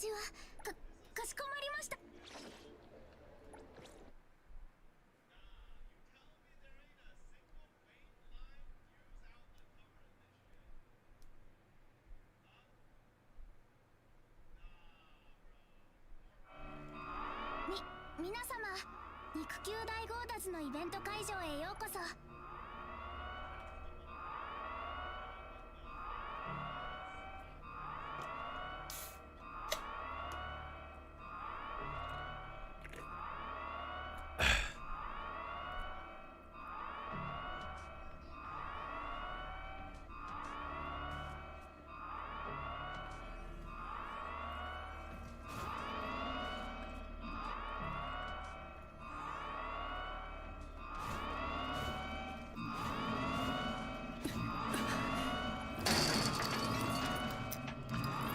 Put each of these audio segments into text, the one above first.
皆様、肉球大ゴーダズのイベント会場へようこそ。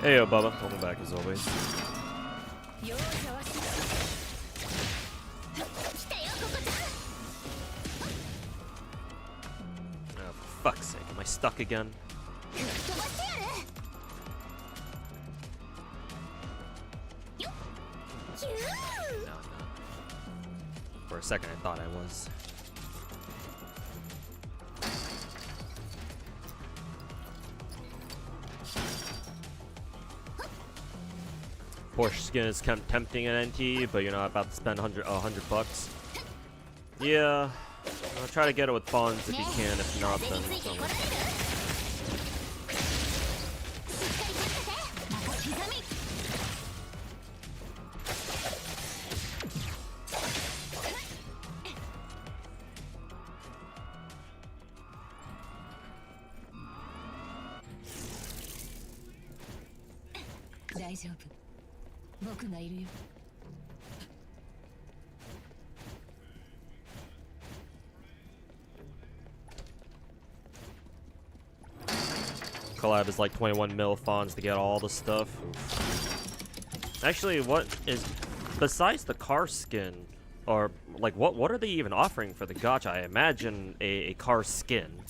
Hey yo, Bubba. Welcome back as always. Oh, for fuck's sake. Am I stuck again? No, I'm not. For a second, I thought I was. Porsche skin is tempting at NTE, but you're not about to spend $100 bucks. Yeah, I'll try to get it with bonds if you can. If not, then collab is like 21 mil fonts to get all the stuff. Actually, what is besides the car skin, or like what are they even offering for the gacha? I imagine a car skin,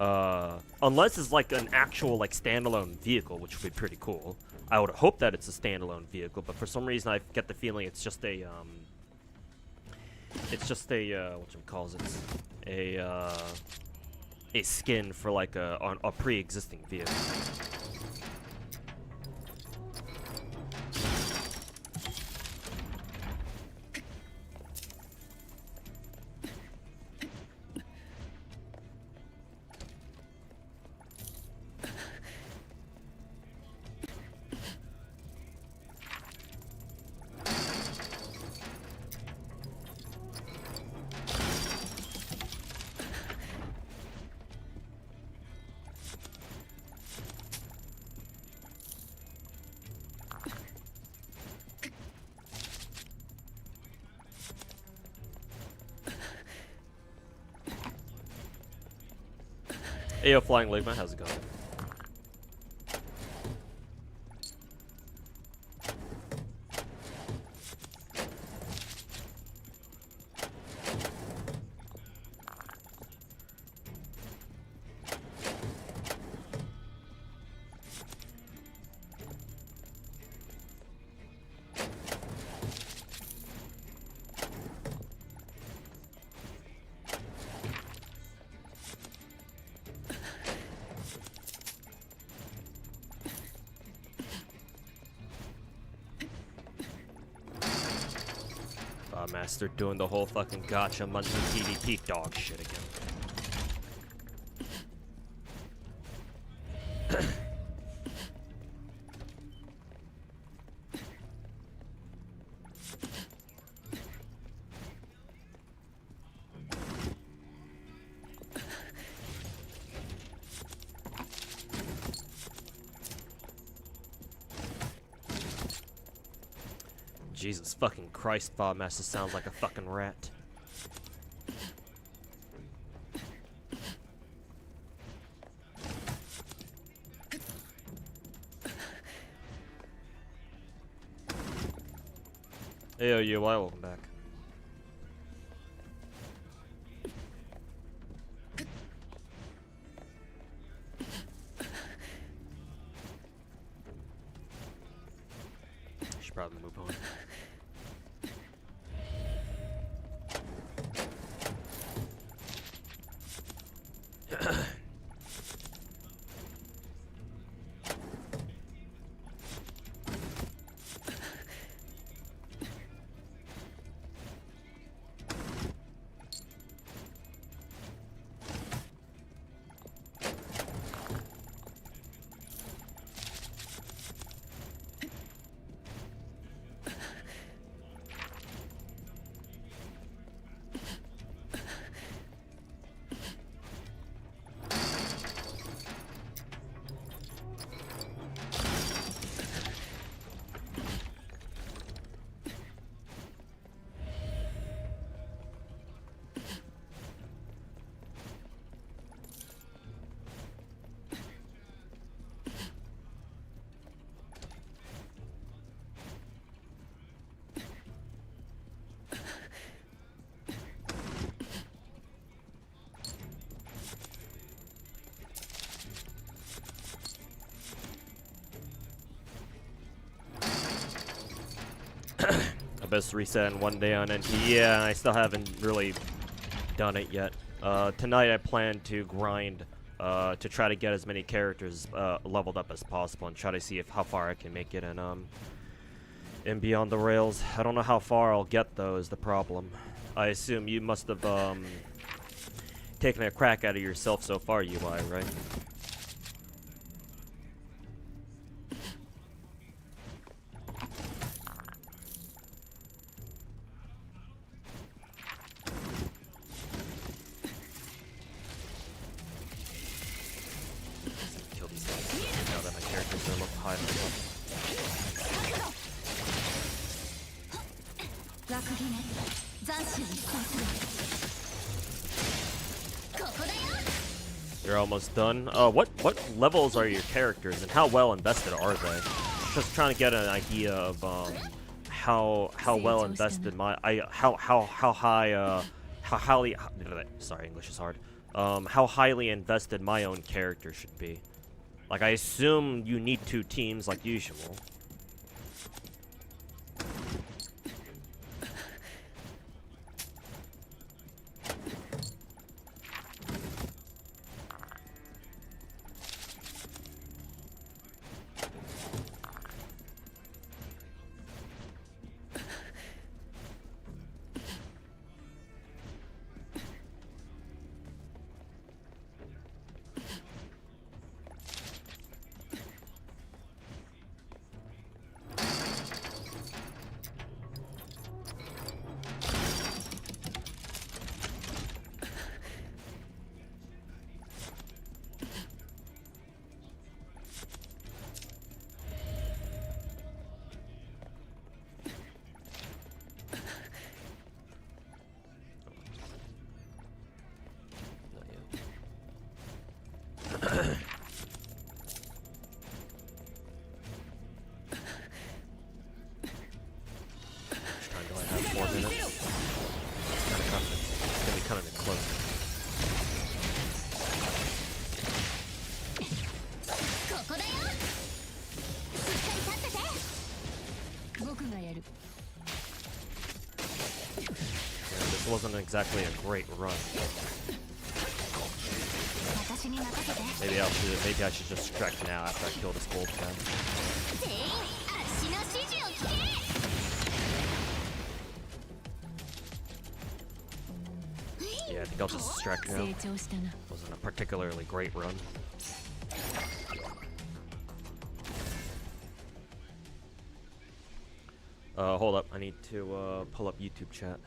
unless it's like an actual like standalone vehicle, which would be pretty cool. I would hope that it's a standalone vehicle, but for some reason I get the feeling it's just a what you calls it, a skin for like a pre-existing vehicle. Ayo, Flying Ligma, how's it going? Master doing the whole fucking gacha monthly PvP dog shit again. Jesus fucking Christ, Bob Master sounds like a fucking rat. Hey, UI, welcome back. Move on. I best reset in 1 day on NTE. Yeah, I still haven't really done it yet. Tonight I plan to grind to try to get as many characters leveled up as possible and try to see how far I can make it in Beyond the Rails. I don't know how far I'll get though is the problem. I assume you must have taken a crack at it yourself so far, UI, right? Kill these guys now that my characters are a little high on level. 枠決め斬首一掃するここだよ You're almost done. What levels are your characters and how well invested are they? Just trying to get an idea of how well invested how highly sorry, English is hard. How highly invested my own character should be. Like, I assume you need 2 teams like usual. This wasn't exactly a great run. Maybe I should just strike now after I kill this gold guy. Yeah, I think I'll just strike now. Wasn't a particularly great run. Hold up, I need to pull up YouTube chat.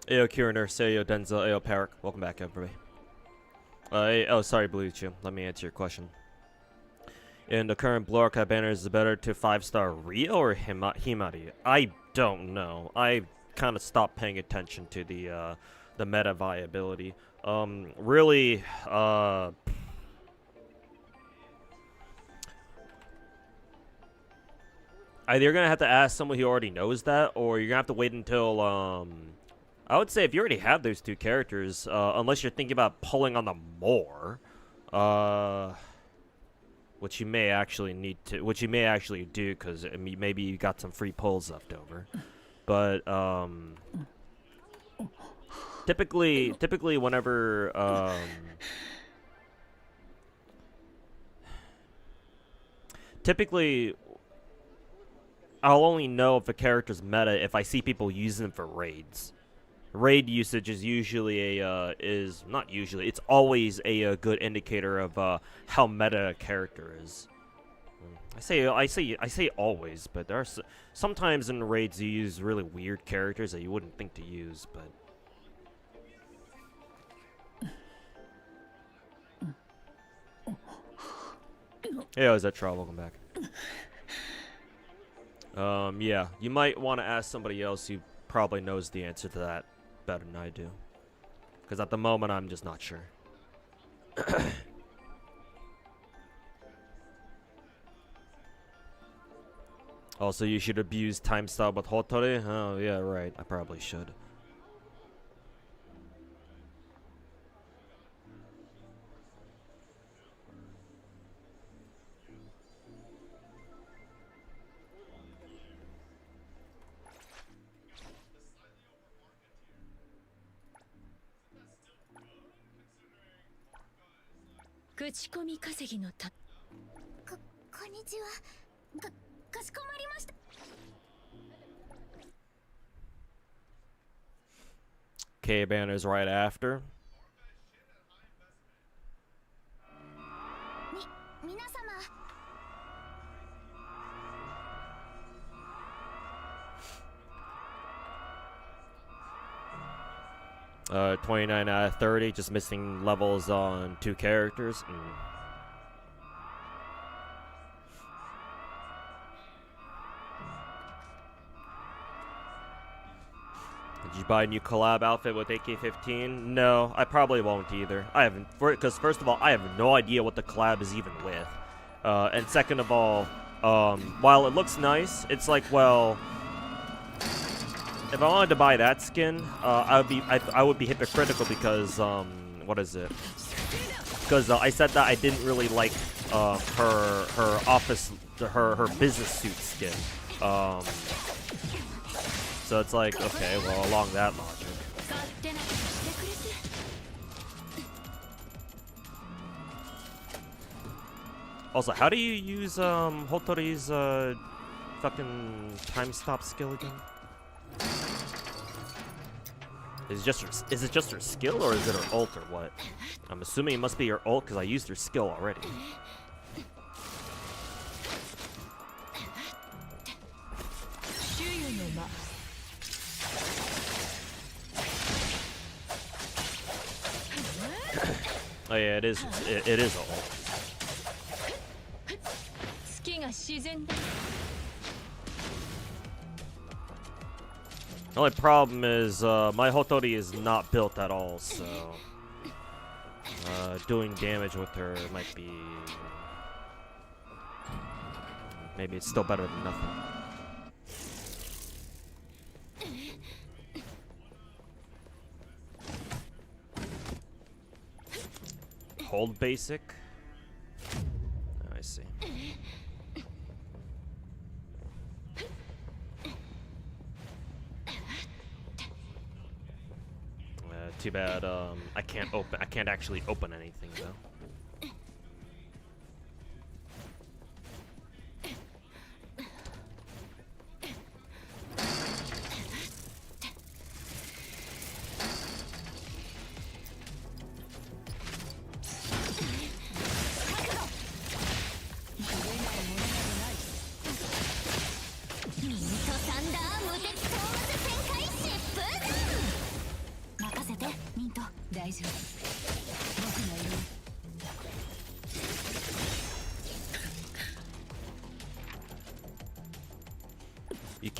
Ayo Kiraner, Sayo Denzel, Ayo Parik. Welcome back, everybody. Oh, sorry, Bluechew. Let me answer your question. In the current Blue Archive banner, is it better to 5-star Rio or Himari? I don't know. I kind of stopped paying attention to the meta viability. Really, either you're gonna have to ask someone who already knows that, or you're gonna have to wait until I would say if you already have those two characters, unless you're thinking about pulling on them more, which you may actually need to, which you may actually do, because maybe you got some free pulls left over. But typically whenever typically I'll only know if a character's meta if I see people using them for raids. Raid usage is usually it's always a good indicator of how meta a character is. I say always, but there are sometimes in raids you use really weird characters that you wouldn't think to use, but hey, how's that Trial? Welcome back. Yeah, you might want to ask somebody else who probably knows the answer to that better than I do. Because at the moment, I'm just not sure. Also, you should abuse time stop with Hotori? Oh, yeah, right. I probably should.こんにちは。かしこまりました。K banners right after. 皆様。29 out of 30, just missing levels on 2 characters. Did you buy a new collab outfit with AK-15? No, I probably won't either. I haven't, because first of all, I have no idea what the collab is even with. And second of all, while it looks nice, it's like, well, if I wanted to buy that skin, I would be hypocritical because what is it? Because I said that I didn't really like her office, her business suit skin. So it's like, okay, well, along that logic. Also, how do you use Hotori's fucking time stop skill again? Is it just her skill, or is it her ult, or what? I'm assuming it must be her ult because I used her skill already. Oh yeah, it is a ult. The only problem is my Hotori is not built at all, so doing damage with her might be, maybe it's still better than nothing. Hold basic. Oh, I see. Too bad. I can't actually open anything though.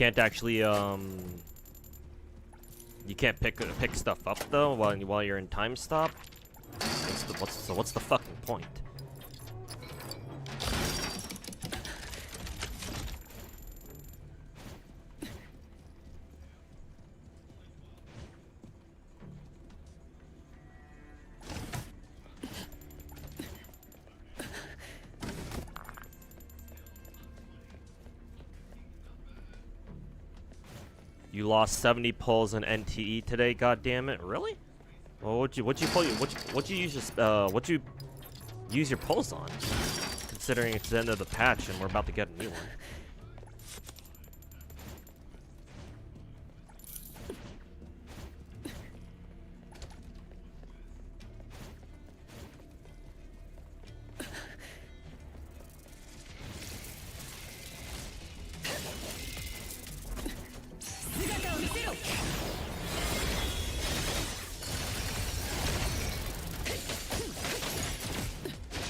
can't actually you can't pick stuff up though while you're in time stop. What's the fucking point? You lost 70 pulls in NTE today, god damn it. Really? Well, what'd you use your pulls on? Considering it's the end of the patch and we're about to get a new one.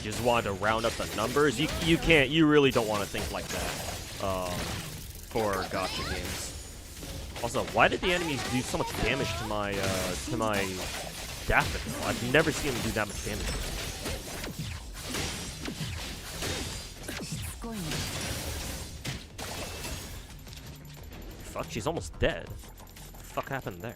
You just wanted to round up the numbers. You can't. You really don't want to think like that for gacha games. Also, why did the enemies do so much damage to my daffodil? I've never seen them do that much damage. Fuck, she's almost dead. What the fuck happened there?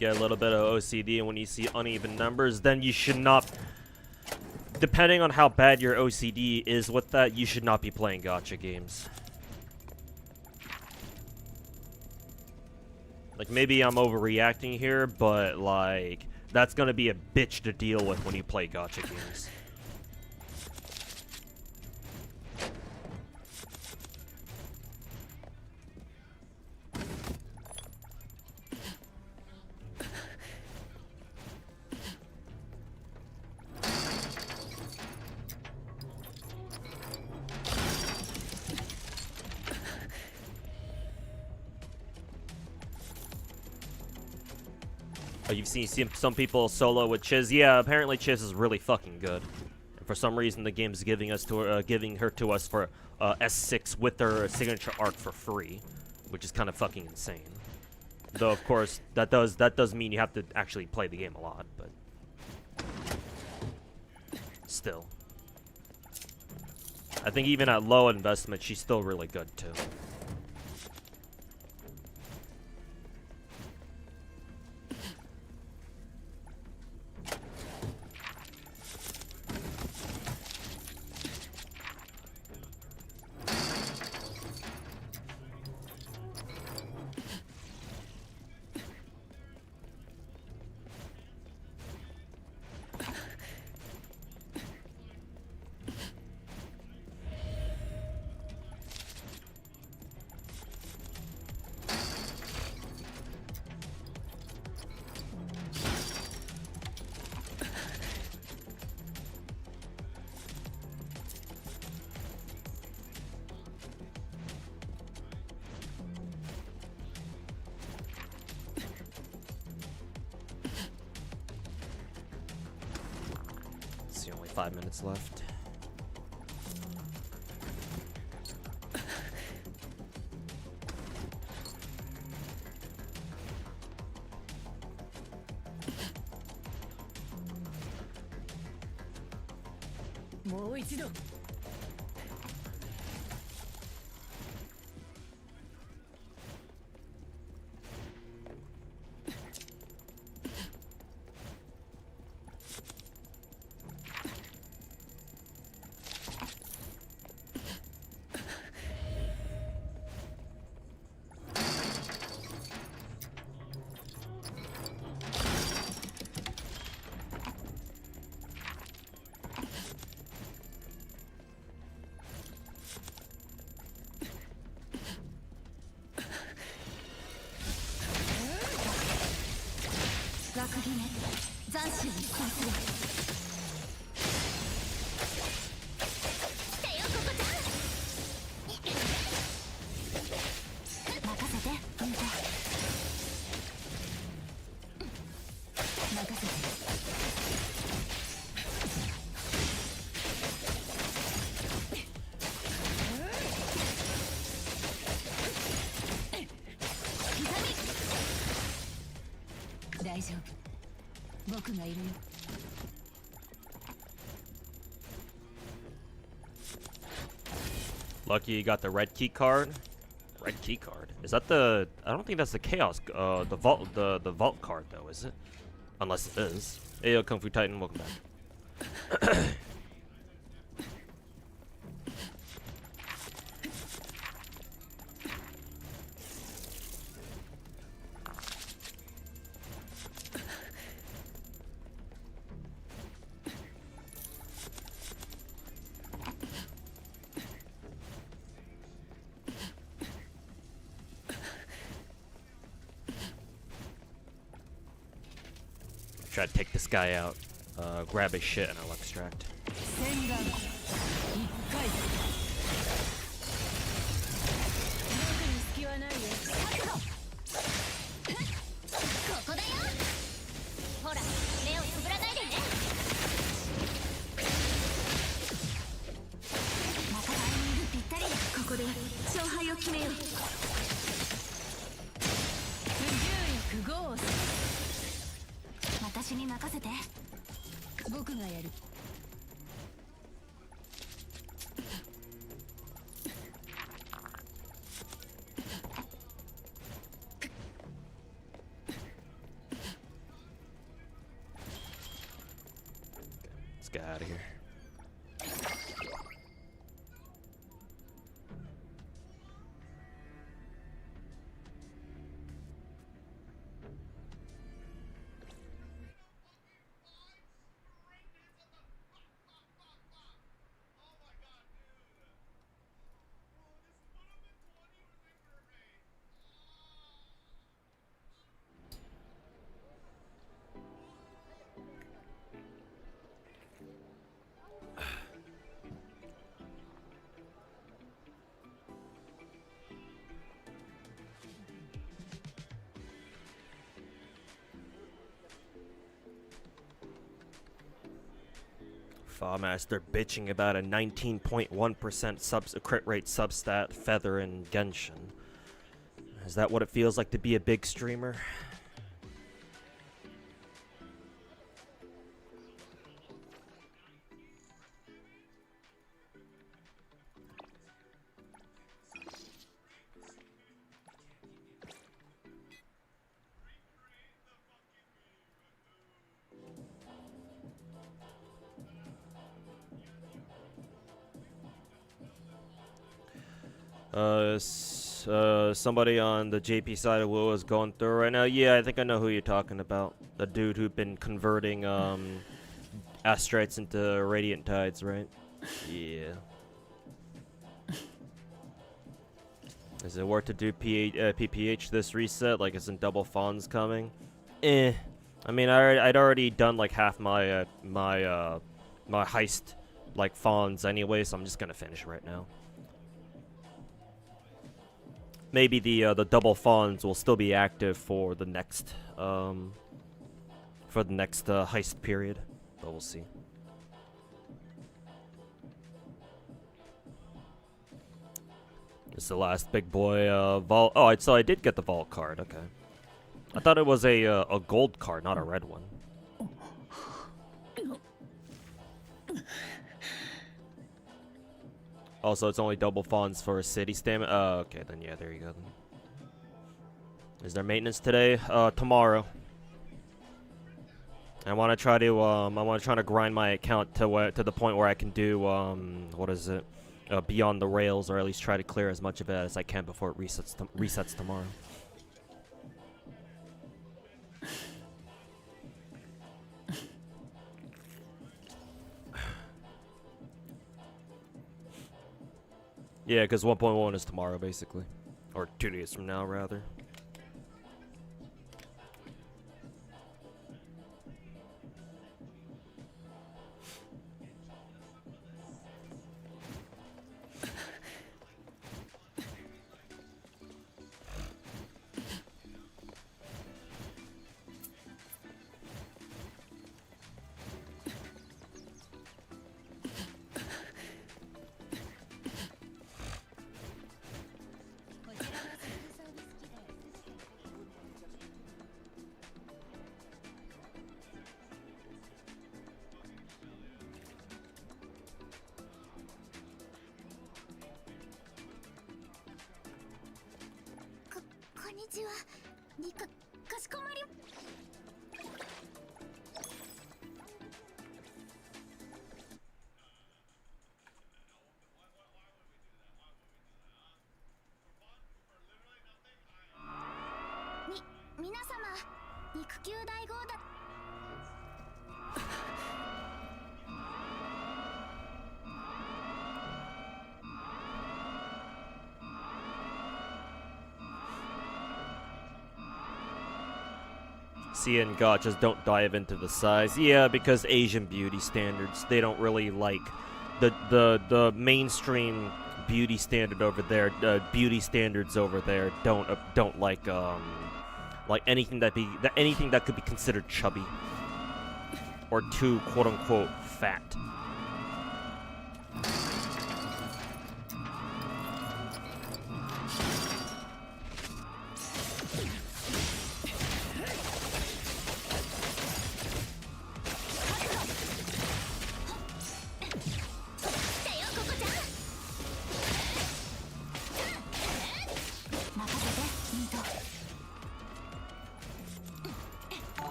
Get a little bit of OCD, and when you see uneven numbers, then you should not, depending on how bad your OCD is with that, you should not be playing gacha games. Like, maybe I'm overreacting here, but like, that's gonna be a bitch to deal with when you play gacha games. Oh, you've seen some people solo with Chiz. Yeah, apparently Chiz is really fucking good. And for some reason, the game's giving her to us for S6 with her signature arc for free, which is kind of fucking insane. Though, of course, that does mean you have to actually play the game a lot, but still, I think even at low investment, she's still really good too. Only 5 minutes left. ね斬首に参する来てよココちゃん任せてうんこ任せて大丈夫僕がいるよ Lucky you got the red key card. Red key card. Is that the? I don't think that's the chaos. The vault card though, is it? Unless it is. Hey, yo, Kung Fu Titan, welcome back. Try to take this guy out, grab his shit, and I'll extract. 洗顔一回僕に隙はないよ覚悟ここだよほら目をつぶらないでねまたタイミングぴったりここで勝敗を決めよう不重力ゴース私に任せて僕がやるLet's get out of here. Master bitching about a 19.1% crit rate substat feather in Genshin. Is that what it feels like to be a big streamer? Somebody on the JP side of WoW is going through right now. Yeah, I think I know who you're talking about. The dude who'd been converting Astrites into Radiant Tides, right? Yeah. Is it worth to do PPH this reset? Like, isn't double Fawns coming? Eh. I mean, I'd already done like half my my heist like Fawns anyway, so I'm just gonna finish right now. Maybe the double Fawns will still be active for the next heist period, but we'll see. This is the last big boy vault. Oh, so I did get the vault card. Okay, I thought it was a gold card, not a red one. Also, it's only double Fawns for a city stamina. Okay, then yeah, there you go. Then. Is there maintenance today? Tomorrow. I want to try to grind my account to the point where I can do what is it? Beyond the rails, or at least try to clear as much of it as I can before it resets tomorrow. Yeah, because 1.1 is tomorrow, basically. Or 2 days from now, rather. ちは。かしこまり。皆様、肉球大号だ。See, and gachas don't dive into the size. Yeah, because Asian beauty standards, they don't really like the mainstream beauty standard over there. Beauty standards over there don't like anything that could be considered chubby or too quote unquote fat.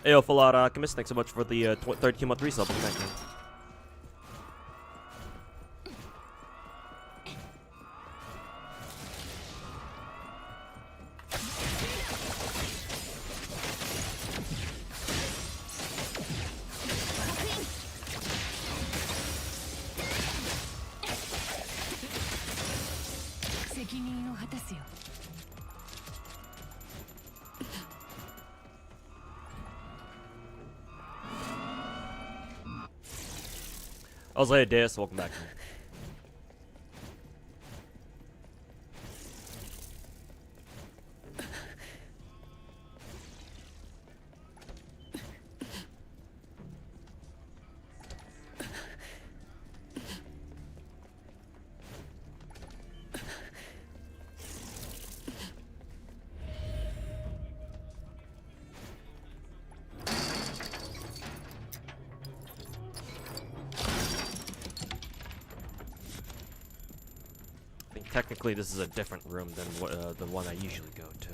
Ayo, Full Out Alchemist, thanks so much for the 13-month resub. Welcome back, man. Ozley Deus, welcome back. Technically, this is a different room than the one I usually go to.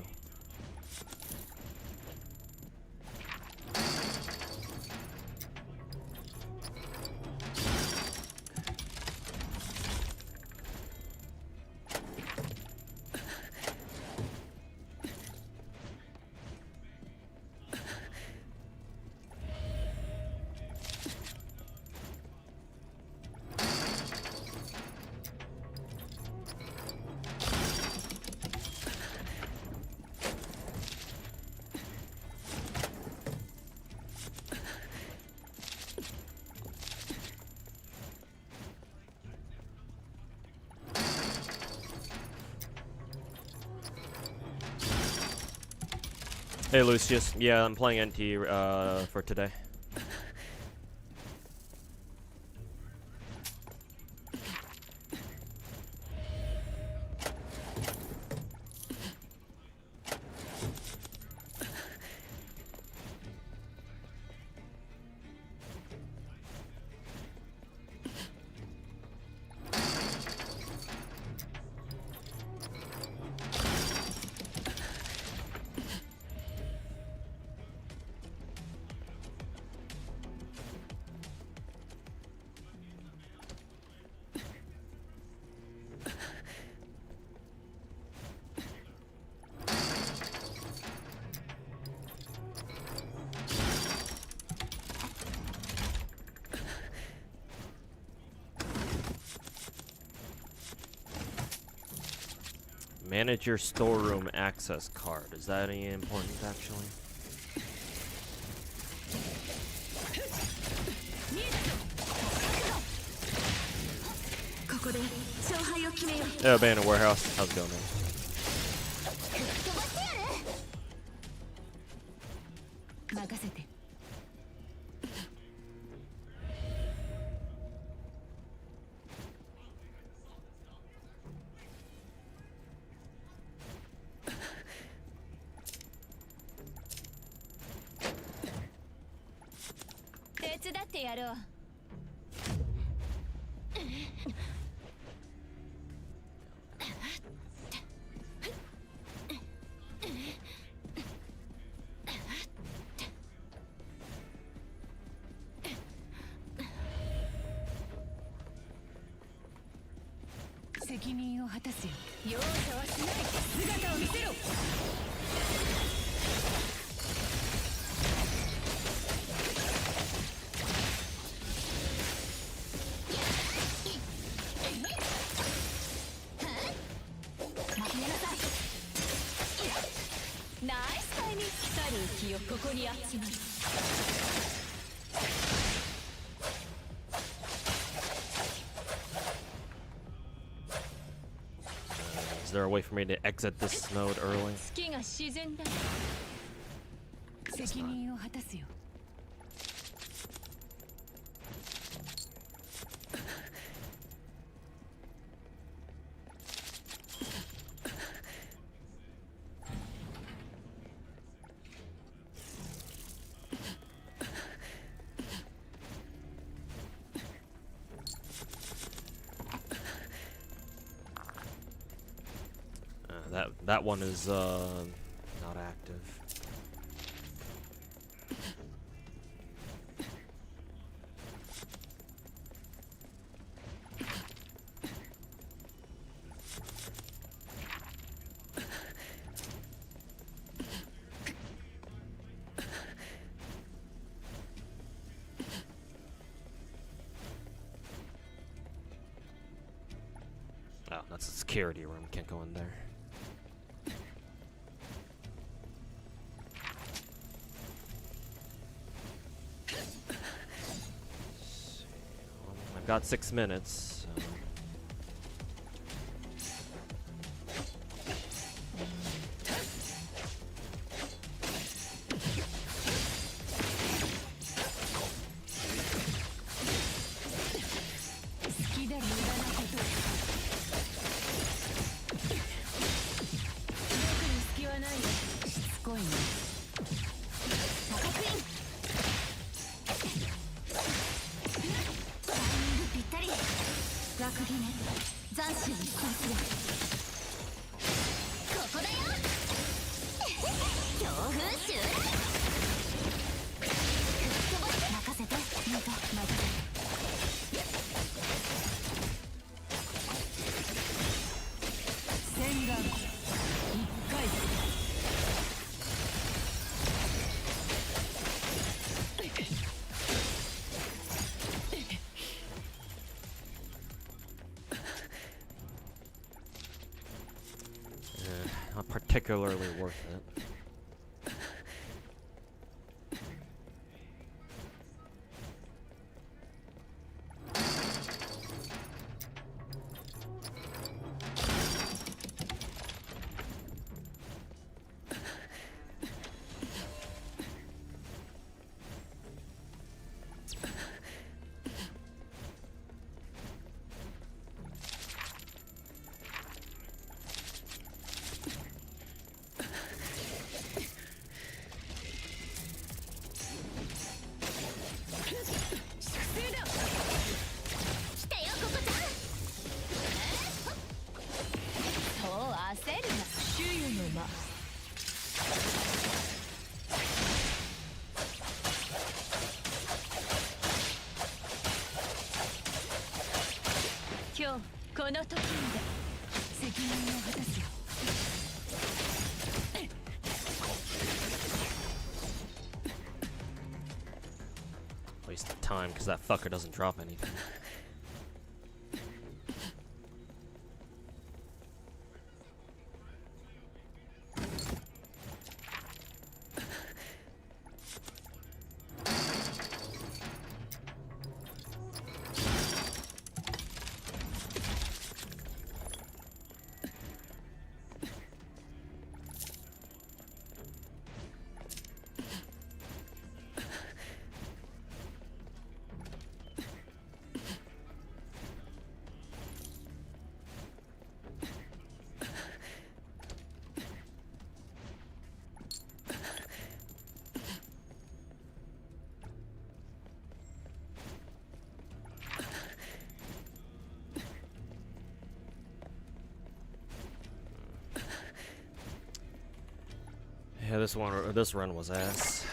Hey Lucius, yeah, I'm playing NTE for today. Manage your storeroom access card. Is that any important, actually? Yeah, abandoned warehouse. How's it going, man? 責任を果たすよ。容赦はしない。姿を見せろ。ナイスタイミング。去る気をここに集まる。Is there a way for me to exit this node early? 月が自然だ。責任を果たすよ。That one is not active. Oh, that's a security room. Can't go in there. I've got 6 minutes. So. Not particularly worth it. Waste of time because that fucker doesn't drop anything. Yeah, this run was ass.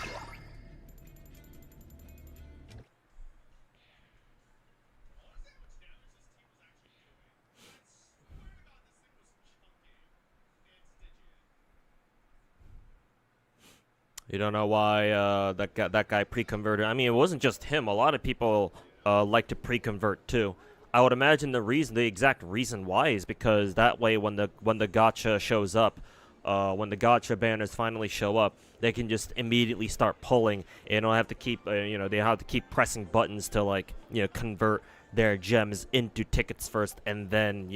You don't know why that guy pre-converted. I mean, it wasn't just him. A lot of people like to pre-convert too. I would imagine the exact reason why is because that way when the gacha shows up, when the gacha banners finally show up, they can just immediately start pulling, and don't have to keep they don't have to keep pressing buttons to like convert their gems into tickets first, and then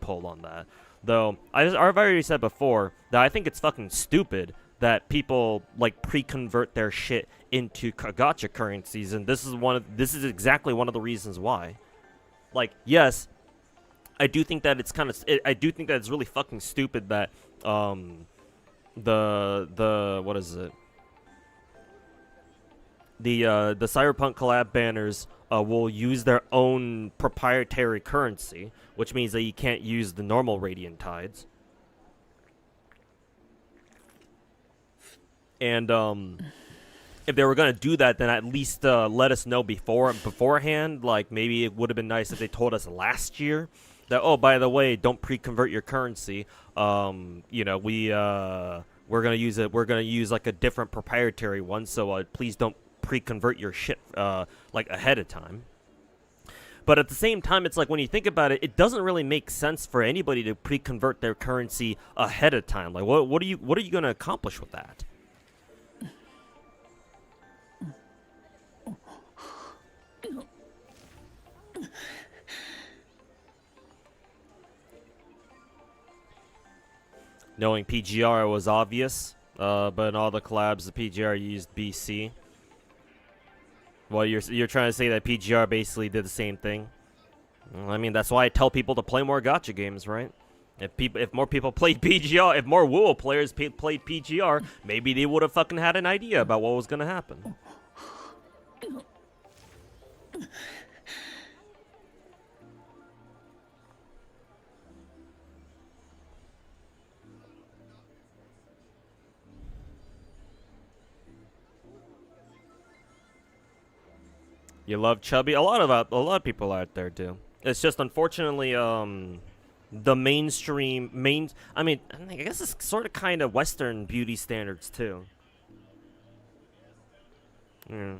pull on that. Though I've already said before that I think it's fucking stupid that people like pre-convert their shit into gacha currencies, and this is exactly one of the reasons why. Like, yes, I do think that it's I do think that it's really fucking stupid that the what is it? The Cyberpunk collab banners will use their own proprietary currency, which means that you can't use the normal Radiant Tides. And if they were gonna do that, then at least let us know beforehand. Like, maybe it would have been nice if they told us last year that, oh, by the way, don't pre-convert your currency. We're gonna use it. We're gonna use like a different proprietary one. So please don't pre-convert your shit like ahead of time. But at the same time, it's like when you think about it, it doesn't really make sense for anybody to pre-convert their currency ahead of time. Like, what are you gonna accomplish with that? Knowing PGR was obvious, but in all the collabs, the PGR used BC. Well, you're trying to say that PGR basically did the same thing. Well, I mean, that's why I tell people to play more gacha games, right? If more people played PGR, if more WoW players played PGR, maybe they would have fucking had an idea about what was gonna happen. You love Chubby? A lot of people out there do. It's just unfortunately the mainstream I mean, I guess it's sort of kind of Western beauty standards too. Yeah.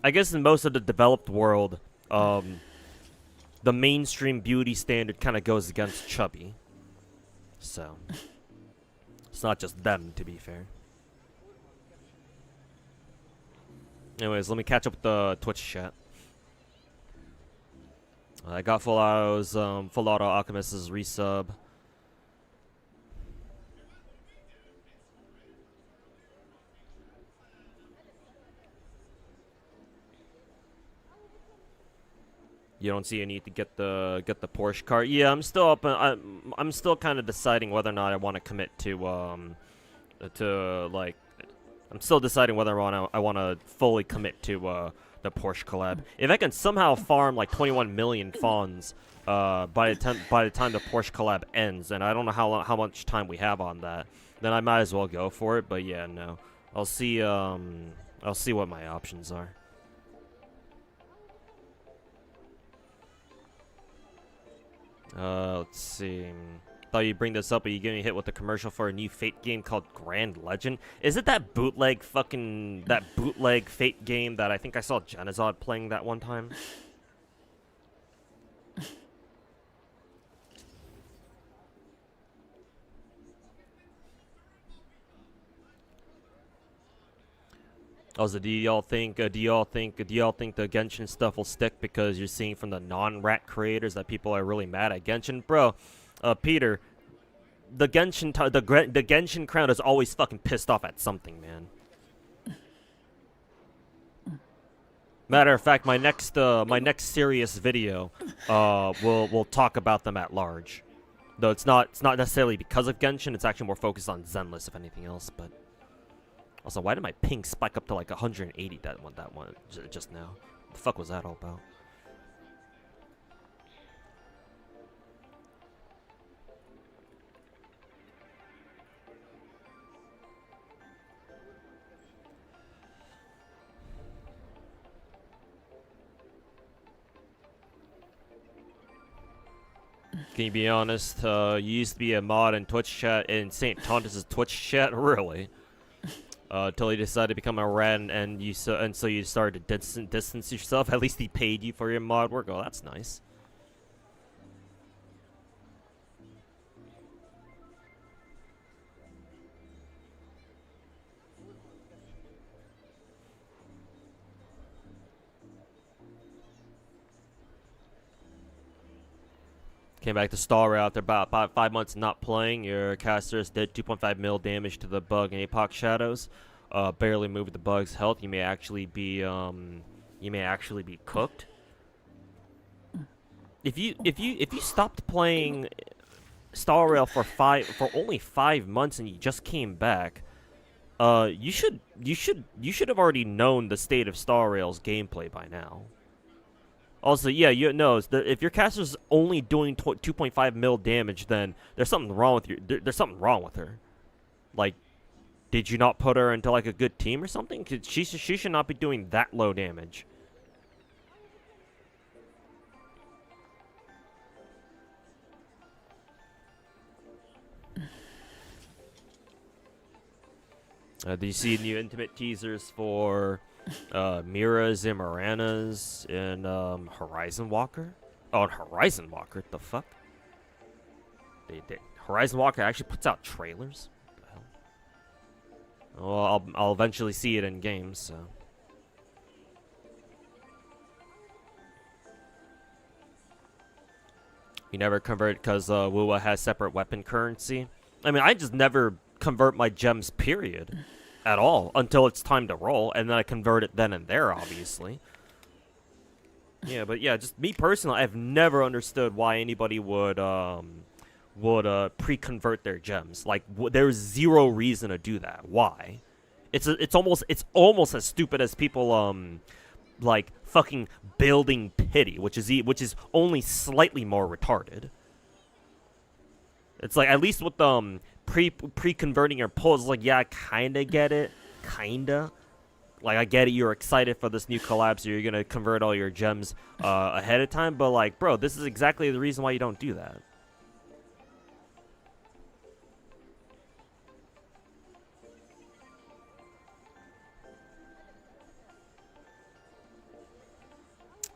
I guess in most of the developed world, the mainstream beauty standard kind of goes against Chubby. So it's not just them, to be fair. Anyways, let me catch up with the Twitch chat. I got Full Auto Alchemist's resub. You don't see a need to get the Porsche car. Yeah, I'm still up. I'm still kind of deciding whether or not I want to commit to like. I'm still deciding whether I want to fully commit to the Porsche collab. If I can somehow farm like 21 million fawns by the time the Porsche collab ends, and I don't know how much time we have on that, then I might as well go for it. But yeah, no, I'll see what my options are. Let's see. Thought you'd bring this up, but you're getting hit with a commercial for a new Fate game called Grand Legend. Is it that bootleg Fate game that I think I saw Genazod playing that one time? Also, do y'all think the Genshin stuff will stick because you're seeing from the non-rat creators that people are really mad at Genshin? Bro, Peter, the Genshin crowd is always fucking pissed off at something, man. Matter of fact, my next serious video will talk about them at large. Though it's not necessarily because of Genshin, it's actually more focused on Zenless if anything else, but also, why did my ping spike up to like 180 that one just now? What the fuck was that all about? Can you be honest? You used to be a mod in Twitch chat in St. Tontus's Twitch chat, really? Until you decided to become a rat, and so you started to distance yourself. At least he paid you for your mod work. Oh, that's nice. Came back to Star Rail after about 5 months not playing. Your casters did 2.5 mil damage to the bug and Apoc shadows. Barely moved the bug's health. You may actually be cooked. If you stopped playing Star Rail for only 5 months and you just came back, you should have already known the state of Star Rail's gameplay by now. Also, yeah, if your caster's only doing 2.5 mil damage, then there's something wrong with you. There's something wrong with her. Like, did you not put her into like a good team or something? 'Cause she should not be doing that low damage. Do you see new intimate teasers for Mira's and Mirana's and Horizon Walker? Oh, and Horizon Walker? What the fuck? Horizon Walker actually puts out trailers? What the hell? Well, I'll eventually see it in games, so. You never convert because Wuwa has separate weapon currency? I mean, I just never convert my gems, period. At all, until it's time to roll, and then I convert it then and there, obviously. Yeah, but yeah, just me personally, I've never understood why anybody would pre-convert their gems. Like, there's zero reason to do that. Why? It's almost as stupid as people like fucking building pity, which is only slightly more retarded. It's like, at least with pre-converting your pulls, like, yeah, I kinda get it. Kinda. Like, I get it, you're excited for this new collab, so you're gonna convert all your gems ahead of time, but, like, bro, this is exactly the reason why you don't do that.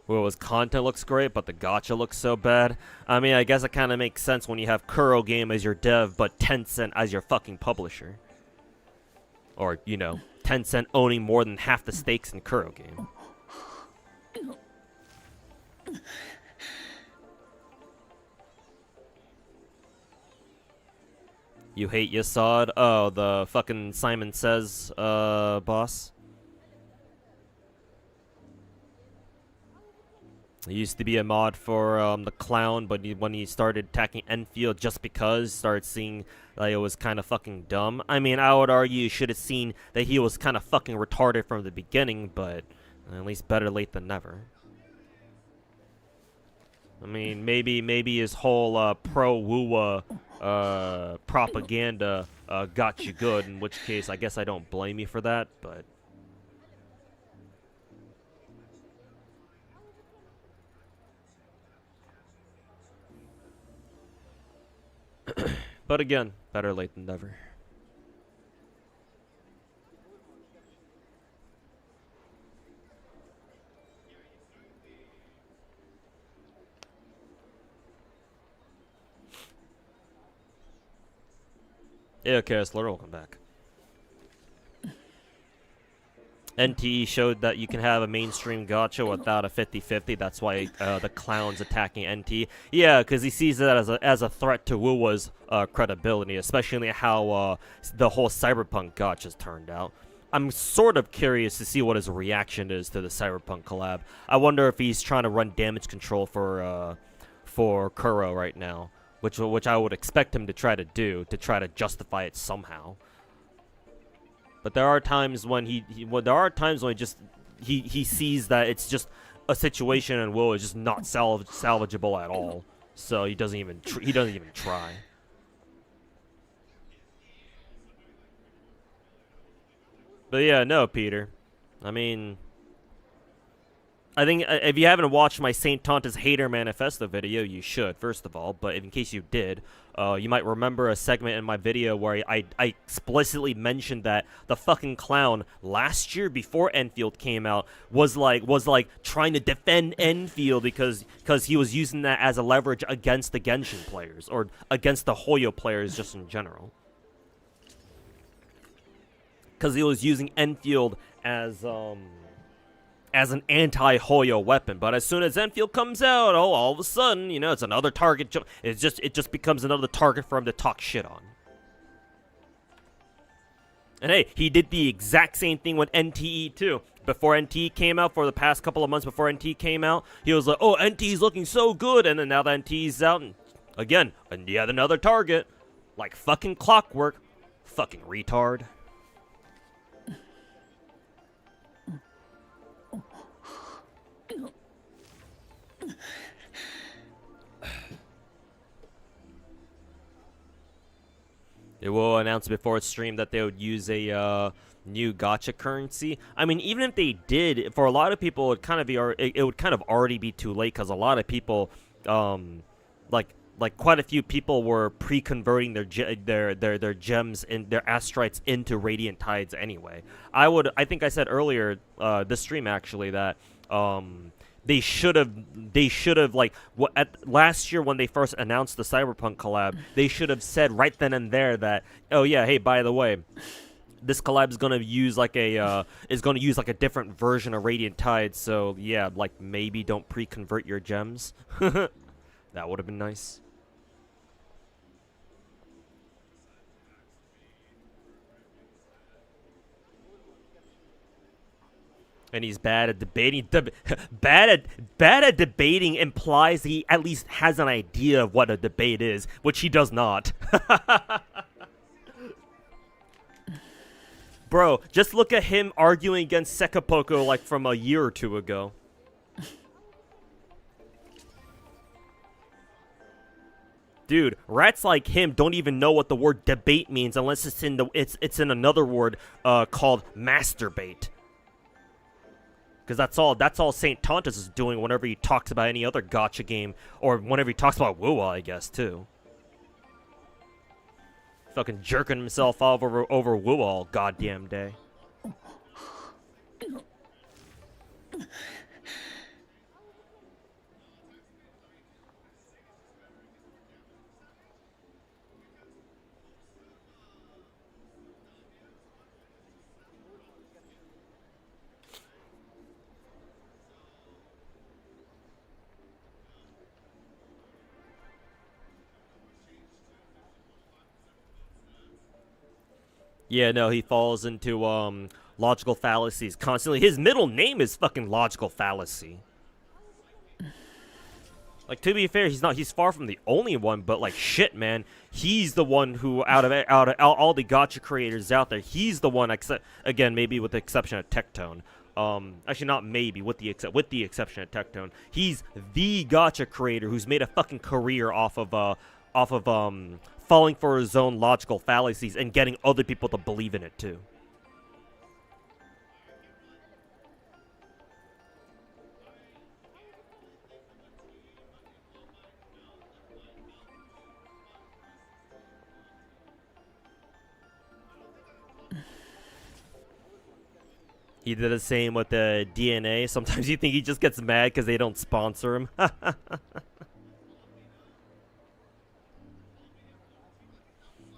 Well, his content looks great, but the gacha looks so bad. I mean, I guess it kind of makes sense when you have Kuro Game as your dev, but Tencent as your fucking publisher. Or, you know, Tencent owning more than half the stakes in Kuro Game. You hate Yasad? Oh, the fucking Simon Says, boss. He used to be a mod for the clown, but when he started attacking Enfield just because, started seeing that it was kind of fucking dumb. I mean, I would argue you should have seen that he was kind of fucking retarded from the beginning, but at least better late than never. I mean, maybe his whole pro-Wuwa propaganda got you good, in which case I guess I don't blame you for that, but... But again, better late than never. Yeah, okay, Slaughter, welcome back. NTE showed that you can have a mainstream gacha without a 50-50. That's why the clown's attacking NTE. Yeah, because he sees that as a threat to Wuwa's credibility, especially how the whole Cyberpunk gacha's turned out. I'm sort of curious to see what his reaction is to the Cyberpunk collab. I wonder if he's trying to run damage control for Kuro right now, which I would expect him to try to do, to try to justify it somehow. But there are times when he sees that it's just a situation and Will is just not salvageable at all, so he doesn't even try. But yeah, no, Peter. I mean, I think if you haven't watched my Saint Tonta's Hater Manifesto video, you should, first of all. But in case you did, you might remember a segment in my video where I explicitly mentioned that the fucking clown last year before Enfield came out was like trying to defend Enfield because he was using that as a leverage against the Genshin players or against the Hoyo players just in general. Because he was using Enfield as an anti-Hoyo weapon, but as soon as Enfield comes out, all of a sudden, you know, it's another target. It just becomes another target for him to talk shit on. And hey, he did the exact same thing with NTE too. Before NTE came out, for the past couple of months before NTE came out, he was like, "Oh, NTE's looking so good," and then now that NTE's out, and again, and yet another target, like fucking clockwork, fucking retard. It will announce before its stream that they would use a new gacha currency. I mean, even if they did, for a lot of people, it would kind of already be too late because a lot of people, like quite a few people were pre-converting their gems and their astrites into radiant tides anyway. I think I said earlier this stream actually that they should have like last year when they first announced the Cyberpunk collab, they should have said right then and there that, oh yeah, hey, by the way, this collab is gonna use like a different version of Radiant Tide, so yeah, like maybe don't pre-convert your gems. That would have been nice. And he's bad at debating. Bad at debating implies he at least has an idea of what a debate is, which he does not. Bro, just look at him arguing against Sekapoko like from a year or two ago. Dude, rats like him don't even know what the word debate means unless it's in another word called masturbate. Because that's all Saint Tontas is doing whenever he talks about any other gacha game, or whenever he talks about WoW, I guess, too. Fucking jerking himself off over WoW all goddamn day. Yeah, no, he falls into logical fallacies constantly. His middle name is fucking logical fallacy. Like, to be fair, he's far from the only one, but like shit, man, he's the one who out of all the gacha creators out there, he's the one, except again, maybe with the exception of Tectone. Actually not maybe, with the exception of Tectone. He's the gacha creator who's made a fucking career off of falling for his own logical fallacies and getting other people to believe in it too. He did the same with the DNA. Sometimes you think he just gets mad because they don't sponsor him.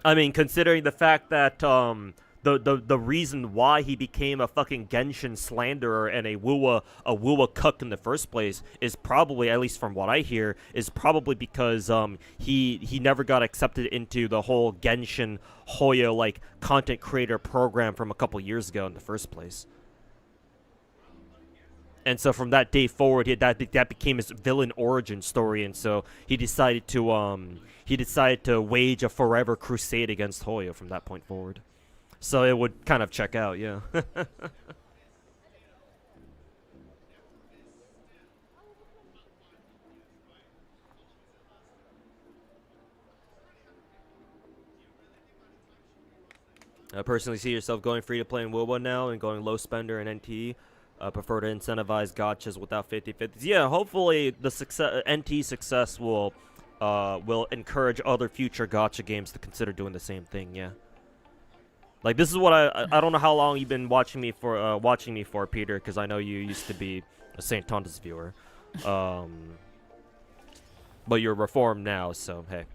I mean, considering the fact that the reason why he became a fucking Genshin slanderer and a Wuwa cuck in the first place is probably, at least from what I hear, is probably because he never got accepted into the whole Genshin Hoyo like content creator program from a couple years ago in the first place. And so from that day forward, that became his villain origin story, and so he decided to wage a forever crusade against Hoyo from that point forward. So it would kind of check out, yeah. Personally see yourself going free to play in WoW now and going low spender in NTE. prefer to incentivize gachas without 50/50s. Yeah, hopefully the NT success will encourage other future gacha games to consider doing the same thing. Yeah. Like, this is what I don't know how long you've been watching me for, Peter, because I know you used to be a St. Tonda's viewer, but you're reformed now, so hey,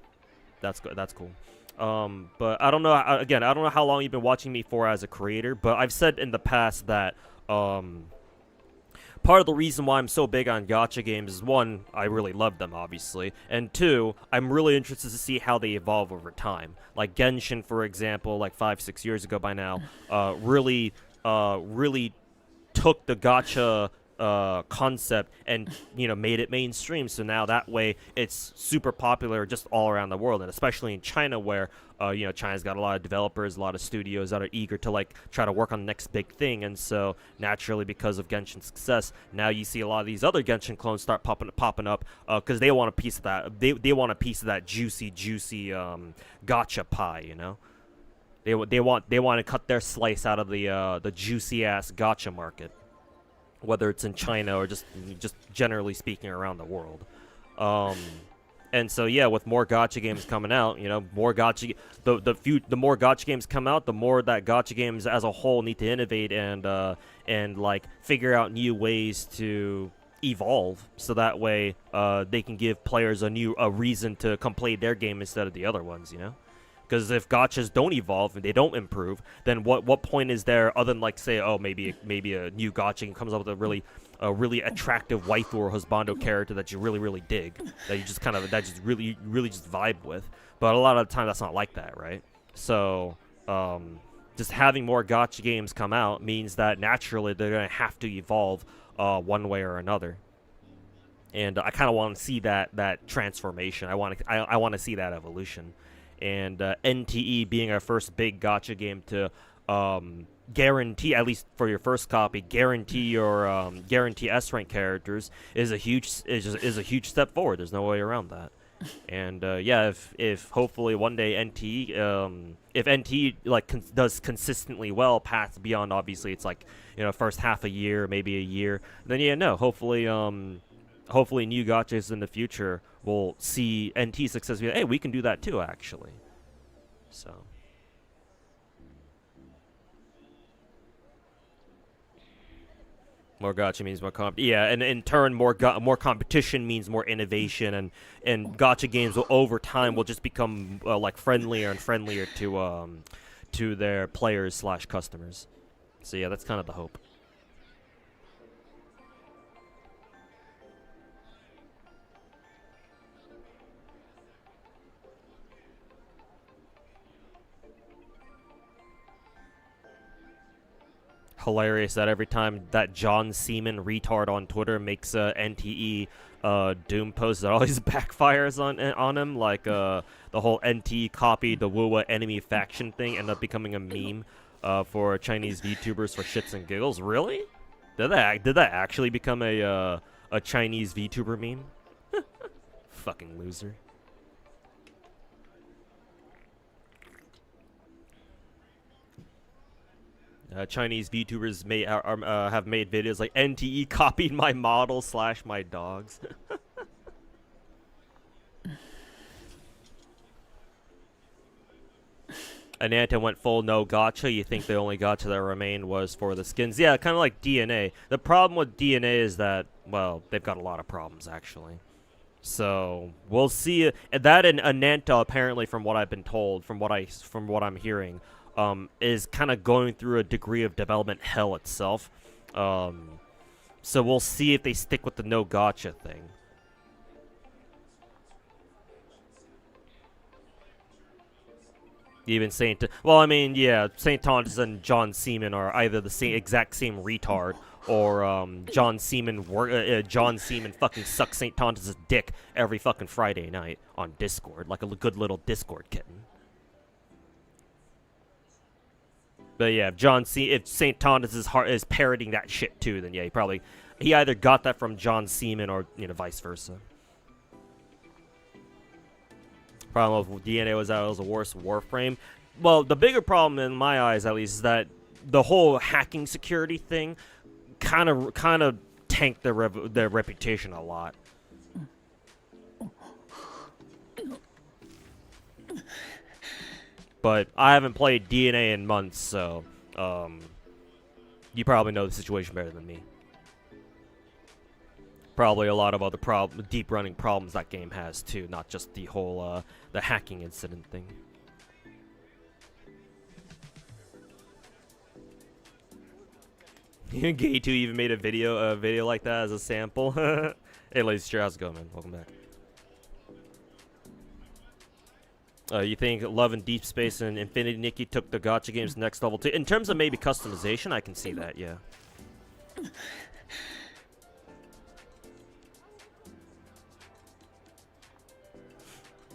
that's good. That's cool. But I don't know. Again, I don't know how long you've been watching me for as a creator, but I've said in the past that part of the reason why I'm so big on gacha games is, one, I really love them, obviously, and two, I'm really interested to see how they evolve over time. Like Genshin, for example, like 5-6 years ago by now, really took the gacha concept and made it mainstream. So now that way it's super popular just all around the world, and especially in China, where China's got a lot of developers, a lot of studios that are eager to like try to work on the next big thing. And so naturally, because of Genshin's success, now you see a lot of these other Genshin clones start popping up because they want a piece of that. They want a piece of that juicy gacha pie. They want to cut their slice out of the juicy ass gacha market, whether it's in China or just generally speaking around the world. And so yeah, with more gacha games coming out, more gacha the more gacha games come out, the more that gacha games as a whole need to innovate and like figure out new ways to evolve, so that way they can give players a reason to come play their game instead of the other ones, Because if gachas don't evolve and they don't improve, then what point is there other than like say, oh, maybe a new gacha comes up with a really attractive waifu or husbando character that you really dig, that you just really just vibe with. But a lot of the time that's not like that, right? So just having more gacha games come out means that naturally they're gonna have to evolve one way or another. And I kind of want to see that transformation. I want to see that evolution. And NTE being our first big gacha game to guarantee, at least for your first copy, guarantee S rank characters is a huge step forward. There's no way around that. And yeah, if hopefully one day NTE if NTE does consistently well past beyond, obviously it's like first half a year, maybe a year, then yeah, no, hopefully new gachas in the future will see NT success. Hey, we can do that too, actually. So. More gacha means more and in turn, more competition means more innovation, and gacha games will over time will just become like friendlier and friendlier to their players / customers. So yeah, that's kind of the hope. Hilarious that every time that John Seaman retard on Twitter makes a NTE Doom post, that always backfires on him. Like the whole NTE copied the Wuwa enemy faction thing ended up becoming a meme for Chinese VTubers for shits and giggles. Really? Did that actually become a Chinese VTuber meme? Fucking loser. Chinese VTubers have made videos like NTE copied my model / my dogs. Ananta went full no gacha. You think the only gacha that remained was for the skins? Yeah, kind of like DNA. The problem with DNA is that, well, they've got a lot of problems actually. So we'll see. That and Ananta, apparently, from what I've been told, from what I'm hearing, is kind of going through a degree of development hell itself. So we'll see if they stick with the no gacha thing. Even well, I mean, yeah, St. Thomas and John Seaman are either the exact same retard, or John Seaman fucking sucks St. Thomas's dick every fucking Friday night on Discord, like a good little Discord kitten. But yeah, if St. Thomas is parroting that shit too, then yeah, he either got that from John Seaman or vice versa. Problem with DNA was that it was a worse Warframe. Well, the bigger problem in my eyes, at least, is that the whole hacking security thing kind of tanked their reputation a lot. But I haven't played DNA in months, so you probably know the situation better than me. Probably a lot of other deep running problems that game has too, not just the whole the hacking incident thing. Gay 2 even made a video like that as a sample. Hey, ladies, how's it going, man? Welcome back. You think Love and Deep Space and Infinity Nikki took the gacha games next level too? In terms of maybe customization, I can see that, yeah.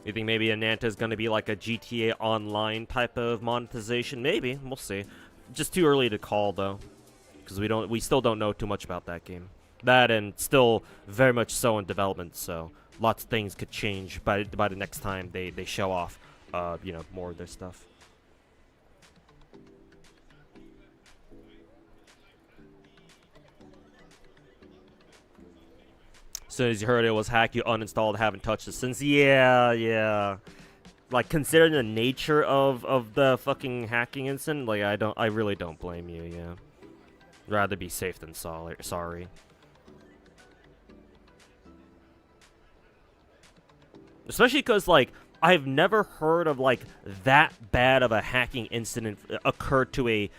You think maybe Ananta is going to be like a GTA Online type of monetization? Maybe, we'll see. Just too early to call though, because we still don't know too much about that game. That and still very much so in development, so lots of things could change by the next time they show off, you know, more of their stuff. As soon as you heard it was hacked, you uninstalled, haven't touched it since. Yeah. Like, considering the nature of the fucking hacking incident, like, I really don't blame you, yeah. Rather be safe than sorry. Especially because, like, I've never heard of, like, that bad of a hacking incident occur to a...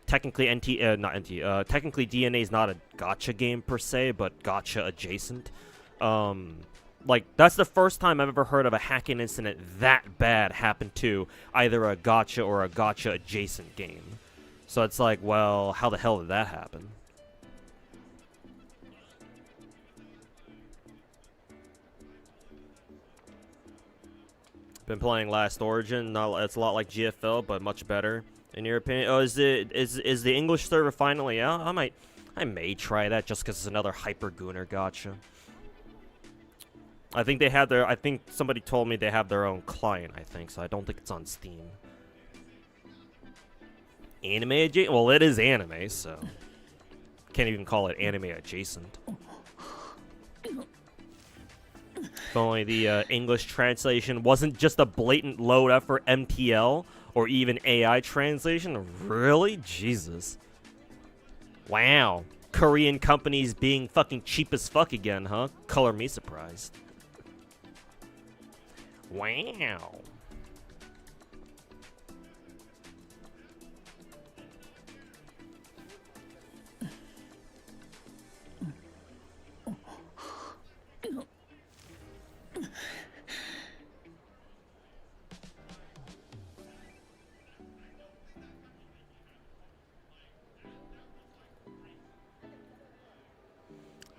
Technically, technically DNA is not a gacha game per se, but gacha adjacent. Like, that's the first time I've ever heard of a hacking incident that bad happen to either a gacha or a gacha adjacent game. So it's like, well, how the hell did that happen? Been playing Last Origin. It's a lot like GFL, but much better. In your opinion? Oh, is the English server finally out? I may try that just because it's another Hyper Gooner gacha. I think they have I think somebody told me they have their own client, I think, so I don't think it's on Steam. Anime adjacent? Well, it is anime, so can't even call it anime adjacent. If only the English translation wasn't just a blatant load effort MTL or even AI translation. Really? Jesus. Wow. Korean companies being fucking cheap as fuck again, huh? Color me surprised. Wow.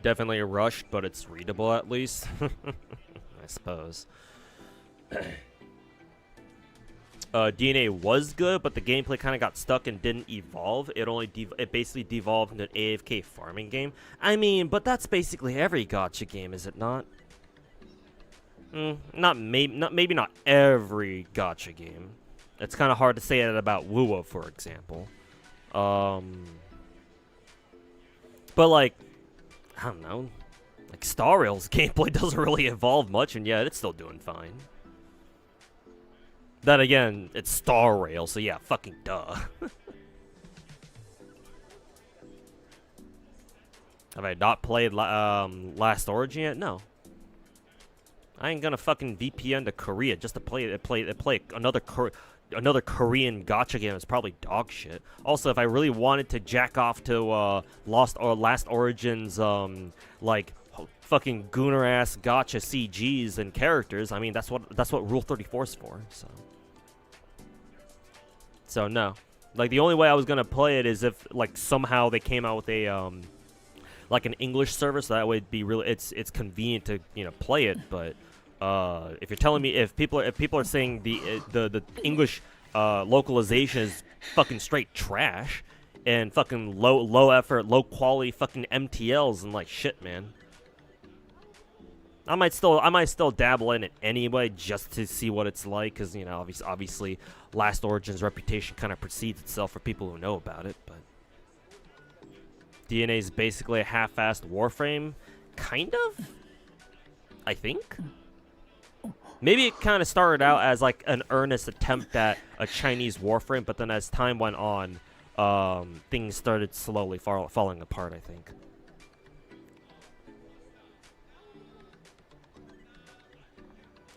Definitely rushed, but it's readable at least. I suppose. DNA was good, but the gameplay kind of got stuck and didn't evolve. It basically devolved into an AFK farming game. I mean, but that's basically every gacha game, is it not? Maybe not every gacha game. It's kind of hard to say that about WoWo, for example. But like, I don't know. Like, Star Rail's gameplay doesn't really evolve much, and yet it's still doing fine. Then again, it's Star Rail, so yeah, fucking duh. Have I not played Last Origin yet? No. I ain't gonna fucking VPN to Korea just to play another Korean gacha game. Is probably dog shit. Also, if I really wanted to jack off to Last Origin's like fucking gooner ass gacha CGs and characters, I mean that's what Rule 34 is for. So no, like the only way I was gonna play it is if like somehow they came out with a like an English server, so that way it'd be really it's convenient to play it. But if you're telling me if people are saying the English localization is fucking straight trash and fucking low effort, low quality fucking MTLs and like shit, man. I might still dabble in it anyway just to see what it's like, because obviously Last Origin's reputation kind of precedes itself for people who know about it. But DNA is basically a half-assed Warframe, kind of. I think. Maybe it kind of started out as like an earnest attempt at a Chinese Warframe, but then as time went on, things started slowly falling apart, I think.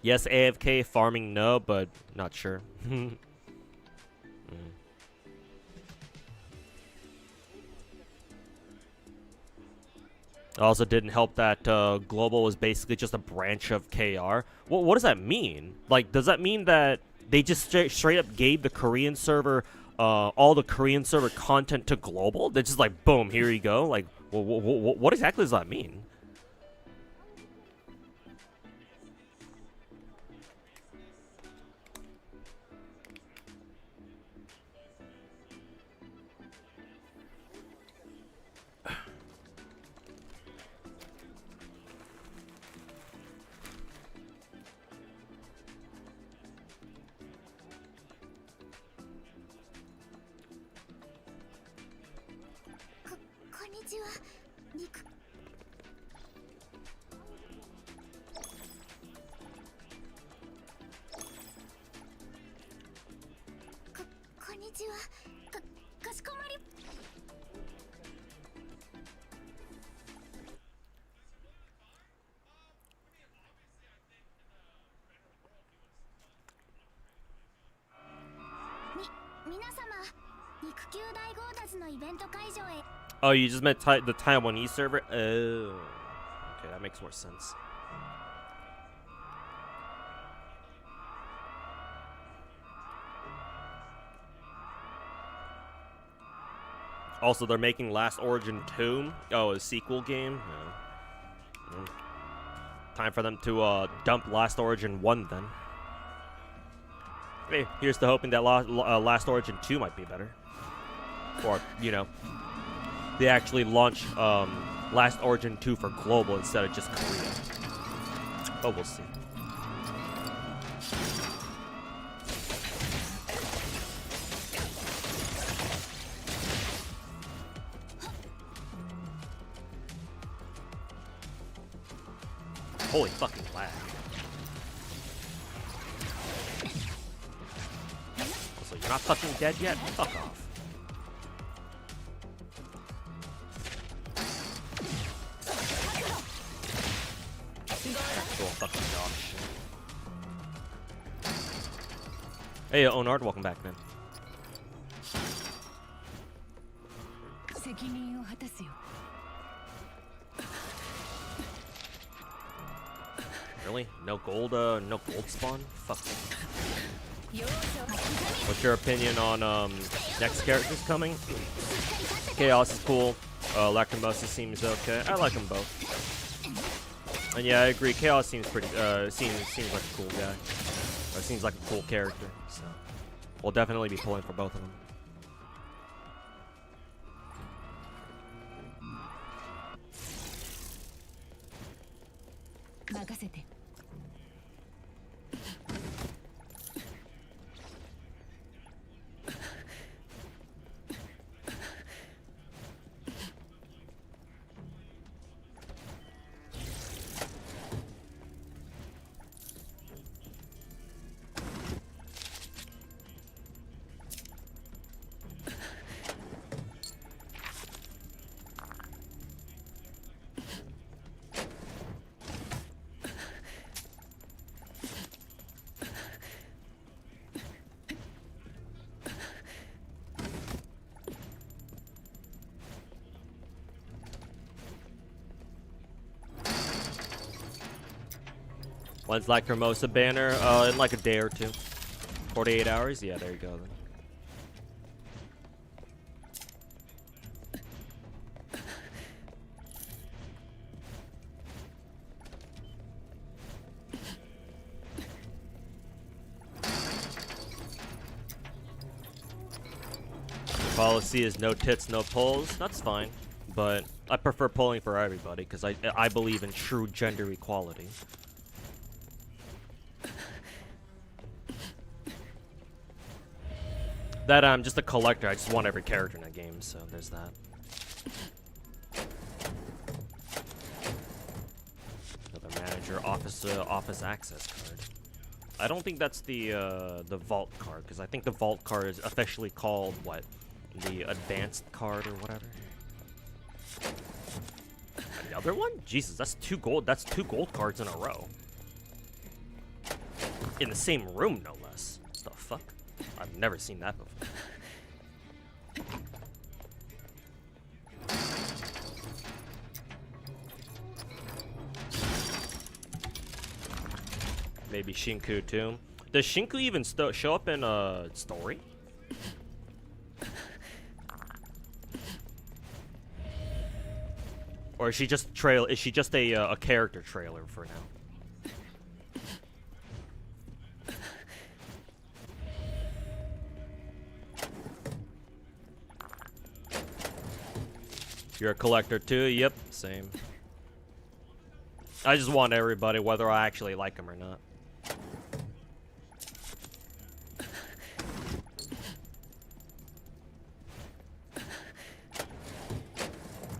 Yes, AFK farming, no, but not sure. Also didn't help that Global was basically just a branch of KR. Well, what does that mean? Like, does that mean that they just straight up gave the Korean server all the Korean server content to Global? They're just like, boom, here you go. Like, what exactly does that mean? Oh, you just meant the Taiwanese server? Oh, okay, that makes more sense. Also, they're making Last Origin 2. Oh, a sequel game? No. Time for them to dump Last Origin 1 then. Hey, here's to hoping that Last Origin 2 might be better. Or, you know, they actually launch Last Origin 2 for global instead of just Korea. But we'll see. Holy fucking lag. Also, you're not fucking dead yet? Fuck off. Actual fucking dog shit. Hey, Onard, welcome back, man. Really? No gold spawn? Fuck. What's your opinion on next characters coming? Chaos is cool. Lacrimosa seems okay. I like them both. And yeah, I agree. Chaos seems pretty. Seems like a cool guy. Or seems like a cool character. So we'll definitely be pulling for both of them. When's Lacrimosa banner? In like a day or two. 48 hours? Yeah, there you go then. Policy is no tits, no pulls. That's fine, but I prefer pulling for everybody because I believe in true gender equality. That I'm just a collector. I just want every character in the game, so there's that. office access card. I don't think that's the vault card, because I think the vault card is officially called what, the advanced card or whatever. Another one? Jesus, that's two gold. That's 2 gold cards in a row. In the same room, no less. What the fuck? I've never seen that before. Maybe Shinku too. Does Shinku even show up in a story? Or is she just Is she just a character trailer for now? You're a collector too? Yep, same. I just want everybody, whether I actually like them or not.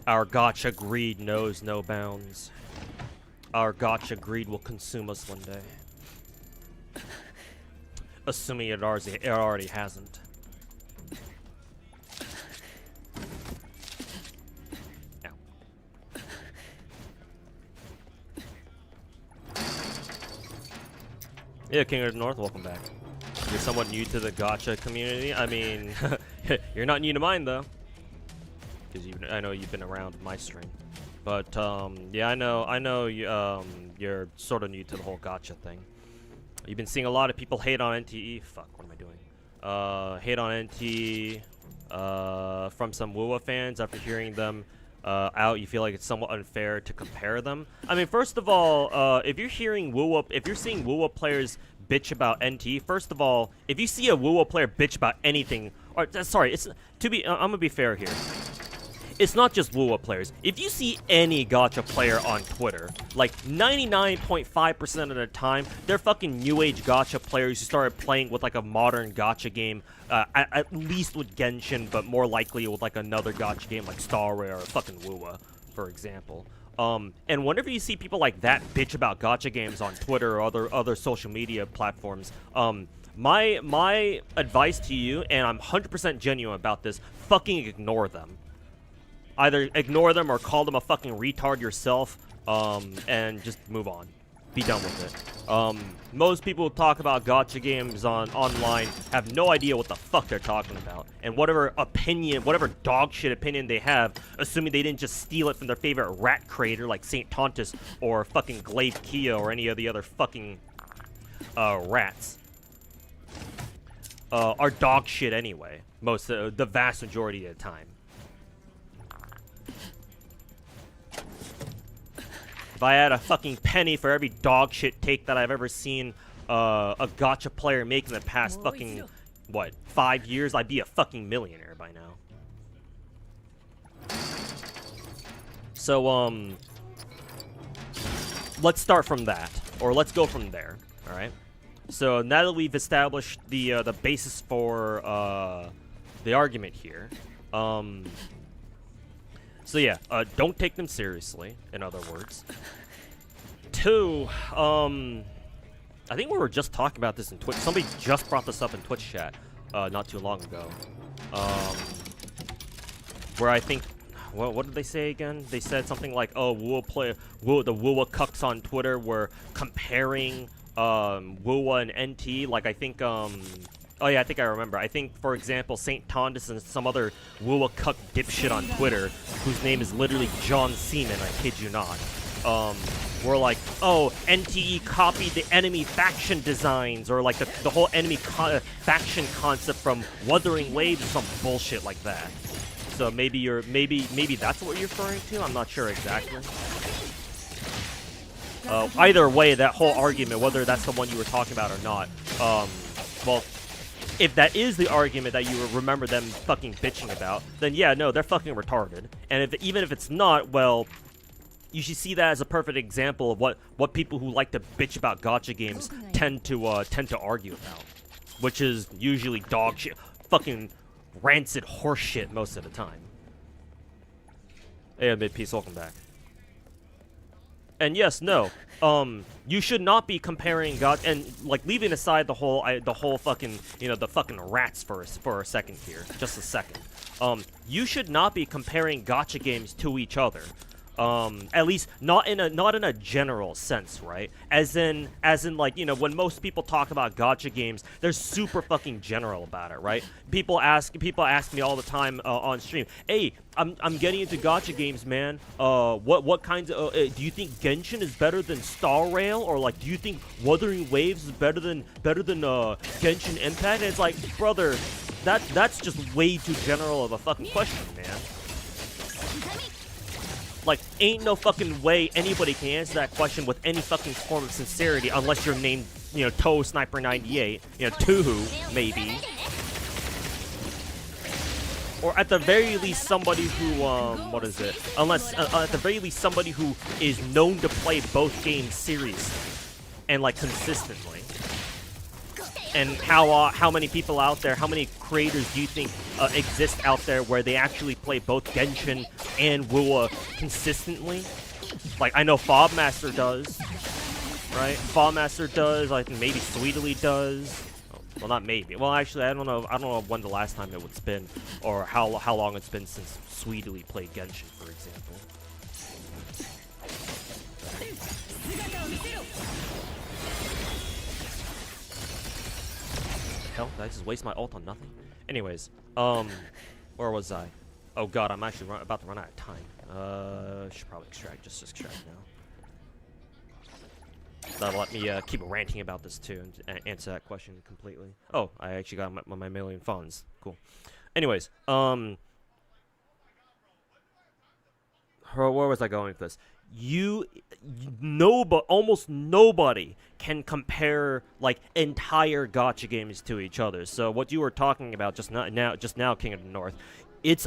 Our gacha greed knows no bounds. Our gacha greed will consume us one day. Assuming it already hasn't. Ow. Yeah, King of the North, welcome back. You're somewhat new to the gacha community. I mean, you're not new to mine though. Because I know you've been around my stream, but yeah, I know you're sort of new to the whole gacha thing. You've been seeing a lot of people hate on NTE. Fuck, what am I doing? Hate on NTE from some WoWa fans. After hearing them out, you feel like it's somewhat unfair to compare them. I mean, first of all, if you're seeing WoWa players bitch about NTE, first of all, if you see a WoWa player bitch about anything, or sorry, I'm gonna be fair here. It's not just WoWa players. If you see any gacha player on Twitter, like 99.5% of the time, they're fucking new age gacha players who started playing with like a modern gacha game, at least with Genshin, but more likely with like another gacha game like Star Rail or fucking WoWa, for example. And whenever you see people like that bitch about gacha games on Twitter or other social media platforms, my advice to you, and I'm 100% genuine about this, fucking ignore them. Either ignore them or call them a fucking retard yourself, and just move on. Be done with it. Most people who talk about gacha games online have no idea what the fuck they're talking about. And whatever dog shit opinion they have, assuming they didn't just steal it from their favorite rat creator like St. Tontus or fucking Glaive Kia or any of the other fucking rats, are dog shit anyway. The vast majority of the time. If I had a fucking penny for every dog shit take that I've ever seen a gacha player make in the past fucking, what, 5 years, I'd be a fucking millionaire by now. So, let's start from that, or let's go from there, alright? So, now that we've established the basis for the argument here, so yeah, don't take them seriously, in other words. 2, I think we were just talking about this in Twitch. Somebody just brought this up in Twitch chat, not too long ago. Where I think, what did they say again? They said something like, oh, the WoWa cucks on Twitter were comparing WoWa and NT. Like, I think, oh yeah, I think I remember. I think, for example, St. Tontus and some other WoWa cuck dipshit on Twitter, whose name is literally John Seaman, I kid you not, were like, oh, NTE copied the enemy faction designs, or like the whole enemy faction concept from Wuthering Waves or some bullshit like that. So maybe that's what you're referring to? I'm not sure exactly. Either way, that whole argument, whether that's the one you were talking about or not, well, if that is the argument that you remember them fucking bitching about, then yeah, no, they're fucking retarded. And even if it's not, well, you should see that as a perfect example of what people who like to bitch about gacha games tend to argue about, which is usually dog shit, fucking rancid horse shit most of the time. Hey, mid peace, welcome back. And yes, no. You should not be comparing and like leaving aside the whole fucking the fucking rats for a second here, just a second. You should not be comparing gacha games to each other. At least not in a general sense, right? As in like, when most people talk about gacha games, they're super fucking general about it, right? People ask me all the time on stream, hey, I'm getting into gacha games, man. What kinds of do you think Genshin is better than Star Rail, or like do you think Wuthering Waves is better than Genshin Impact? And it's like, brother, that's just way too general of a fucking question, man. Like, ain't no fucking way anybody can answer that question with any fucking form of sincerity unless you're named, Toe Sniper 98, Tuhu, maybe. Or at the very least somebody who, what is it? Unless, at the very least somebody who is known to play both games seriously and, like, consistently. And how many people out there, how many creators do you think exist out there where they actually play both Genshin and WoA consistently? Like, I know Fobmaster does, right? Fobmaster does. I think maybe Sweetly does. Oh, well, not maybe. Well, actually, I don't know when the last time it's been, or how long it's been since Sweetly played Genshin, for example. Hell, did I just waste my ult on nothing? Anyways, where was I? Oh god, I'm actually about to run out of time. Should probably extract now. That'll let me keep ranting about this too and answer that question completely. Oh, I actually got my million funds. Cool. Anyways, where was I going with this? Almost nobody can compare like entire gacha games to each other. So what you were talking about just now, King of the North, it's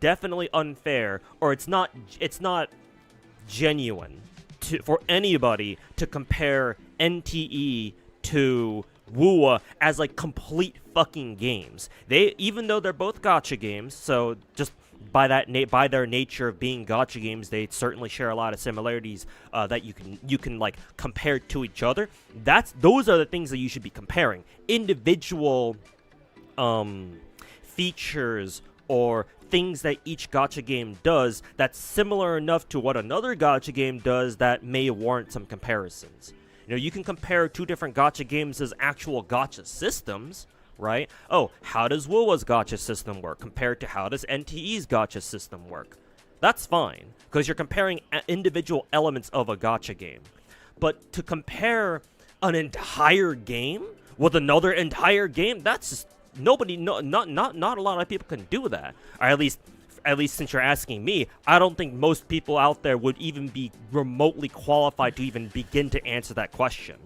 definitely unfair, or it's not genuine for anybody to compare NTE to WoA as like complete fucking games. Even though they're both gacha games, so just by their nature of being gacha games, they certainly share a lot of similarities that you can like compare to each other. Those are the things that you should be comparing. Individual features or things that each gacha game does that's similar enough to what another gacha game does that may warrant some comparisons. You can compare two different gacha games as actual gacha systems, right? Oh, how does WoA's gacha system work compared to how does NTE's gacha system work? That's fine, because you're comparing individual elements of a gacha game. But to compare an entire game with another entire game, that's just not a lot of people can do that. Or at least since you're asking me, I don't think most people out there would even be remotely qualified to even begin to answer that question.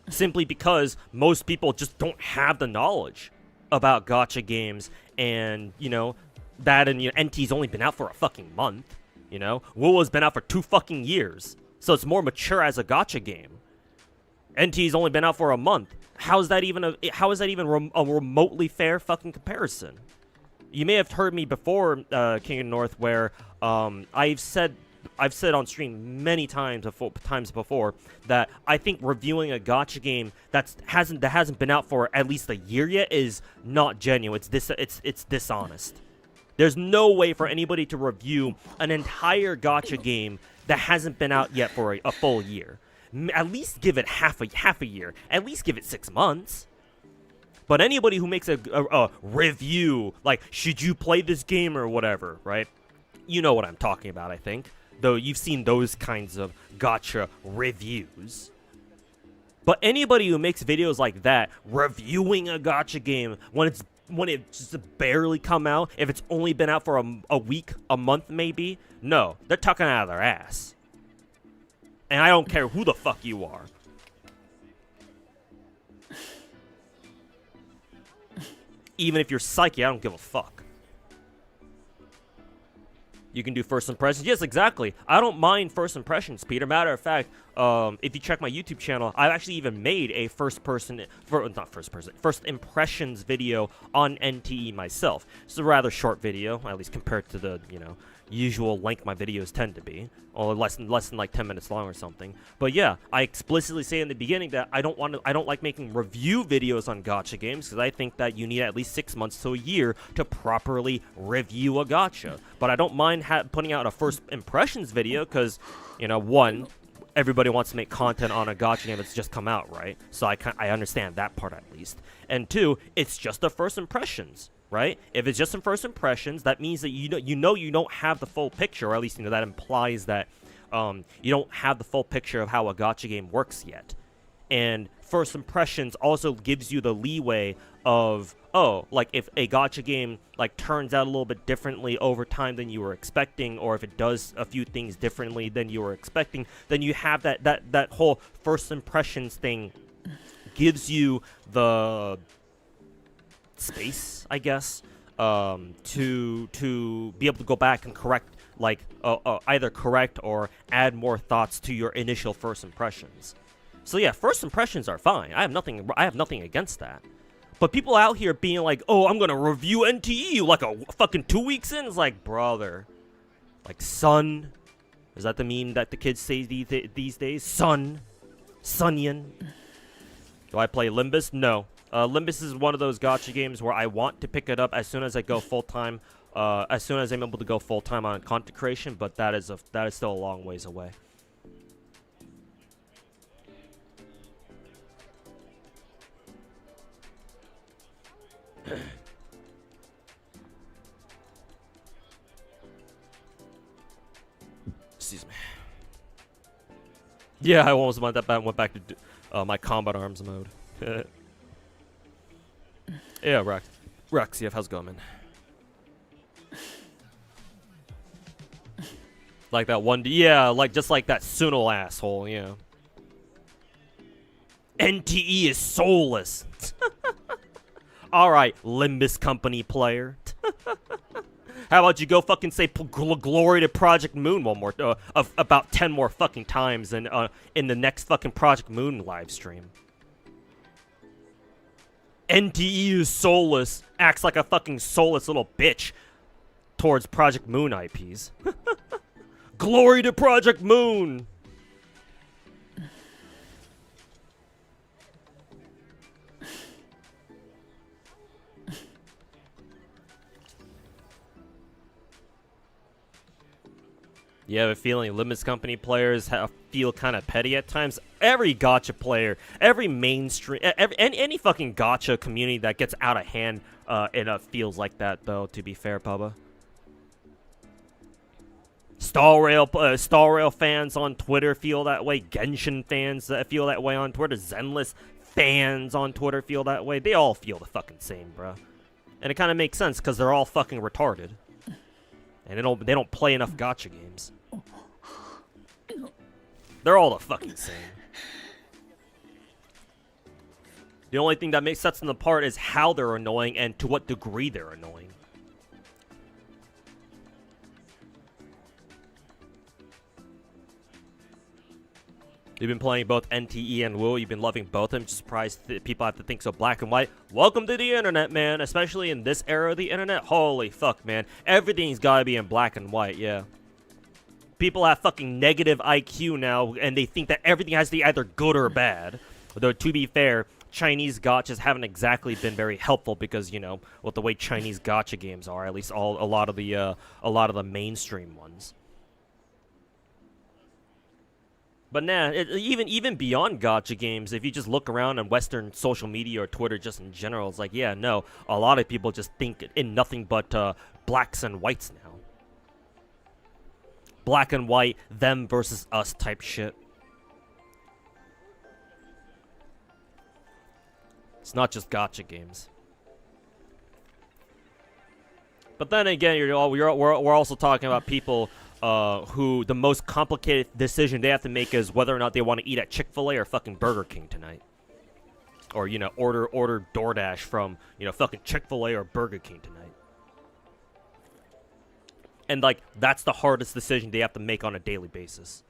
Simply because most people just don't have the knowledge about gacha games, and NT's only been out for a fucking month. WoA's been out for 2 fucking years, so it's more mature as a gacha game. NT's only been out for a month. How is that even a remotely fair fucking comparison? You may have heard me before, King of the North, where I've said on stream many times before that I think reviewing a gacha game that hasn't been out for at least a year yet is not genuine. It's dishonest. There's no way for anybody to review an entire gacha game that hasn't been out yet for a full year. At least give it half a year. At least give it 6 months. But anybody who makes a review, like, should you play this game or whatever, right? You know what I'm talking about, I think. Though you've seen those kinds of gacha reviews. But anybody who makes videos like that, reviewing a gacha game when it's just barely come out, if it's only been out for a week, a month maybe, no, they're tucking out of their ass. And I don't care who the fuck you are. Even if you're psyche, I don't give a fuck. You can do first impressions. Yes, exactly. I don't mind first impressions, Peter. Matter of fact, if you check my YouTube channel, I've actually even made a first impressions video on NTE myself. It's a rather short video, at least compared to the, usual length my videos tend to be, or less than like 10 minutes long or something. But yeah, I explicitly say in the beginning that I don't like making review videos on gacha games, because I think that you need at least 6 months to a year to properly review a gacha. But I don't mind putting out a first impressions video, because, you know, one, everybody wants to make content on a gacha game that's just come out, right? So I understand that part at least. And two, it's just the first impressions, right? If it's just some first impressions, that means that you don't have the full picture, or at least that implies that you don't have the full picture of how a gacha game works yet. And first impressions also gives you the leeway of, oh, like if a gacha game like turns out a little bit differently over time than you were expecting, or if it does a few things differently than you were expecting, then you have that whole first impressions thing gives you the space, I guess, to be able to go back and correct, like either correct or add more thoughts to your initial first impressions. So yeah, first impressions are fine. I have nothing against that. But people out here being like, "Oh, I'm gonna review NTE like a fucking 2 weeks in," is like, brother, like, son, is that the meme that the kids say these days? Son, Sunyan. Do I play Limbus? No. Limbus is one of those gacha games where I want to pick it up as soon as I go full time, as soon as I'm able to go full time on content creation. But that is still a long ways away. Excuse me. Yeah, I almost went back to my combat arms mode. Yeah, Roxy, how's it going, man? Like that one, yeah, like just like that Suno asshole, yeah. NTE is soulless. Alright, Limbus Company player. How about you go fucking say glory to Project Moon one more, about 10 more fucking times in the next fucking Project Moon live stream. NTE is soulless, acts like a fucking soulless little bitch towards Project Moon IPs. Glory to Project Moon! You have a feeling Limbus Company players feel kind of petty at times? Every gacha player, every mainstream, any fucking gacha community that gets out of hand, it feels like that, though, to be fair, Pubba. Star Rail fans on Twitter feel that way. Genshin fans feel that way on Twitter. Zenless fans on Twitter feel that way. They all feel the fucking same, bro. And it kind of makes sense, because they're all fucking retarded. And they don't play enough gacha games. They're all the fucking same. The only thing that sets them apart is how they're annoying and to what degree they're annoying. You've been playing both NTE and WoW. You've been loving both. I'm surprised that people have to think so black and white. Welcome to the internet, man. Especially in this era of the internet. Holy fuck, man. Everything's gotta be in black and white, yeah. People have fucking negative IQ now, and they think that everything has to be either good or bad. Though, to be fair, Chinese gachas haven't exactly been very helpful because, you know, with the way Chinese gacha games are, at least a lot of the mainstream ones. But nah, even beyond gacha games, if you just look around on Western social media or Twitter just in general, it's like, yeah, no, a lot of people just think in nothing but blacks and whites now. Black and white, them versus us type shit. It's not just gacha games. But then again, we're also talking about people who the most complicated decision they have to make is whether or not they want to eat at Chick-fil-A or fucking Burger King tonight. Or, you know, order DoorDash from, you know, fucking Chick-fil-A or Burger King tonight. And, like, that's the hardest decision they have to make on a daily basis.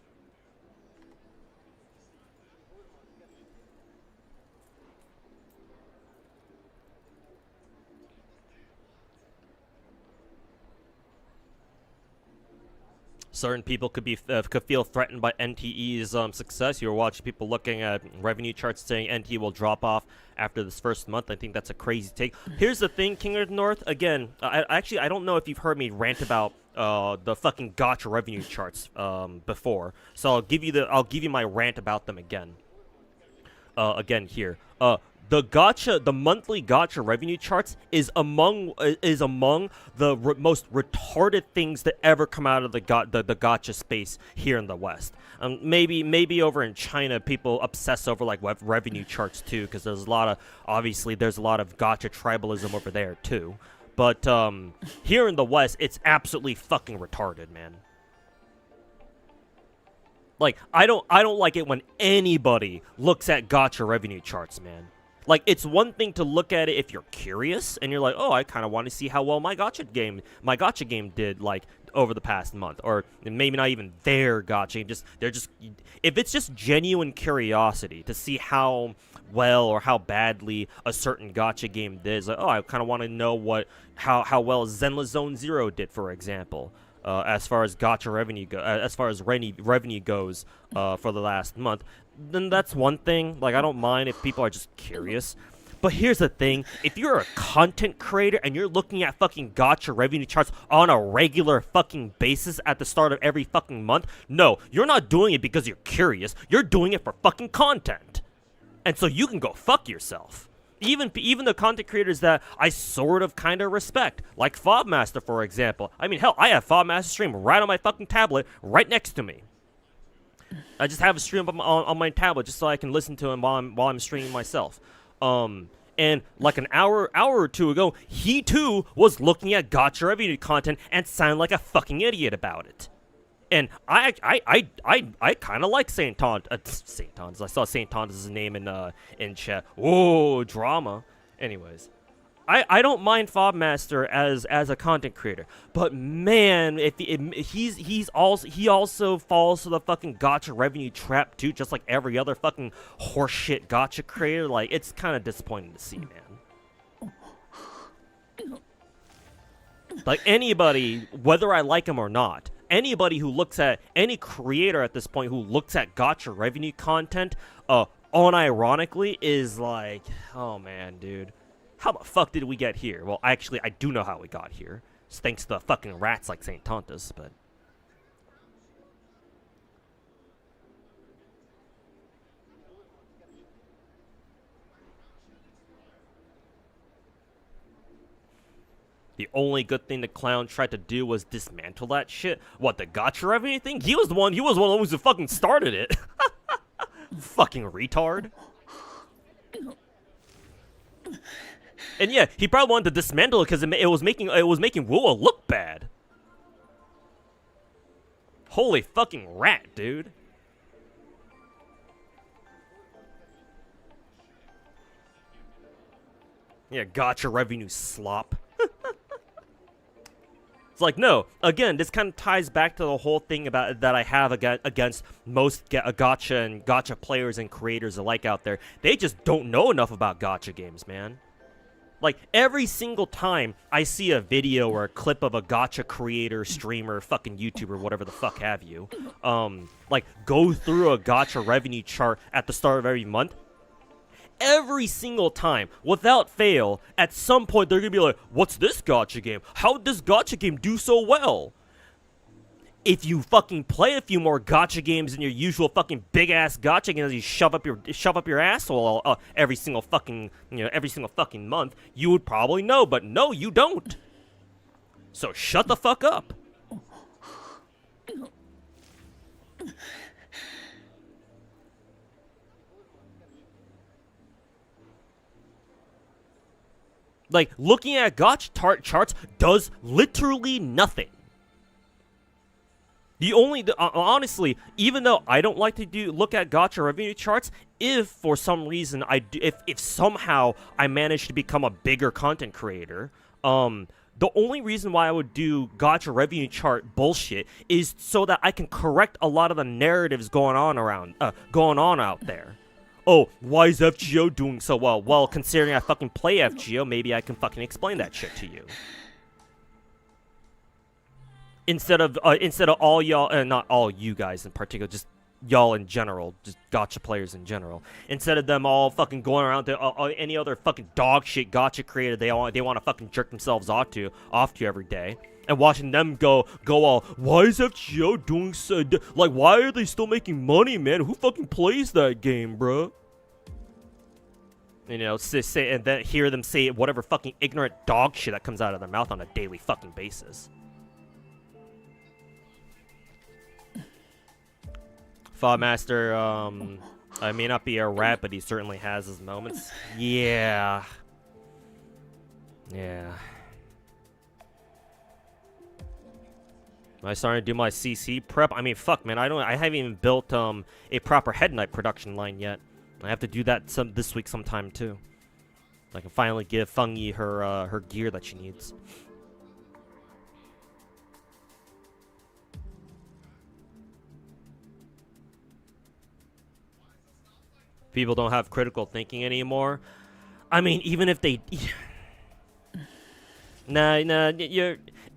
certain people could feel threatened by NTE's success. You're watching people looking at revenue charts saying NTE will drop off after this first month. I think that's a crazy take. Here's the thing, King of the North. Again, I don't know if you've heard me rant about the fucking gacha revenue charts before. So I'll give you my rant about them again. Here. The monthly gacha revenue charts is among the most retarded things that ever come out of the gacha space here in the West. Maybe over in China people obsess over like revenue charts too, because there's a lot of gacha tribalism over there too. But here in the West, it's absolutely fucking retarded, man. Like I don't like it when anybody looks at gacha revenue charts, man. Like, it's one thing to look at it if you're curious and you're like, oh, I kind of want to see how well my gacha game did, like, over the past month. Or maybe not even their gacha game. If it's just genuine curiosity to see how well or how badly a certain gacha game did, like, oh, I kind of want to know how well Zenless Zone Zero did, for example. As far as gacha revenue revenue goes for the last month, then that's one thing. Like, I don't mind if people are just curious. But here's the thing, if you're a content creator and you're looking at fucking gacha revenue charts on a regular fucking basis at the start of every fucking month, no, you're not doing it because you're curious. You're doing it for fucking content. And so you can go fuck yourself. Even the content creators that I sort of kind of respect, like Fobmaster, for example. I mean, hell, I have Fobmaster stream right on my fucking tablet, right next to me. I just have a stream on my tablet just so I can listen to him while I'm streaming myself. And like an hour or two ago, he too was looking at gacha revenue content and sounded like a fucking idiot about it. And I kind of like Saint Tondas. I saw Saint Tondas' name in chat. Whoa, drama. Anyways, I don't mind Fobmaster as a content creator, but man, he also falls to the fucking gacha revenue trap too, just like every other fucking horseshit gacha creator. Like, it's kind of disappointing to see, man. Like, anybody, whether I like him or not, anybody who looks at, any creator at this point who looks at gacha revenue content, unironically is like, oh man, dude, how the fuck did we get here? Well, actually, I do know how we got here. It's thanks to the fucking rats like Saint Tontas, but... The only good thing the clown tried to do was dismantle that shit. What, the gacha revenue thing? He was one of the ones who fucking started it. Fucking retard. And yeah, he probably wanted to dismantle it because it was making Wua look bad. Holy fucking rat, dude. Yeah, gacha revenue slop. Like, no, again, this kind of ties back to the whole thing about that I have against most gacha and gacha players and creators alike out there. They just don't know enough about gacha games, man. Like, every single time I see a video or a clip of a gacha creator, streamer, fucking YouTuber, whatever the fuck have you, like, go through a gacha revenue chart at the start of every month, every single time, without fail, at some point they're gonna be like, what's this gacha game? How did this gacha game do so well? If you fucking play a few more gacha games than your usual fucking big-ass gacha games you shove up your asshole every single fucking month, you would probably know, but no, you don't. So shut the fuck up. Like, looking at gacha charts does literally nothing. Honestly, even though I don't like to look at gacha revenue charts, if for some reason if somehow I manage to become a bigger content creator, the only reason why I would do gacha revenue chart bullshit is so that I can correct a lot of the narratives going on out there. Oh, why is FGO doing so well? Well, considering I fucking play FGO, maybe I can fucking explain that shit to you. instead of all y'all, not all you guys in particular, just y'all in general, just gacha players in general, instead of them all fucking going around to any other fucking dog shit gacha creator they want to fucking jerk themselves off to every day, and watching them go all, why is FGO doing so, like, why are they still making money, man? Who fucking plays that game, bro? You know, say, and then hear them say whatever fucking ignorant dog shit that comes out of their mouth on a daily fucking basis. Fodmaster, I may not be a rat, but he certainly has his moments. Yeah. Yeah. Am I starting to do my CC prep? I mean, fuck, man, I haven't even built, a proper Head Knight production line yet. I have to do that this week sometime, too. I can finally give Fungi her gear that she needs. People don't have critical thinking anymore. I mean, even if they... nah,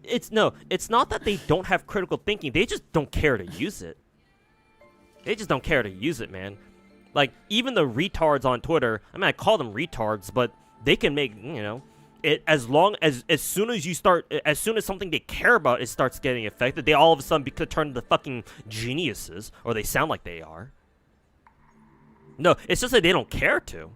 it's not that they don't have critical thinking. They just don't care to use it. They just don't care to use it, man. Like, even the retards on Twitter, I mean, I call them retards, but they can make, you know, it as soon as something they care about it starts getting affected, they all of a sudden turn into fucking geniuses, or they sound like they are. No, it's just that they don't care to.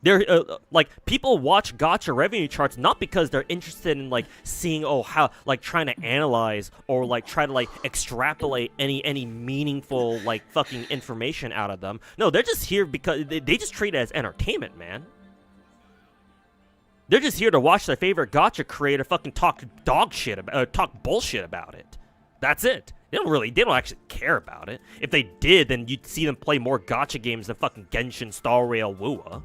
They're like, people watch gacha revenue charts not because they're interested in like seeing how like trying to analyze or like try to like extrapolate any meaningful like fucking information out of them. No, they're just here because they just treat it as entertainment, man. They're just here to watch their favorite gacha creator fucking talk bullshit about it. That's it. They don't actually care about it. If they did, then you'd see them play more gacha games than fucking Genshin, Star Rail, Wuwa.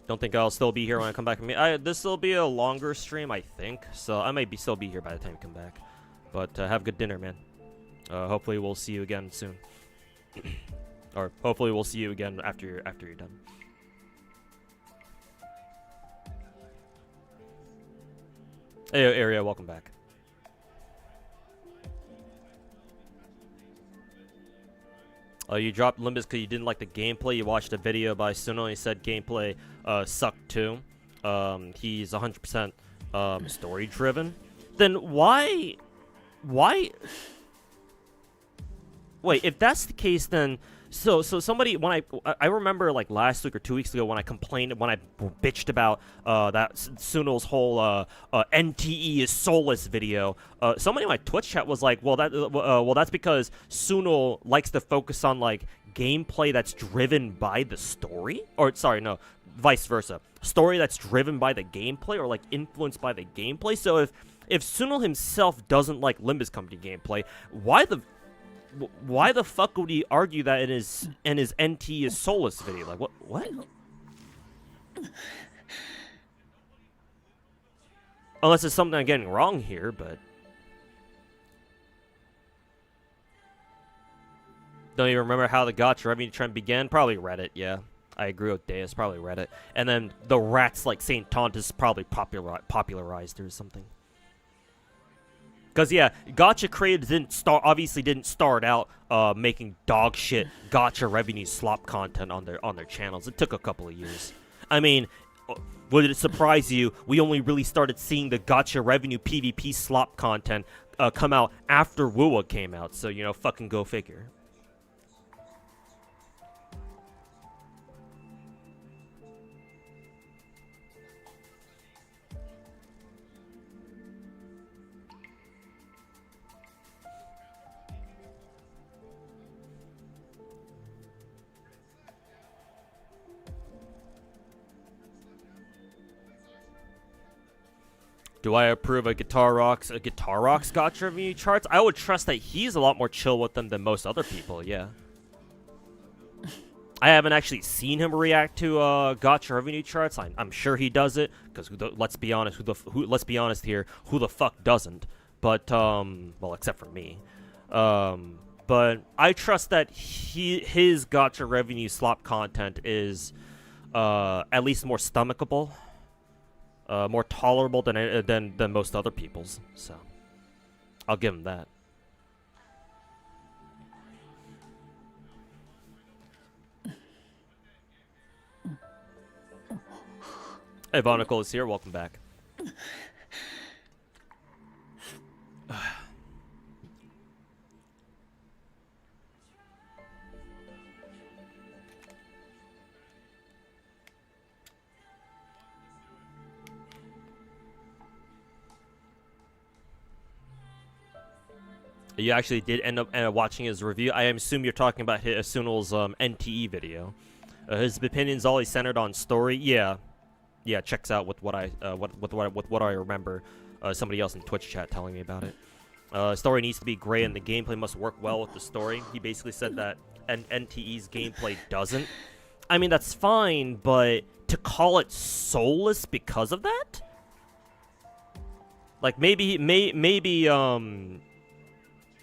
Don't think I'll still be here when I come back. This will be a longer stream, I think. So I might still be here by the time you come back. But have good dinner, man. Hopefully we'll see you again soon. Or hopefully we'll see you again after you're done. Hey, Area, welcome back. Oh, you dropped Limbus because you didn't like the gameplay. You watched a video by Suno and he said gameplay sucked too. He's 100% story driven. Then why? Wait, if that's the case, then so somebody, when I remember like last week or 2 weeks ago when I bitched about that Suno's whole NTE is soulless video. Somebody in my Twitch chat was like, well that's because Suno likes to focus on like gameplay that's driven by the story, or sorry, no, vice versa, story that's driven by the gameplay or like influenced by the gameplay. So if Suno himself doesn't like Limbus Company gameplay, why the fuck would he argue that in his NT is soulless video? Like what? Unless it's something I'm getting wrong here, but don't even remember how the gacha revenue trend began. Probably Reddit, yeah. I agree with Deus, probably Reddit. And then the rats like Saint Tontus probably popularized or something. Because, yeah, gacha creators obviously didn't start out making dog shit gacha revenue slop content on their channels. It took a couple of years. I mean, would it surprise you, we only really started seeing the gacha revenue PvP slop content come out after Wuwa came out. So, you know, fucking go figure. Do I approve a Guitar Rocks gacha review charts? I would trust that he's a lot more chill with them than most other people, yeah. I haven't actually seen him react to gacha revenue charts. I'm sure he does it, because let's be honest, let's be honest here, who the fuck doesn't? But well, except for me. But I trust that his gacha revenue slop content is at least more stomachable more tolerable than most other people's. So I'll give him that. Hey, Vonicle is here. Welcome back. You actually did end up watching his review. I assume you're talking about Sunil's NTE video. His opinion's always centered on story. Yeah, checks out with what I remember. Somebody else in Twitch chat telling me about it. Story needs to be great, and the gameplay must work well with the story. He basically said that NTE's gameplay doesn't. I mean, that's fine, but to call it soulless because of that, like maybe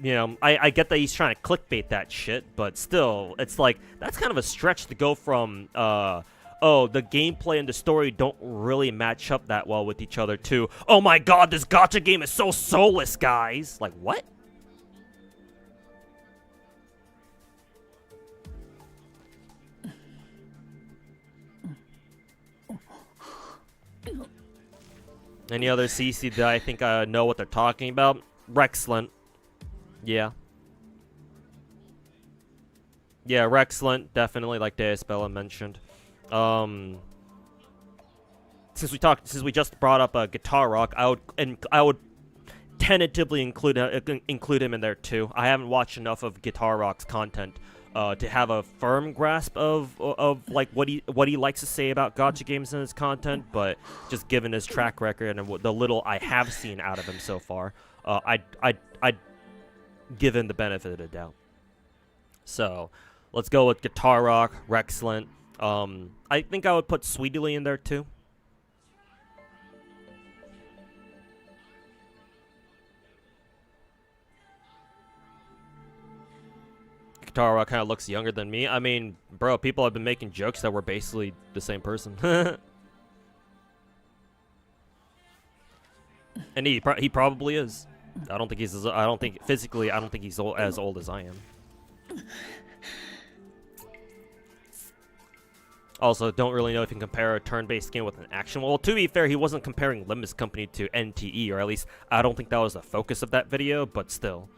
you know, I get that he's trying to clickbait that shit, but still, it's like, that's kind of a stretch to go from, oh, the gameplay and the story don't really match up that well with each other, to, oh my god, this gacha game is so soulless, guys! Like, what? Any other CC that I think I know what they're talking about? Rexlent. Yeah. Yeah, Rexlent, definitely, like Deaspella mentioned. Since we just brought up Guitar Rock, I would tentatively include him in there too. I haven't watched enough of Guitar Rock's content to have a firm grasp of like what he likes to say about gacha games and his content, but just given his track record and the little I have seen out of him so far, I'd give him the benefit of the doubt. So, let's go with Guitar Rock, Rexlent. I think I would put Sweetly in there too. Guitar Rock kind of looks younger than me. I mean, bro, people have been making jokes that we're basically the same person. And he probably is. I don't think he's as old as I am. Also, don't really know if you can compare a turn-based game with an action. Well, to be fair, he wasn't comparing Limbus Company to NTE, or at least I don't think that was the focus of that video, but still.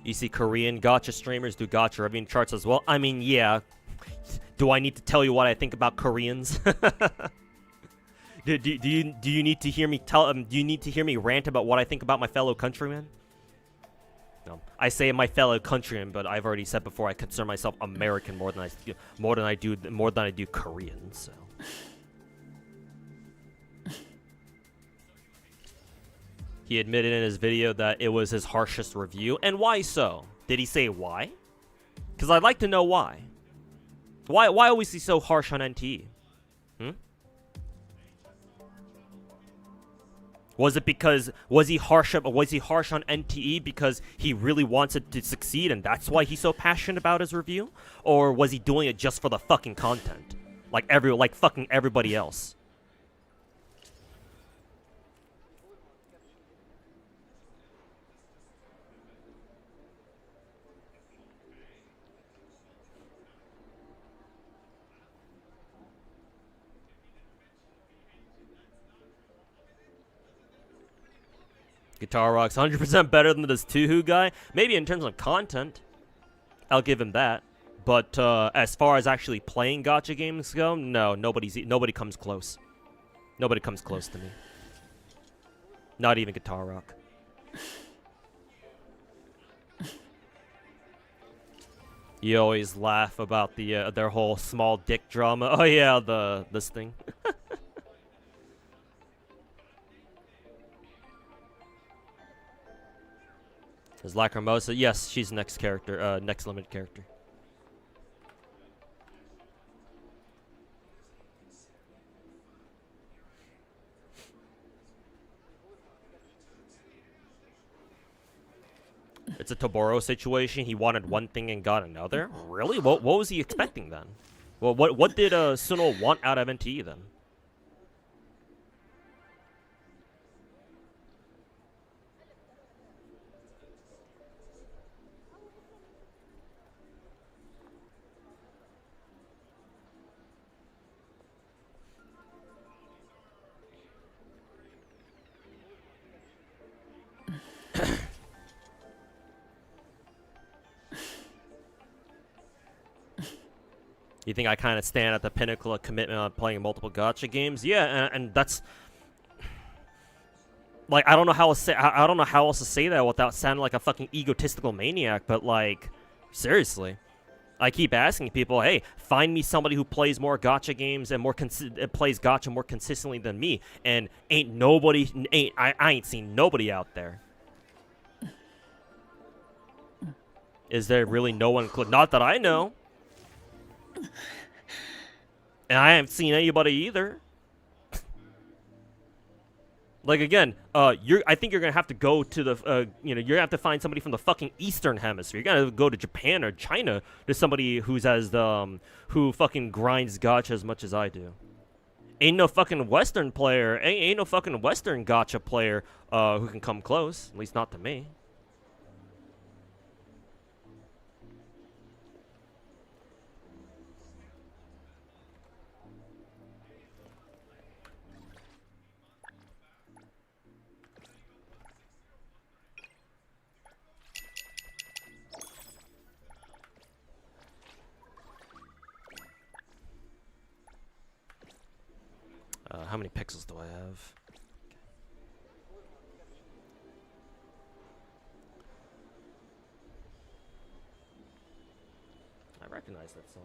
You see Korean gacha streamers do gacha revenue charts as well. I mean, yeah. Do I need to tell you what I think about Koreans? Do you need to hear me do you need to hear me rant about what I think about my fellow countrymen? No, I say my fellow countrymen, but I've already said before I consider myself American more than I do Korean. So. He admitted in his video that it was his harshest review, and why so? Did he say why? Because I'd like to know why. Why was he so harsh on NTE? Was it because was he harsh on NTE because he really wanted to succeed and that's why he's so passionate about his review, or was he doing it just for the fucking content, like fucking everybody else? Guitar Rock's 100% better than this Tuhu guy. Maybe in terms of content, I'll give him that. But as far as actually playing gacha games go, no, nobody comes close. Nobody comes close to me. Not even Guitar Rock. You always laugh about the their whole small dick drama. Oh yeah, this thing. Is Lacrimosa? Yes, she's next character, next limited character. It's a Toboro situation. He wanted one thing and got another. Really? What was he expecting then? Well, what did Sunol want out of NTE then? You think I kind of stand at the pinnacle of commitment on playing multiple gacha games? Yeah, and that's like I don't know how else I don't know how else to say that without sounding like a fucking egotistical maniac. But like, seriously, I keep asking people, hey, find me somebody who plays more gacha games and plays gacha more consistently than me. And I ain't seen nobody out there. Is there really no one? Not that I know. And I haven't seen anybody either. Like again, I think you're gonna have to go to the, you're gonna have to find somebody from the fucking Eastern Hemisphere. You're gonna go to Japan or China to somebody who's who fucking grinds gacha as much as I do. Ain't no fucking Western player, ain't no fucking Western gacha player, who can come close. At least not to me. How many pixels do I have? I recognize that song.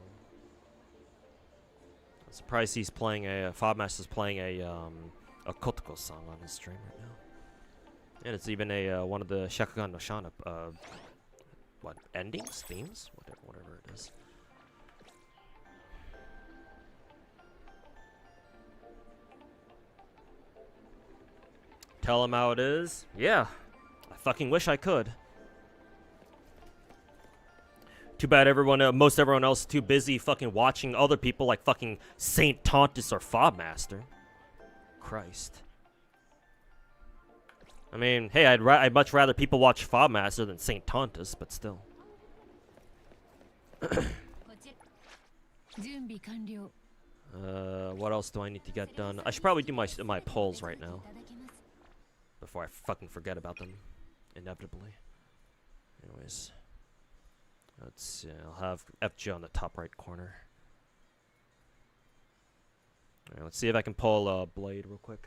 I'm surprised he's playing Fobmaster's playing a Kotoko song on his stream right now. And it's even one of the Shakugan no Shana, what, endings? Themes? Whatever it is. Tell him how it is? Yeah. I fucking wish I could. Too bad most everyone else is too busy fucking watching other people like fucking Saint Tontus or Fobmaster. Christ. I mean, hey, I'd much rather people watch Fobmaster than Saint Tontus, but still. What else do I need to get done? I should probably do my polls right now. Before I fucking forget about them. Inevitably. Anyways. Let's see. I'll have FG on the top right corner. Alright, let's see if I can pull Blade real quick.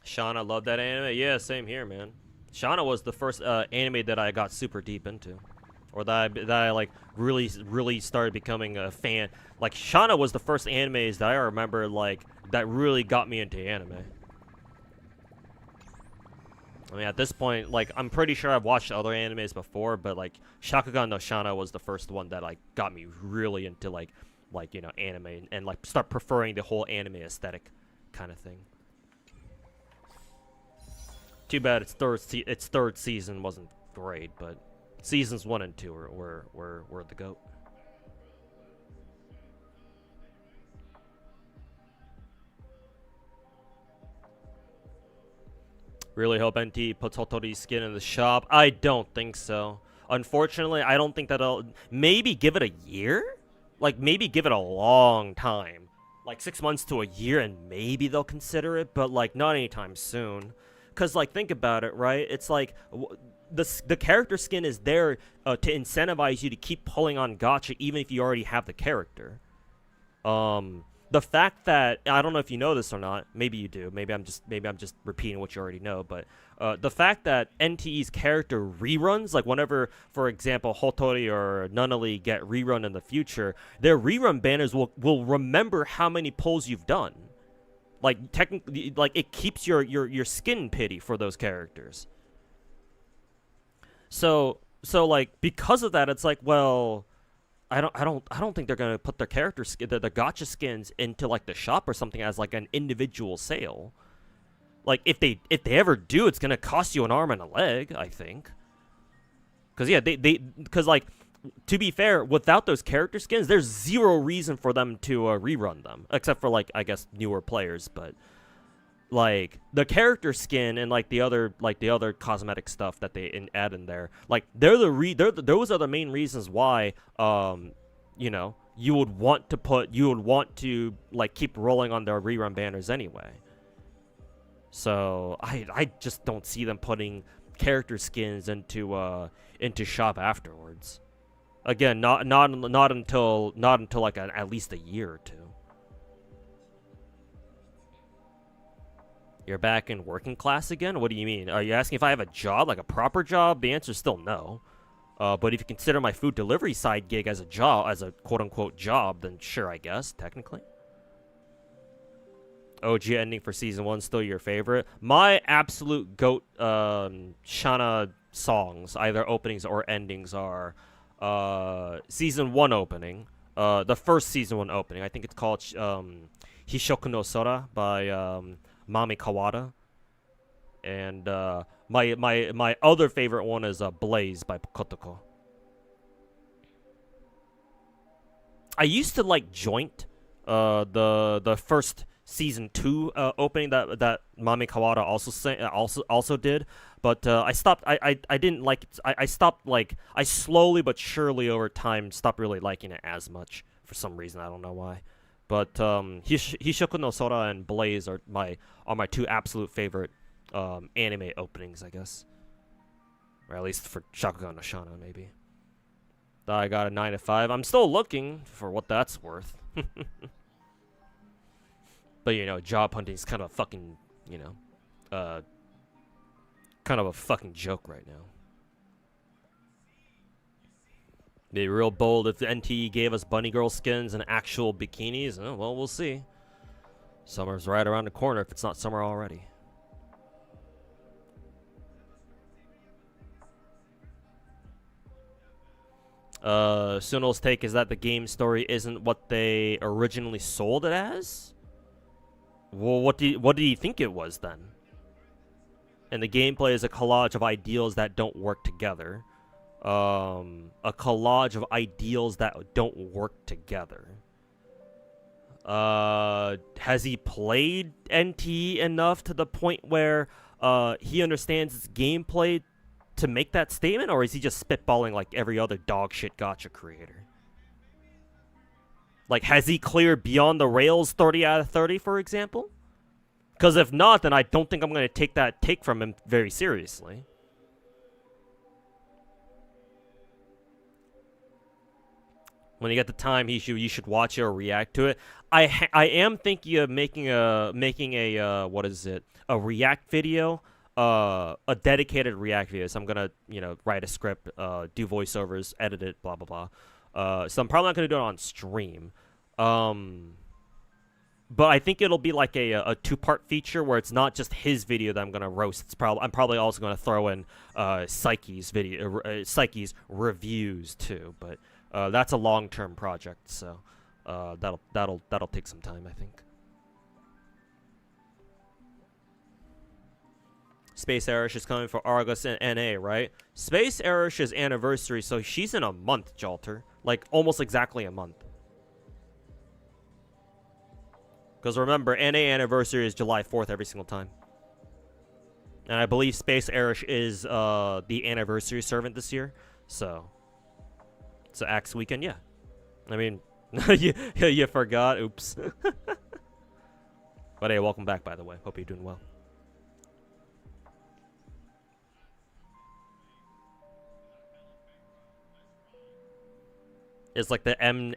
Shauna, love that anime. Yeah, same here, man. Shauna was the first anime that I got super deep into, or that I like really started becoming a fan. Like Shauna was the first animes that I remember like that really got me into anime. I mean, at this point, like I'm pretty sure I've watched other animes before, but like Shakugan no Shana was the first one that like got me really into like you know anime and like start preferring the whole anime aesthetic kind of thing. Too bad its third season wasn't great, but seasons 1 and 2 were the GOAT. Really hope NTE puts Hotori's skin in the shop. I don't think so. Unfortunately, I don't think that'll... Maybe give it a year? Like, maybe give it a long time. Like, 6 months to a year, and maybe they'll consider it, but, like, not anytime soon. Because, like, think about it, right? It's like, the character skin is there to incentivize you to keep pulling on gacha even if you already have the character. The fact that, I don't know if you know this or not, maybe you do, maybe I'm just repeating what you already know, but the fact that NTE's character reruns, like whenever, for example, Hotori or Nunnally get rerun in the future, their rerun banners will remember how many pulls you've done. Like, technically, like, it keeps your skin pity for those characters. So, like, because of that, it's like, well, I don't think they're gonna put their character skin, the gacha skins into like the shop or something as like an individual sale. Like if they ever do, it's gonna cost you an arm and a leg, I think. Cause yeah, cause like, to be fair, without those character skins, there's zero reason for them to rerun them, except for like I guess newer players. But like the character skin and like the other cosmetic stuff that they add in there, like those are the main reasons why you know, you would want to like keep rolling on their rerun banners anyway. So I just don't see them putting character skins into shop afterwards. Again, not until like at least a year or two. You're back in working class again? What do you mean? Are you asking if I have a job, like a proper job? The answer is still no. But if you consider my food delivery side gig as a job, as a quote-unquote job, then sure, I guess, technically. OG ending for Season 1 still your favorite? My absolute GOAT Shana songs, either openings or endings, are Season 1 opening. The first Season 1 opening. I think it's called Hishoku no Sora by Mami Kawada. And my other favorite one is Blaze by Kotoko. I used to like Joint, the first Season 2 opening that Mami Kawada also did, but I stopped. I didn't like it. I stopped, like, I slowly but surely over time stopped really liking it as much for some reason. I don't know why. But Hishoku no Sora and Blaze are my two absolute favorite anime openings, I guess. Or at least for Shakugan no Shana, maybe. I got a 9 to 5. I'm still looking for what that's worth. But, you know, job hunting is kind of a fucking, you know, kind of a fucking joke right now. Be real bold if the NTE gave us bunny girl skins and actual bikinis. Oh, well, we'll see. Summer's right around the corner if it's not summer already. Sunil's take is that the game story isn't what they originally sold it as? Well, what do you think it was then? And the gameplay is a collage of ideals that don't work together. A collage of ideals that don't work together. Has he played NTE enough to the point where he understands its gameplay to make that statement, or is he just spitballing like every other dog shit gacha creator? Like, has he cleared Beyond the Rails 30 out of 30, for example? Because if not, then I don't think I'm going to take that take from him very seriously. When you get the time, you should watch it or react to it. I am thinking of making a what is it? A react video, a dedicated react video. So I'm gonna, you know, write a script, do voiceovers, edit it, blah blah blah. So I'm probably not gonna do it on stream. But I think it'll be like a two-part feature where it's not just his video that I'm gonna roast. I'm probably also gonna throw in Psyche's video, Psyche's reviews too. But that's a long-term project, so that'll take some time, I think. Space Arish is coming for Argus and NA, right? Space Arish's anniversary, so she's in a month, Jalter. Like, almost exactly a month. Because remember, NA anniversary is July 4th every single time. And I believe Space Arish is the anniversary servant this year, so... It's an Axe weekend, yeah. I mean, you forgot. Oops. But hey, welcome back, by the way. Hope you're doing well. It's like the M-Tash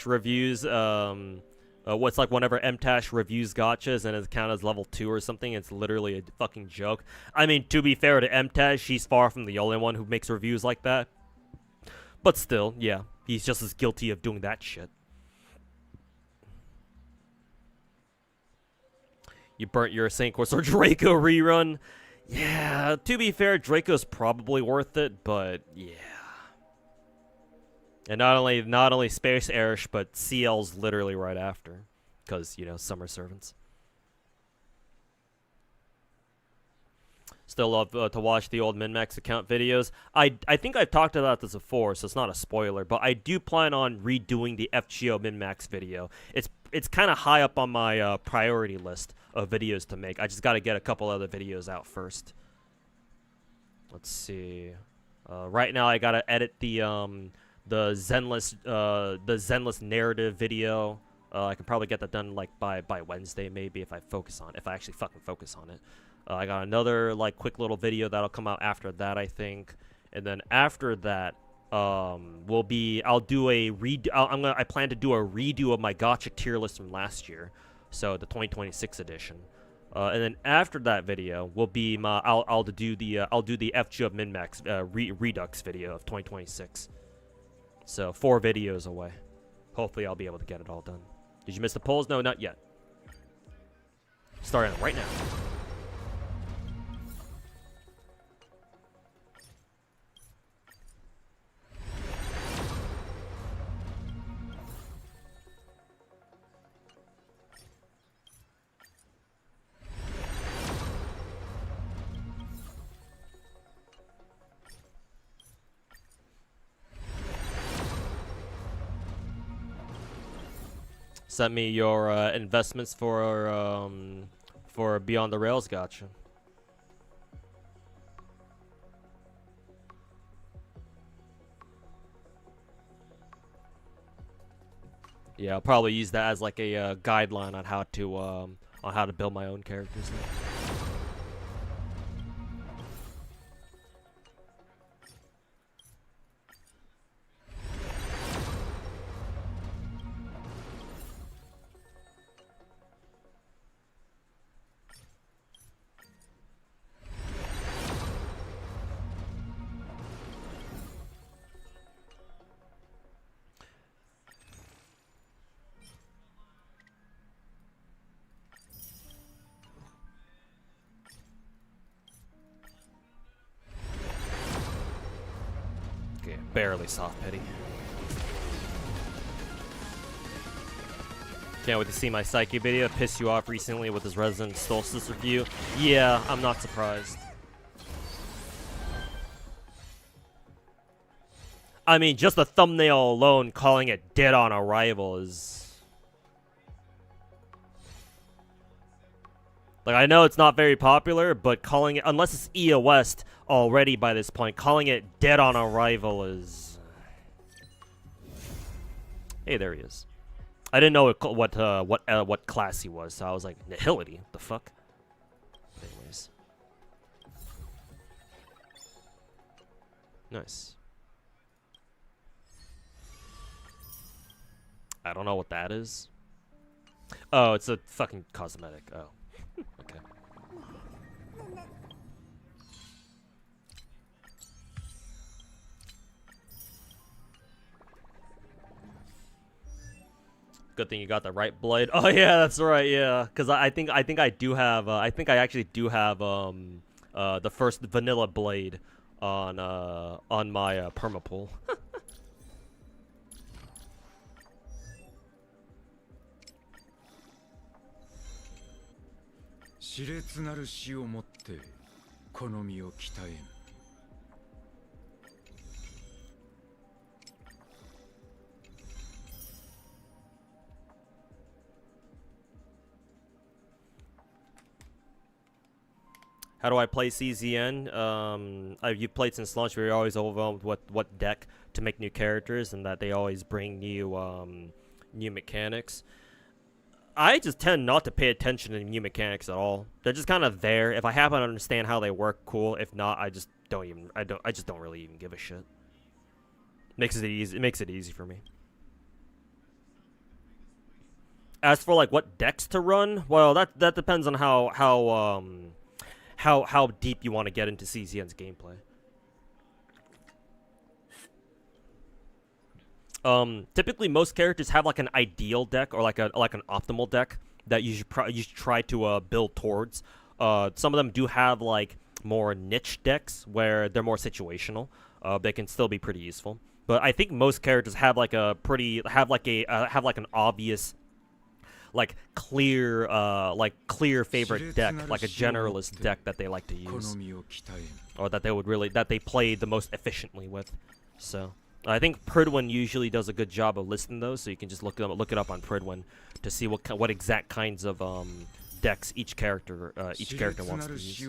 reviews, what's like whenever M-Tash reviews gachas and it's counted as level 2 or something, it's literally a fucking joke. I mean, to be fair to M-Tash, she's far from the only one who makes reviews like that. But still, yeah, he's just as guilty of doing that shit. You burnt your Saint Course or Draco rerun? Yeah, to be fair, Draco's probably worth it, but yeah. And not only Space Airish, but CL's literally right after, because you know summer servants. Still love to watch the old MinMax account videos. I think I've talked about this before, so it's not a spoiler, but I do plan on redoing the FGO MinMax video. It's kind of high up on my priority list of videos to make. I just got to get a couple other videos out first. Let's see. Right now I gotta edit the Zenless narrative video. I can probably get that done like by Wednesday maybe if I actually fucking focus on it. I got another like quick little video that'll come out after that, I think, and then after that, I plan to do a redo of my Gacha tier list from last year, so the 2026 edition, and then after that video will be I'll do the FG of MinMax Redux video of 2026. So 4 videos away. Hopefully I'll be able to get it all done. Did you miss the polls? No, not yet. Starting right now. Send me your investments for Beyond the Rails gacha. Yeah, I'll probably use that as like a guideline on how to build my own characters. Okay, barely soft pity. Can't wait to see my Psyche video. Pissed you off recently with his Resident Solstice review. Yeah, I'm not surprised. I mean, just the thumbnail alone calling it dead on arrival is... Like, I know it's not very popular, but calling it, unless it's EO West already by this point, calling it dead on arrival is... Hey, there he is. I didn't know what class he was, so I was like, Nihility? What the fuck? Anyways. Nice. I don't know what that is. Oh, it's a fucking cosmetic. Oh. Okay. Good thing you got the right blade. Oh yeah, that's right. Yeah, because I think I do have. I think I actually do have the first vanilla blade on my permapool. 熾烈なる死をもって好みを鍛えん。How do I play CZN? You've played since launch. We're always overwhelmed with what deck to make new characters, and that they always bring new mechanics. I just tend not to pay attention to new mechanics at all. They're just kind of there. If I happen to understand how they work, cool. If not, I just don't really even give a shit. Makes it easy. It makes it easy for me. As for like what decks to run, well, that depends on how deep you want to get into CZN's gameplay. Typically most characters have like an ideal deck or like an optimal deck that you should try to build towards. Some of them do have like more niche decks where they're more situational. They can still be pretty useful. But I think most characters have like a pretty have like an obvious clear favorite deck, like a generalist deck that they like to use, or that they play the most efficiently with. So I think Pridwin usually does a good job of listing those, so you can just look it up on Pridwin to see what exact kinds of decks each character wants to use.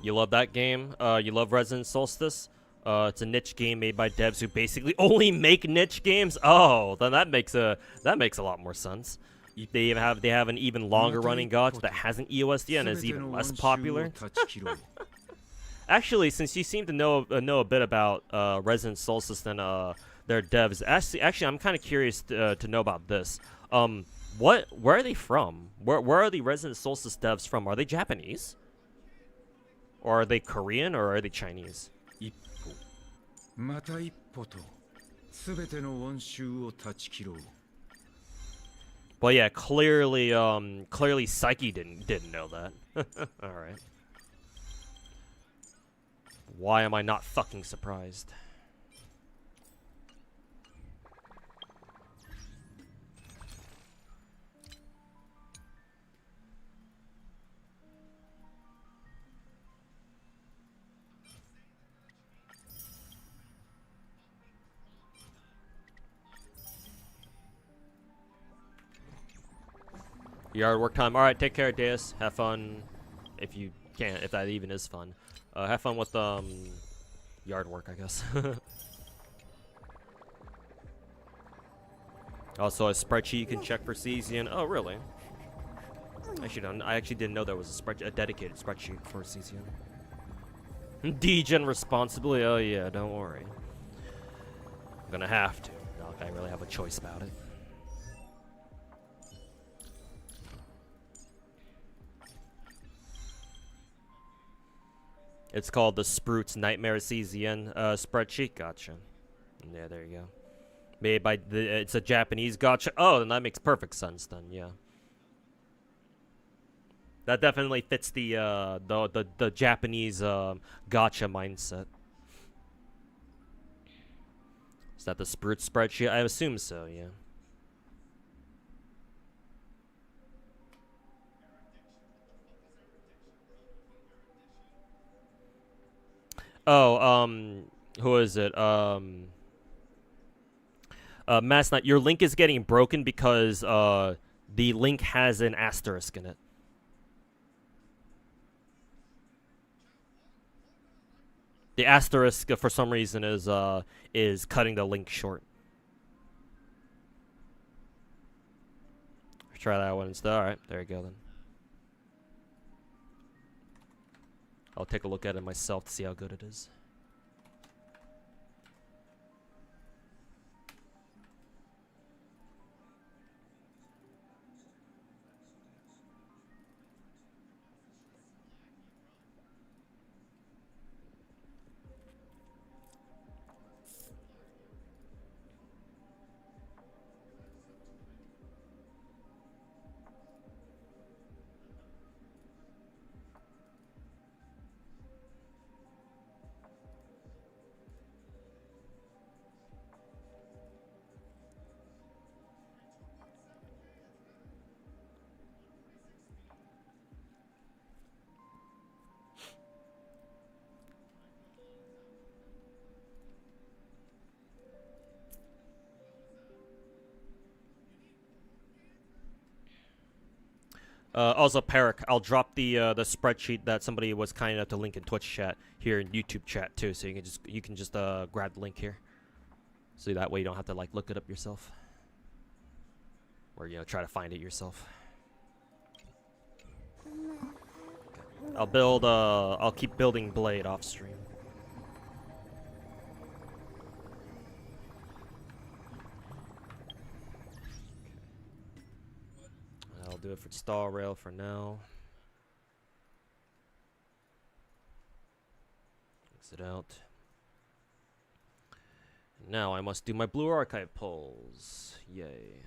You love that game? You love Resident Solstice? It's a niche game made by devs who basically only make niche games. Oh, then that makes a lot more sense. They have an even longer running gacha that hasn't EOS'd yet and is even less popular. Actually, since you seem to know a bit about Resident Solstice and their devs, actually I'm kind of curious to know about this. Where are they from? Where are the Resident Solstice devs from? Are they Japanese? Or are they Korean, or are they Chinese? Well, yeah, clearly Psyche didn't know that. All right. Why am I not fucking surprised? Yard work time. All right, take care, Deus. Have fun, if you can, if that even is fun. Have fun with yard work, I guess. Also, a spreadsheet you can check for Cesian. Oh, really? I actually didn't know there was a dedicated spreadsheet for Cesian. Degen responsibly. Oh yeah, don't worry. I'm gonna have to. Not like I really have a choice about it. It's called the Sprute's Nightmare Cesian spreadsheet. Gotcha. Yeah, there you go. Made by it's a Japanese gacha. Oh, then that makes perfect sense then. Yeah. That definitely fits the Japanese gacha mindset. Is that the Sprute spreadsheet? I assume so. Yeah. Oh, who is it? Mass Knight, your link is getting broken because the link has an asterisk in it. The asterisk, for some reason, is cutting the link short. Try that one instead. All right, there you go then. I'll take a look at it myself to see how good it is. Also, Peric, I'll drop the spreadsheet that somebody was kind enough to link in Twitch chat here in YouTube chat too, so you can just grab the link here, so that way you don't have to like look it up yourself, or try to find it yourself. I'll keep building Blade off stream. do it for Star Rail for now. Exit out. Now I must do my Blue Archive polls. Yay.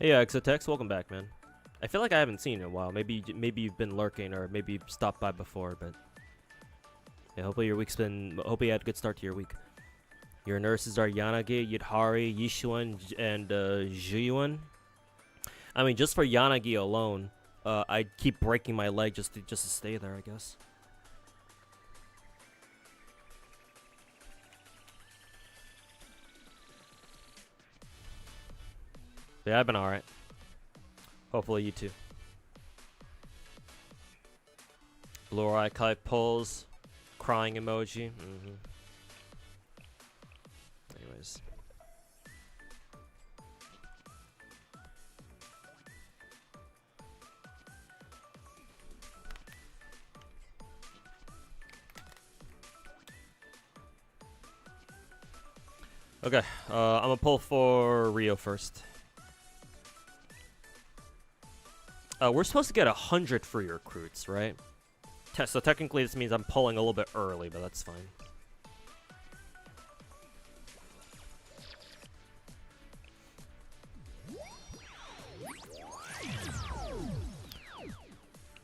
Hey, Exotex, welcome back, man. I feel like I haven't seen you in a while. Maybe you've been lurking, or maybe you've stopped by before. But yeah, hopefully your week's been. Hopefully you had a good start to your week. Your nurses are Yanagi, Yudhari, Yishuan, and Jiyuan. I mean, just for Yanagi alone, I'd keep breaking my leg just to stay there, I guess. Yeah, I've been alright. Hopefully you too. Blue Archive pulls, crying emoji. Anyways. Okay, I'm gonna pull for Rio first. We're supposed to get 100 free recruits, right? So technically this means I'm pulling a little bit early, but that's fine.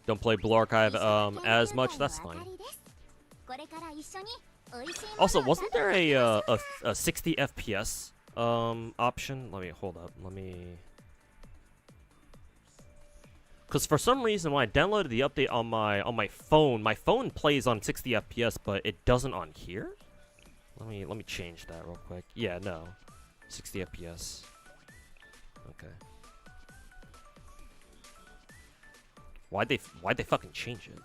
Don't play Blue Archive as much, that's fine. Also, wasn't there a 60 FPS option? Let me hold up. Let me. Because for some reason when I downloaded the update on my phone plays on 60 FPS, but it doesn't on here. Let me change that real quick. Yeah, no, 60 FPS. Okay. Why'd they fucking change it?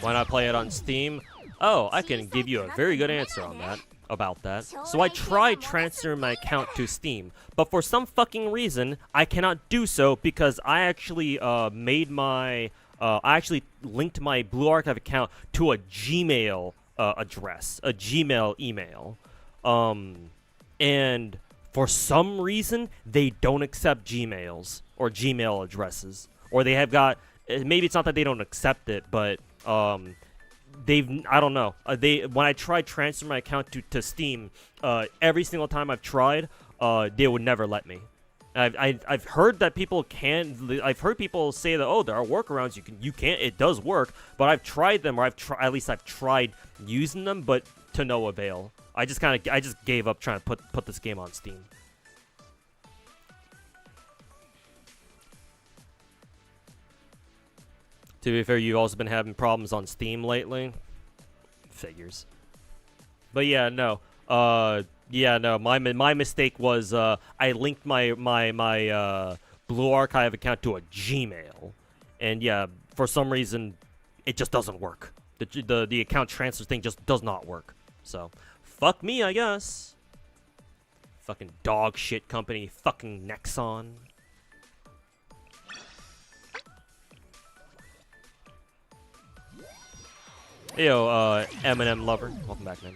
Why not play it on Steam? Oh, I can give you a very good answer on that. About that. So I tried transferring my account to Steam, but for some fucking reason, I cannot do so because I actually I actually linked my Blue Archive account to a Gmail address, a Gmail email. And for some reason, they don't accept Gmails or Gmail addresses. Or they have got, maybe it's not that they don't accept it, but I don't know. When I tried transferring my account to Steam, every single time I've tried, they would never let me. I've heard that people can. I've heard people say that, oh, there are workarounds. You can't. It does work, but I've tried them, or at least I've tried using them, but to no avail. I just gave up trying to put this game on Steam. To be fair, you've also been having problems on Steam lately. Figures. But yeah, no. My mistake was I linked my Blue Archive account to a Gmail, and yeah, for some reason, it just doesn't work. The account transfer thing just does not work. So, fuck me, I guess. Fucking dog shit company, fucking Nexon. Hey, yo, Eminem lover. Welcome back, man.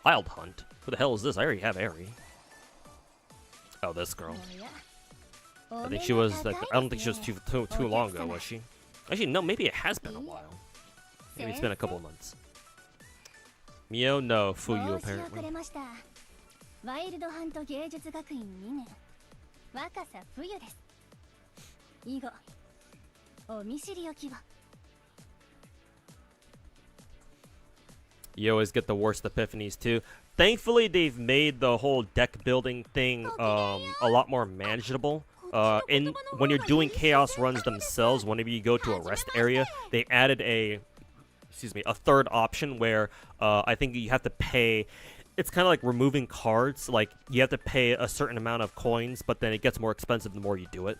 Wild Hunt? Who the hell is this? I already have Aerie. Oh, this girl. I think she was like, I don't think she was too long ago, was she? Actually, no, maybe it has been a while. Maybe it's been a couple of months. Mio, no. Fuyu, apparently. You always get the worst epiphanies too. Thankfully, they've made the whole deck building thing a lot more manageable. And when you're doing chaos runs themselves, whenever you go to a rest area, they added a third option where I think you have to pay. It's kind of like removing cards. Like you have to pay a certain amount of coins, but then it gets more expensive the more you do it.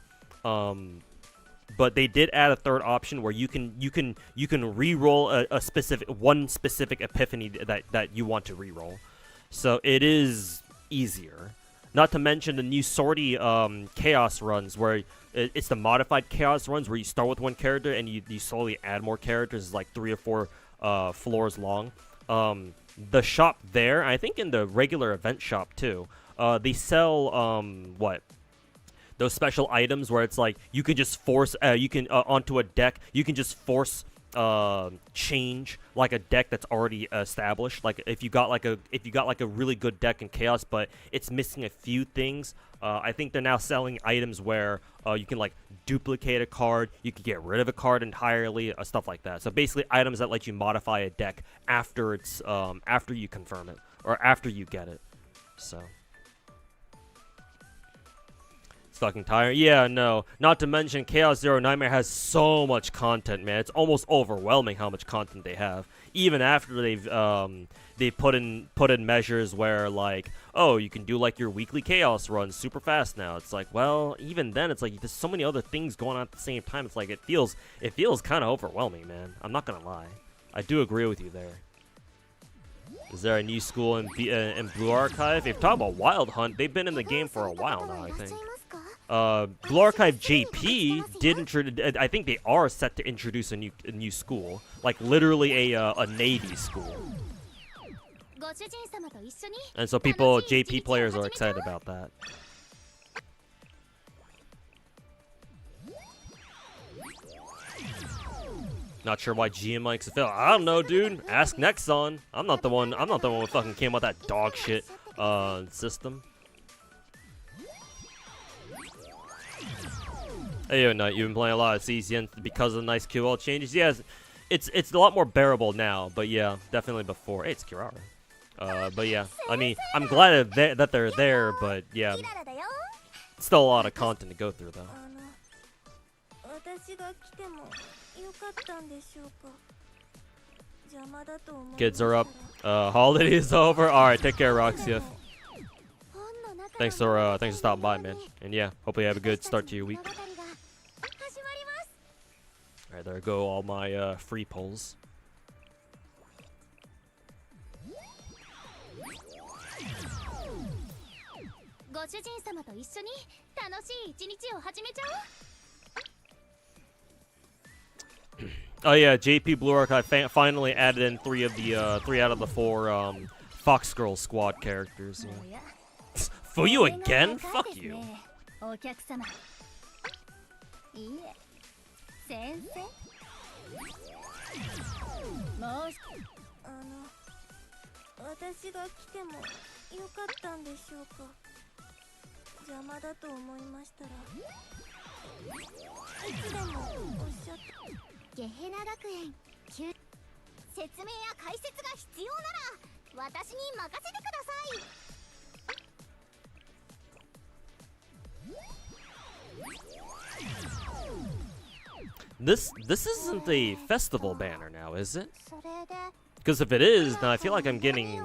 But they did add a third option where you can re-roll a specific epiphany that you want to re-roll. So it is easier. Not to mention the new sortie chaos runs where it's the modified chaos runs where you start with one character and you slowly add more characters, like 3 or 4 floors long. The shop there, I think in the regular event shop too, they sell those special items where it's like you can just force onto a deck, you can just force change like a deck that's already established. Like if you got like a really good deck in chaos but it's missing a few things, I think they're now selling items where you can like duplicate a card, you can get rid of a card entirely, stuff like that. So basically items that let you modify a deck after it's after you confirm it or after you get it. So fucking tired. Yeah, no. Not to mention, Chaos Zero Nightmare has so much content, man. It's almost overwhelming how much content they have. Even after they put in measures where like, oh, you can do like your weekly Chaos runs super fast now. It's like, well, even then, it's like there's so many other things going on at the same time. It's like it feels kind of overwhelming, man. I'm not gonna lie. I do agree with you there. Is there a new school in Blue Archive? If you're talking about Wild Hunt, they've been in the game for a while now, I think. Blue Archive JP did introduce. I think they are set to introduce a new school, like literally a Navy school. And so JP players are excited about that. Not sure why GM likes to fail. I don't know, dude. Ask Nexon. I'm not the one who fucking came up with that dog shit system. Hey, yo, Knight, you've been playing a lot of CCN because of the nice QL changes. Yes, it's a lot more bearable now, but yeah, definitely before. Hey, it's Kirara. But yeah, I mean, I'm glad that they're there, but yeah, still a lot of content to go through though. Kids are up. Holiday is over. All right, take care, Roxia. Thanks for stopping by, man. And yeah, hopefully you have a good start to your week. Alright, there go all my free polls. Oh yeah, JP Blue Archive finally added in 3 out of the 4 Fox Girl Squad characters. Yeah. For you again? Fuck you. This isn't a festival banner now, is it? Because if it is, then I feel like I'm getting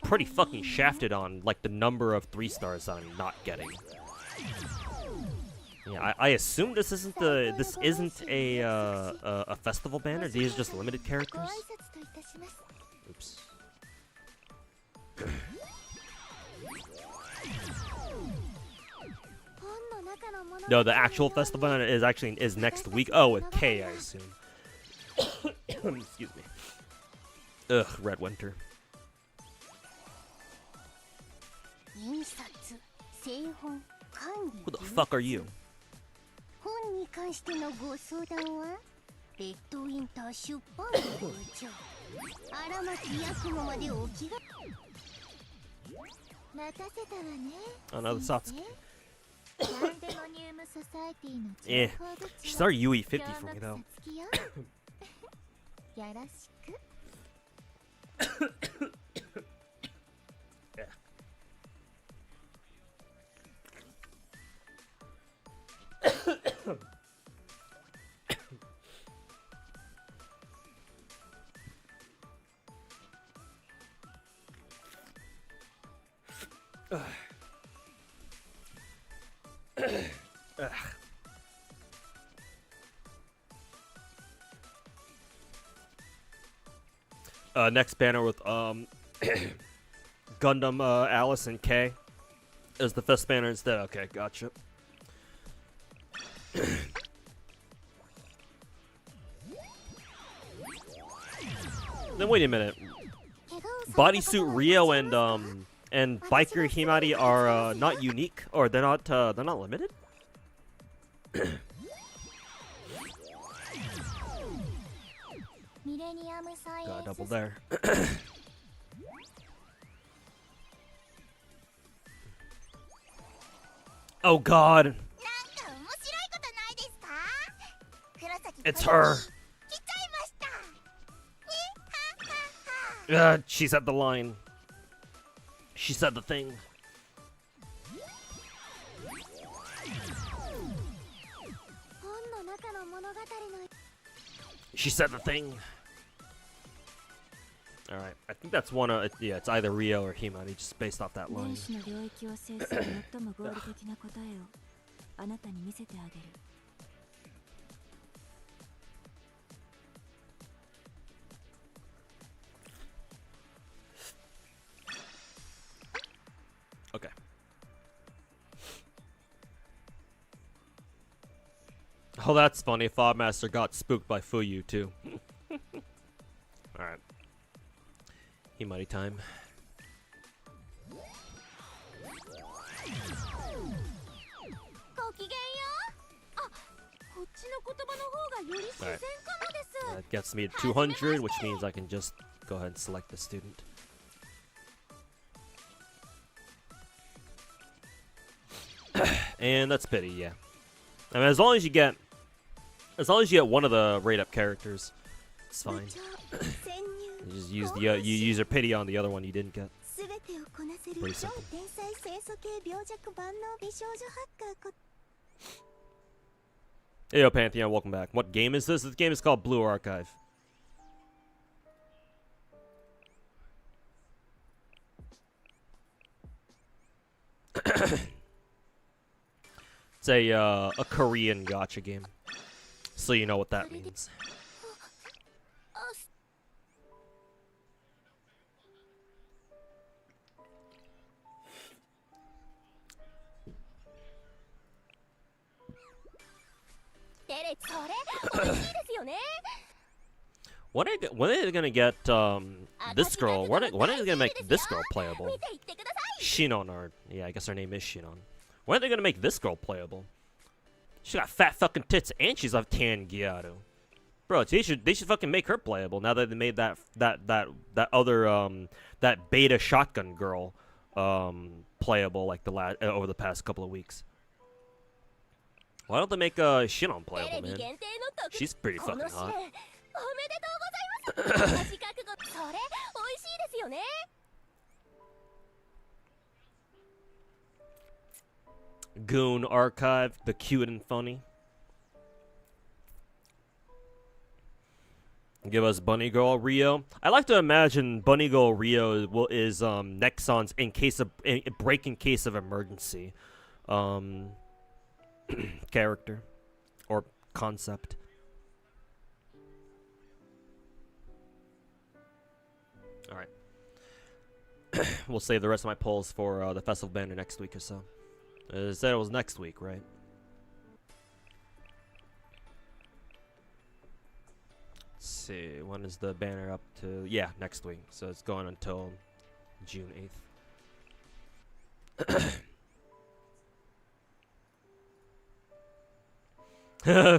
pretty fucking shafted on like the number of 3 stars I'm not getting. Yeah, I assume this isn't a festival banner. These are just limited characters. Oops. No, the actual festival banner is next week. Oh, with K, I assume. Excuse me. Ugh, Red Winter. Who the fuck are you? Another Satsuki. Yeah, she's our UE50 for me though. Next banner with Gundam Alice and K is the fifth banner instead. Okay, gotcha. Then wait a minute. Bodysuit Rio and Biker Himari are not unique, or they're not limited. Got a double there. Oh God! It's her. She said the line. She said the thing. She said the thing. Alright, I think that's one of, yeah, it's either Rio or Himari, just based off that line. Okay. Oh, that's funny. Fobmaster got spooked by Fuyu, too. Alright. Himari time. Alright. That gets me to 200, which means I can just go ahead and select the student. And that's pity, yeah. I mean, as long as you get one of the rate up characters, it's fine. You just use the you use your pity on the other one you didn't get. Pretty simple. Hey yo, Pantheon, welcome back. What game is this? This game is called Blue Archive. It's a Korean gacha game, so you know what that means. When are they gonna get this girl? When are they gonna make this girl playable? Shinon, or yeah, I guess her name is Shinon. When are they gonna make this girl playable? She got fat fucking tits and she's of tan Gyaru. Bro, they should fucking make her playable now that they made that other that beta shotgun girl playable like over the past couple of weeks. Why don't they make Shinon playable, man? She's pretty fucking hot. Goon Archive, the cute and funny. Give us Bunny Girl Rio. I like to imagine Bunny Girl Rio is Nexon's in case of emergency character or concept. All right. We'll save the rest of my polls for the festival banner next week or so. It said it was next week, right? Let's see, when is the banner up to? Yeah, next week. So it's going until June 8th.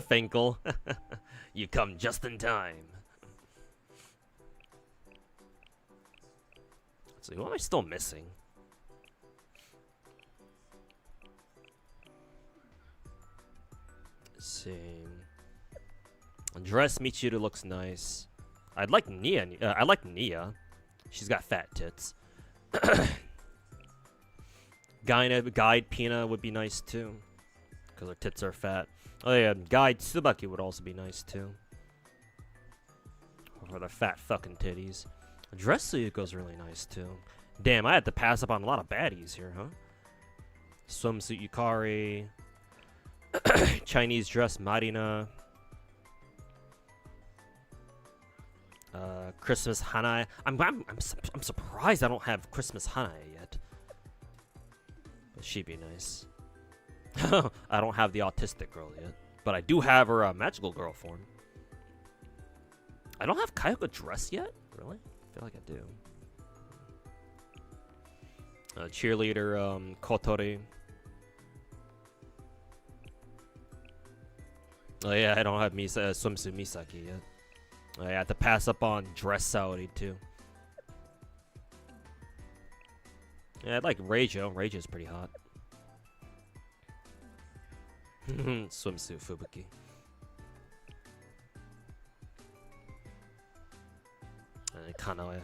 Finkel. You come just in time. Let's see, who am I still missing? Same. Dress Michiru looks nice. I'd like Nia. I like Nia. She's got fat tits. Guide Pina would be nice too, because her tits are fat. Oh yeah, Guide Tsubaki would also be nice too. For the fat fucking titties. Dress Suyuko's really nice too. Damn, I had to pass up on a lot of baddies here, huh? Swimsuit Yukari. Chinese dress Marina. Christmas Hanae. I'm surprised I don't have Christmas Hanae yet. But she'd be nice. I don't have the autistic girl yet, but I do have her magical girl form. I don't have Kayoko dress yet? Really? I feel like I do. Cheerleader Kotori. Oh yeah, I don't have swimsuit Misaki yet. I had to pass up on dress Saori too. Yeah, I'd like Reijo. Reijo's pretty hot. Swimsuit Fubuki. And Kanoe.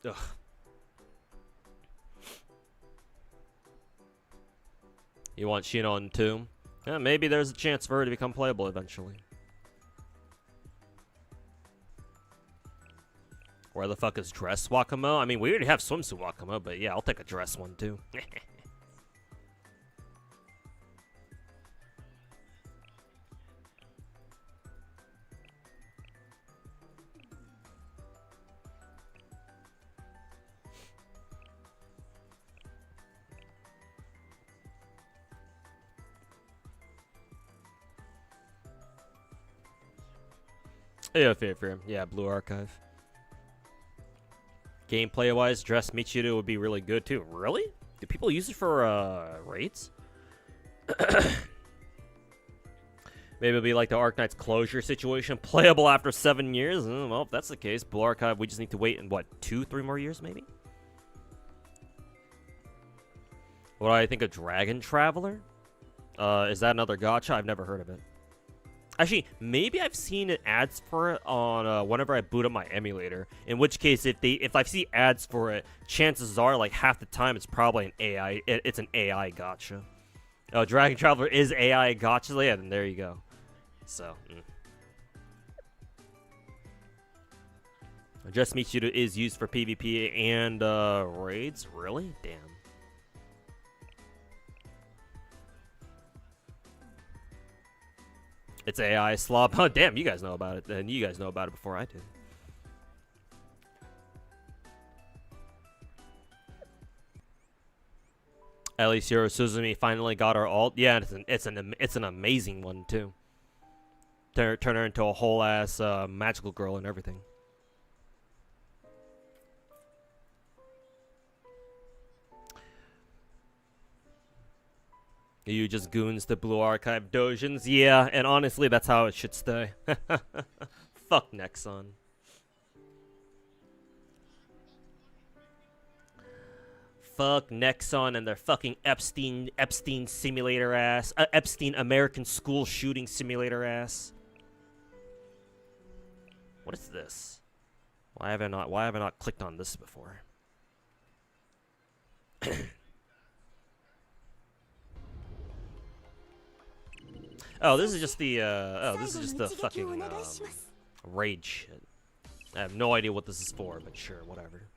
Ugh. You want Shinon too? Yeah, maybe there's a chance for her to become playable eventually. Where the fuck is dress Wakamo? I mean, we already have swimsuit Wakamo, but yeah, I'll take a dress one too. Yeah, fair. Yeah, Blue Archive. Gameplay wise, Dress Michiru would be really good too. Really? Do people use it for raids? Maybe it'll be like the Arknight's closure situation, playable after 7 years. Well, if that's the case, Blue Archive, we just need to wait in what, 2-3 more years maybe? What do I think of Dragon Traveler? Is that another gacha? I've never heard of it. Actually, maybe I've seen ads for it on whenever I boot up my emulator. In which case, if I see ads for it, chances are like half the time it's probably an AI. It's an AI gacha. Oh, Dragon Traveler is AI gacha. Yeah, then there you go. So, Just Michiru is used for PvP and raids. Really? Damn. It's AI slop. Oh, damn, you guys know about it. And you guys know about it before I did. At least Yoro Suzumi finally got her ult. Yeah, it's an amazing one too. Turn her into a whole ass magical girl and everything. You just goons the Blue Archive dojins? Yeah, and honestly, that's how it should stay. Fuck Nexon. Fuck Nexon and their fucking Epstein simulator ass. Epstein American School Shooting Simulator ass. What is this? Why have I not clicked on this before? Oh, this is just the fucking raid shit. I have no idea what this is for, but sure, whatever.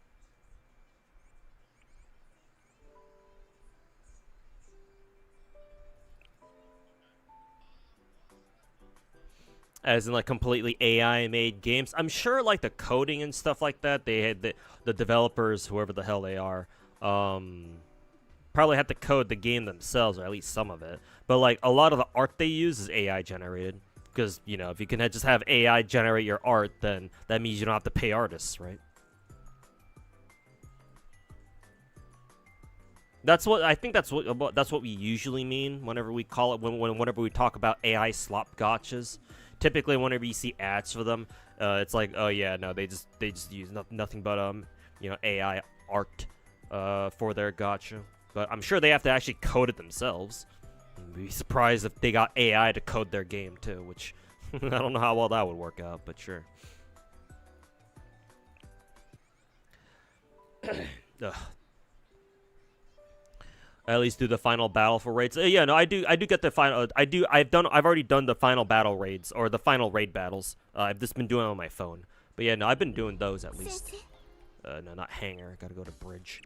As in like completely AI made games. I'm sure like the coding and stuff like that, they had the developers, whoever the hell they are, probably had to code the game themselves, or at least some of it. But like a lot of the art they use is AI generated, because you know, if you can just have AI generate your art, then that means you don't have to pay artists, right? That's what I think. That's what we usually mean whenever we call it whenever we talk about AI slop gotchas. Typically, whenever you see ads for them, it's like, oh yeah, no, they just use nothing but you know, AI art for their gacha. But I'm sure they have to actually code it themselves. I'd be surprised if they got AI to code their game too, which I don't know how well that would work out, but sure. Ugh. I at least do the final battle for raids. Yeah, no, I do get the final. I've already done the final battle raids or the final raid battles. I've just been doing it on my phone. But yeah, no, I've been doing those at least. No, not hangar. Gotta go to bridge.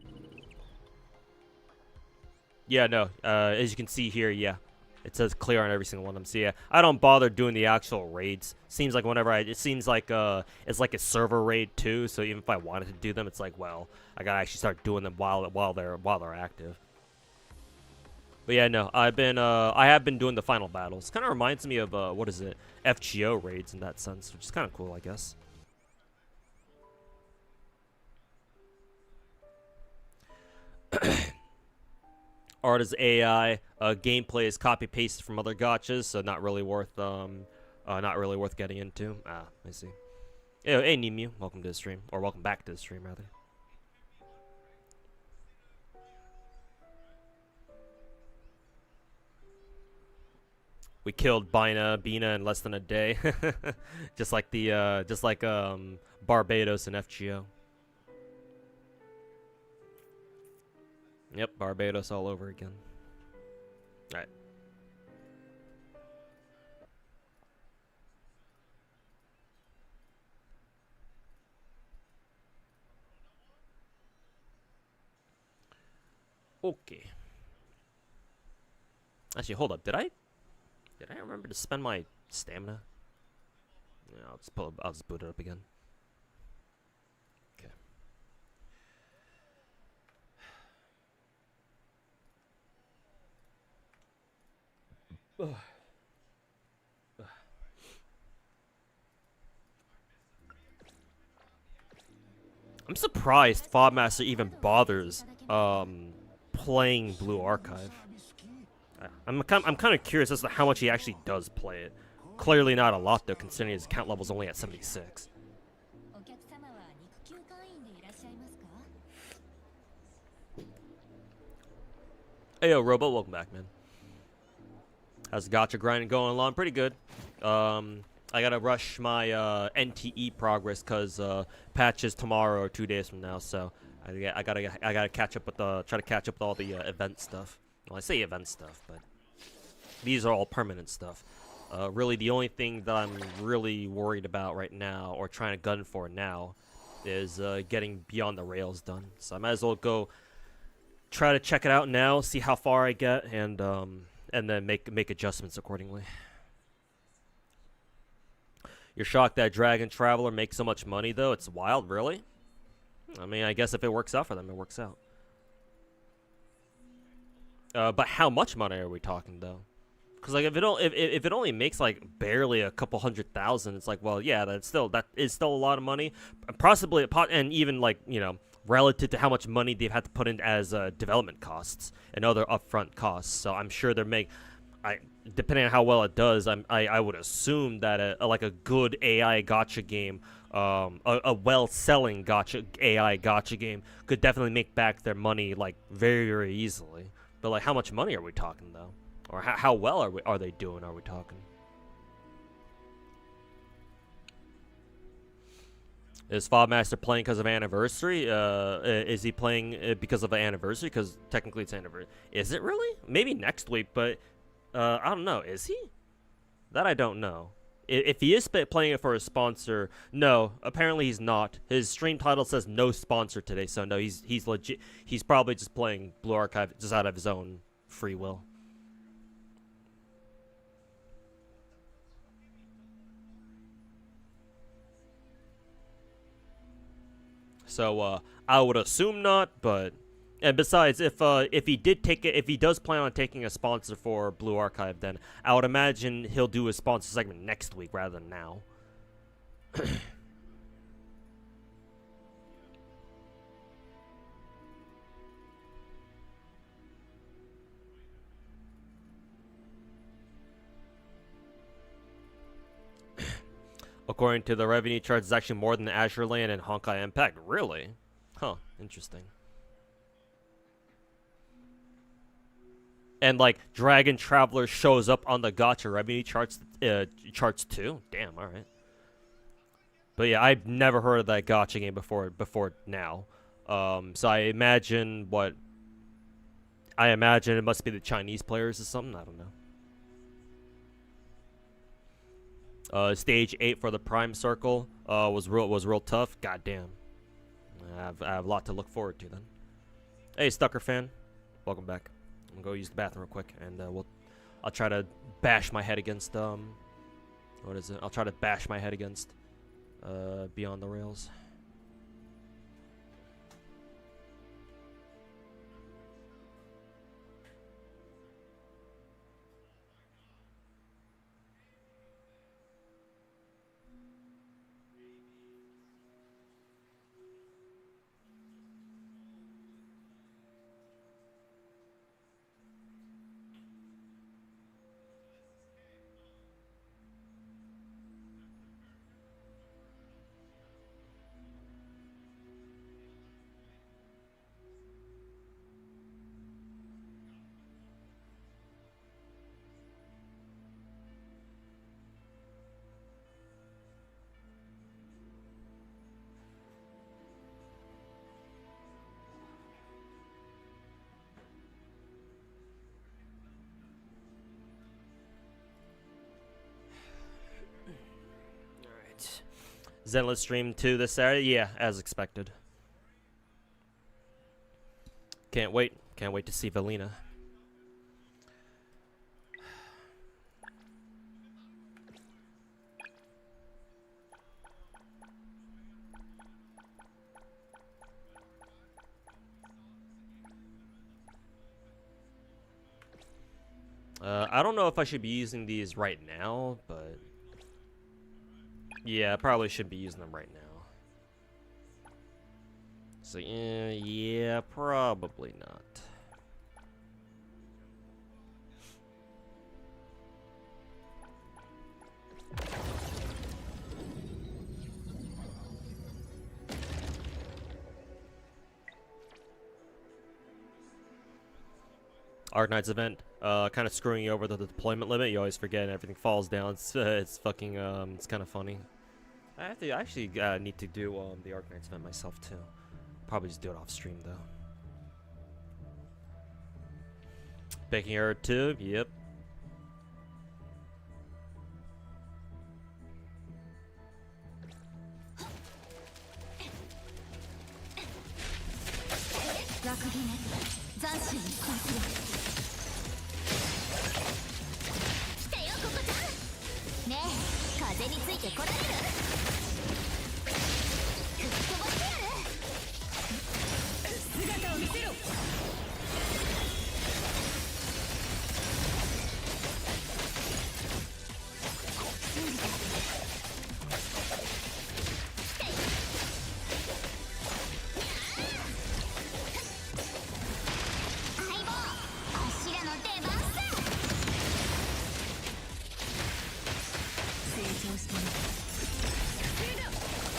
Yeah, no. As you can see here, yeah, it says clear on every single one of them. So yeah, I don't bother doing the actual raids. Seems like whenever it seems like it's like a server raid too. So even if I wanted to do them, it's like, well, I gotta actually start doing them while they're active. But yeah, no, I have been doing the final battles. Kind of reminds me of what is it, FGO raids in that sense, which is kind of cool, I guess. Art is AI. Gameplay is copy pasted from other gachas, so not really worth getting into. Ah, I see. Hey, Nimu, welcome to the stream, or welcome back to the stream rather. We killed Bina in less than a day, just like Barbados and FGO. Yep, Barbados all over again. All right. Okay. Actually, hold up. Did I remember to spend my stamina? Yeah, I'll just boot it up again. Okay. Ugh. Ugh. I'm surprised Fobmaster even bothers playing Blue Archive. I'm kind of curious as to how much he actually does play it. Clearly not a lot though, considering his account level's only at 76. Hey yo, Robo, welcome back, man. How's the gacha grinding going along? Pretty good. I gotta rush my NTE progress because patch is tomorrow or 2 days from now, so I gotta catch up with try to catch up with all the event stuff. Well, I say event stuff, but these are all permanent stuff. Really, the only thing that I'm really worried about right now, or trying to gun for now, is getting Beyond the Rails done. So I might as well go try to check it out now, see how far I get, and then make adjustments accordingly. You're shocked that Dragon Traveler makes so much money, though? It's wild, really? I mean, I guess if it works out for them, it works out. But how much money are we talking, though? Because like if it only makes like barely a couple 100,000, it's like, well, yeah, that is still a lot of money, possibly, and even like, you know, relative to how much money they've had to put in as development costs and other upfront costs. So I'm sure depending on how well it does, I would assume that like a good AI gacha game, a well-selling AI gacha game could definitely make back their money like very, very easily. But like, how much money are we talking though? Or how well are they doing? Are we talking? Is Fobmaster playing because of anniversary? Is he playing because of an anniversary? Because technically it's anniversary. Is it really? Maybe next week, but I don't know. Is he? That I don't know. If he is playing it for a sponsor, no. Apparently he's not. His stream title says no sponsor today, so no, he's legit. He's probably just playing Blue Archive just out of his own free will. So I would assume not, but and besides, if he does plan on taking a sponsor for Blue Archive, then I would imagine he'll do a sponsor segment next week rather than now. According to the revenue charts, it's actually more than Azure Lane and Honkai Impact. Really? Huh. Interesting. And like Dragon Traveler shows up on the gacha revenue charts too. Damn, all right. But yeah, I've never heard of that gacha game before now. So I imagine it must be the Chinese players or something. I don't know. Stage 8 for the Prime Circle was real tough. God damn. I have a lot to look forward to then. Hey, Stucker fan, welcome back. I'm gonna go use the bathroom real quick, and I'll try to bash my head against what is it? I'll try to bash my head against Beyond the Rails. Zenless stream 2 this Saturday? Yeah, as expected. Can't wait. Can't wait to see Valina. I don't know if I should be using these right now, but yeah, I probably should be using them right now. So yeah, probably not. Arknight's event, kind of screwing you over the deployment limit. You always forget and everything falls down. It's fucking, it's kind of funny. I actually need to do the Arknight's event myself too. Probably just do it off stream though. Baking error 2, yep.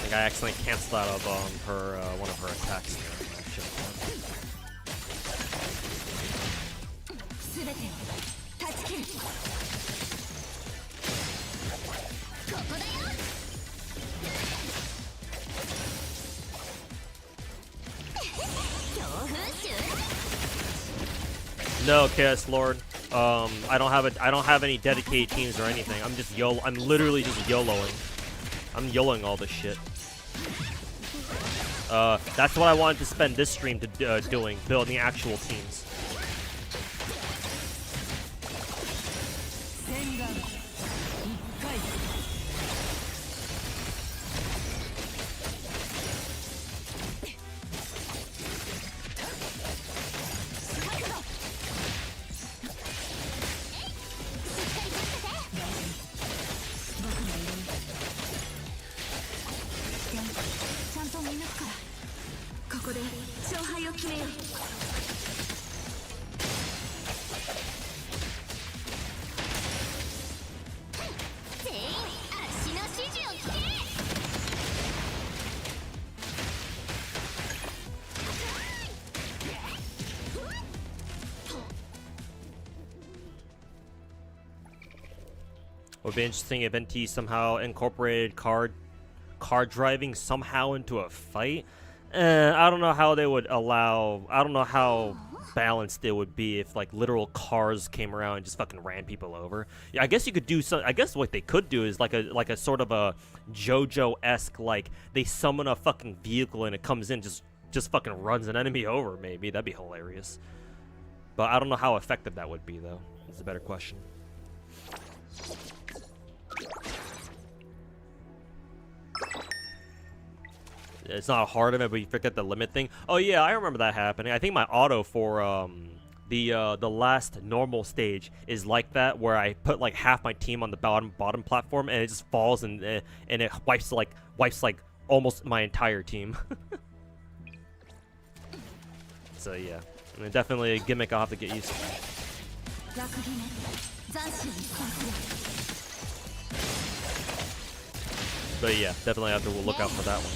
I accidentally canceled out of her one of her attacks there. No, Chaos Lord. I don't have any dedicated teams or anything. I'm literally just YOLOing. I'm YOLOing all this shit. That's what I wanted to spend this stream to doing, building actual teams. would be interesting if NTE somehow incorporated car driving somehow into a fight. I don't know how they would allow. I don't know how balanced it would be if like literal cars came around and just fucking ran people over. Yeah, I guess you could do some. I guess what they could do is like a sort of a JoJo-esque, like they summon a fucking vehicle and it comes in just fucking runs an enemy over. Maybe that'd be hilarious. But I don't know how effective that would be though. That's a better question. It's not hard of it, but you forget the limit thing. Oh yeah, I remember that happening. I think my auto for the last normal stage is like that, where I put like half my team on the bottom platform, and it just falls and it wipes like almost my entire team. So yeah, I mean, definitely a gimmick I'll have to get used to. But yeah, definitely have to look out for that one.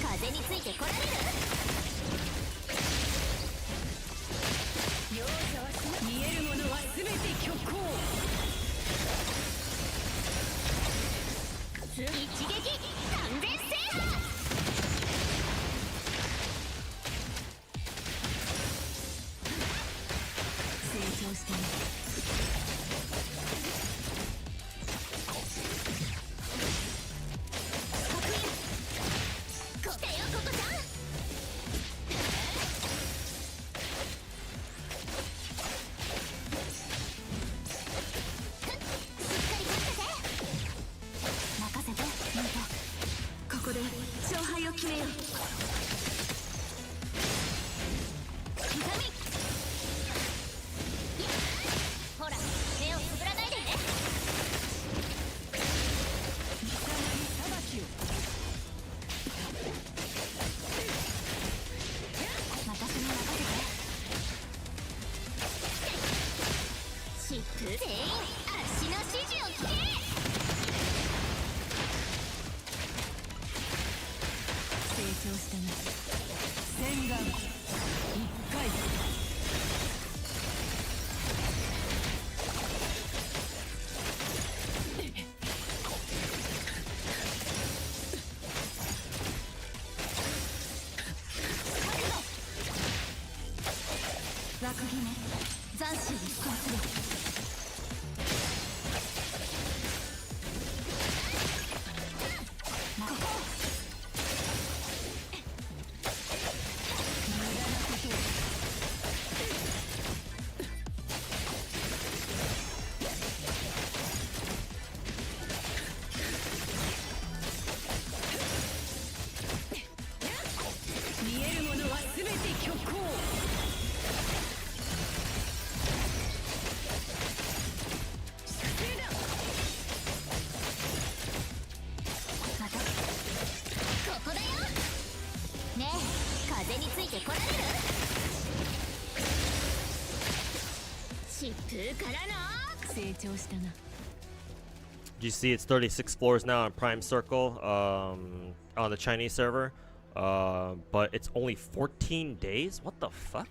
Do you see it's 36 floors now on Prime Circle on the Chinese server? But it's only 14 days? What the fuck?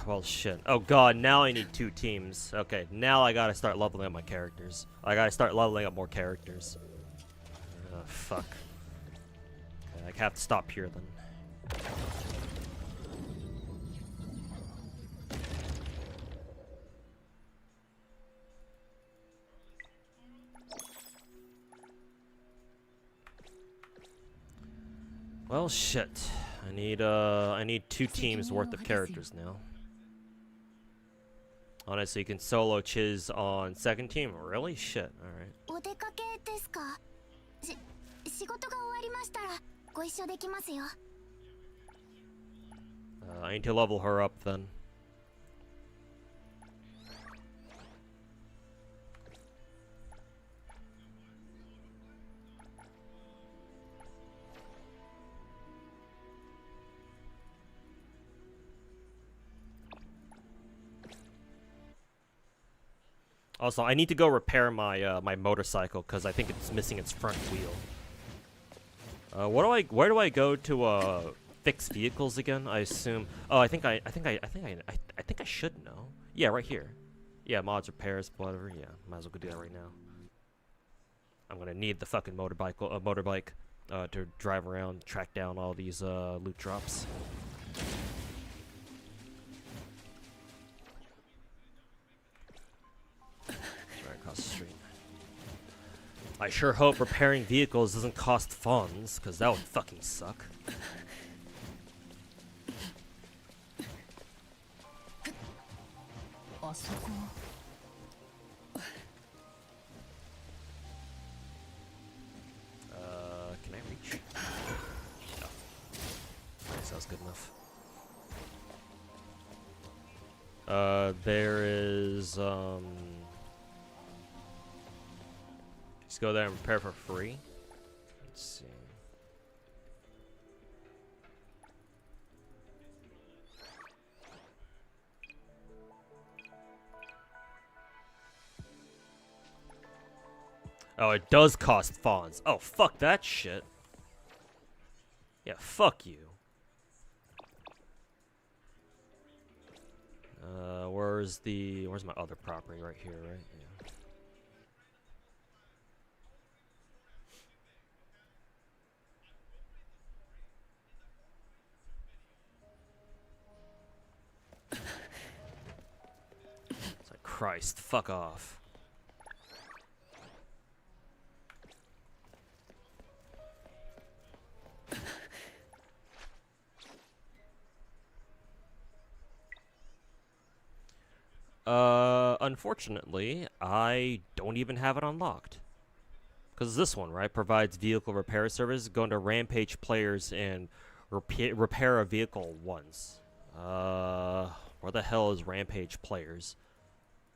Well, shit. Oh god, now I need 2 teams. Okay, now I gotta start leveling up my characters. I gotta start leveling up more characters. Fuck. Okay, I have to stop here then. Well, shit. I need 2 teams worth of characters now. Honestly, you can solo Chiz on second team. Really? Shit. All right. I need to level her up then. Also, I need to go repair my my motorcycle because I think it's missing its front wheel. Where do I go to fix vehicles again? I assume. Oh, I think I should know. Yeah, right here. Yeah, mods, repairs, whatever. Yeah, might as well go do that right now. I'm gonna need the fucking motorbike to drive around, track down all these loot drops. Right across the street. I sure hope repairing vehicles doesn't cost funds, because that would fucking suck. Can I reach? No. Nice, that was good enough. There is, just go there and repair for free. Let's see. Oh, it does cost fawns. Oh, fuck that shit. Yeah, fuck you. Where's my other property? Right here, right? Yeah. It's like, Christ, fuck off. Unfortunately, I don't even have it unlocked. Because this one, right, provides vehicle repair service, going to rampage players and repair a vehicle once. Where the hell is rampage players?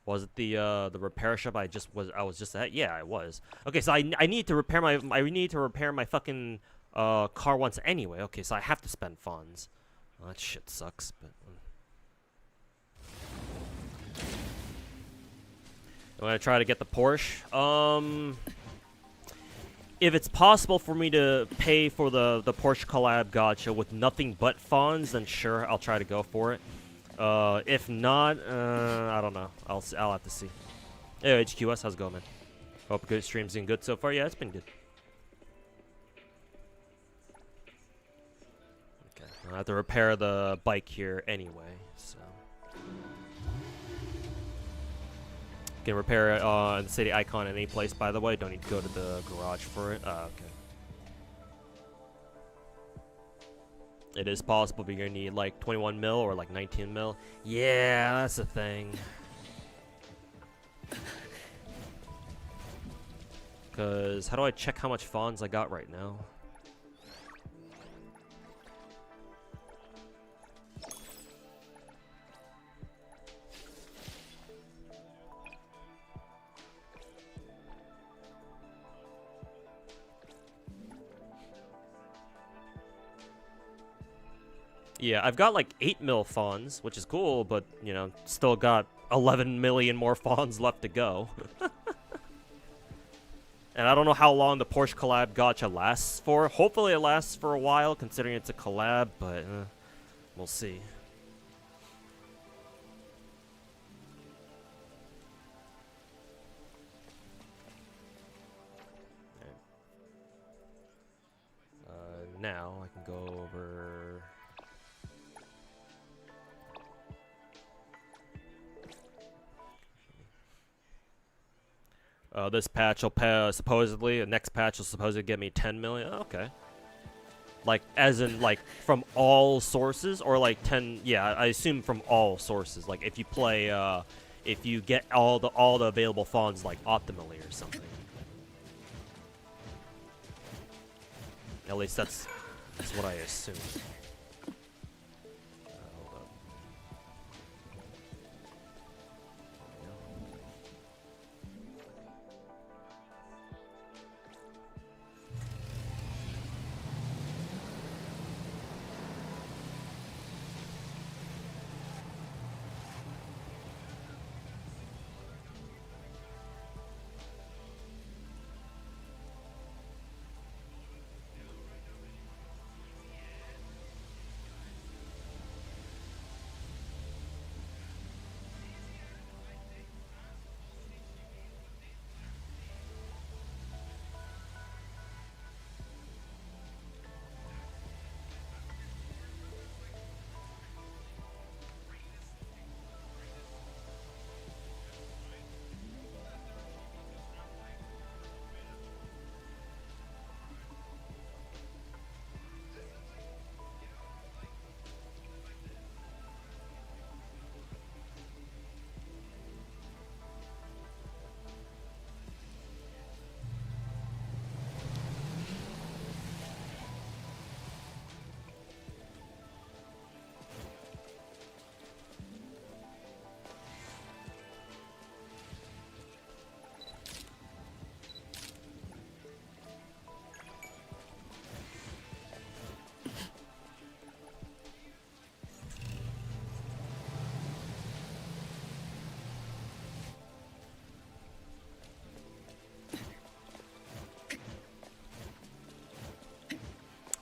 Was it the repair shop I was just at? Yeah, it was. Okay, so I need to repair my fucking car once anyway. Okay, so I have to spend funds. Well, that shit sucks, but I'm gonna try to get the Porsche. If it's possible for me to pay for the Porsche collab gacha with nothing but funds, then sure, I'll try to go for it. If not, I don't know. I'll have to see. Hey, HQS, how's it going, man? Hope good stream's been good so far. Yeah, it's been good. Okay, I have to repair the bike here anyway, so. Can repair it on the city icon in any place, by the way. Don't need to go to the garage for it. Okay. It is possible, but you're gonna need like 21 mil or like 19 mil. Yeah, that's the thing. Because how do I check how much funds I got right now? Yeah, I've got like 8 mil fawns, which is cool, but, you know, still got 11 million more fawns left to go. And I don't know how long the Porsche collab gacha lasts for. Hopefully it lasts for a while, considering it's a collab, but we'll see. Now I can go over... this patch will pay, supposedly, the next patch will supposedly get me 10 million. Oh, okay. Like, as in, like, from all sources, or like 10, yeah, I assume from all sources. Like, if you play, if you get all the available funds, like, optimally or something. At least that's what I assume. Hold up.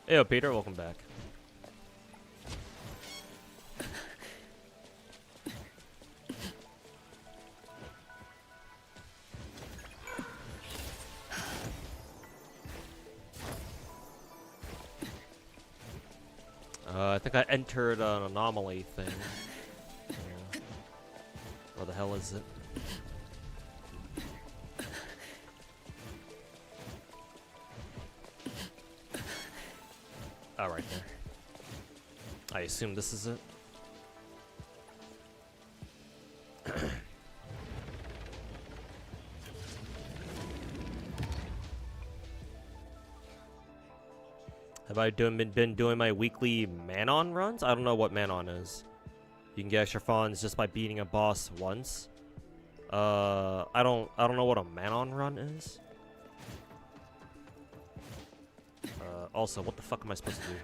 Hey, yo, Peter, welcome back. I think I entered an anomaly thing. Yeah. Where the hell is it? Oh, right there. I assume this is it. Have I been doing my weekly Manon runs? I don't know what Manon is. You can get extra funds just by beating a boss once. I don't know what a Manon run is. Also, what the fuck am I supposed to do here?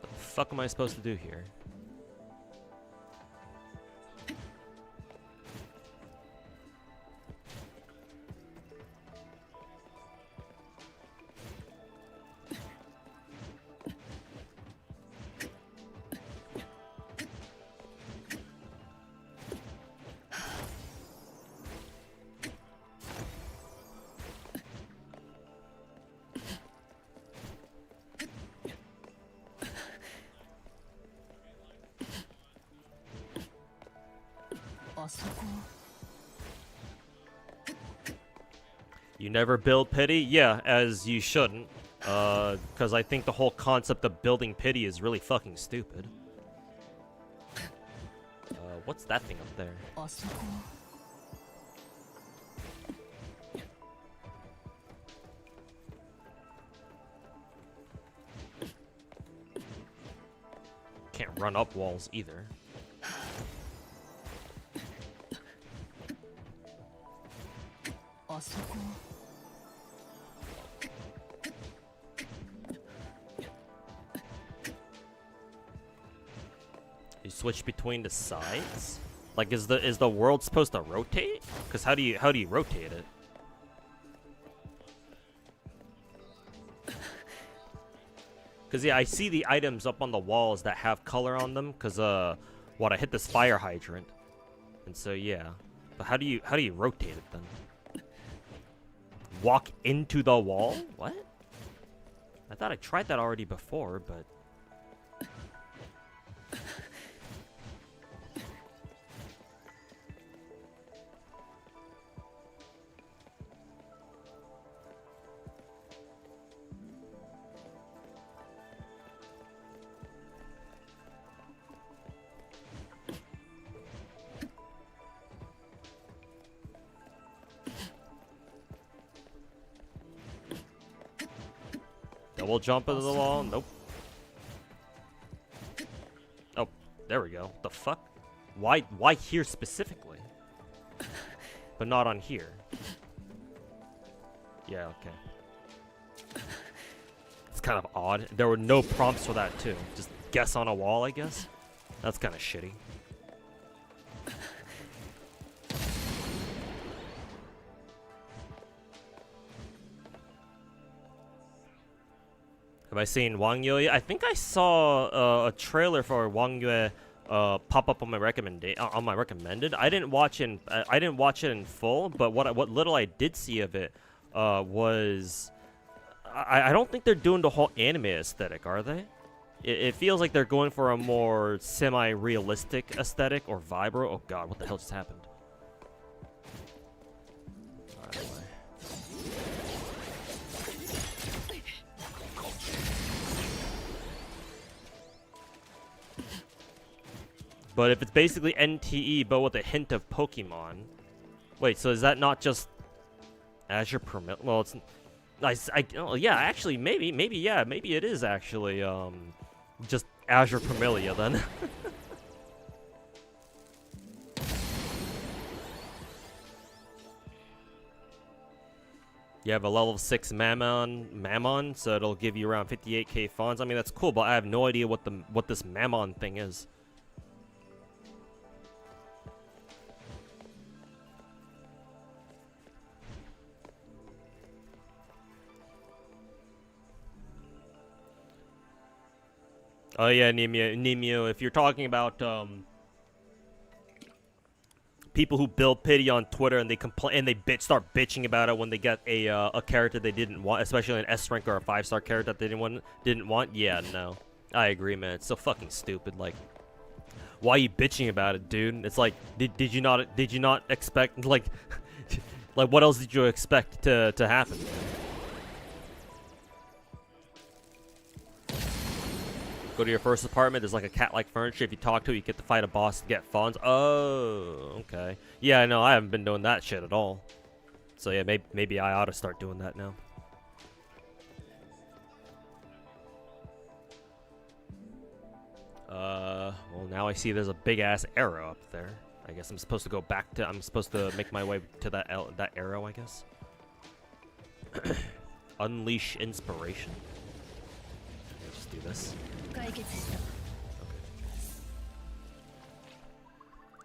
What the fuck am I supposed to do here? You never build pity? Yeah, as you shouldn't. Because I think the whole concept of building pity is really fucking stupid. What's that thing up there? Can't run up walls either. You switch between the sides? Like, is the world supposed to rotate? Because how do you rotate it? Because yeah, I see the items up on the walls that have color on them. Because I hit this fire hydrant, and so yeah. But how do you rotate it then? Walk into the wall? What? I thought I tried that already before, but. Double jump into the wall? Nope. Oh, there we go. The fuck? Why here specifically? But not on here. Yeah, okay. It's kind of odd. There were no prompts for that too. Just guess on a wall, I guess. That's kind of shitty. Have I seen Wang Yue? I think I saw a trailer for Wang Yue pop up on my recommended. I didn't watch it in full, but what little I did see of it was I don't think they're doing the whole anime aesthetic, are they? It feels like they're going for a more semi-realistic aesthetic or vibro. Oh god, what the hell just happened? Anyway. But if it's basically NTE but with a hint of Pokemon, wait, so is that not just Azure Permit? Well, it's oh, yeah, actually, maybe it is actually just Azure Permilia then. You have a level 6 Mammon, so it'll give you around 58k funds. I mean, that's cool, but I have no idea what this Mammon thing is. Oh yeah, Nemio, if you're talking about people who build pity on Twitter and they complain and they start bitching about it when they get a character they didn't want, especially an S rank or a 5-star character that they didn't want. Yeah, no, I agree, man. It's so fucking stupid. Like, why are you bitching about it, dude? It's like, did you not expect like like what else did you expect to happen? Go to your first apartment, there's like a cat-like furniture. If you talk to it, you get to fight a boss to get funds. Oh, okay. Yeah, no, I haven't been doing that shit at all. So yeah, maybe I ought to start doing that now. Well, now I see there's a big-ass arrow up there. I guess I'm supposed to go back to, I'm supposed to make my way to that arrow, I guess. Unleash inspiration. Let's just do this. Okay.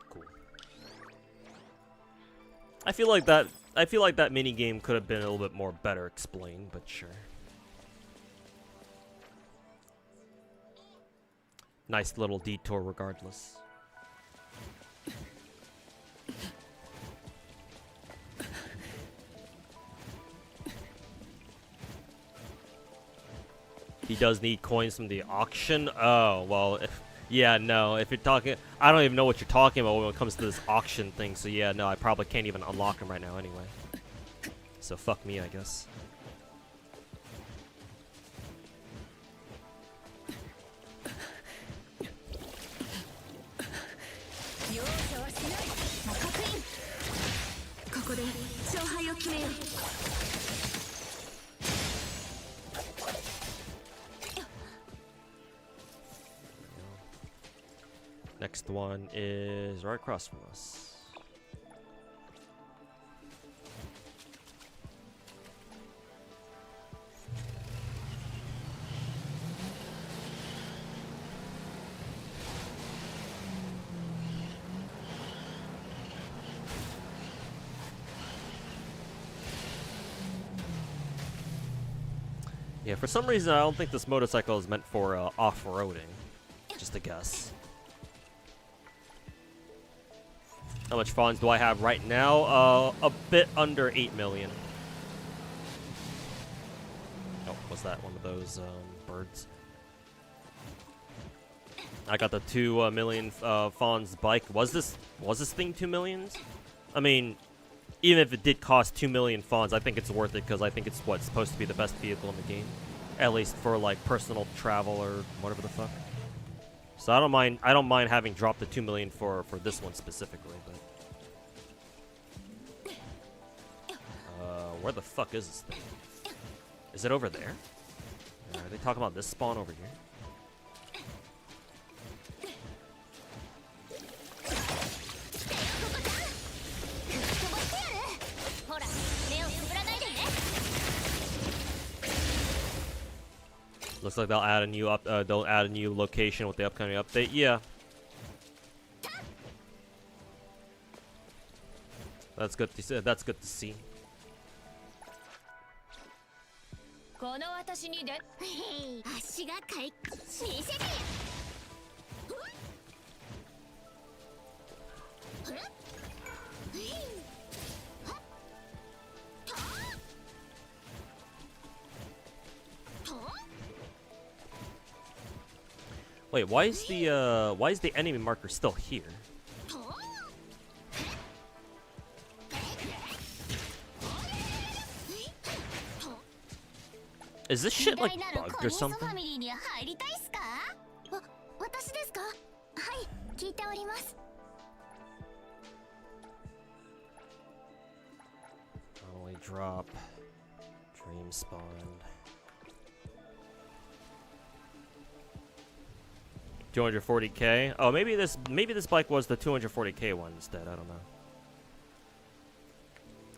Cool. I feel like that mini game could have been a little bit more better explained, but sure. Nice little detour regardless. He does need coins from the auction. Oh, well, yeah, no. If you're talking, I don't even know what you're talking about when it comes to this auction thing. So yeah, no, I probably can't even unlock him right now anyway. So fuck me, I guess. Next one is right across from us. Yeah, for some reason I don't think this motorcycle is meant for off-roading. Just a guess. How much funds do I have right now? A bit under 8 million. Oh, was that one of those birds? I got the 2 million funds bike. Was this thing 2 millions? I mean, even if it did cost 2 million funds, I think it's worth it because I think it's what's supposed to be the best vehicle in the game, at least for like personal travel or whatever the fuck. So I don't mind having dropped the 2 million for this one specifically, but where the fuck is this thing? Is it over there? Are they talking about this spawn over here? Looks like they'll add a new location with the upcoming update. Yeah. That's good to see. That's good to see. Wait, why is the enemy marker still here? Is this shit like bugged or something? 私ですか？はい、聞いております。 Only drop. Dream spawned. $240K. Oh, maybe this bike was the 240K one instead. I don't know.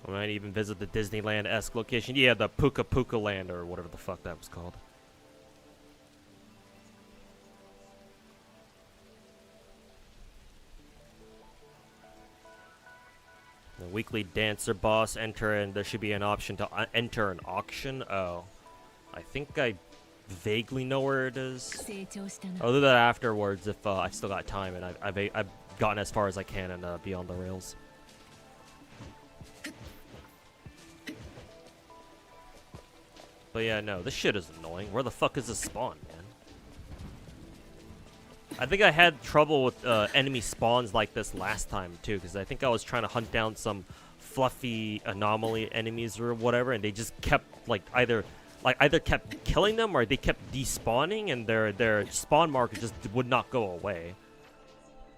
I might even visit the Disneyland-esque location. Yeah, the Puka Puka Land or whatever the fuck that was called. The weekly dancer boss enter, and there should be an option to enter an auction. Oh, I think I vaguely know where it is. I'll do that afterwards if I've still got time and I've gotten as far as I can and beyond the rails. But yeah, no, this shit is annoying. Where the fuck is this spawn, man? I think I had trouble with enemy spawns like this last time too, because I think I was trying to hunt down some fluffy anomaly enemies or whatever, and they just kept like either kept killing them or they kept despawning, and their spawn marker just would not go away.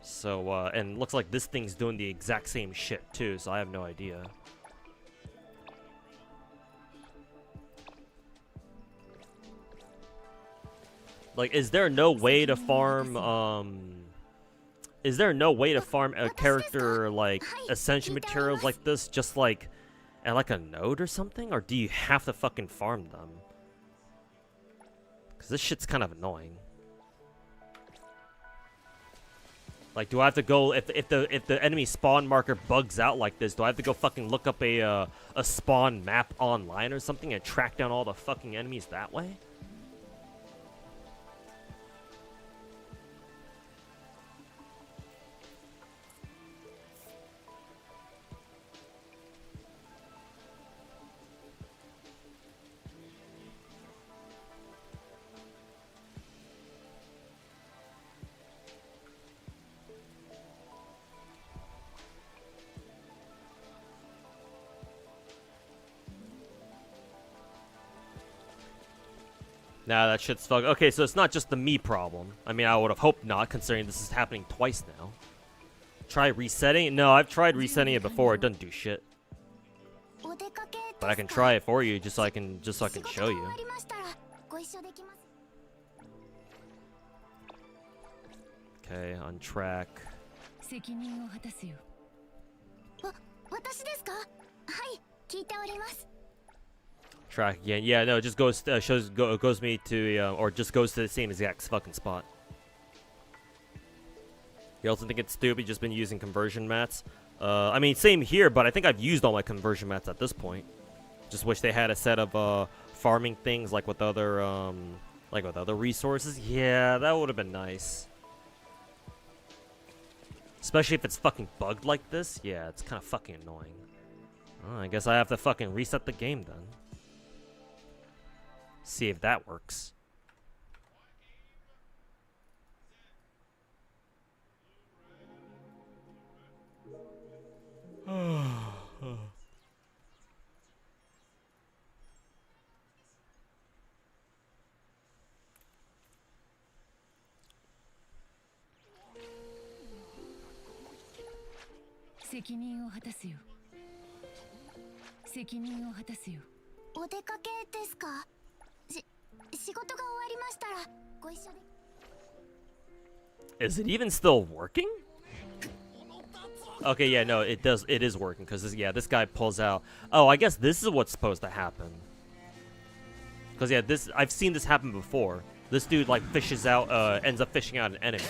So and it looks like this thing's doing the exact same shit too, so I have no idea. Like, is there no way to farm, a character, like, ascension materials like this, just, like, at, like, a node or something? Or do you have to fucking farm them? Because this shit's kind of annoying. Like, do I have to go, if the enemy spawn marker bugs out like this, do I have to go fucking look up a spawn map online or something and track down all the fucking enemies that way? Nah, that shit's fucked. Okay, so it's not just the me problem. I mean, I would have hoped not, considering this is happening twice now. Try resetting? No, I've tried resetting it before. It doesn't do shit. But I can try it for you, just so I can show you. Okay, on track. Track again. Yeah, no, it just goes goes me to or just goes to the same exact fucking spot. You also think it's stupid just been using conversion mats? I mean, same here, but I think I've used all my conversion mats at this point. Just wish they had a set of farming things like with other resources. Yeah, that would have been nice. Especially if it's fucking bugged like this. Yeah, it's kind of fucking annoying. Oh, I guess I have to fucking reset the game then. See if that works. Is it even still working? Okay, yeah, no, it does. It is working because this guy pulls out. Oh, I guess this is what's supposed to happen. Because yeah, I've seen this happen before. This dude like fishes out, ends up fishing out an enemy.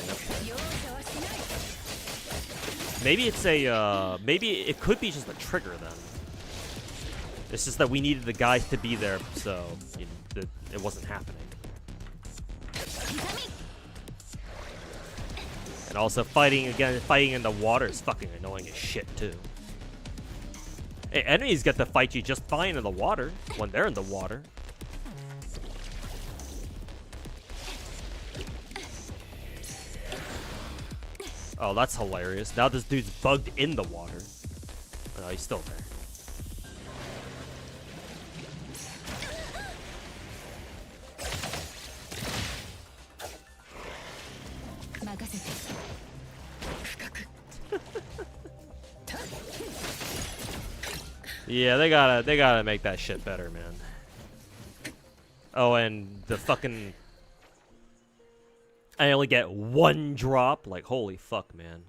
Maybe it's a, maybe it could be just a trigger then. It's just that we needed the guys to be there, so you know, it wasn't happening. And also fighting in the water is fucking annoying as shit too. Hey, enemies get to fight you just fine in the water when they're in the water. Oh, that's hilarious. Now this dude's bugged in the water. Oh, he's still there. Yeah, they gotta make that shit better, man. Oh, and the fucking... I only get one drop? Like, holy fuck, man.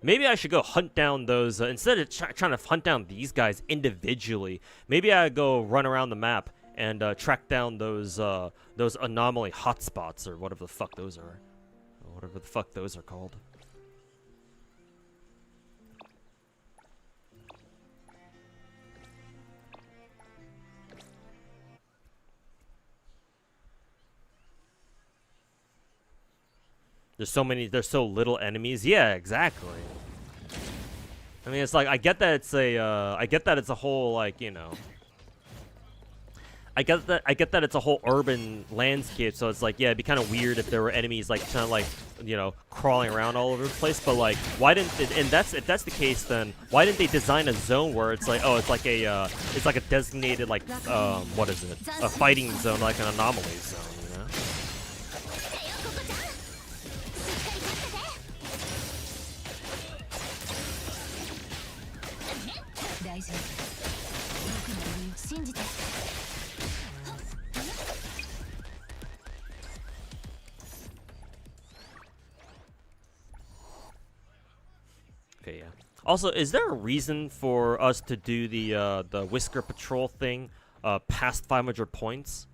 Maybe I should go hunt down those... instead of trying to hunt down these guys individually, maybe I go run around the map and track down those anomaly hotspots, or whatever the fuck those are. Or whatever the fuck those are called. There's so little enemies. Yeah, exactly. I mean, it's like, I get that it's a whole, like, you know. I get that it's a whole urban landscape, so it's like, yeah, it'd be kind of weird if there were enemies, like, kind of like, you know, crawling around all over the place, but, like, why didn't, if that's the case, then why didn't they design a zone where it's like, oh, it's like a designated, like, what is it? A fighting zone, like an anomaly zone, you know? Okay, yeah. Also, is there a reason for us to do the Whisker Patrol thing past 500 points?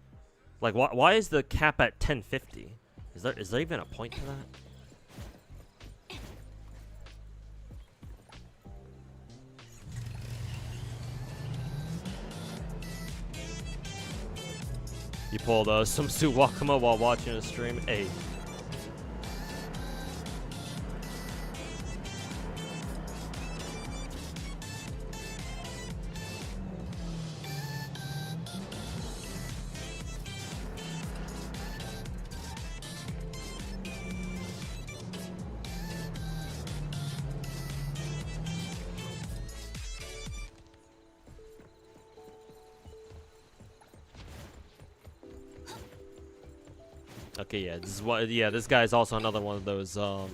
Like, why is the cap at 1050? Is there even a point to that? You pulled some suit Wakama while watching a stream. Hey. Okay, yeah, this guy's also another one of those, you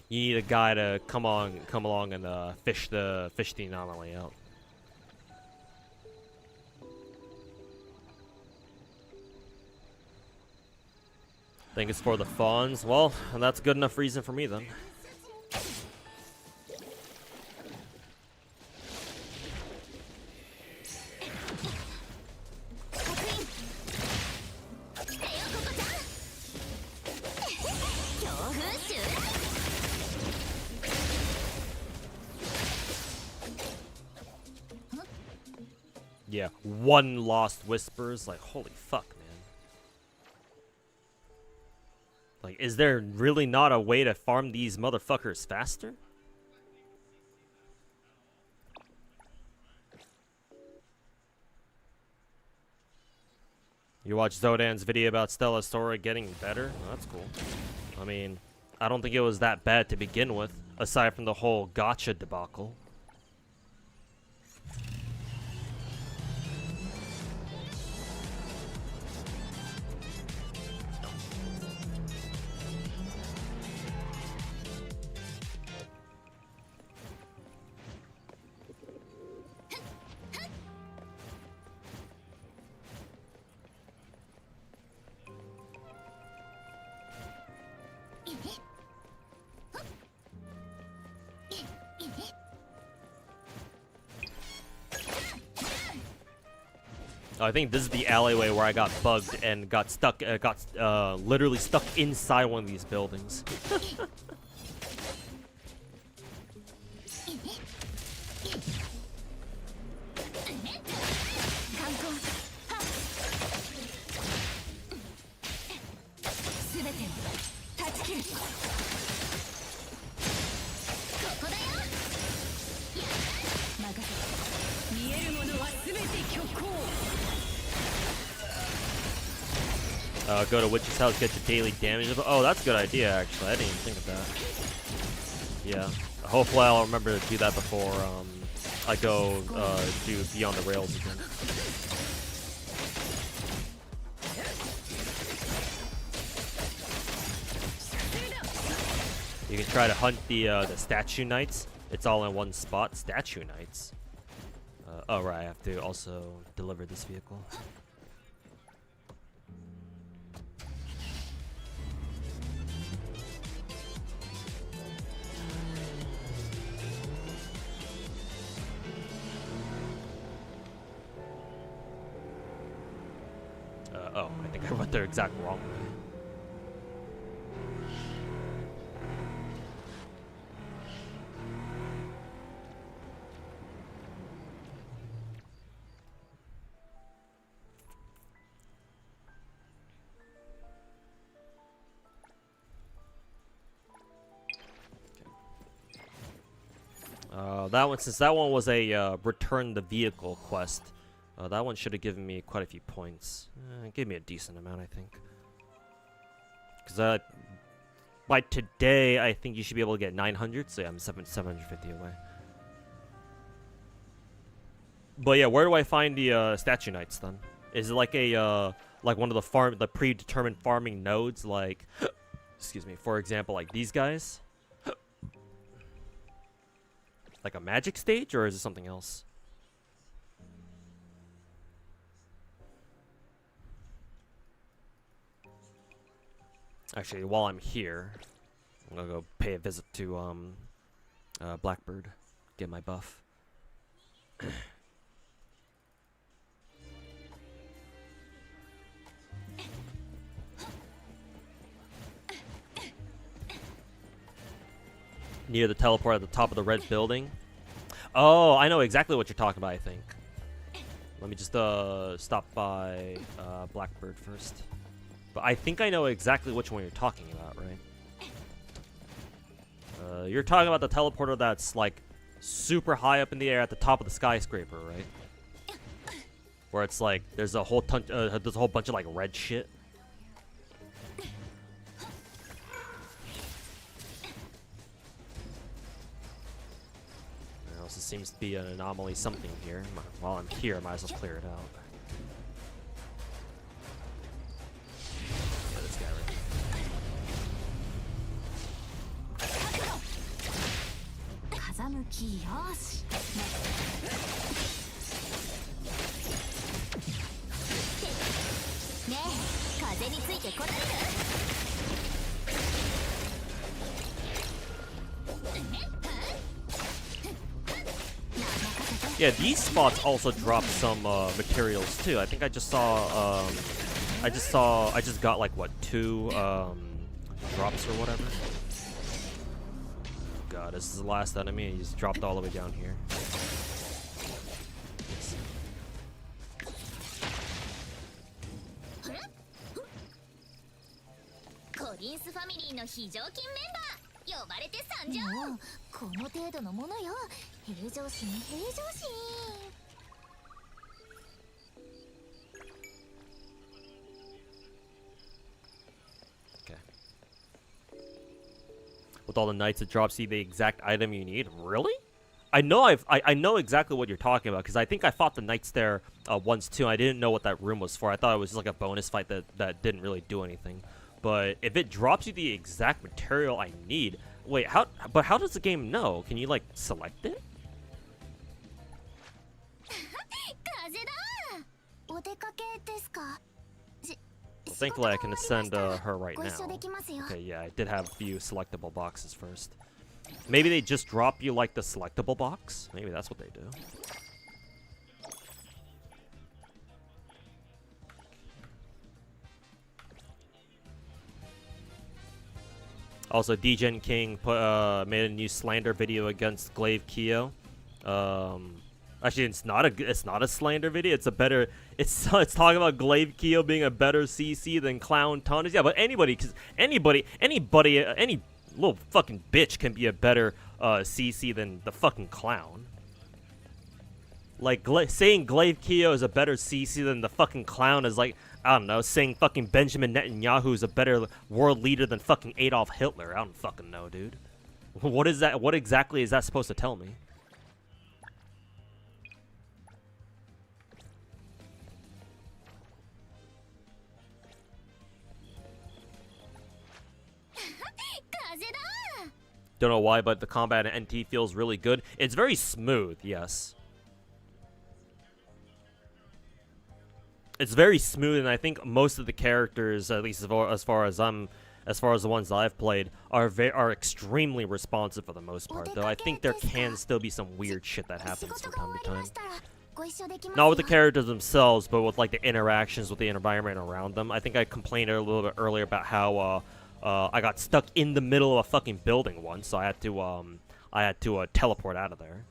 need a guy to come along and fish the anomaly out. Think it's for the fawns? Well, that's a good enough reason for me then. Yeah, one lost whispers. Like, holy fuck, man. Like, is there really not a way to farm these motherfuckers faster? You watch Zodan's video about Stella's story getting better? Oh, that's cool. I mean, I don't think it was that bad to begin with, aside from the whole gacha debacle. I think this is the alleyway where I got bugged and got stuck, literally stuck inside one of these buildings. Go to Witch's house, get your daily damage. Oh, that's a good idea, actually. I didn't even think of that. Yeah. Hopefully I'll remember to do that before I go do Beyond the Rails again. You can try to hunt the statue knights. It's all in one spot. Statue knights. Oh right, I have to also deliver this vehicle. Oh, I think I went the exact wrong way. That one, since that one was a return the vehicle quest, that one should have given me quite a few points. It gave me a decent amount, I think. Because by today, I think you should be able to get 900, so yeah, I'm 750 away. But yeah, where do I find the statue knights then? Is it like a like one of the predetermined farming nodes, like excuse me, for example, like these guys? Like a magic stage, or is it something else? Actually, while I'm here, I'm gonna go pay a visit to Blackbird, get my buff. Near the teleport at the top of the red building. Oh, I know exactly what you're talking about, I think. Let me just stop by Blackbird first. But I think I know exactly which one you're talking about, right? You're talking about the teleporter that's like super high up in the air at the top of the skyscraper, right? Where it's like there's a whole bunch of like red shit. This seems to be an anomaly, something here. While I'm here, I might as well clear it out. Yeah, this guy right Yeah, these spots also drop some materials too. I think I just saw I just got like what, 2 drops or whatever. God, this is the last enemy and he's dropped all the way down here. Okay. With all the knights, it drops you the exact item you need. Really? I know exactly what you're talking about, because I think I fought the knights there once too. I didn't know what that room was for. I thought it was just like a bonus fight that didn't really do anything. But if it drops you the exact material I need, wait, how does the game know? Can you like select it? Well, thankfully I can send her right now. Okay, yeah, I did have a few selectable boxes first. Maybe they just drop you like the selectable box? Maybe that's what they do. Also, Degen King made a new slander video against Glaive Kyo. Actually, it's not a slander video. It's talking about Glaive Kyo being a better CC than Clown Tonnes. Yeah, but any little fucking bitch can be a better CC than the fucking Clown. Like saying Glaive Kyo is a better CC than the fucking Clown is like, I don't know, saying fucking Benjamin Netanyahu is a better world leader than fucking Adolf Hitler. I don't fucking know, dude. What is that? What exactly is that supposed to tell me? Don't know why, but the combat in NT feels really good. It's very smooth, yes. It's very smooth, and I think most of the characters, at least as far as the ones I've played, are extremely responsive for the most part. Though I think there can still be some weird shit that happens from time to time. Not with the characters themselves, but with like the interactions with the environment around them. I think I complained a little bit earlier about how I got stuck in the middle of a fucking building once, so I had to teleport out of there.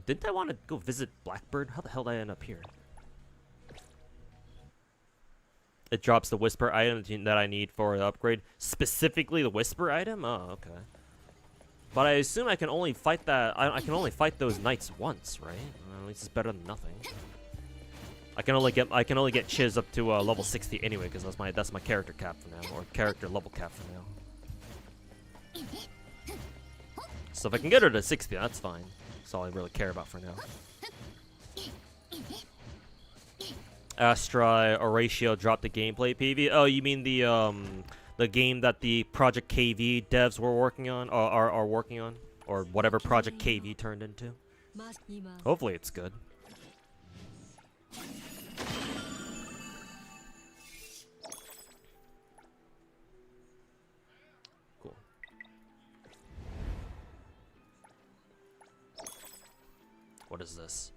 Didn't I want to go visit Blackbird? How the hell did I end up here? It drops the Whisper item that I need for the upgrade. Specifically the Whisper item? Oh, okay. But I assume I can only fight that. I can only fight those knights once, right? At least it's better than nothing. I can only get Chiz up to level 60 anyway, because that's my character cap for now, or character level cap for now. So if I can get her to 60, that's fine. That's all I really care about for now. Astri Horatio dropped the gameplay PV. Oh, you mean the game that the Project KV devs were working on, or are working on, or whatever Project KV turned into. Hopefully it's good. Cool. What is this?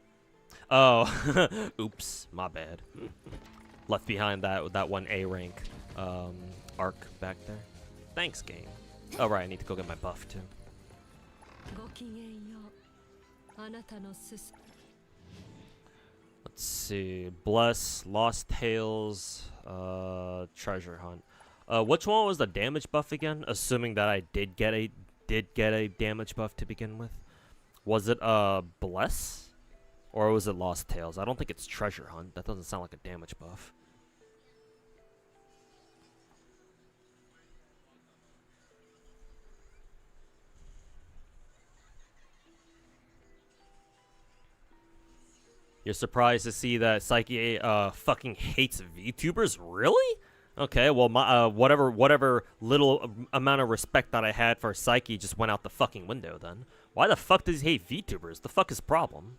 Oh, oops, my bad. Left behind that one A rank arc back there. Thanks, game. Oh right, I need to go get my buff too. Let's see. Bless, Lost Tales, Treasure Hunt. Which one was the damage buff again? Assuming that I did get a damage buff to begin with. Was it Bless? Or was it Lost Tales? I don't think it's Treasure Hunt. That doesn't sound like a damage buff. You're surprised to see that Psyche fucking hates VTubers? Really? Okay, well, my whatever little amount of respect that I had for Psyche just went out the fucking window then. Why the fuck does he hate VTubers? The fuck is problem?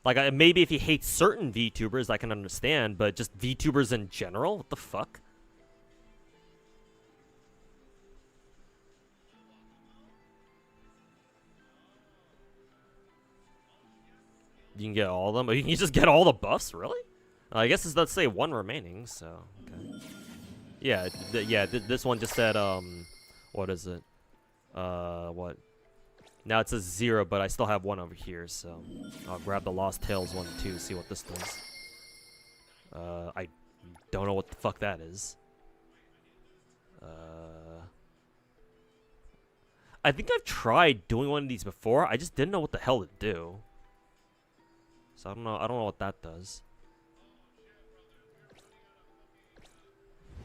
Like, maybe if he hates certain VTubers, I can understand, but just VTubers in general? What the fuck? You can get all of them? You can just get all the buffs? Really? I guess it's, let's say, one remaining, so... Okay. Yeah, this one just said, what is it? What? Now it says 0, but I still have one over here, so I'll grab the Lost Tales one too, see what this does. I don't know what the fuck that is. I think I've tried doing one of these before. I just didn't know what the hell to do. So I don't know what that does.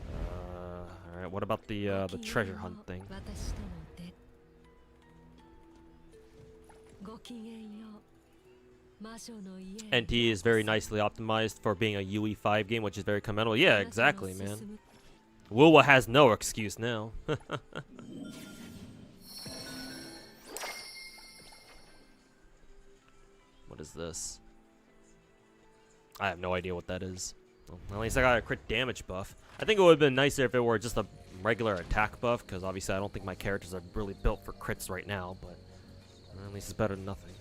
All right, what about the treasure hunt thing? NTE is very nicely optimized for being a UE5 game, which is very commendable. Yeah, exactly, man. Wilwa has no excuse now. What is this? I have no idea what that is. Well, at least I got a crit damage buff. I think it would have been nicer if it were just a regular attack buff, because obviously I don't think my characters are really built for crits right now, but at least it's better than nothing.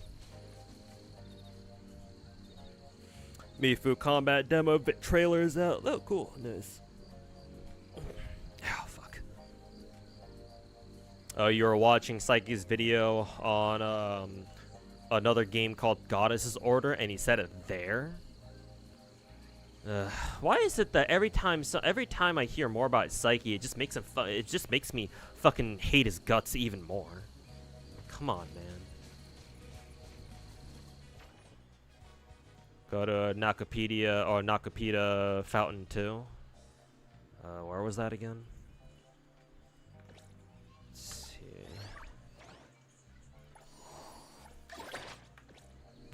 Mifu combat demo trailer is out. Oh, cool. Nice. Oh, fuck. Oh, you were watching Psyche's video on another game called Goddess's Order, and he said it there? Why is it that every time I hear more about Psyche, it just makes me fucking hate his guts even more? Come on, man. Go to Nakapedia or Nakapita Fountain 2. Where was that again? Let's see.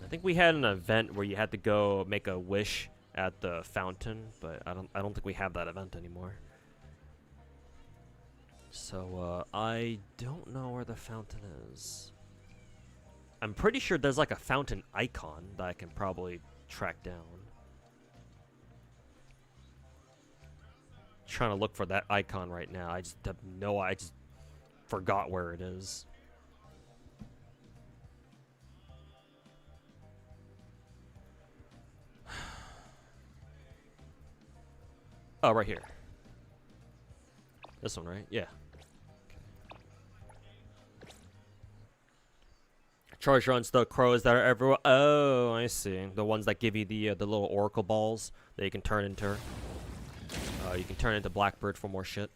I think we had an event where you had to go make a wish at the fountain, but I don't think we have that event anymore. So I don't know where the fountain is. I'm pretty sure there's like a fountain icon that I can probably track down. Trying to look for that icon right now. I just have I just forgot where it is. Oh, right here. This one, right? Yeah. Charge runs the crows that are everywhere. Oh, I see. The ones that give you the little oracle balls that you can turn into. You can turn into Blackbird for more shit.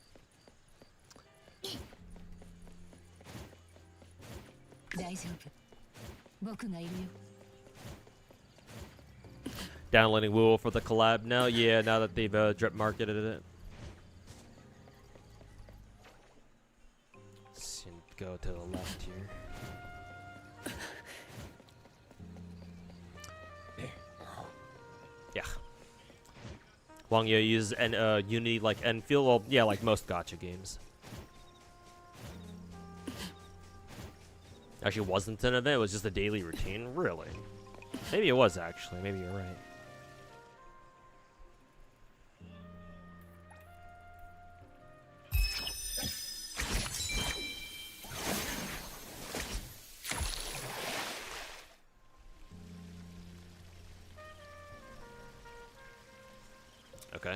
Downloading Woo for the collab now? Yeah, now that they've drip marketed it. Let's go to the left here. Yeah. Wang Yu uses Unity like Enfield? Well, yeah, like most gacha games. Actually, wasn't an event, it was just a daily routine? Really? Maybe it was, actually. Maybe you're right. Okay.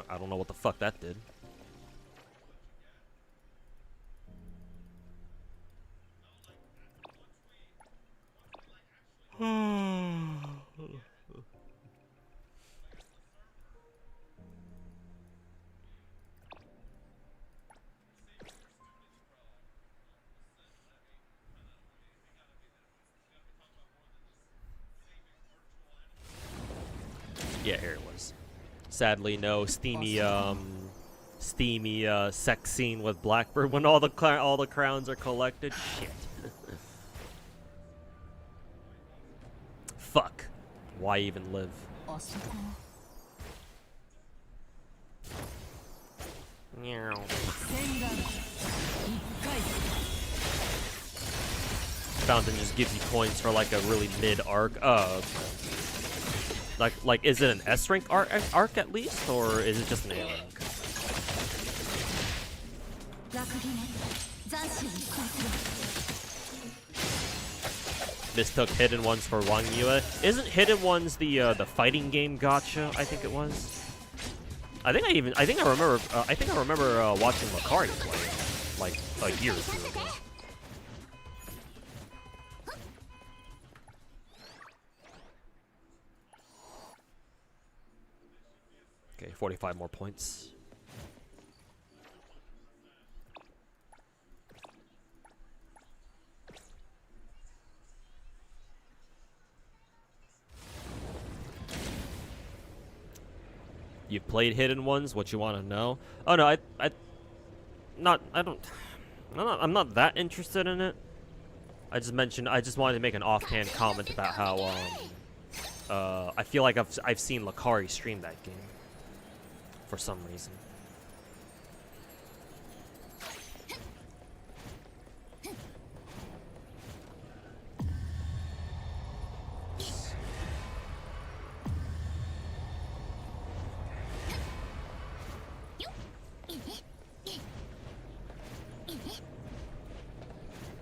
I don't know what the fuck that did. Yeah, here it was. Sadly, no steamy sex scene with Blackbird when all the crowns are collected. Shit. Fuck. Why even live? Meow. Fountain just gives you coins for like a really mid arc. Oh, okay. Like, is it an S rank arc at least, or is it just an A rank? Mistook Hidden Ones for Wang Yue. Isn't Hidden Ones the fighting game gacha? I think it was. I think I remember watching Makari play it, like a year or two ago. Okay, 45 more points. You've played Hidden Ones? What you want to know? Oh no, I'm not that interested in it. I just wanted to make an offhand comment about how I feel like I've seen Lakari stream that game for some reason.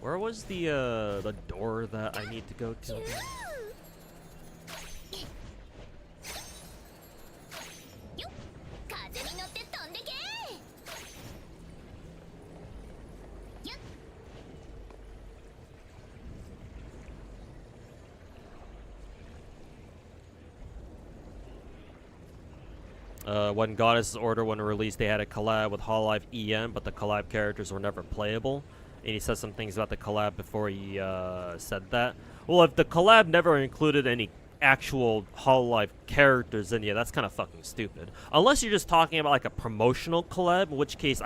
Where was the door that I need to go to? When Goddess's Order, when released, they had a collab with Hololive EM, but the collab characters were never playable. And he said some things about the collab before he said that. Well, if the collab never included any actual Hololive characters, then yeah, that's kind of fucking stupid. Unless you're just talking about like a promotional collab, in which case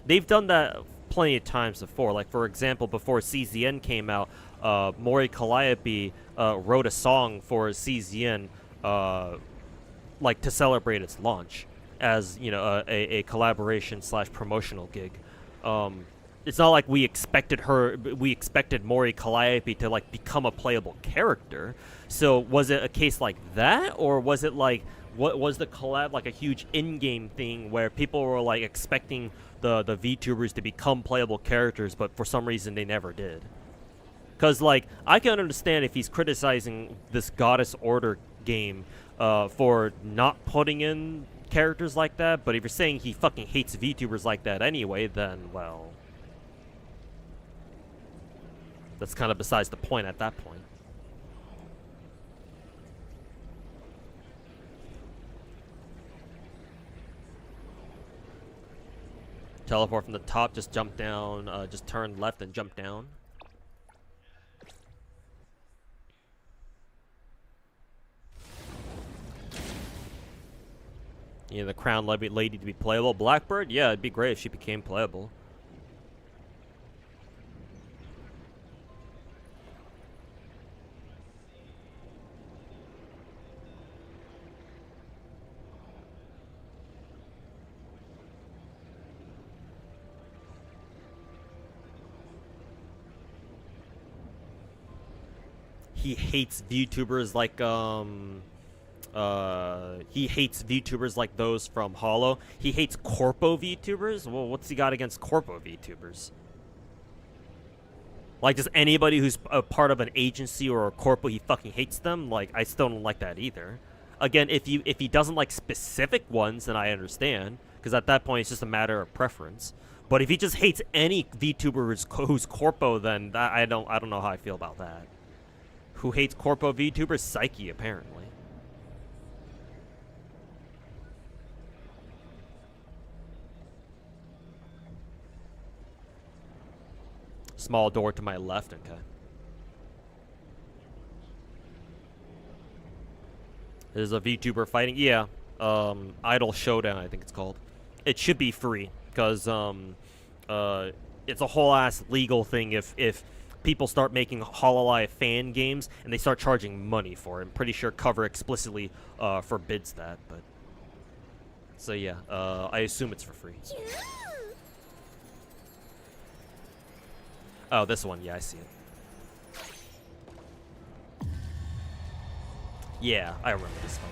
they've done that plenty of times before. Like for example, before CZN came out, Mori Calliope wrote a song for CZN, like to celebrate its launch, as you know, a collaboration / promotional gig. It's not like we expected Mori Calliope to like become a playable character. So was it a case like that, or was it like, what was the collab like a huge in-game thing where people were like expecting the VTubers to become playable characters, but for some reason they never did? Because like I can understand if he's criticizing this Goddess Order game for not putting in characters like that, but if you're saying he fucking hates VTubers like that anyway, then well, that's kind of besides the point at that point. Teleport from the top, just jump down, just turn left and jump down. You know, the crown lady to be playable. Blackbird? Yeah, it'd be great if she became playable. He hates VTubers like he hates VTubers like those from Hollow. He hates corpo VTubers? Well, what's he got against corpo VTubers? Like, just anybody who's a part of an agency or a corpo, he fucking hates them? Like, I still don't like that either. Again, if he doesn't like specific ones, then I understand, because at that point it's just a matter of preference. But if he just hates any VTuber who's corpo, then that, I don't know how I feel about that. Who hates corpo VTubers? Psyche, apparently. Small door to my left, okay. There's a VTuber fighting. Yeah, Idol Showdown, I think it's called. It should be free, because it's a whole ass legal thing if people start making Hololive fan games and they start charging money for it. I'm pretty sure Cover explicitly forbids that, but so yeah, I assume it's for free. Oh, this one, yeah, I see it. Yeah, I remember this fight.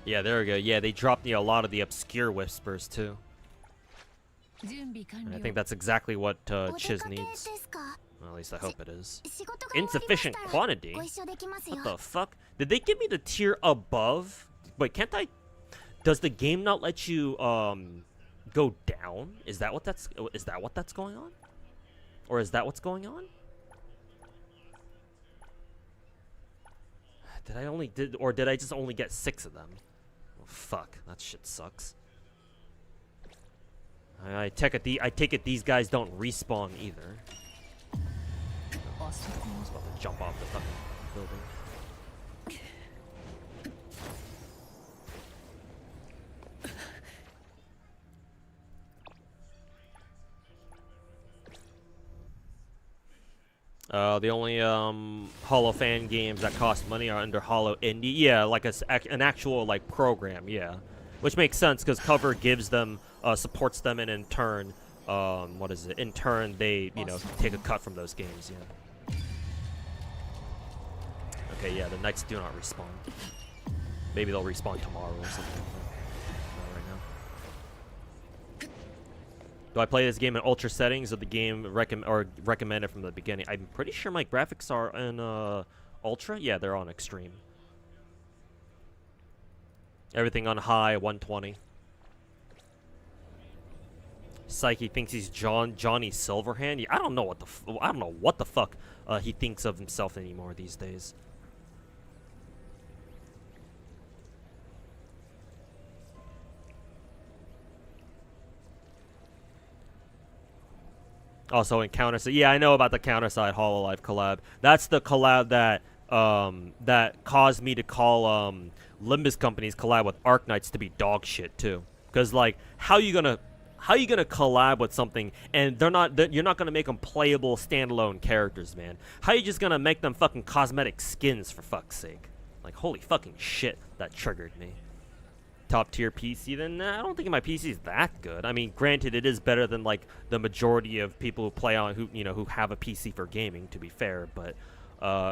Yeah, there we go. Yeah, they dropped a lot of the obscure whispers too. And I think that's exactly what Chiz needs. Well, at least I hope it is. Insufficient quantity? What the fuck? Did they give me the tier above? Wait, can't I? Does the game not let you go down? Is that what that's going on? Or is that what's going on? Did I just only get 6 of them? Oh, fuck, that shit sucks. I take it these guys don't respawn either. I was about to jump off the fucking building. The only Holo fan games that cost money are under Holo Indie. Yeah, like an actual like program. Yeah, which makes sense because Cover gives them supports them, and in turn, what is it? In turn, they take a cut from those games. Yeah. Okay. Yeah, the Knights do not respawn. Maybe they'll respawn tomorrow or something. Not right now. Do I play this game in ultra settings or the game recommended from the beginning? I'm pretty sure my graphics are in ultra. Yeah, they're on extreme. Everything on high, 120. Psyche thinks he's Johnny Silverhand. Yeah, I don't know what the fuck he thinks of himself anymore these days. Also in Counterside. Yeah, I know about the Counterside Hololive collab. That's the collab that that caused me to call Limbus Company's collab with Arknights to be dog shit too. Cuz like how you gonna collab with something and you're not gonna make them playable standalone characters, man? How you just gonna make them fucking cosmetic skins for fuck's sake? Like holy fucking shit, that triggered me. Top tier PC, then I don't think my PC is that good. I mean, granted, it is better than like the majority of people who play on who have a PC for gaming. To be fair, but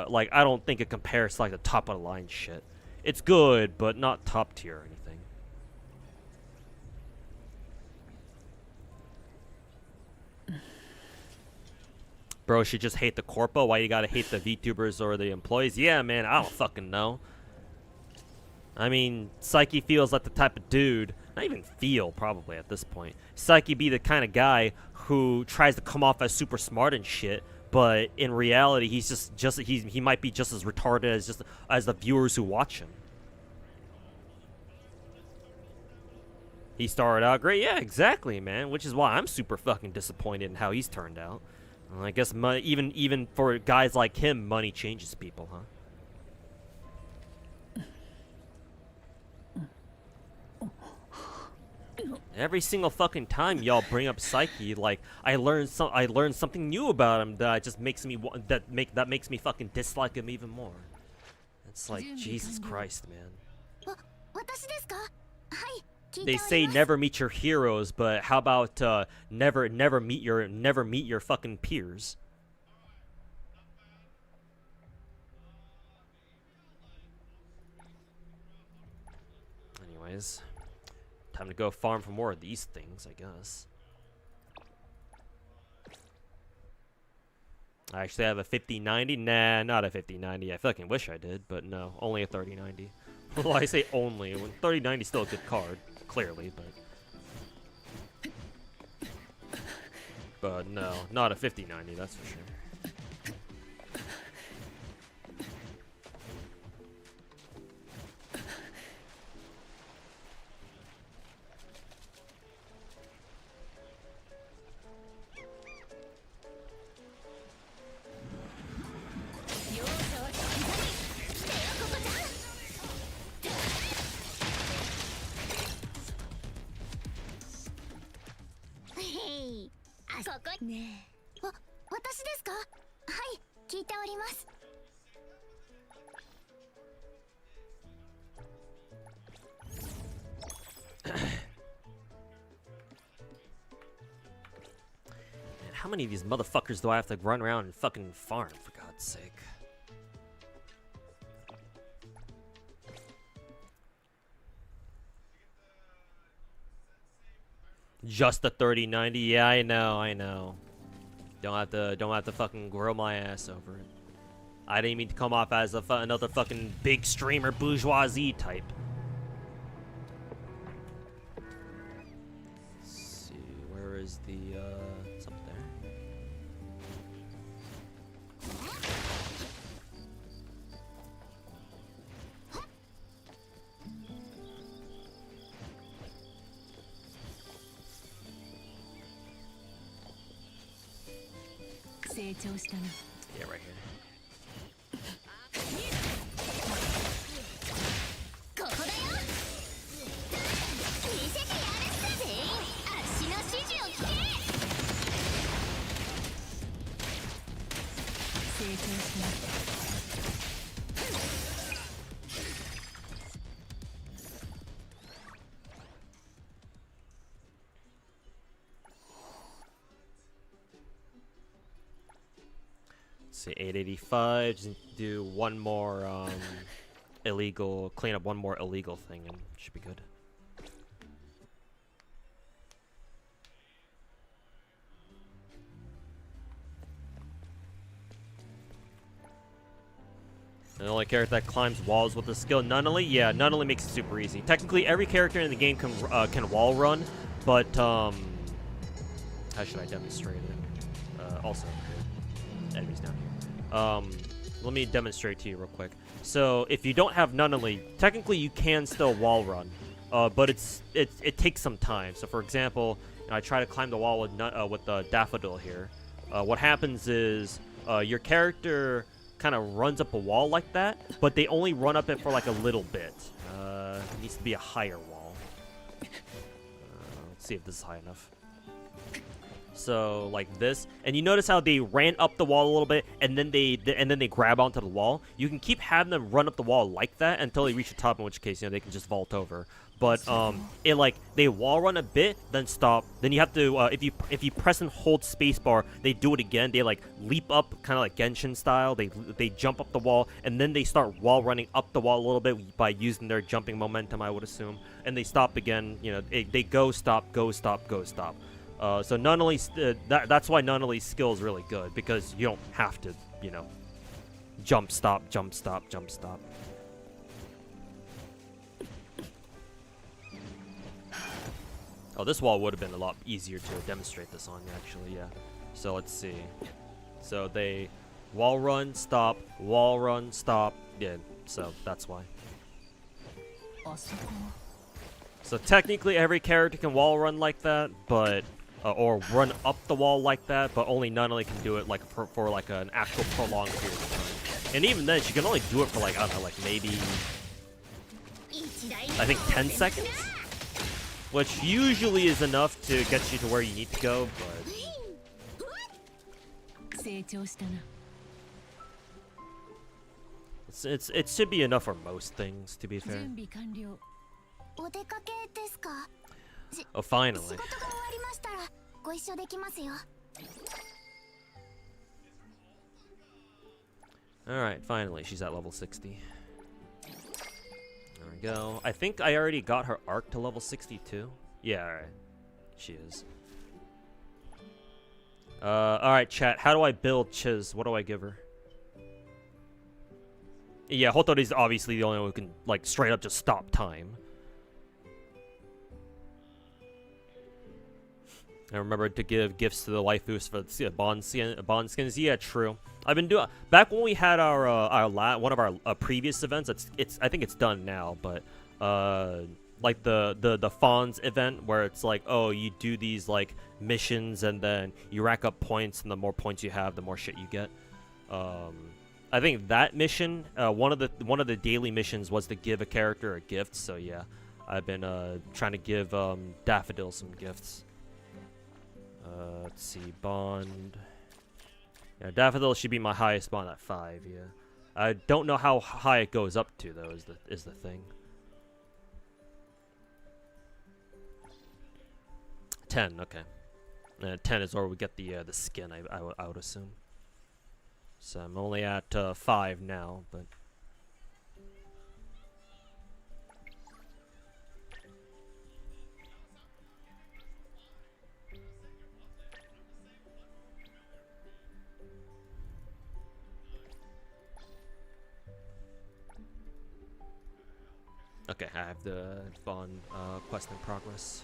like I don't think it compares to like the top of the line shit. It's good, but not top tier or anything. Bro, should just hate the corpo. Why you gotta hate the VTubers or the employees? Yeah, man, I don't fucking know. I mean, Psyche feels like the type of dude, not even feel probably at this point. Psyche be the kind of guy who tries to come off as super smart and shit, but in reality, he's he might be just as retarded as the viewers who watch him. He started out great, yeah, exactly, man. Which is why I'm super fucking disappointed in how he's turned out. Well, I guess even for guys like him, money changes people, huh? Every single fucking time y'all bring up Psyche, like I learned something new about him that just makes me that makes me fucking dislike him even more. It's like Jesus Christ, man. They say never meet your heroes, but how about never meet your fucking peers? Anyways. Time to go farm for more of these things, I guess. I actually have a 5090. Nah, not a 5090. I fucking wish I did, but no, only a 3090. Well, I say only when 3090 is still a good card, clearly, but no, not a 5090. That's for sure. How many of these motherfuckers do I have to run around and fucking farm, for God's sake? Just the 3090? Yeah, I know. Don't have to fucking grow my ass over it. I didn't mean to come off as another fucking big streamer bourgeoisie type. Let's see, where is the it's up there. Yeah, right here. see, 885. Just need to do one more illegal, clean up one more illegal thing, and should be good. The only character that climbs walls with the skill Nunnally? Yeah, Nunnally makes it super easy. Technically, every character in the game can wall run, but how should I demonstrate it? Also, enemies down here. Let me demonstrate to you real quick. So, if you don't have Nunnally, technically you can still wall run, but it takes some time. So, for example, I try to climb the wall with the Daffodil here. What happens is your character kind of runs up a wall like that, but they only run up it for like a little bit. It needs to be a higher wall. Let's see if this is high enough. So like this, and you notice how they ran up the wall a little bit, and then they grab onto the wall. You can keep having them run up the wall like that until they reach the top, in which case they can just vault over. But it like they wall run a bit, then stop. Then you have to if you press and hold spacebar, they do it again. They like leap up, kind of like Genshin style. They jump up the wall, and then they start wall running up the wall a little bit by using their jumping momentum, I would assume. And they stop again. You know, they go stop, go stop, go stop. So that's why Nunnally's skill is really good, because you don't have to, you know, jump stop, jump stop, jump stop. Oh, this wall would have been a lot easier to demonstrate this on, actually, yeah. So let's see. So they wall run, stop, yeah, so that's why. So technically every character can wall run like that, but or run up the wall like that, but only Nunnally can do it like for like an actual prolonged period of time. And even then, she can only do it for like, I don't know, like maybe, I think 10 seconds? Which usually is enough to get you to where you need to go, but it should be enough for most things, to be fair. Oh, finally. Alright, finally, she's at level 60. There we go. I think I already got her arc to level 62. Yeah, alright. She is. Alright, chat. How do I build Chiz? What do I give her? Yeah, Hotori's obviously the only one who can, like, straight up just stop time. I remember to give gifts to the waifus for the bond skins. Yeah, true. I've been doing back when we had our one of our previous events. I think it's done now, but like the Fawns event where it's like, oh, you do these like missions and then you rack up points, and the more points you have, the more shit you get. I think that mission, one of the daily missions was to give a character a gift. So yeah, I've been trying to give Daffodil some gifts. Let's see, bond. Yeah, Daffodil should be my highest bond at 5. Yeah, I don't know how high it goes up to though. Is the thing. 10. Okay, 10 is where we get the skin. I would assume. So I'm only at 5 now, but. Okay, I have the bond quest in progress.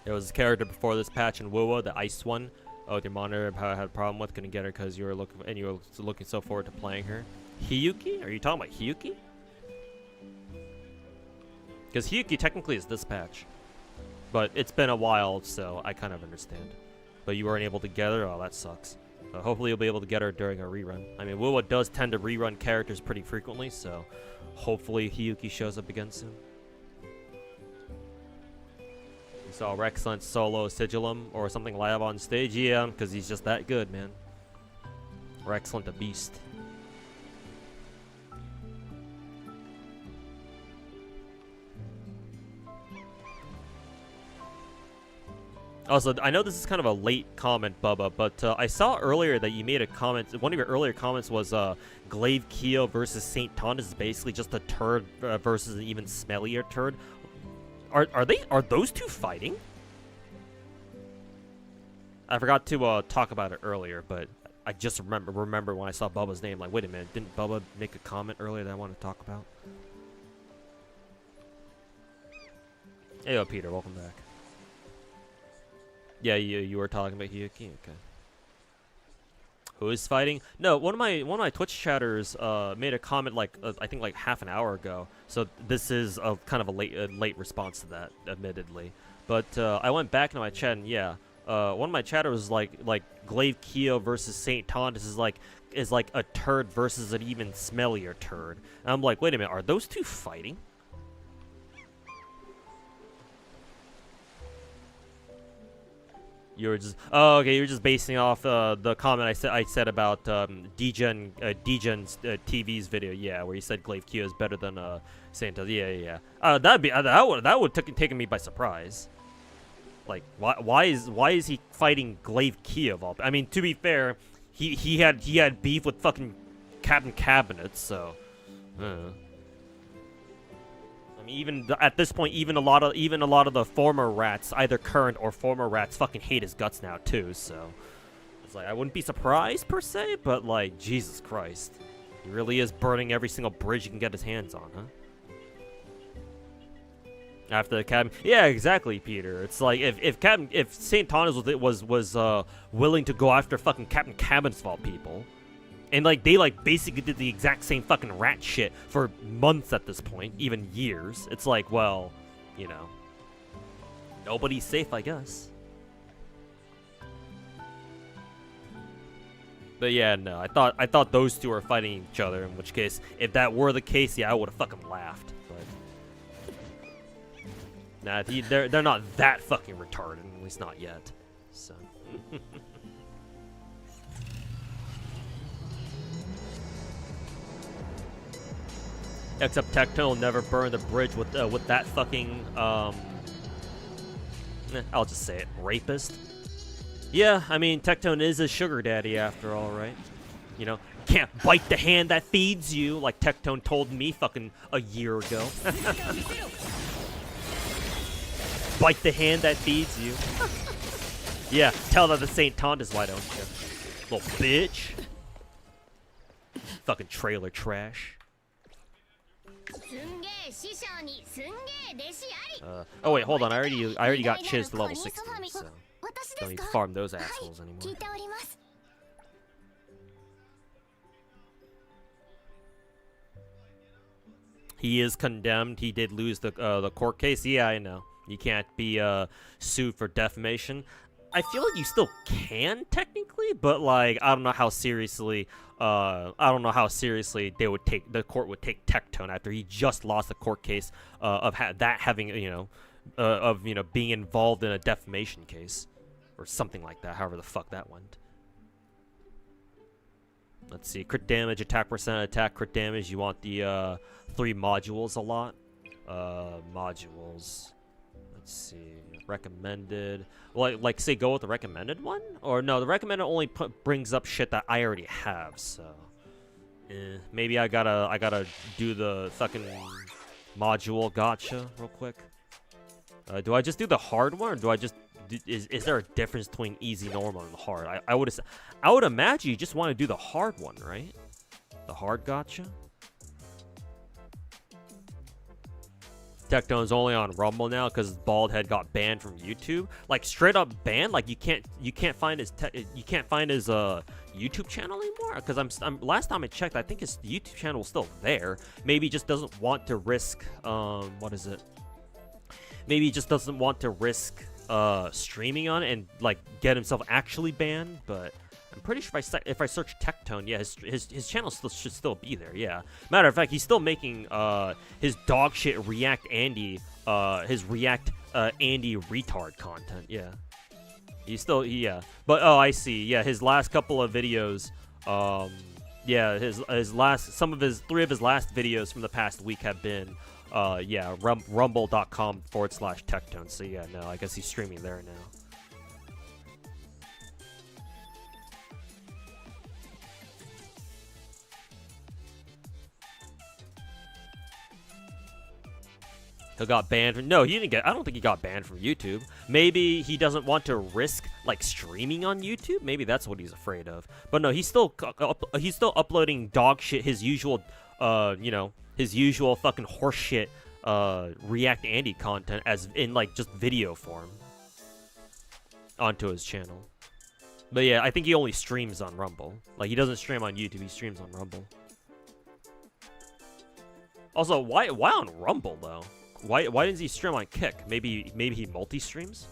There was a character before this patch in WoWo, the ice one. Oh, your monitor had a problem with, couldn't get her because you were looking so forward to playing her. Hiyuki? Are you talking about Hiyuki? Because Hiyuki technically is this patch. But it's been a while, so I kind of understand. But you weren't able to get her? Oh, that sucks. Hopefully you'll be able to get her during a rerun. I mean, WoWo does tend to rerun characters pretty frequently, so hopefully Hiyuki shows up again soon. You saw Rexlent solo Sigillum or something live on stage? Yeah, because he's just that good, man. Rexlent a beast. Also, I know this is kind of a late comment, Bubba, but I saw earlier that you made a comment. One of your earlier comments was Glaive Keo versus Saint Tond is basically just a turd versus an even smellier turd. Are those two fighting? I forgot to talk about it earlier, but I just remember when I saw Bubba's name, like, wait a minute, didn't Bubba make a comment earlier that I want to talk about? Hey, Peter, welcome back. Yeah, you were talking about Hiyuki, okay. Who is fighting? No, one of my Twitch chatters made a comment like I think like half an hour ago. So this is a kind of a late response to that, admittedly. But I went back into my chat and yeah, one of my chatters was like Glaive Keo versus Saint Tond is like a turd versus an even smellier turd. And I'm like, wait a minute, are those two fighting? You were just okay. You're just basing off the comment I said about Degen's TV's video, yeah, where you said Glaive Keo is better than Santa. Yeah. That would taken me by surprise. Like why is he fighting Glaive Keo? I mean, to be fair, he had beef with fucking Captain Cabinet, so. I mean, even at this point, even a lot of the former rats, either current or former rats, fucking hate his guts now too. So it's like I wouldn't be surprised per se, but like Jesus Christ, he really is burning every single bridge he can get his hands on, huh? After the Captain, yeah, exactly, Peter. It's like if Saint Thomas was willing to go after fucking Captain Cabinet's of all people. And, like, they, like, basically did the exact same fucking rat shit for months at this point, even years. It's like, well, you know, nobody's safe, I guess. But yeah, no, I thought those two were fighting each other, in which case, if that were the case, yeah, I would have fucking laughed. But nah, they're not that fucking retarded, at least not yet. So. Except Tectone will never burn the bridge with that fucking I'll just say it, rapist. Yeah, I mean Tectone is a sugar daddy after all, right? You know, can't bite the hand that feeds you, like Tectone told me fucking a year ago. Bite the hand that feeds you. Yeah, tell that the Saint Tondas, why don't you? Little bitch. Fucking trailer trash. Oh wait, hold on. I already got Chiz to level 60, so don't need to farm those assholes anymore. He is condemned. He did lose the court case. Yeah, I know. You can't be sued for defamation. I feel like you still can technically, but like I don't know how seriously the court would take Tectone after he just lost a court case of having being involved in a defamation case or something like that. However the fuck that went. Let's see, crit damage, attack percent, attack, crit damage. You want the 3 modules a lot. Modules. Let's see, recommended. Well, like say go with the recommended one, or no? The recommended only brings up shit that I already have. So, maybe I gotta do the fucking module gacha real quick. Do I just do the hard one, or do I just? Is there a difference between easy, normal, and hard? I would imagine you just want to do the hard one, right? The hard gacha. Tectone's only on Rumble now because Baldhead got banned from YouTube. Like straight up banned. Like you can't find his YouTube channel anymore. Because I'm last time I checked, I think his YouTube channel was still there. Maybe he just doesn't want to risk what is it? Maybe he just doesn't want to risk streaming on it and like get himself actually banned. But I'm pretty sure if I search Tectone, yeah, his channel should still be there. Yeah. Matter of fact, he's still making his dog shit React Andy, his React Andy retard content. Yeah. He's still But oh, I see. Yeah, his last couple of videos, yeah, his last 3 of his last videos from the past week have been rumble.com/Tectone. So yeah, no, I guess he's streaming there now. He got banned from, no, he didn't get, I don't think he got banned from YouTube. Maybe he doesn't want to risk like streaming on YouTube. Maybe that's what he's afraid of. But no, he's still uploading dog shit, his usual you know, his usual fucking horseshit React Andy content as in like just video form onto his channel. But yeah, I think he only streams on Rumble. Like he doesn't stream on YouTube, he streams on Rumble. Also, why on Rumble though? Why doesn't he stream on Kick? Maybe he multi-streams?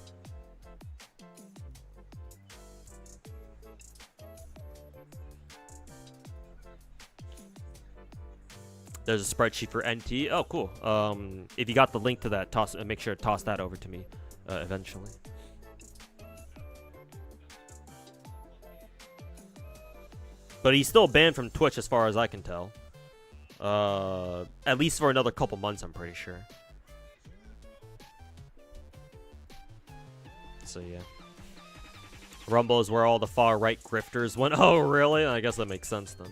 There's a spreadsheet for NTE. Oh, cool. If you got the link to that, make sure to toss that over to me eventually. But he's still banned from Twitch as far as I can tell. At least for another couple months, I'm pretty sure. So yeah. Rumble is where all the far-right grifters went. Oh, really? I guess that makes sense then.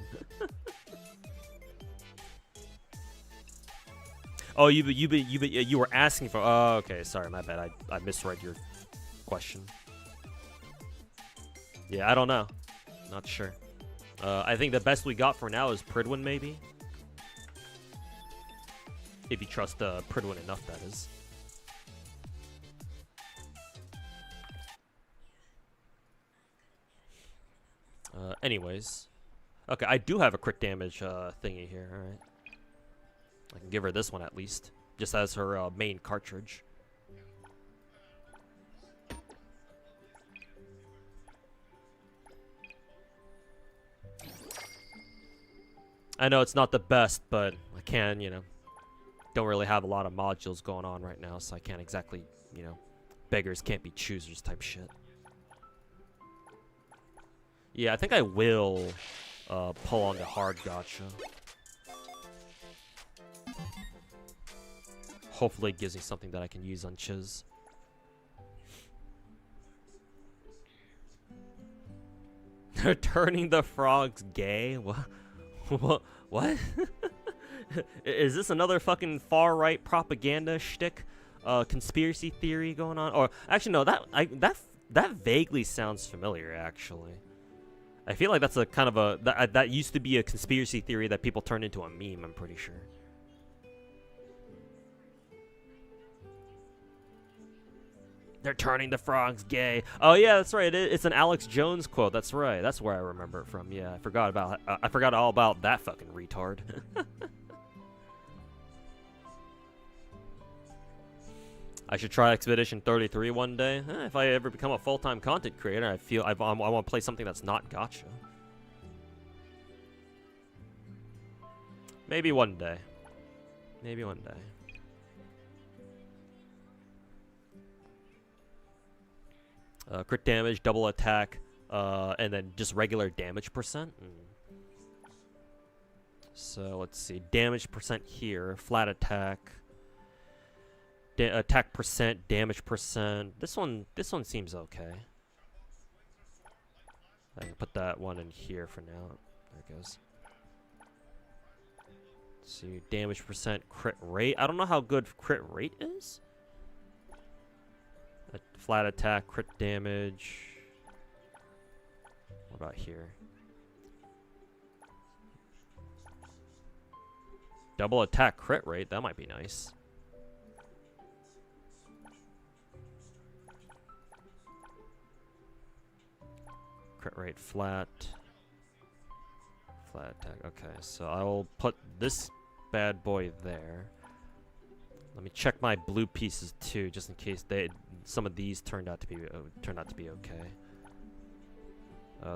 Oh, you were asking for. Oh, okay. Sorry, my bad. I misread your question. Yeah, I don't know. Not sure. I think the best we got for now is Pridwin, maybe. If you trust Pridwin enough, that is. Anyways. Okay, I do have a crit damage thingy here. Alright. I can give her this one at least. Just as her main cartridge. I know it's not the best, but I can, you know. Don't really have a lot of modules going on right now, so I can't exactly, you know, beggars can't be choosers type shit. Yeah, I think I will pull on the hard gacha. Hopefully it gives me something that I can use on Chiz. They're turning the frogs gay? What? What? Is this another fucking far-right propaganda shtick? Conspiracy theory going on? Or actually, no. That vaguely sounds familiar. Actually, I feel like that's a kind of a that used to be a conspiracy theory that people turned into a meme. I'm pretty sure. They're turning the frogs gay. Oh yeah, that's right. It's an Alex Jones quote. That's right. That's where I remember it from. Yeah, I forgot all about that fucking retard. I should try Expedition 33 one day. If I ever become a full-time content creator, I feel I want to play something that's not gacha. Maybe one day. Maybe one day. Crit damage, double attack, and then just regular damage percent. So let's see, damage percent here, flat attack, attack percent, damage percent. This one seems okay. I can put that one in here for now. There it goes. Let's see, damage percent, crit rate. I don't know how good crit rate is. Flat attack, crit damage. What about here? Double attack, crit rate. That might be nice. Crit rate flat. Flat attack. Okay, so I will put this bad boy there. Let me check my blue pieces too, just in case some of these turned out to be okay.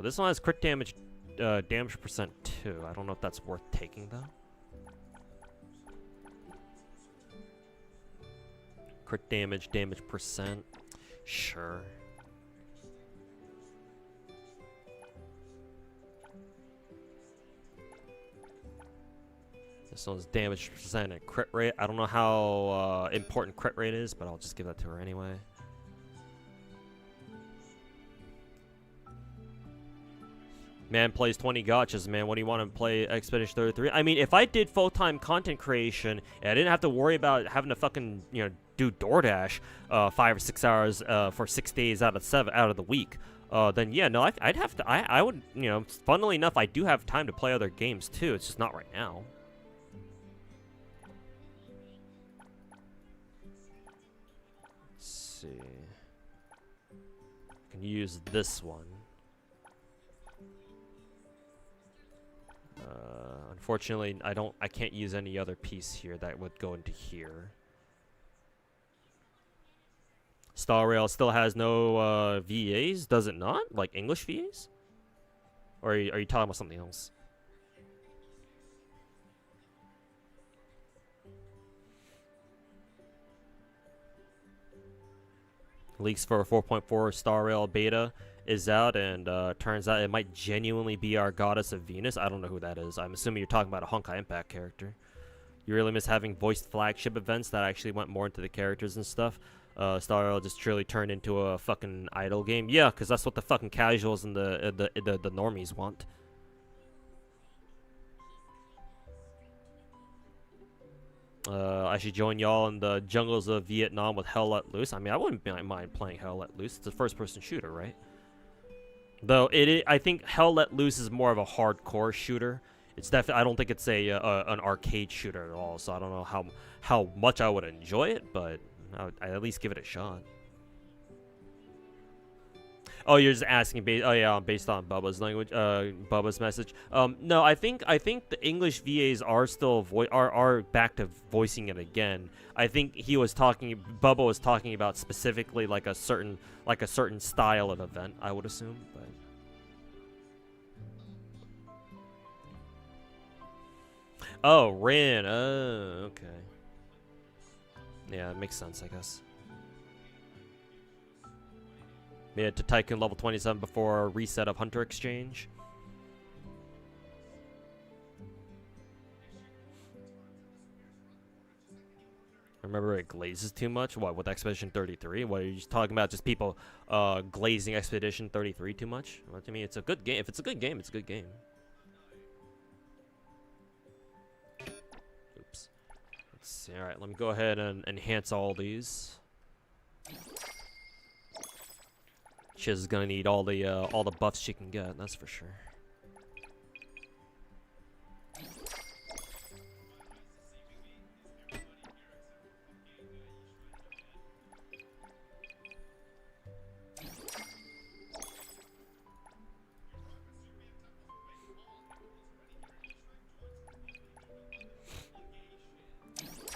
This one has crit damage, damage percent too. I don't know if that's worth taking though. Crit damage, damage percent, sure. This one's damage percent and crit rate. I don't know how important crit rate is, but I'll just give that to her anyway. Man plays 20 gachas, man. What do you want to play Expedition 33? I mean, if I did full-time content creation and I didn't have to worry about having to fucking, you know, do DoorDash 5 or 6 hours for 6 days out of 7 out of the week, then yeah, no, I'd have to. I would, you know, funnily enough, I do have time to play other games too. It's just not right now. Let's see. I can use this one. Unfortunately, I can't use any other piece here that would go into here. Star Rail still has no VAs, does it not? Like English VAs? Or are you talking about something else? Leaks for a 4.4 Star Rail beta is out, and turns out it might genuinely be our Goddess of Venus. I don't know who that is. I'm assuming you're talking about a Honkai Impact character. You really miss having voiced flagship events that actually went more into the characters and stuff. Star Rail just truly turned into a fucking idle game. Yeah, because that's what the fucking casuals and the normies want. I should join y'all in the jungles of Vietnam with Hell Let Loose. I mean, I wouldn't mind playing Hell Let Loose. It's a first-person shooter, right? Though I think Hell Let Loose is more of a hardcore shooter. It's definitely. I don't think it's an arcade shooter at all. So I don't know how much I would enjoy it, but I'd at least give it a shot. Oh, you're just asking based on Bubba's language, Bubba's message. No, I think the English VAs are still are back to voicing it again. I think Bubba was talking about specifically like a certain style of event, I would assume, but. Oh, Rin. Oh, okay. Yeah, it makes sense, I guess. Made it to Tycoon level 27 before a reset of Hunter Exchange. Remember it glazes too much? What, with Expedition 33? What, are you just talking about just people glazing Expedition 33 too much? Well, to me, it's a good game. If it's a good game, it's a good game. Oops. Let's see. Alright, let me go ahead and enhance all these. Chiz is gonna need all the buffs she can get, that's for sure.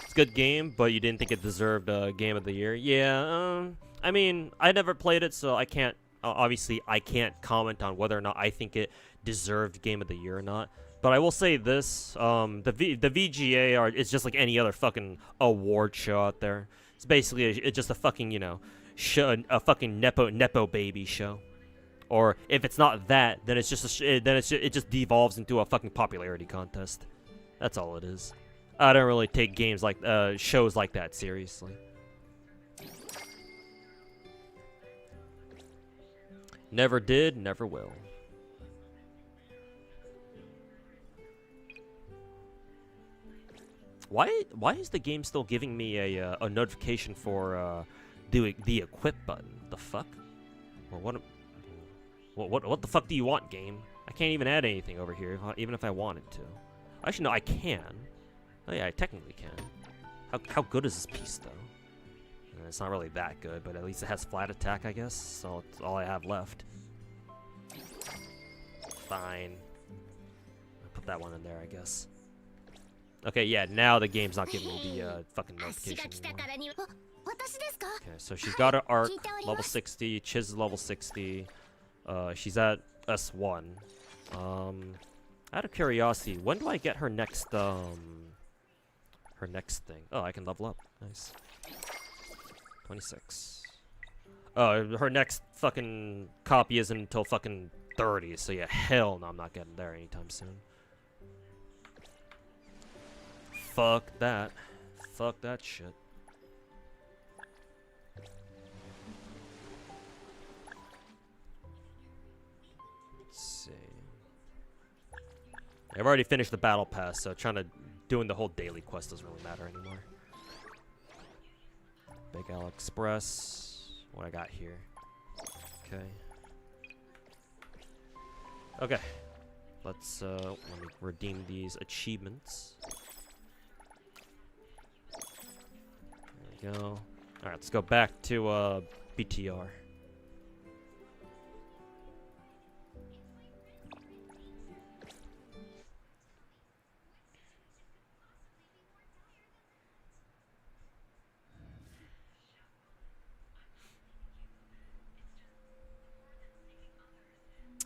It's a good game, but you didn't think it deserved Game of the Year. Yeah, I mean, I never played it, so I can't. Obviously, I can't comment on whether or not I think it deserved Game of the Year or not. But I will say this: the VGA it's just like any other fucking award show out there. It's basically it's just a fucking a fucking nepo baby show. Or if it's not that, then it's just it just devolves into a fucking popularity contest. That's all it is. I don't really take games like shows like that seriously. Never did, never will. Why is the game still giving me a notification for the equip button? The fuck? Or what the fuck do you want, game? I can't even add anything over here, even if I wanted to. Actually, no, I can. Oh yeah, I technically can. How good is this piece though? It's not really that good, but at least it has flat attack, I guess. So it's all I have left. Fine. I'll put that one in there, I guess. Okay, yeah, now the game's not giving me the fucking notification anymore. Okay, so she's got her arc, level 60. Chiz is level 60. She's at S1. Out of curiosity, when do I get her next thing? Oh, I can level up. Nice. 26. Her next fucking copy isn't until fucking 30, so yeah, hell no, I'm not getting there anytime soon. Fuck that. Fuck that shit. Let's see. I've already finished the battle pass, so doing the whole daily quest doesn't really matter anymore. Big Al Express. What I got here? Okay. Okay. Let me redeem these achievements. There we go. All right, let's go back to BTR.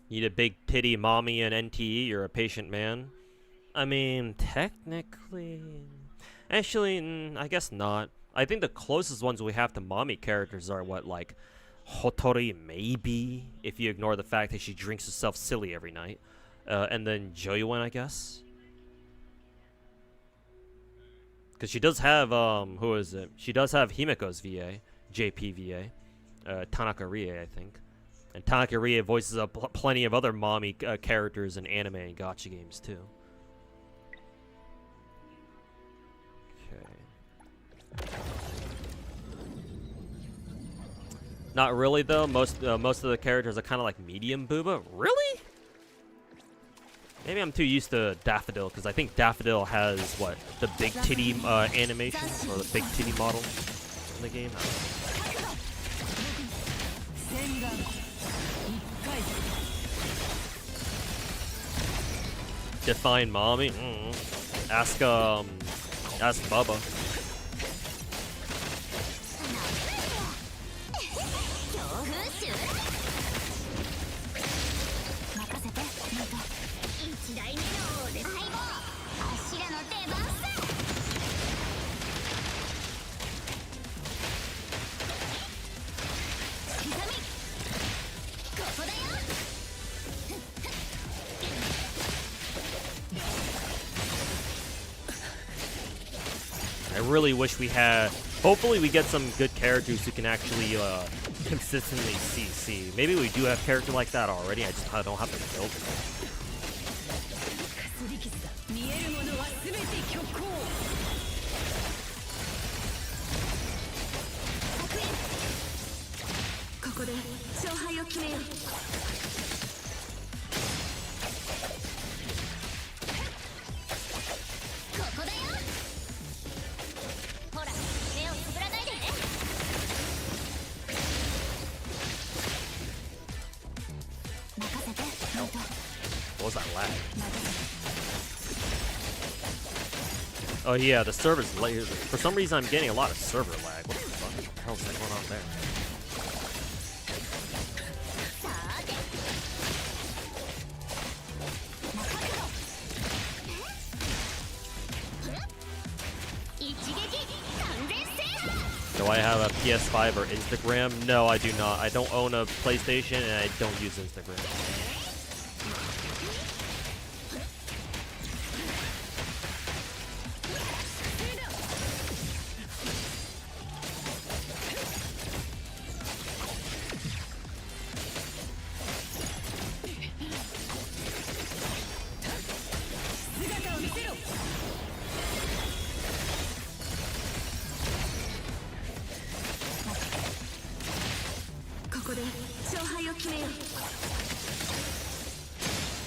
Need a big titty mommy and NTE, you're a patient man. I mean, technically... Actually, I guess not. I think the closest ones we have to mommy characters are, what, like... Hotori, maybe? If you ignore the fact that she drinks herself silly every night. And then Joyuan, I guess? Because she does have, who is it? She does have Himiko's VA. JP VA. Tanaka Rie, I think. And Tanaka Rie voices plenty of other mommy characters in anime and gacha games too. Okay. Not really though. Most of the characters are kind of like medium booba. Really? Maybe I'm too used to Daffodil because I think Daffodil has what, the big titty animation or the big titty model in the game. I don't know. Define mommy? Ask Bubba. I really wish we had... Hopefully we get some good characters who can actually consistently CC. Maybe we do have a character like that already, I don't have to build it. What was that lag? Oh yeah, the server's late. For some reason I'm getting a lot of server lag. What the fuck? What the hell is going on there? Do I have a PS5 or Instagram? No, I do not. I don't own a PlayStation and I don't use Instagram.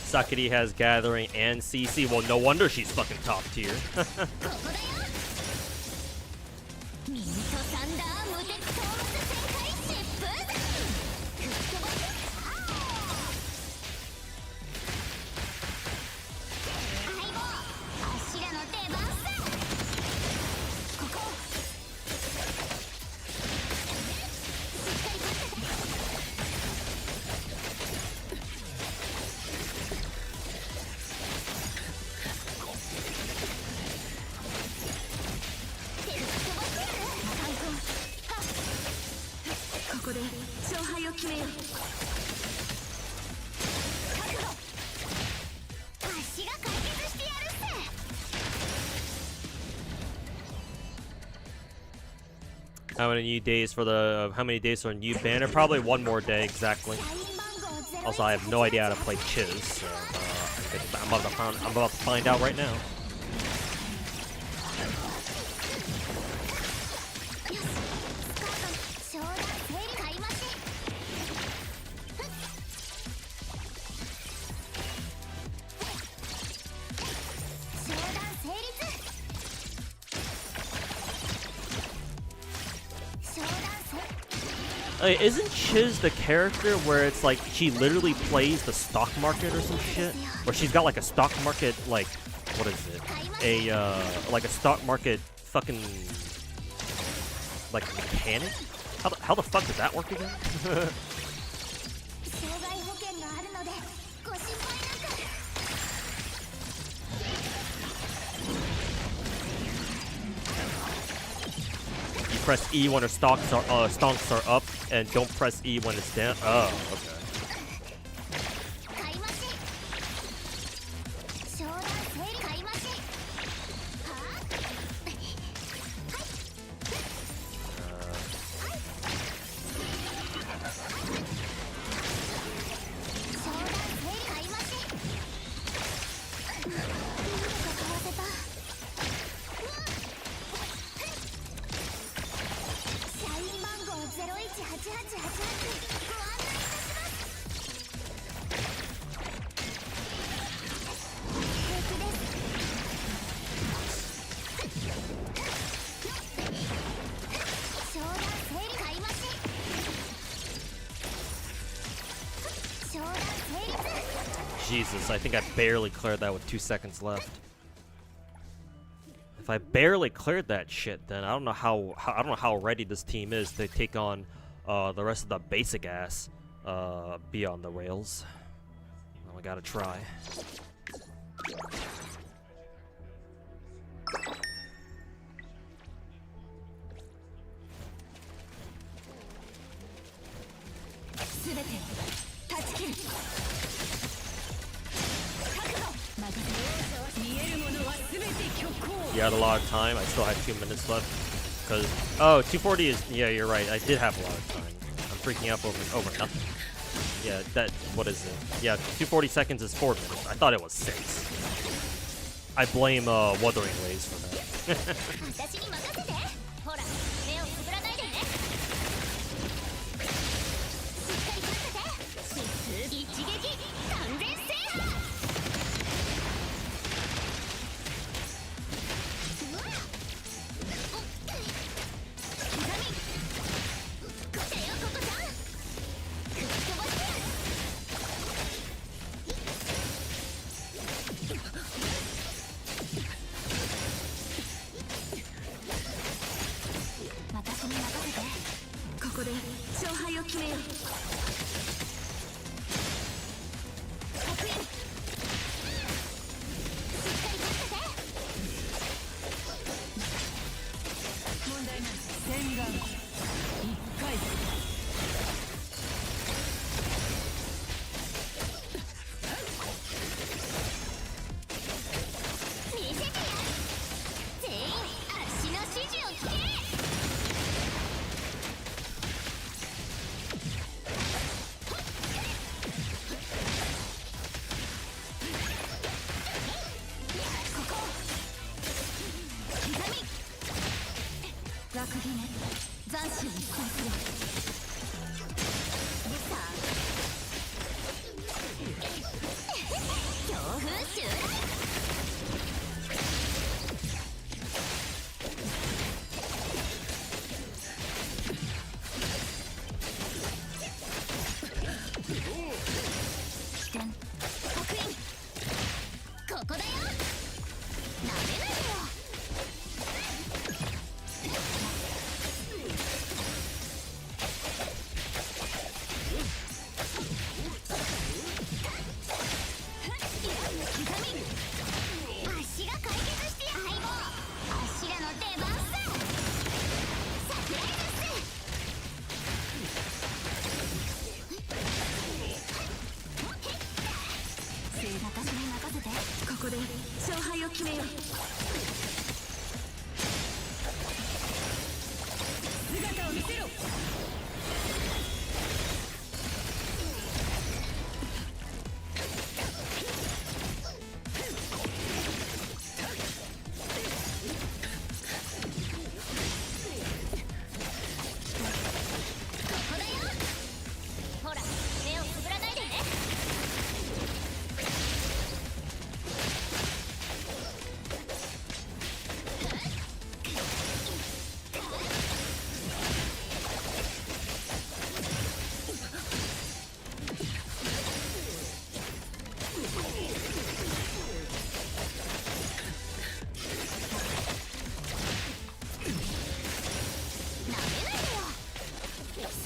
Sakura has Gathering and CC. Well, no wonder she's fucking top tier. How many days for a new banner? Probably one more day exactly. Also, I have no idea how to play Chiz, so I'm about to find out right now. Isn't Chiz the character where it's like she literally plays the stock market or some shit? Or she's got like a stock market, like, what is it? Like a stock market fucking, like, mechanic? How the fuck does that work again? You press E when her stonks are up, and don't press E when it's down. Oh, okay. Jesus, I think I barely cleared that with 2 seconds left. If I barely cleared that shit, then I don't know how ready this team is to take on the rest of the basic ass beyond the rails. Well, I gotta try. You had a lot of time. I still had 2 minutes left. Cause 240 is, yeah, you're right. I did have a lot of time. I'm freaking out over nothing. Yeah, what is it? Yeah, 240 seconds is 4 minutes. I thought it was 6. I blame Wuthering Waves for that.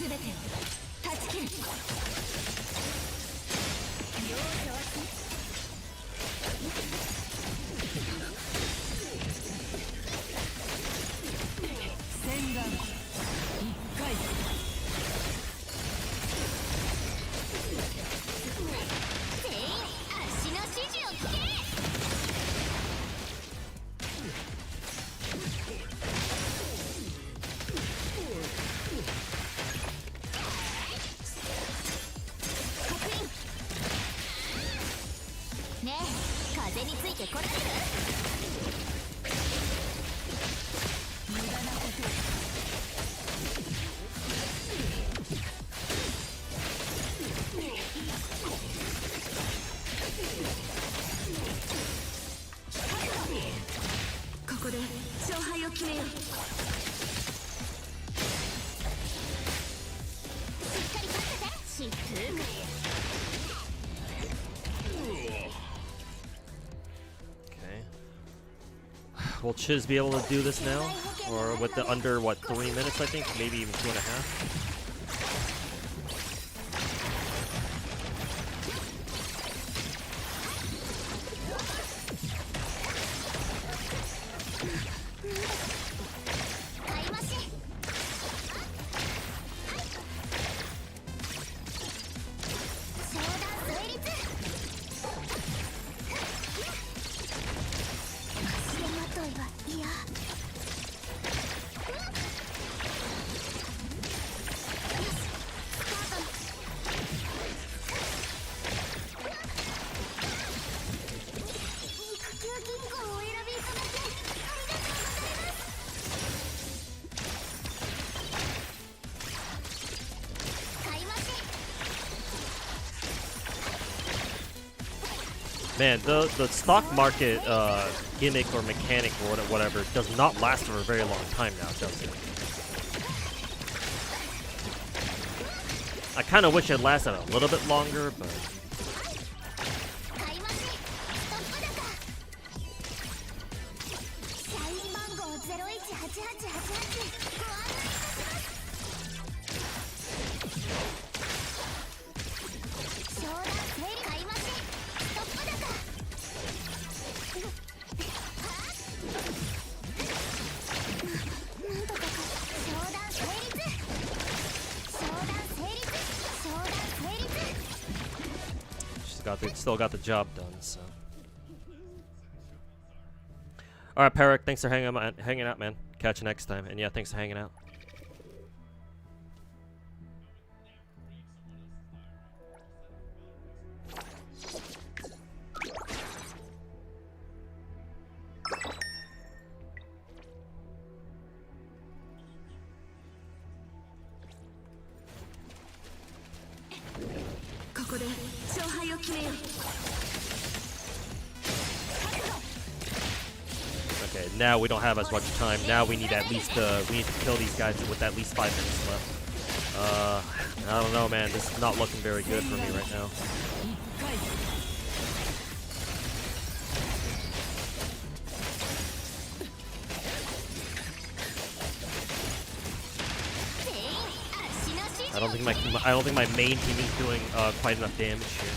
全てを断ち切る。容赦はし洗顔一回。全員足の指示を聞け。ねえ、風についてこられる？無駄なことを。ここで勝敗を決めよう。しっかり立ってて。疾風。Will Chiz be able to do this now? Or with the under, what, 3 minutes, I think? Maybe even 2.5? Man, the stock market gimmick or mechanic or whatever does not last for a very long time now, does it? I kind of wish it lasted a little bit longer, but... Still got the job done, so. Alright, Perrick, thanks for hanging out, man. Catch you next time. And yeah, thanks for hanging out. Okay, now we don't have as much time. Now we need at least we need to kill these guys with at least 5 minutes left. I don't know, man. This is not looking very good for me right now. I don't think my main team is doing quite enough damage here.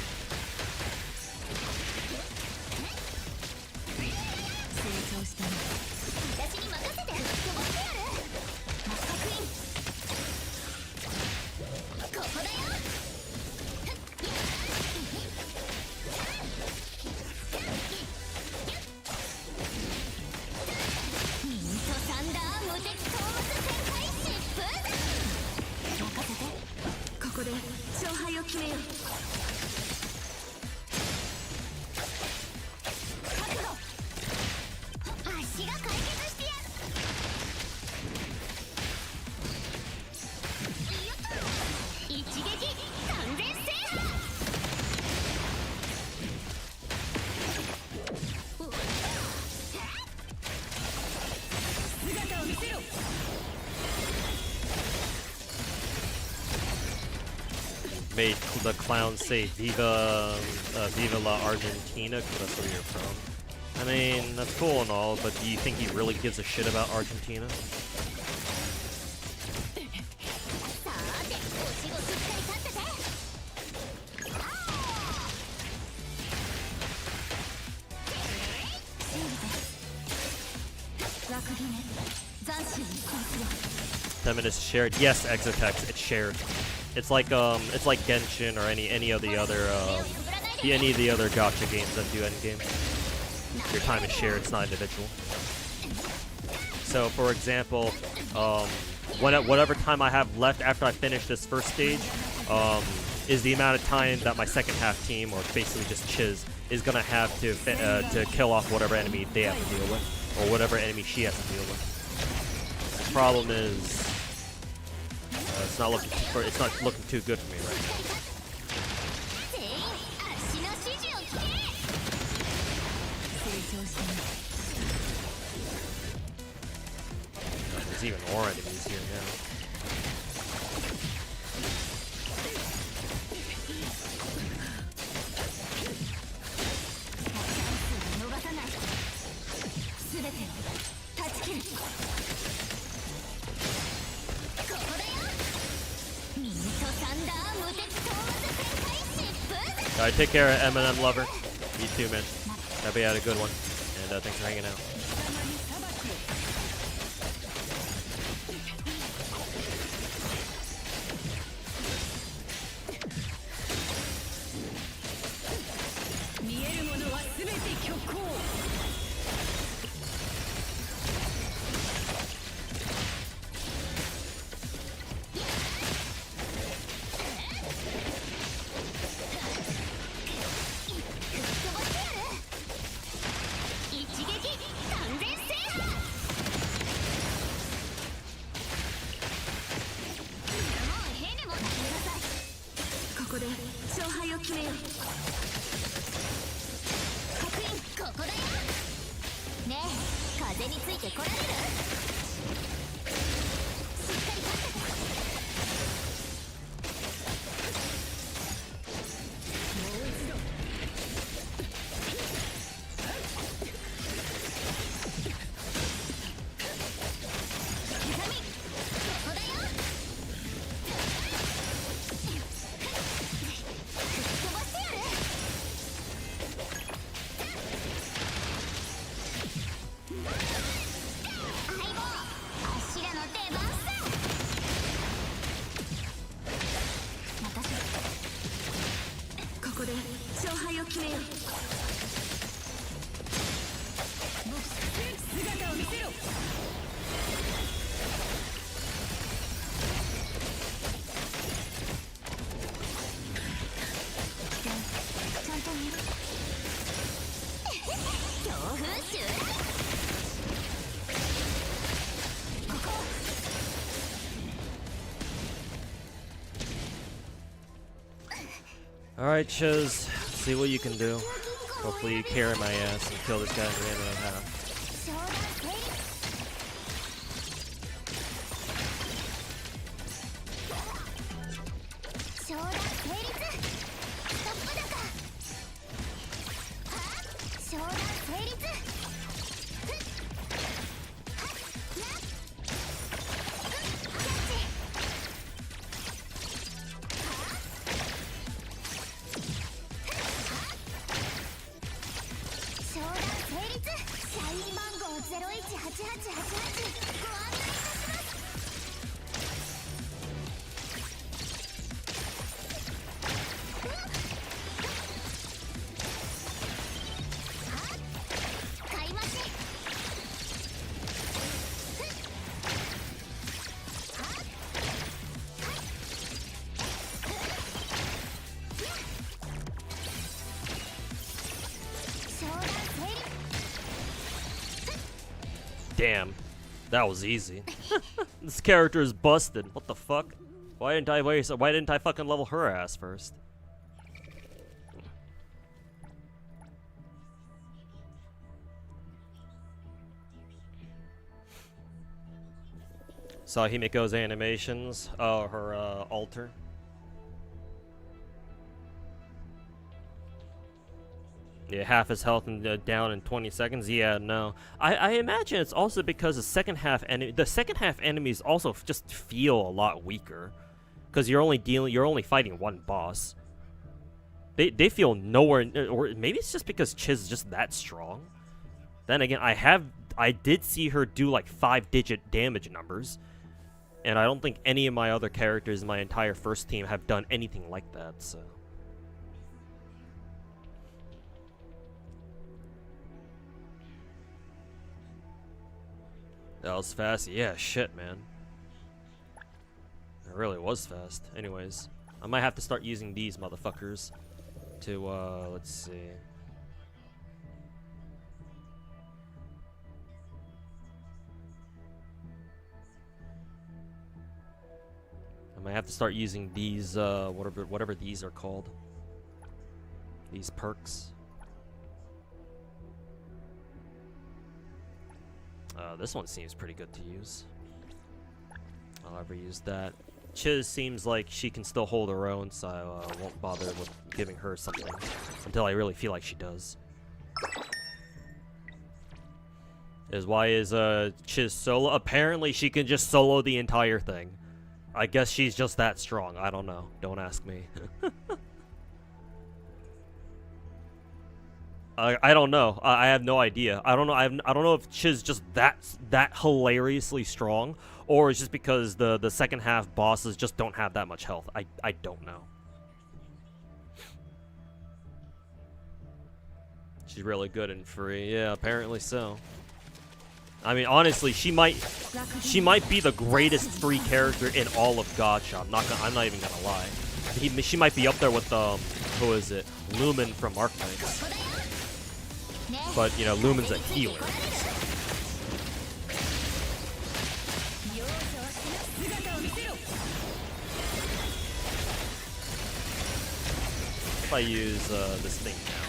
Made the clown say Viva la Argentina, because that's where you're from. I mean, that's cool and all, but do you think he really gives a shit about Argentina? 10 minutes shared. Yes, Exotex, it's shared. It's like Genshin or any of the other gacha games that do endgame. Your time is shared, it's not individual. So, for example, whatever time I have left after I finish this first stage, is the amount of time that my second half team, or basically just Chiz, is gonna have to kill off whatever enemy they have to deal with, or whatever enemy she has to deal with. The problem is, it's not looking too good for me right now. There's even more enemies here now. Alright, take care of Eminem Lover. You too, man. Hope you had a good one. And thanks for hanging out. Alright, Chiz, see what you can do. Hopefully you carry my ass and kill this guy in the end of half. Damn, that was easy. This character is busted. What the fuck? Why didn't I fucking level her ass first? Saw Himiko's animations. Oh, her altar. Yeah, half his health and down in 20 seconds. Yeah, no. I imagine it's also because the second half enemies also just feel a lot weaker, because you're only fighting one boss. They feel nowhere, or maybe it's just because Chiz is just that strong. Then again, I did see her do like 5-digit damage numbers. And I don't think any of my other characters in my entire first team have done anything like that, so. That was fast? Yeah, shit, man. It really was fast. Anyways, I might have to start using these motherfuckers to, let's see. I might have to start using these, whatever these are called. These perks. This one seems pretty good to use. I'll ever use that. Chiz seems like she can still hold her own, so I won't bother with giving her something until I really feel like she does. Why is Chiz solo? Apparently she can just solo the entire thing. I guess she's just that strong. I don't know. Don't ask me. I don't know. I have no idea. I don't know. I don't know if Chiz just that hilariously strong, or it's just because the second half bosses just don't have that much health. I don't know. She's really good in free. Yeah, apparently so. I mean, honestly, she might be the greatest free character in all of Gacha. I'm not even gonna lie. She might be up there with who is it? Lumen from Arc Knights. But you know, Lumen's a healer. If I use this thing now.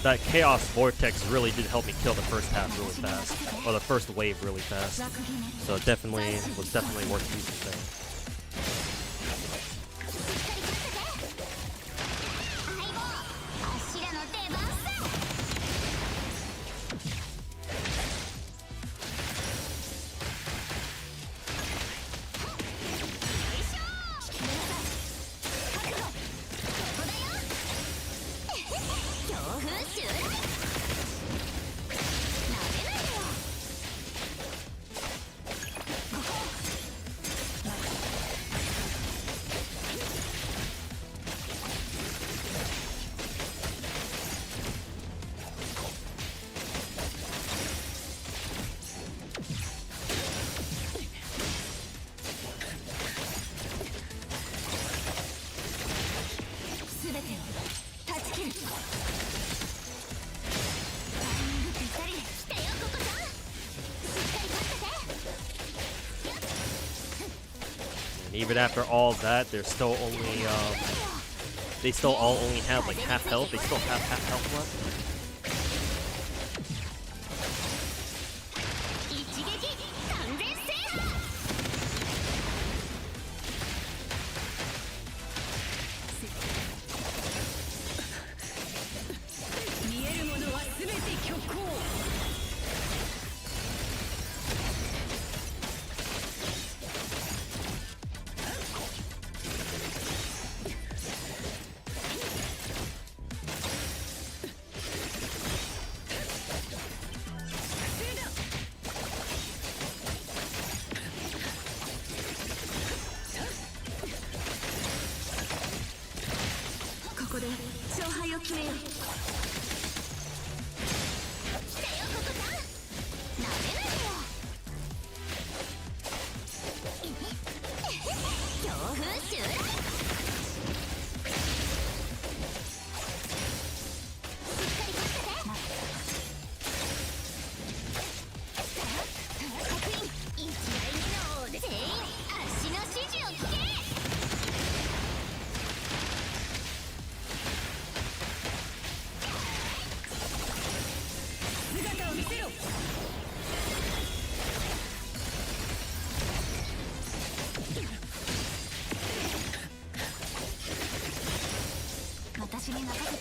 That Chaos Vortex really did help me kill the first half really fast, or the first wave really fast. So it was definitely worth using there. Even after all that, they're still only, they still all only have like half health. They still have half health left. せて。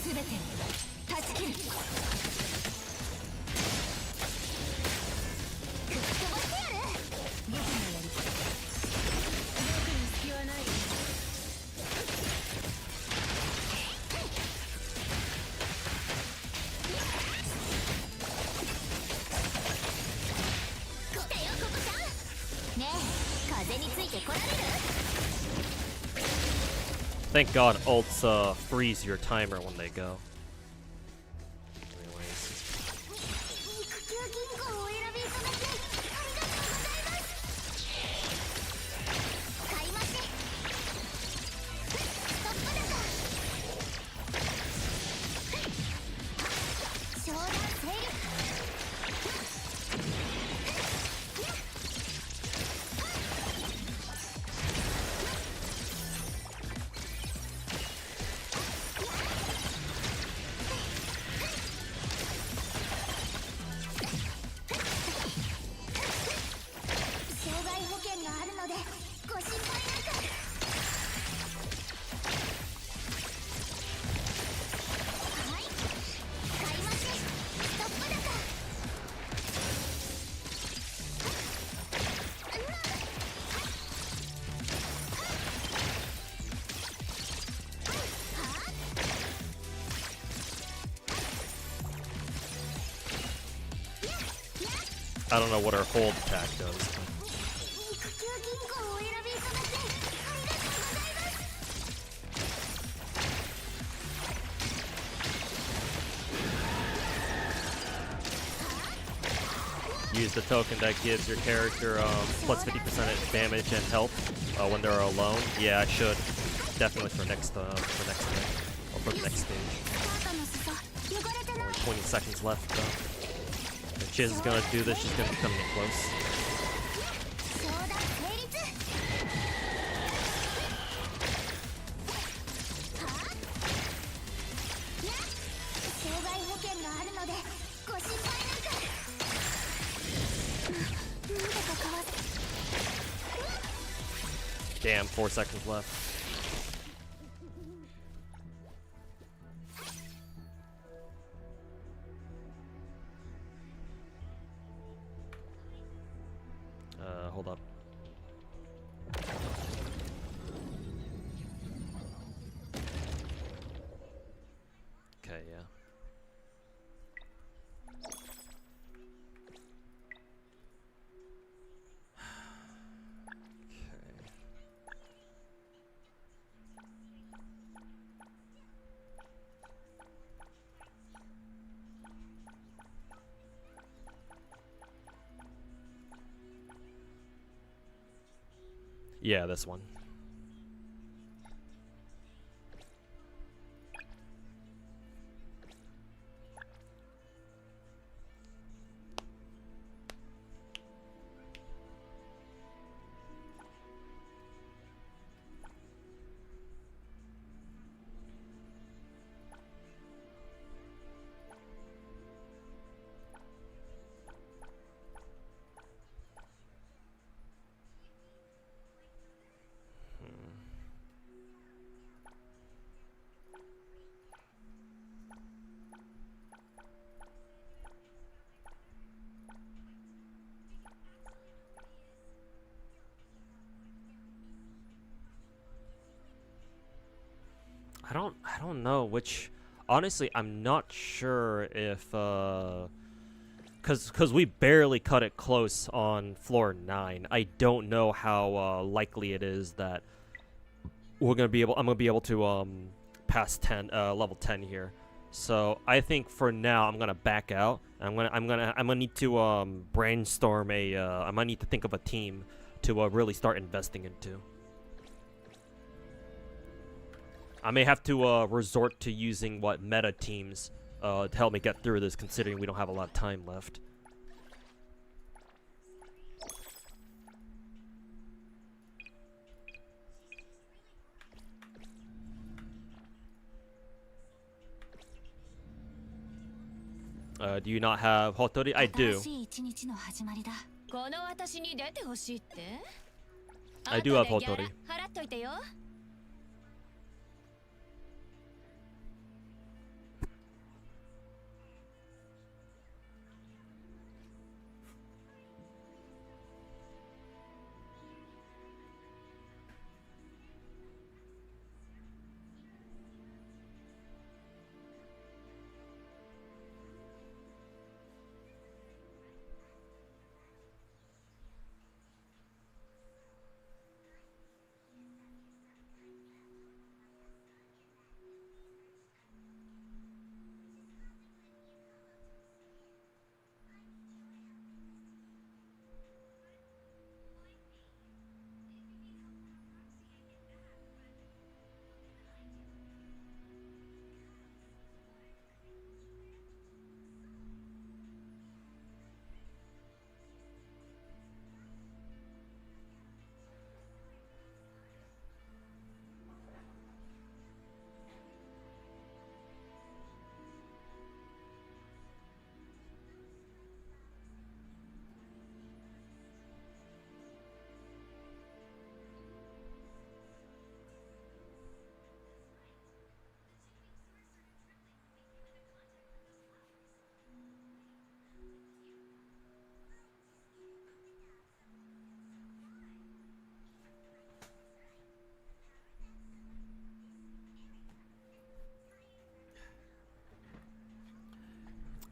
全てを断ち切る。ぶっ飛ばしてやる。僕のやり方。僕に隙はない。Thank God ults freeze your timer when they go. Anyways. 肉球銀行を選びいただきありがとうございます。買い増しストップ高。商談整理。I don't know what her hold attack does. Use the token that gives your character plus 50% damage and health when they're alone. Yeah, I should. Definitely for next thing. Or for the next stage. Only 20 seconds left though. If Chiz is gonna do this, she's gonna be coming in close. Damn, 4 seconds left. Hold up. Okay, yeah. Yeah, this one. I don't know which. Honestly, I'm not sure if cause we barely cut it close on floor 9. I don't know how likely it is that I'm gonna be able to pass 10 level 10 here. So I think for now I'm gonna back out. I'm gonna need to brainstorm a. I might need to think of a team to really start investing into. I may have to resort to using meta teams to help me get through this, considering we don't have a lot of time left. Do you not have Hotori? I do. I do have Hotori.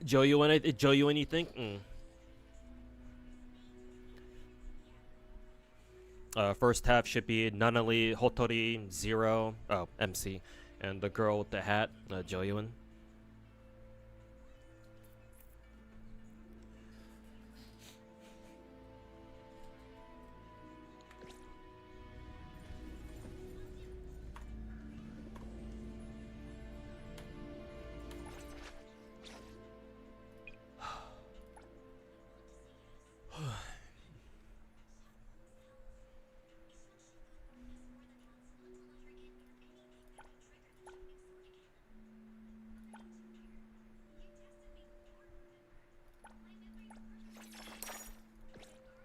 Joyuin, you think? First half should be Nanali, Hotori, Zero, MC, and the girl with the hat, Joyuin.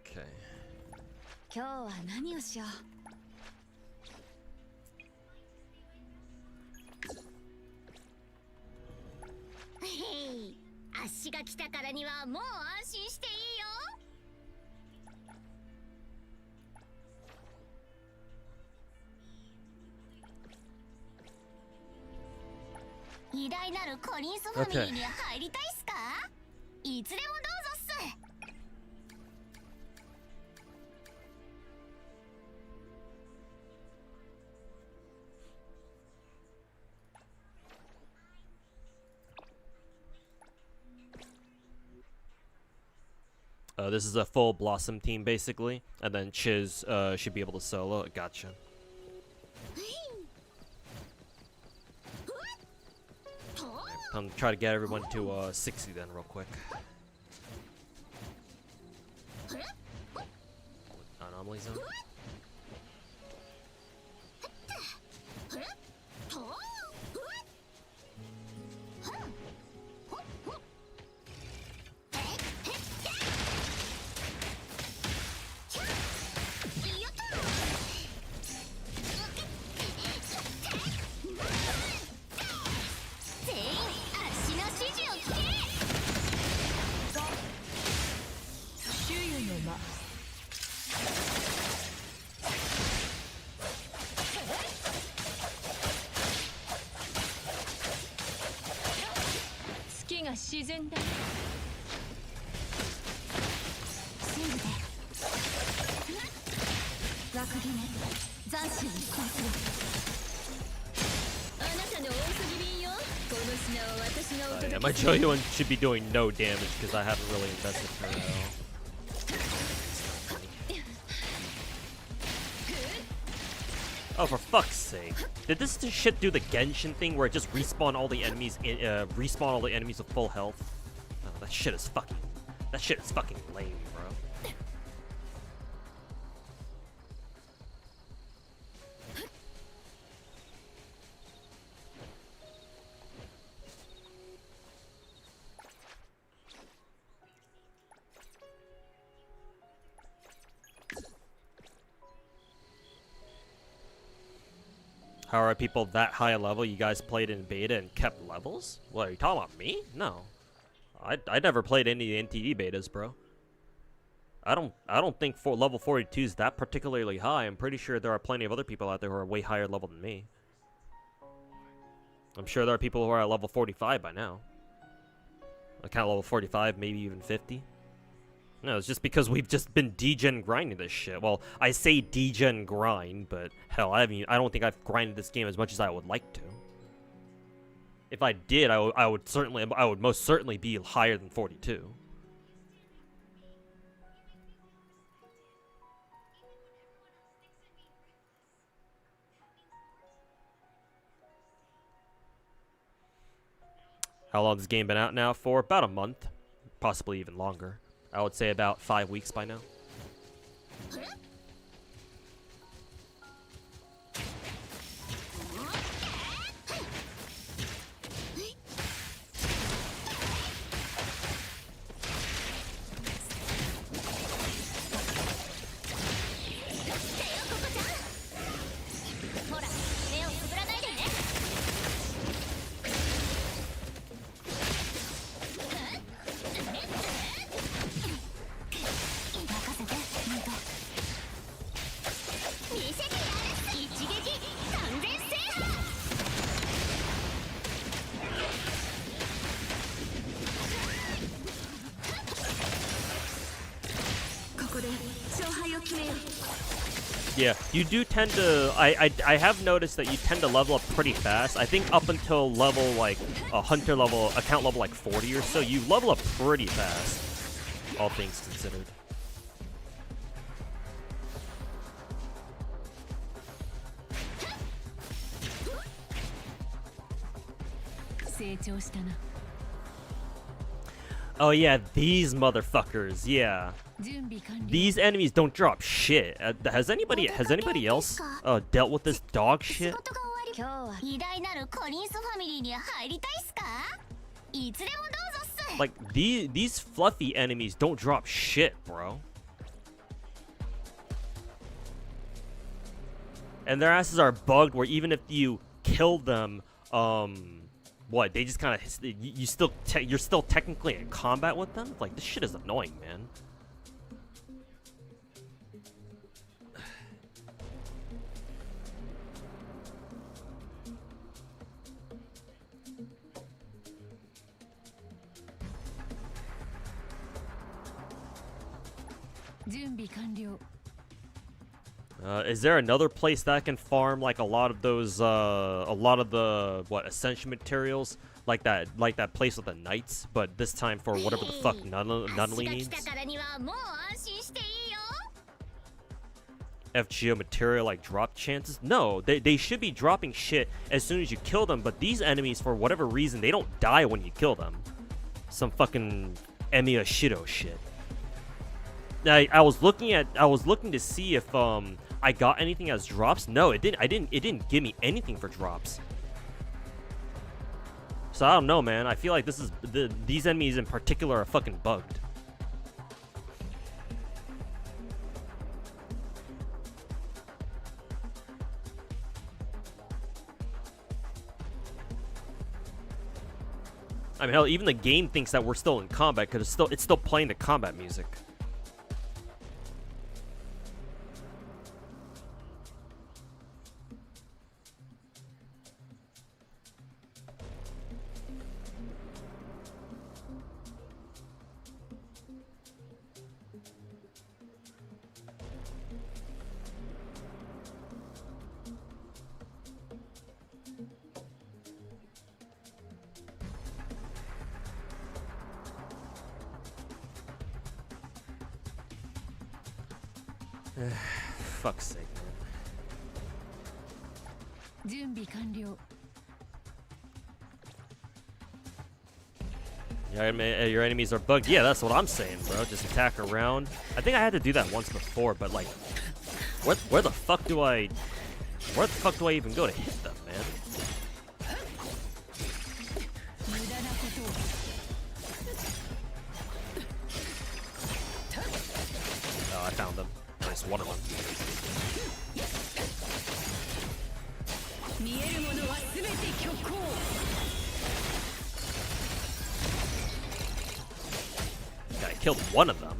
Okay. 今日は何をしよう。へい、足が来たからにはもう安心していいよ。偉大なるコリンスファミリーに入りたいっすか？いつでもどうぞっす。This is a full Blossom team, basically, and then Chiz should be able to solo. Gotcha. I'm try to get everyone to 60 then, real quick. Anomaly zone. Yeah, my Joyuin should be doing no damage because I haven't really invested her at all. Oh, for fuck's sake! Did this shit do the Genshin thing where it just respawn all the enemies with full health? Oh, that shit is fucking lame, bro. How are people that high a level? You guys played in beta and kept levels? What, are you talking about me? No. I never played any NTE betas, bro. I don't think level 42 is that particularly high. I'm pretty sure there are plenty of other people out there who are way higher level than me. I'm sure there are people who are at level 45 by now. I count level 45, maybe even 50. No, it's just because we've just been degen grinding this shit. Well, I say degen grind, but hell, I don't think I've grinded this game as much as I would like to. If I did, I would most certainly be higher than 42. How long has this game been out now for? About a month, possibly even longer. I would say about 5 weeks by now. Yeah, you do tend to. I have noticed that you tend to level up pretty fast. I think up until level like a hunter level, account level like 40 or so, you level up pretty fast. All things considered. Oh yeah, these motherfuckers. Yeah. These enemies don't drop shit. Has anybody else dealt with this dog shit? Like these fluffy enemies don't drop shit, bro. And their asses are bugged where even if you kill them, what, they just kind of you're still technically in combat with them? Like this shit is annoying, man. Is there another place that can farm like a lot of those, a lot of the ascension materials, like that place with the knights, but this time for whatever the fuck Nunnally needs? FGO material like drop chances? No, they should be dropping shit as soon as you kill them, but these enemies for whatever reason they don't die when you kill them. Some fucking Emiya Shido shit. I was looking to see if I got anything as drops. No, it didn't give me anything for drops. So I don't know, man. I feel like these enemies in particular are fucking bugged. I mean, hell, even the game thinks that we're still in combat because it's still playing the combat music. Fuck's sake, man. Your enemies are bugged. Yeah, that's what I'm saying, bro. Just attack around. I think I had to do that once before, but like, where the fuck do I even go to hit them, man? Oh, I found them. Nice, one of them. Yeah, I killed one of them.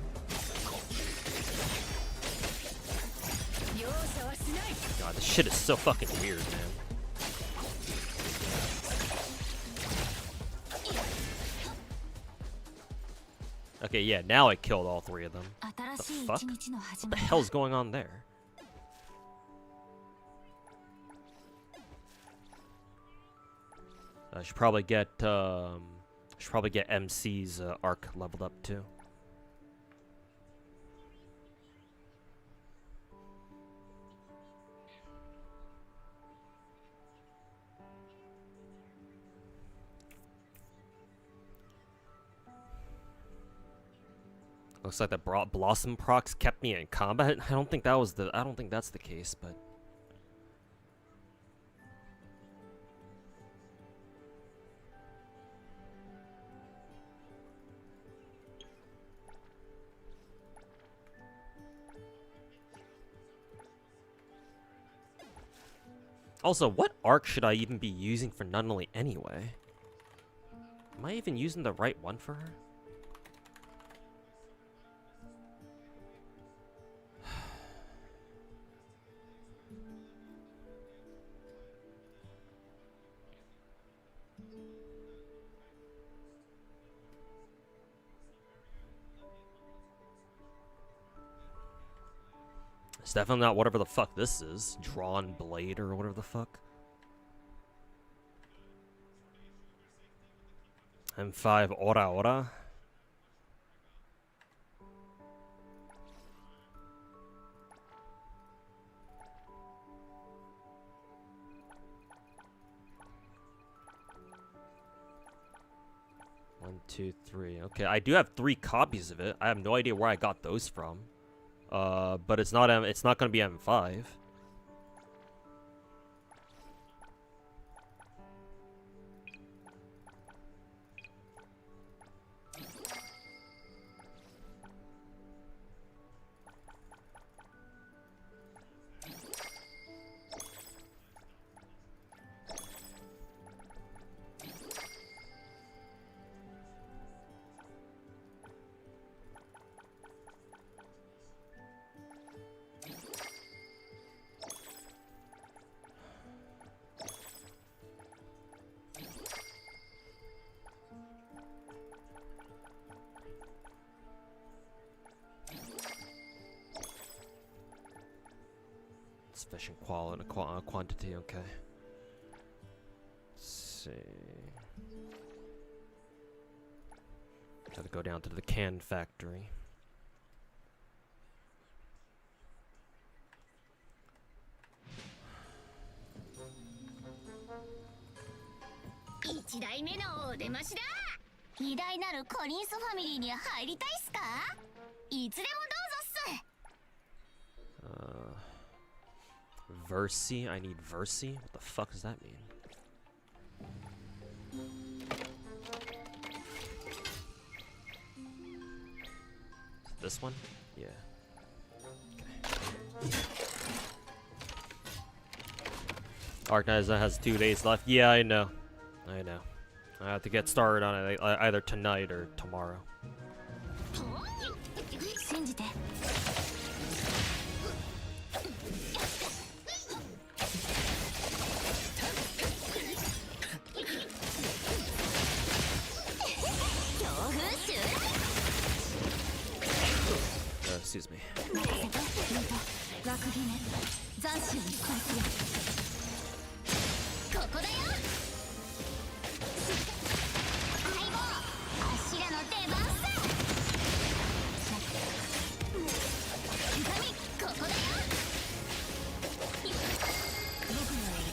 God, this shit is so fucking weird, man. Okay, yeah, now I killed all three of them. The fuck? What the hell's going on there? I should probably get MC's arc leveled up too. Looks like the Blossom procs kept me in combat. I don't think that's the case, but also, what arc should I even be using for Nunnally anyway? Am I even using the right one for her? It's definitely not whatever the fuck this is. Drawn blade or whatever the fuck. M5 Ora Ora. One, two, three. Okay, I do have 3 copies of it. I have no idea where I got those from. But it's not gonna be M5. Sufficient quality, quantity, okay. Let's see. Gotta go down to the can factory. One 代目のお出ましだ。偉大なるコリンスファミリーに入りたいっすか？いつでもどうぞっす。Versi? I need Versi? What the fuck does that mean? This one? Yeah. Okay. Arknizer has 2 days left. Yeah, I know. I know. I have to get started on it either tonight or tomorrow. 信じて。Excuse me. 枠決め斬首にこいつよ。ここだよ。相棒、あっしらの出番さ。痛み、ここだよ。僕がいる。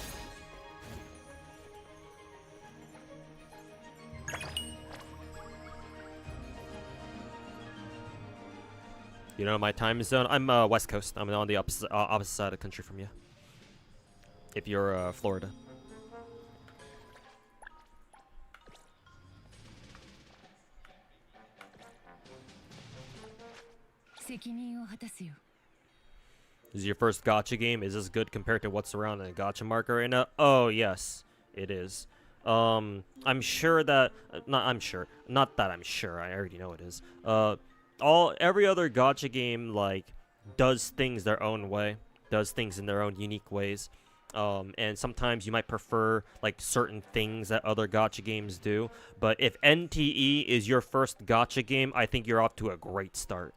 You know my time zone? I'm West Coast. I'm on the opposite side of the country from you. If you're Florida. This is your first gacha game? Is this good compared to what's around in the gacha market right now? Oh yes, it is. I'm sure that not that I'm sure, I already know it is. Every other gacha game like does things their own way, does things in their own unique ways, and sometimes you might prefer like certain things that other gacha games do. But if NTE is your first gacha game, I think you're off to a great start.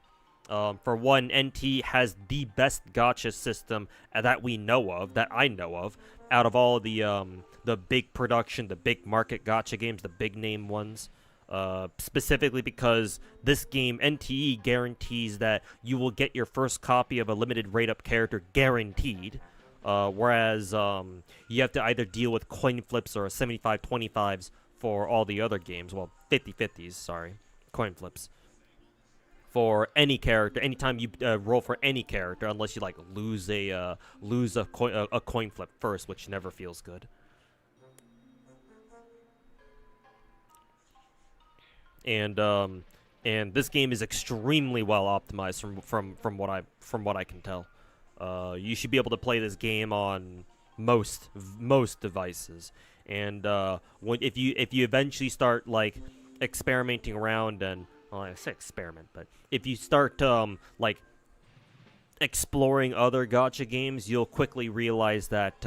For one, NTE has the best gacha system that we know of, that I know of, out of all the big production, the big market gacha games, the big name ones. Specifically because this game, NTE, guarantees that you will get your first copy of a limited rate-up character guaranteed, whereas you have to either deal with coin flips or 75-25s for all the other games. Well, 50-50s, sorry. Coin flips. For any character, anytime you roll for any character, unless you like lose a coin flip first, which never feels good. And this game is extremely well optimized from what I can tell. You should be able to play this game on most devices. And if you eventually start like experimenting around, and well, I say experiment, but if you start like exploring other gacha games, you'll quickly realize that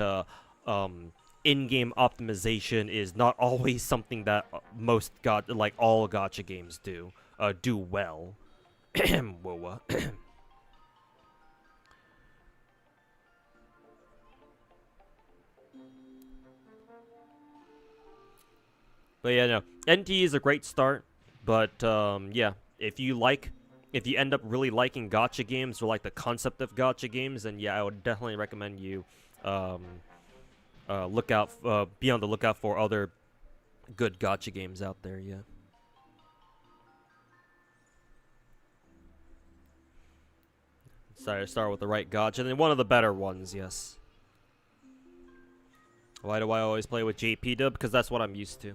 in-game optimization is not always something that all gacha games do well. But yeah, no, NTE is a great start. But yeah, if you end up really liking gacha games or like the concept of gacha games, then yeah, I would definitely recommend you um, be on the lookout for other good gacha games out there. Yeah. Sorry, start with the right gacha, and then one of the better ones. Yes. Why do I always play with JP dub? Because that's what I'm used to.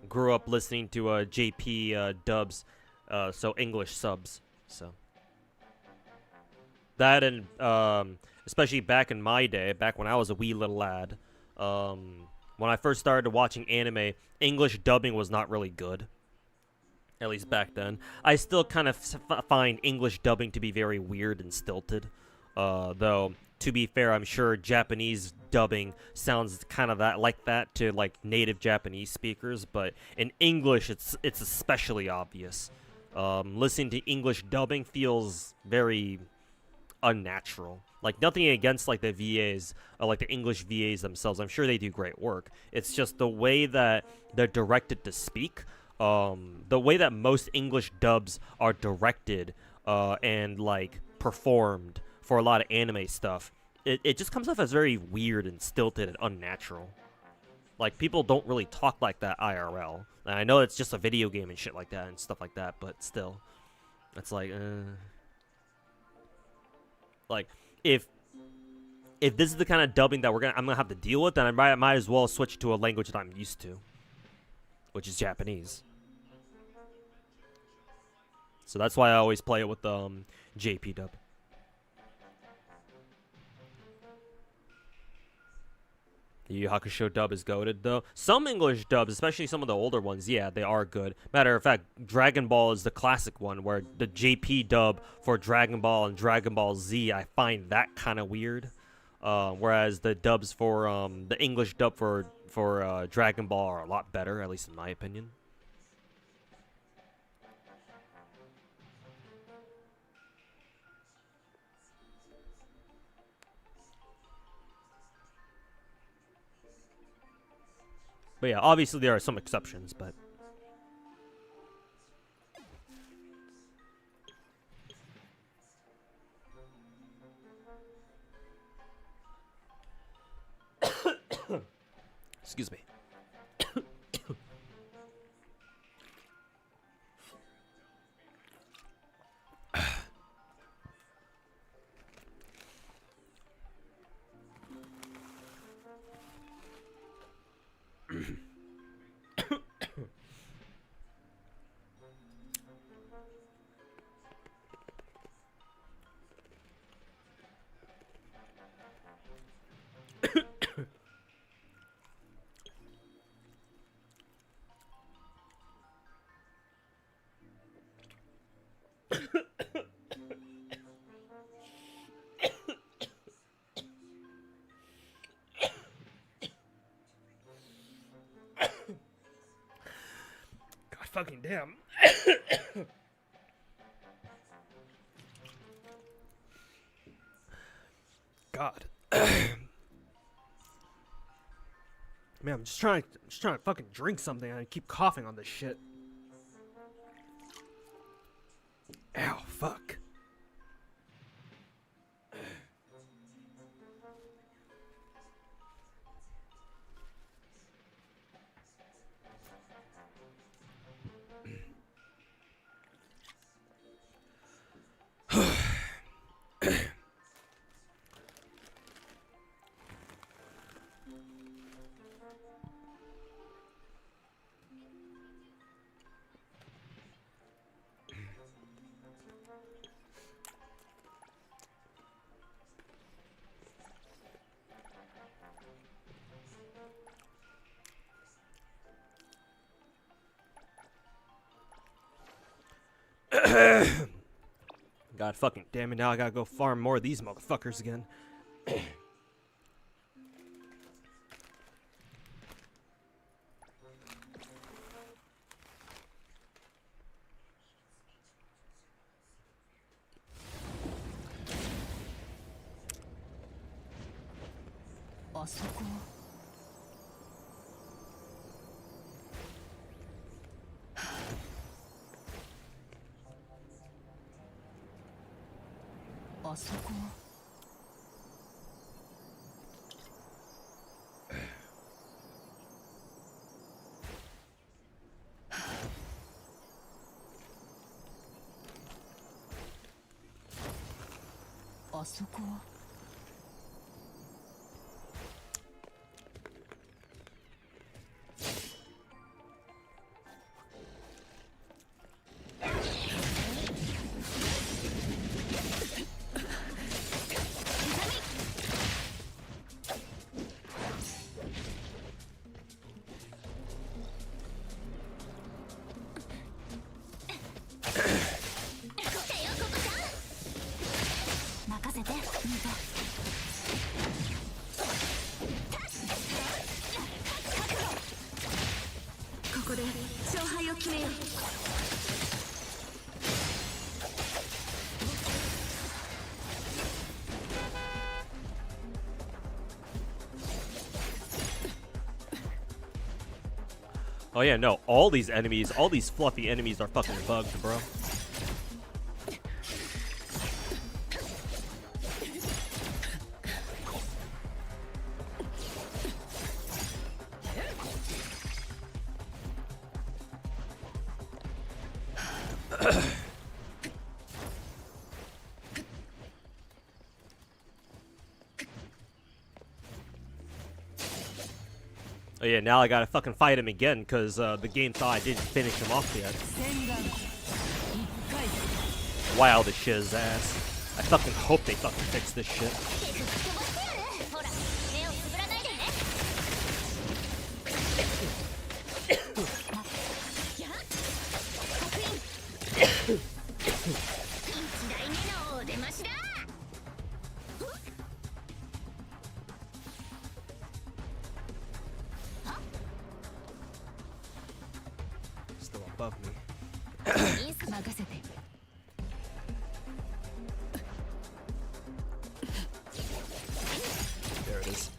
Grew up listening to JP dubs, so English subs. So that and especially back in my day, back when I was a wee little lad, when I first started watching anime, English dubbing was not really good. At least back then. I still kind of find English dubbing to be very weird and stilted. Though, to be fair, I'm sure Japanese dubbing sounds kind of like that to like native Japanese speakers, but in English, it's especially obvious. Listening to English dubbing feels very unnatural. Like, nothing against like the VAs, like the English VAs themselves. I'm sure they do great work. It's just the way that they're directed to speak. The way that most English dubs are directed and like performed for a lot of anime stuff, it just comes off as very weird and stilted and unnatural. Like, people don't really talk like that IRL. And I know it's just a video game and shit like that and stuff like that, but still, it's like, like if this is the kind of dubbing that I'm gonna have to deal with, then I might as well switch to a language that I'm used to, which is Japanese. So that's why I always play it with JP dub. The Yu Yu Hakusho dub is goated though. Some English dubs, especially some of the older ones, yeah, they are good. Matter of fact, Dragon Ball is the classic one, where the JP dub for Dragon Ball and Dragon Ball Z, I find that kind of weird. Whereas the dubs for the English dub for Dragon Ball are a lot better, at least in my opinion. But yeah, obviously there are some exceptions, but excuse me. God fucking damn. God. Man, I'm just trying to fucking drink something and I keep coughing on this shit. Ow, fuck. God fucking damn it, now I gotta go farm more of these motherfuckers again. あそこあそこは任せてミートここで勝敗を決めようOh yeah, no, all these enemies, all these fluffy enemies are fucking bugged, bro. Oh yeah, now I gotta fucking fight him again, cause the game thought I didn't finish him off yet. Wild as shiz ass. I fucking hope they fucking fix this shit. Still above me. There it is.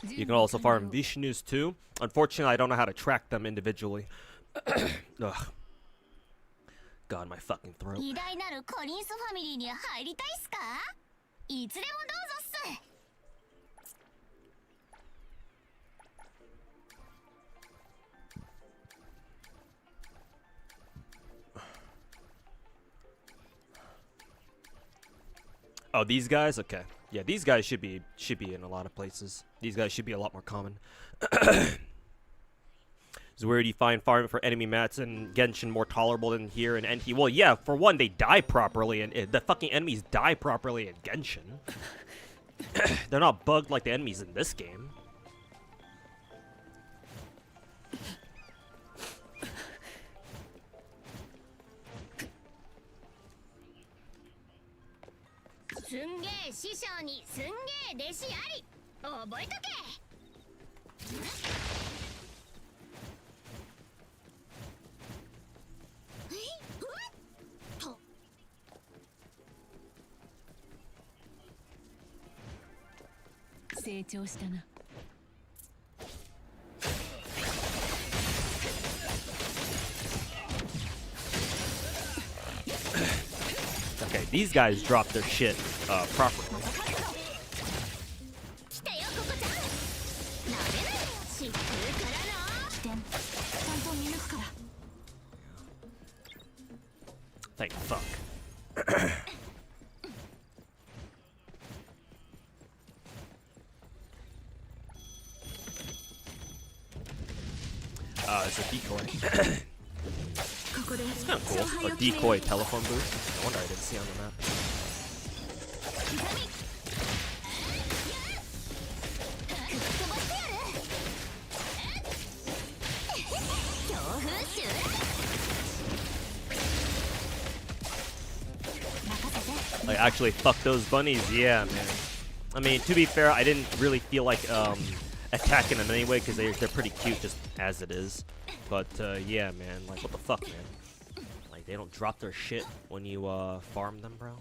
You can also farm Vishnus too. Unfortunately, I don't know how to track them individually. Ugh. God, my fucking throat. 偉大なるコリンスファミリーに入りたいっすかいつでもどうぞっす Oh, these guys? Okay. Yeah, these guys should be in a lot of places. These guys should be a lot more common. So where do you find farming for enemy mats in Genshin more tolerable than here in NTE? Well, yeah, for one, they die properly, and the fucking enemies die properly in Genshin. They're not bugged like the enemies in this game. Okay, these guys drop their shit properly. Thank fuck. It's a decoy. It's kind of cool. A decoy telephone booth. No wonder I didn't see on the map. Like, actually fuck those bunnies? Yeah, man. I mean, to be fair, I didn't really feel like attacking them anyway, because they're pretty cute just as it is. But, yeah, man. Like, what the fuck, man? Like, they don't drop their shit when you, farm them, bro?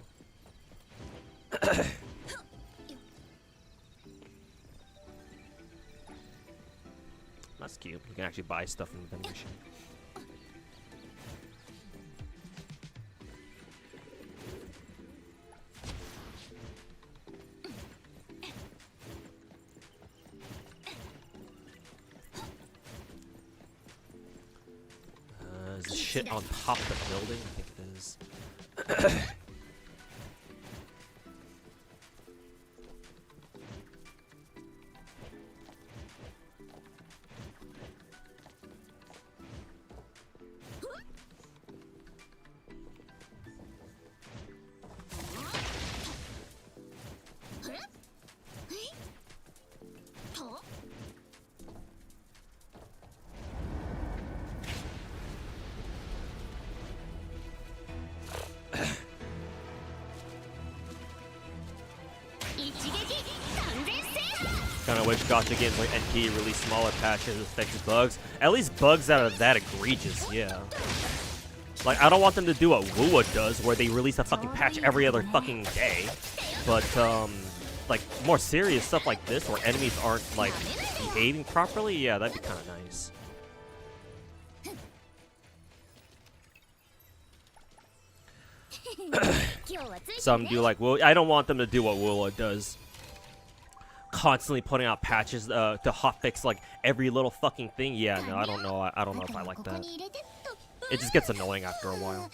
That's cute. You can actually buy stuff from the vending machine. shit on top of the building? I think it is. Kinda wish gacha games like NTE release smaller patches with fixed bugs. At least bugs that are that egregious, yeah. Like, I don't want them to do what WUA does, where they release a fucking patch every other fucking day. But, like, more serious stuff like this, where enemies aren't, like, behaving properly, yeah, that'd be kinda nice. Some do like, well, I don't want them to do what WUA does. Constantly putting out patches to hotfix like every little fucking thing. Yeah, no, I don't know. I don't know if I like that. It just gets annoying after a while.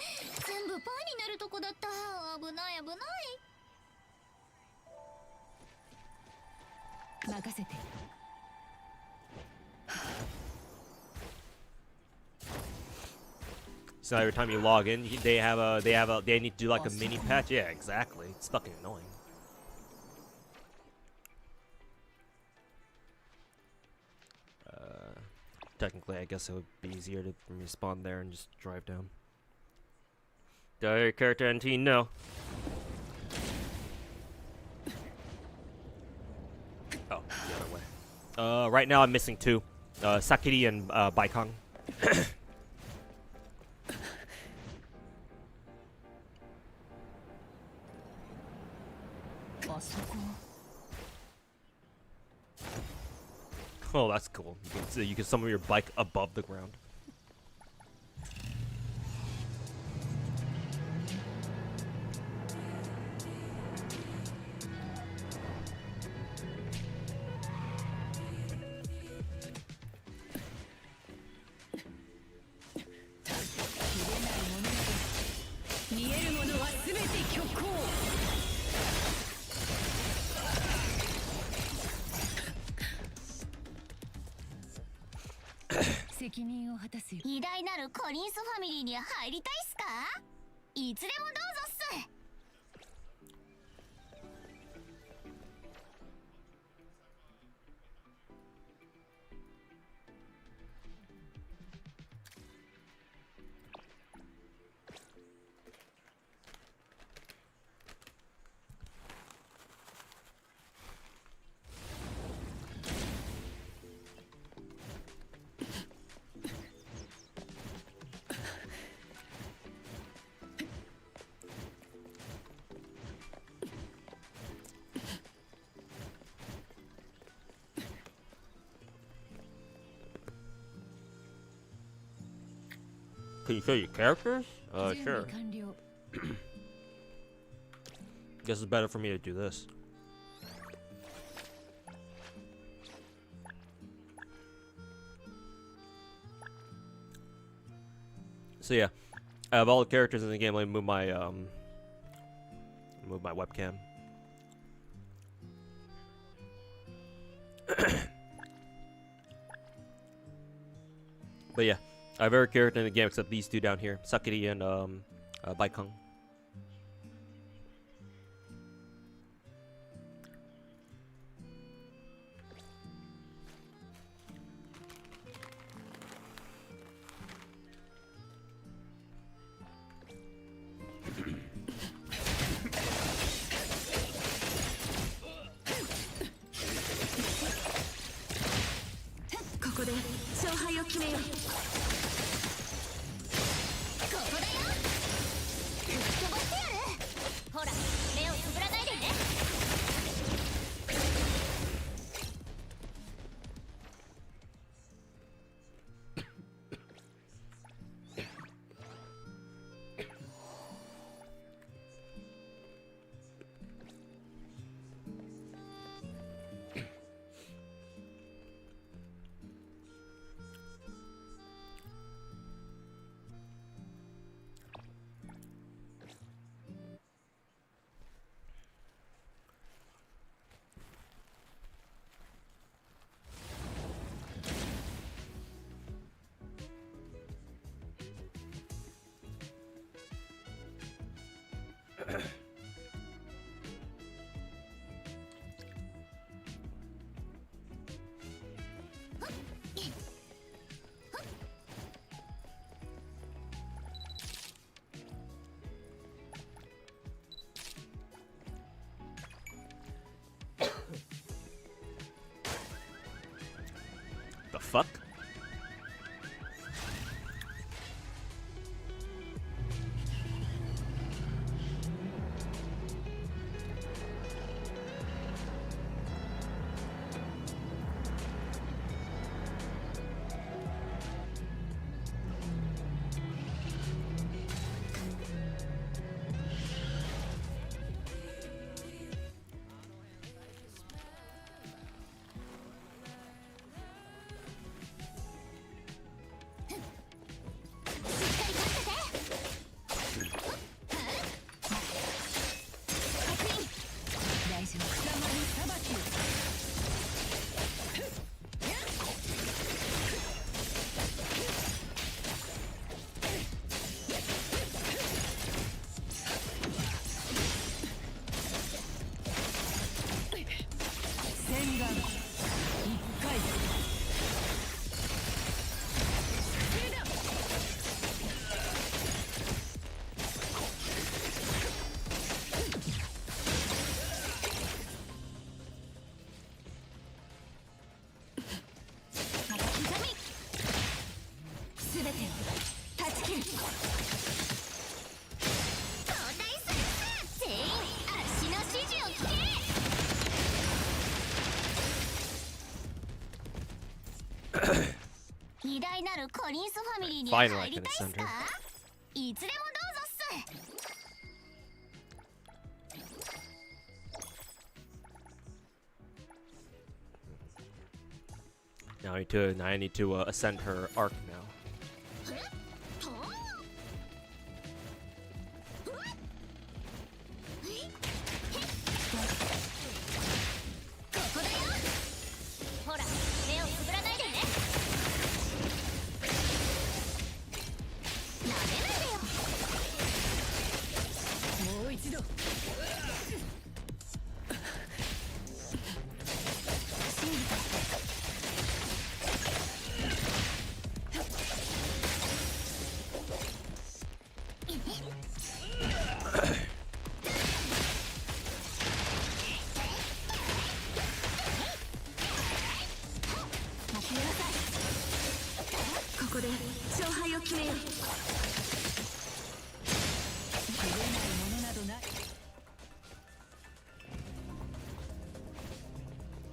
So every time you log in, they need to do like a mini patch. Yeah, exactly. It's fucking annoying. Technically, I guess it would be easier to respawn there and just drive down. Do your character NT? No. Oh, the other way. Right now I'm missing two. Sakiri and Baikang. Oh, that's cool. You can summon your bike above the ground. Can you show your characters? Sure. Guess it's better for me to do this. So yeah, I have all the characters in the game. Let me move my webcam. But yeah, I have every character in the game except these two down here, Sakiri and Baikang. fuck? Finally, I can send her. Now I need to ascend her arc now.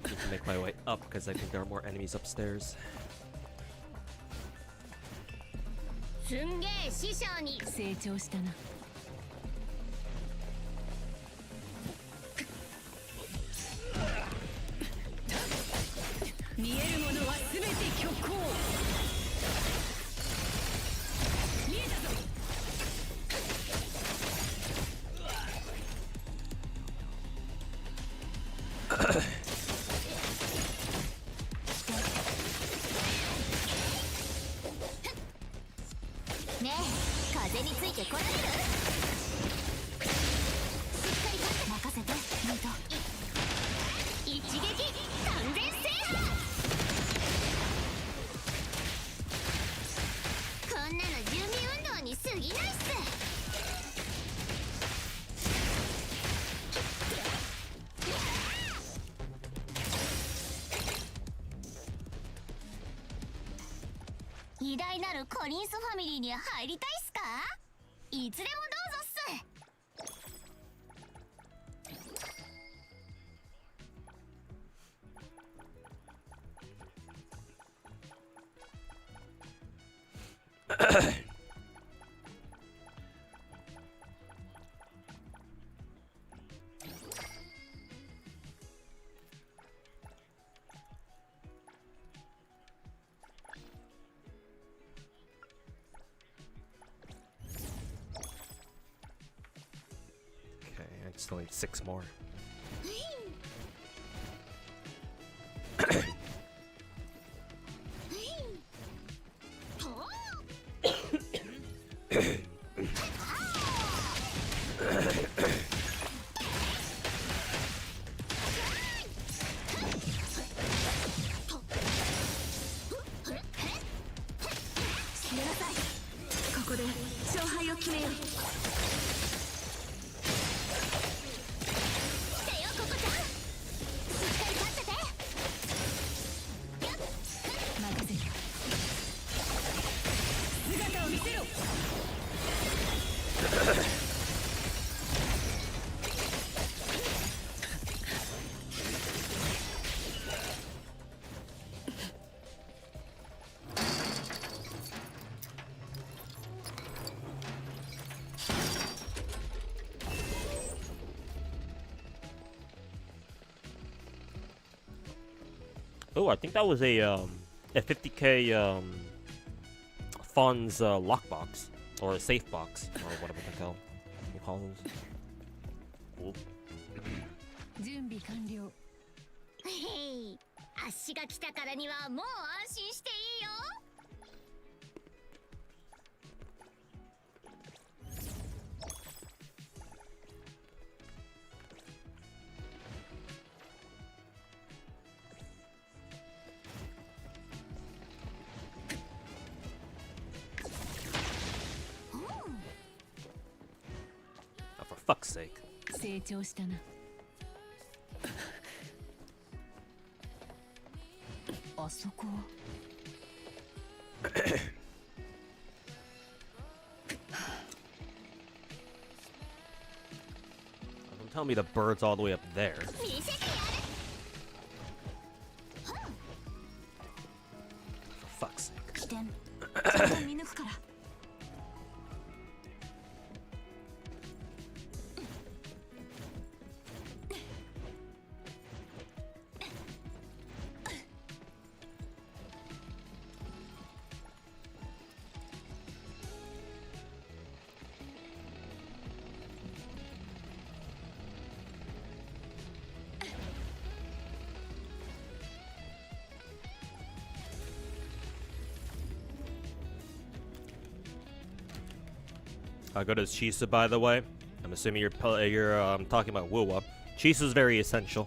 Need to make my way up because I think there are more enemies upstairs. すんげえ師匠に成長したな。見えるものは全て虚構。見えたぞ。ねえ、風についてこられる？しっかり任せて、ミート。一撃完全制覇。こんなの準備運動に過ぎないっす。偉大なるコリンスファミリーに入りたいっすか？いつでもどうぞっす。I still need 6 more. Oh, I think that was a 50k funds lockbox or a safe box or whatever the hell you call those. Cool. 準備完了。へい、あっしが来たからにはもう安心していいよ。Oh, for fuck's sake. 成長したな。あそこは。Don't tell me the bird's all the way up there. 見せてやる。 For fuck's sake. 起点。ちゃんと見抜くから。How good is Chisa, by the way? I'm assuming you're talking about Wuwa. Chisa's very essential.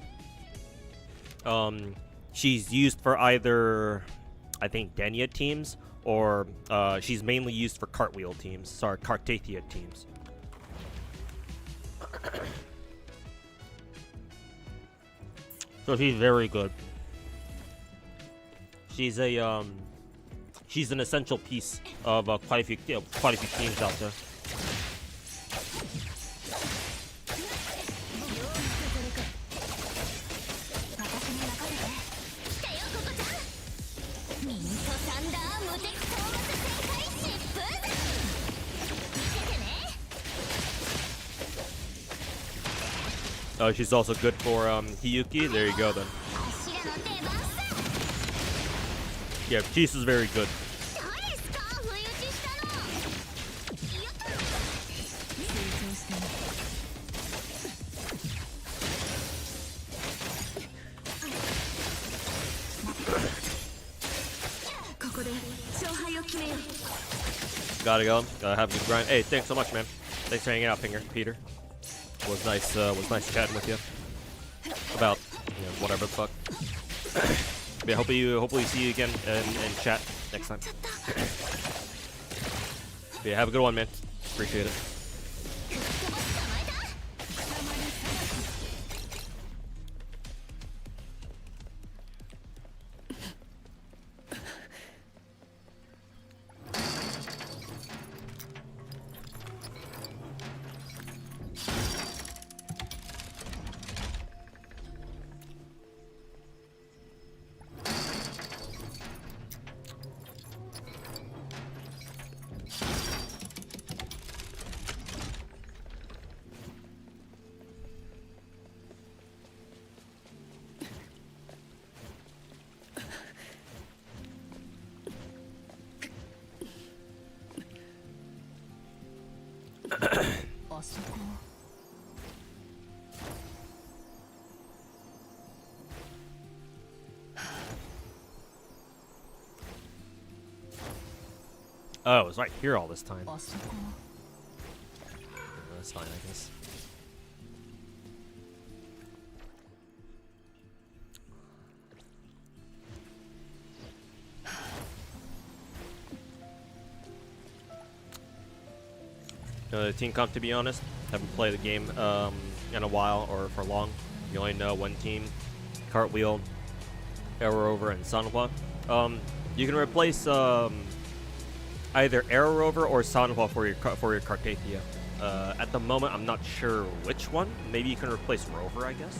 She's used for either, I think, Denya teams, or she's mainly used for Cartwheel teams. Sorry, Cartathia teams. So she's very good. She's a she's an essential piece of quite a few teams out there. ミントサンダー無敵討伐旋回疾風弾。見せてね。 She's also good for Hiyuki. There you go then. あっしらの出番さ。 Yeah, Chisa's very good. 誰ですか、不意打ちしたの。やった。成長したな。ここで勝敗を決めよう。 Gotta go. Gotta have a good grind. Hey, thanks so much, man. Thanks for hanging out, Peter. Was nice chatting with you about whatever the fuck. Yeah, hopefully see you again in chat next time. Yeah, have a good one, man. Appreciate it. 捕まえた。 あそこは。 Oh, it was right here all this time. あそこは。 That's fine, I guess. The team comp, to be honest, haven't played the game in a while or for long. You only know one team: Cartwheel, Arrow Rover, and Sanhua. You can replace either Arrow Rover or Sanhua for your Cartathia. At the moment, I'm not sure which one. Maybe you can replace Rover, I guess.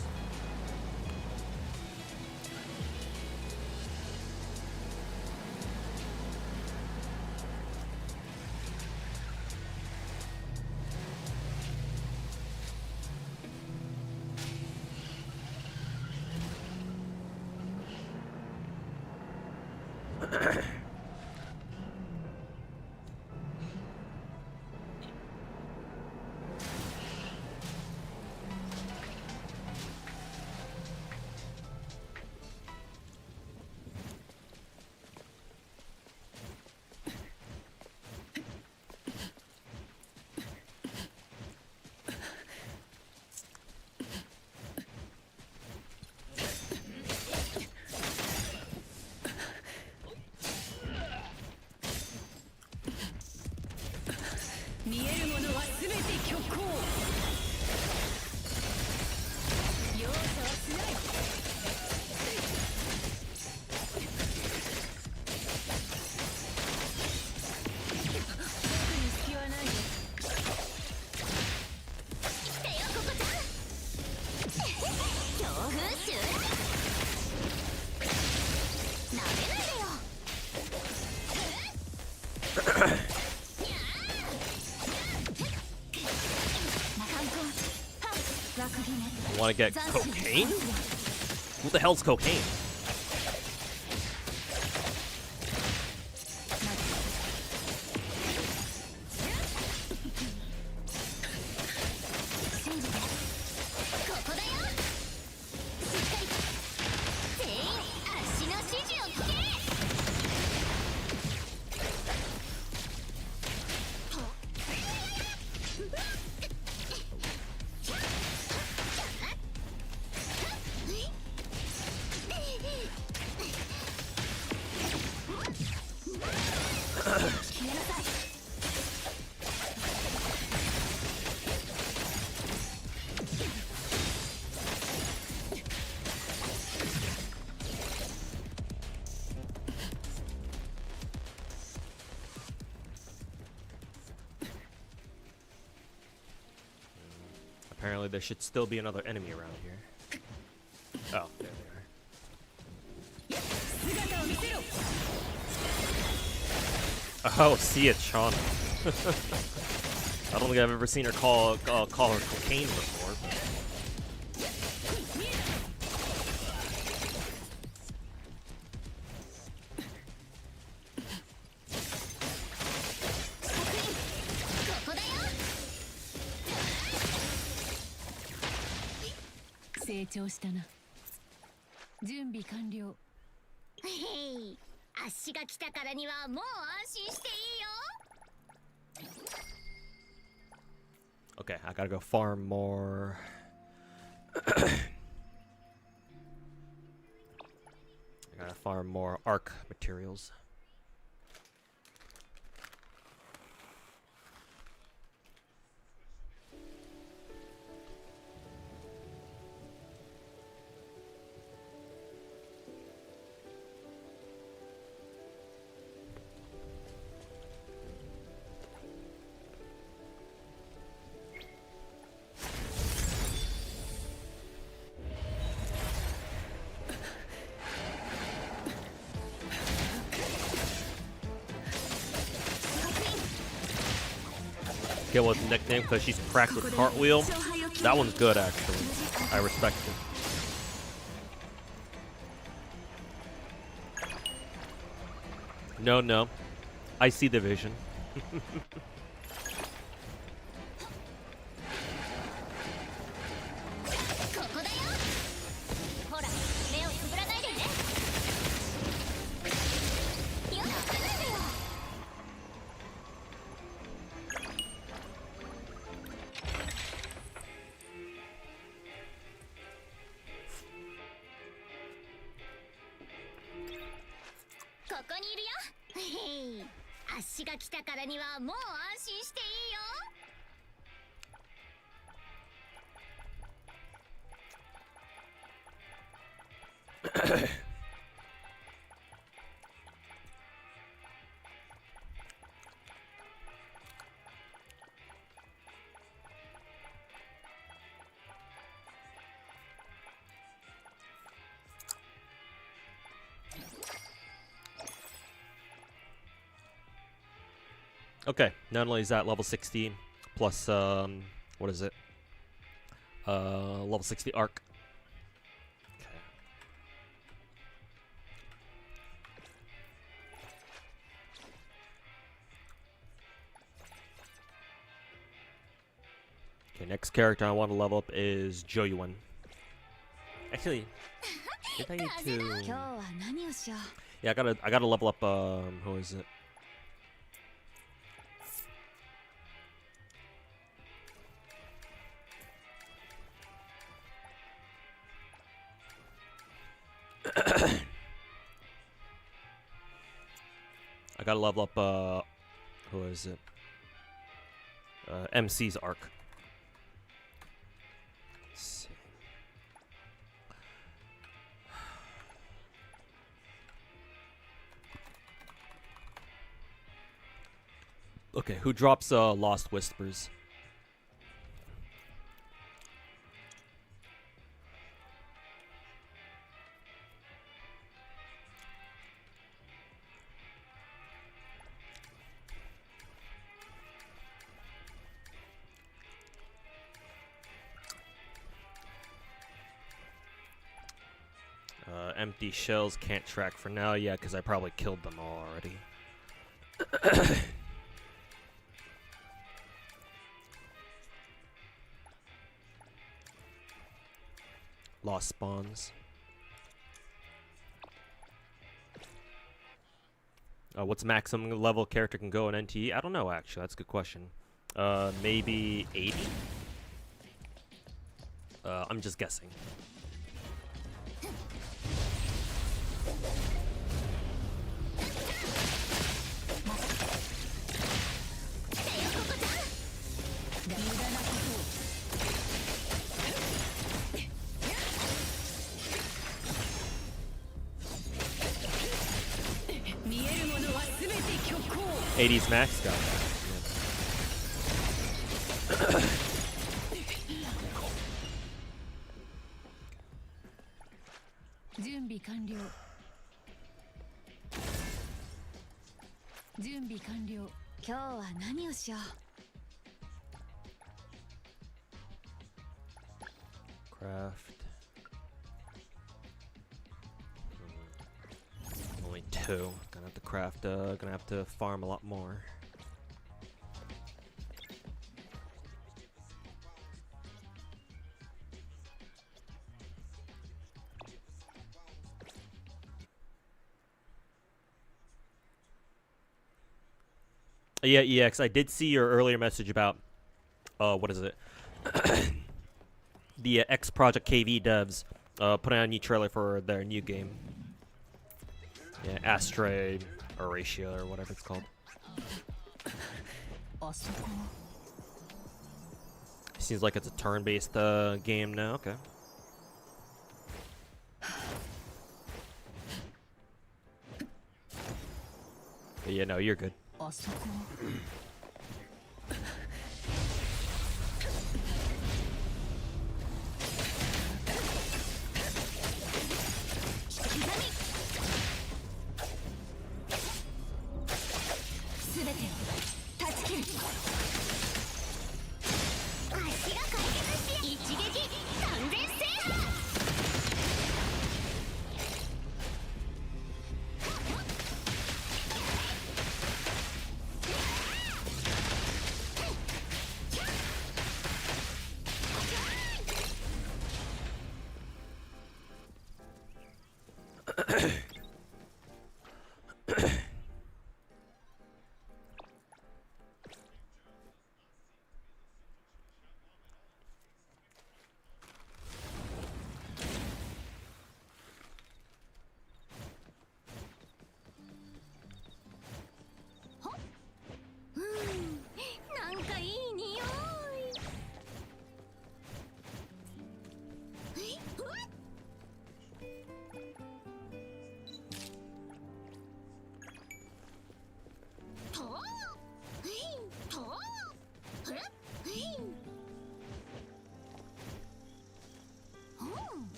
見えるものは全て虚構。容赦はしない。僕に隙はないよ。来たよココちゃん強風襲来なめないでよWant to get cocaine? What the hell's cocaine? Apparently there should still be another enemy around here. Oh, there they are. Oh, see it, Shauna. I don't think I've ever seen her call her cocaine before. But...成長したな。準備完了。へい、足が来たからにはもう安心していいよ。Okay, I gotta go farm more. I gotta farm more arc materials. Get what's nickname because she's cracked with cartwheel. That one's good actually. I respect it. No, no. I see the vision. 足が来たからにはもう安心していいよ。Okay, not only is that level 60 plus what is it? Level 60 arc. Okay. Okay, next character I want to level up is Joyuan. Actually, did I need 今日 to? は何をしよう Yeah, I gotta level up. Who is it? I gotta level up. Who is it? MC's arc. Let's see. Okay, who drops Lost Whispers? Empty shells can't track for now. Yeah, because I probably killed them all already. Lost spawns. What's maximum level character can go in NTE? I don't know, actually. That's a good question. Maybe 80? I'm just guessing. '80s max got that. Yeah. 準備完了。準備完了。今日は何をしよう Craft. Only 2. Gonna have to craft. Gonna have to farm a lot more. Yeah, EX. I did see your earlier message about, what is it? The X Project KV devs putting out a new trailer for their new game. Yeah, Astray Horatio or whatever it's called. Seems like it's a turn-based game now. Okay. But yeah, no, you're good.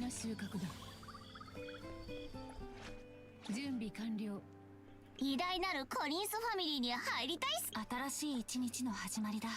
な収穫だ。準備完了。偉大なるコリンスファミリーに入りたいっす。新しい一日の始まりだ。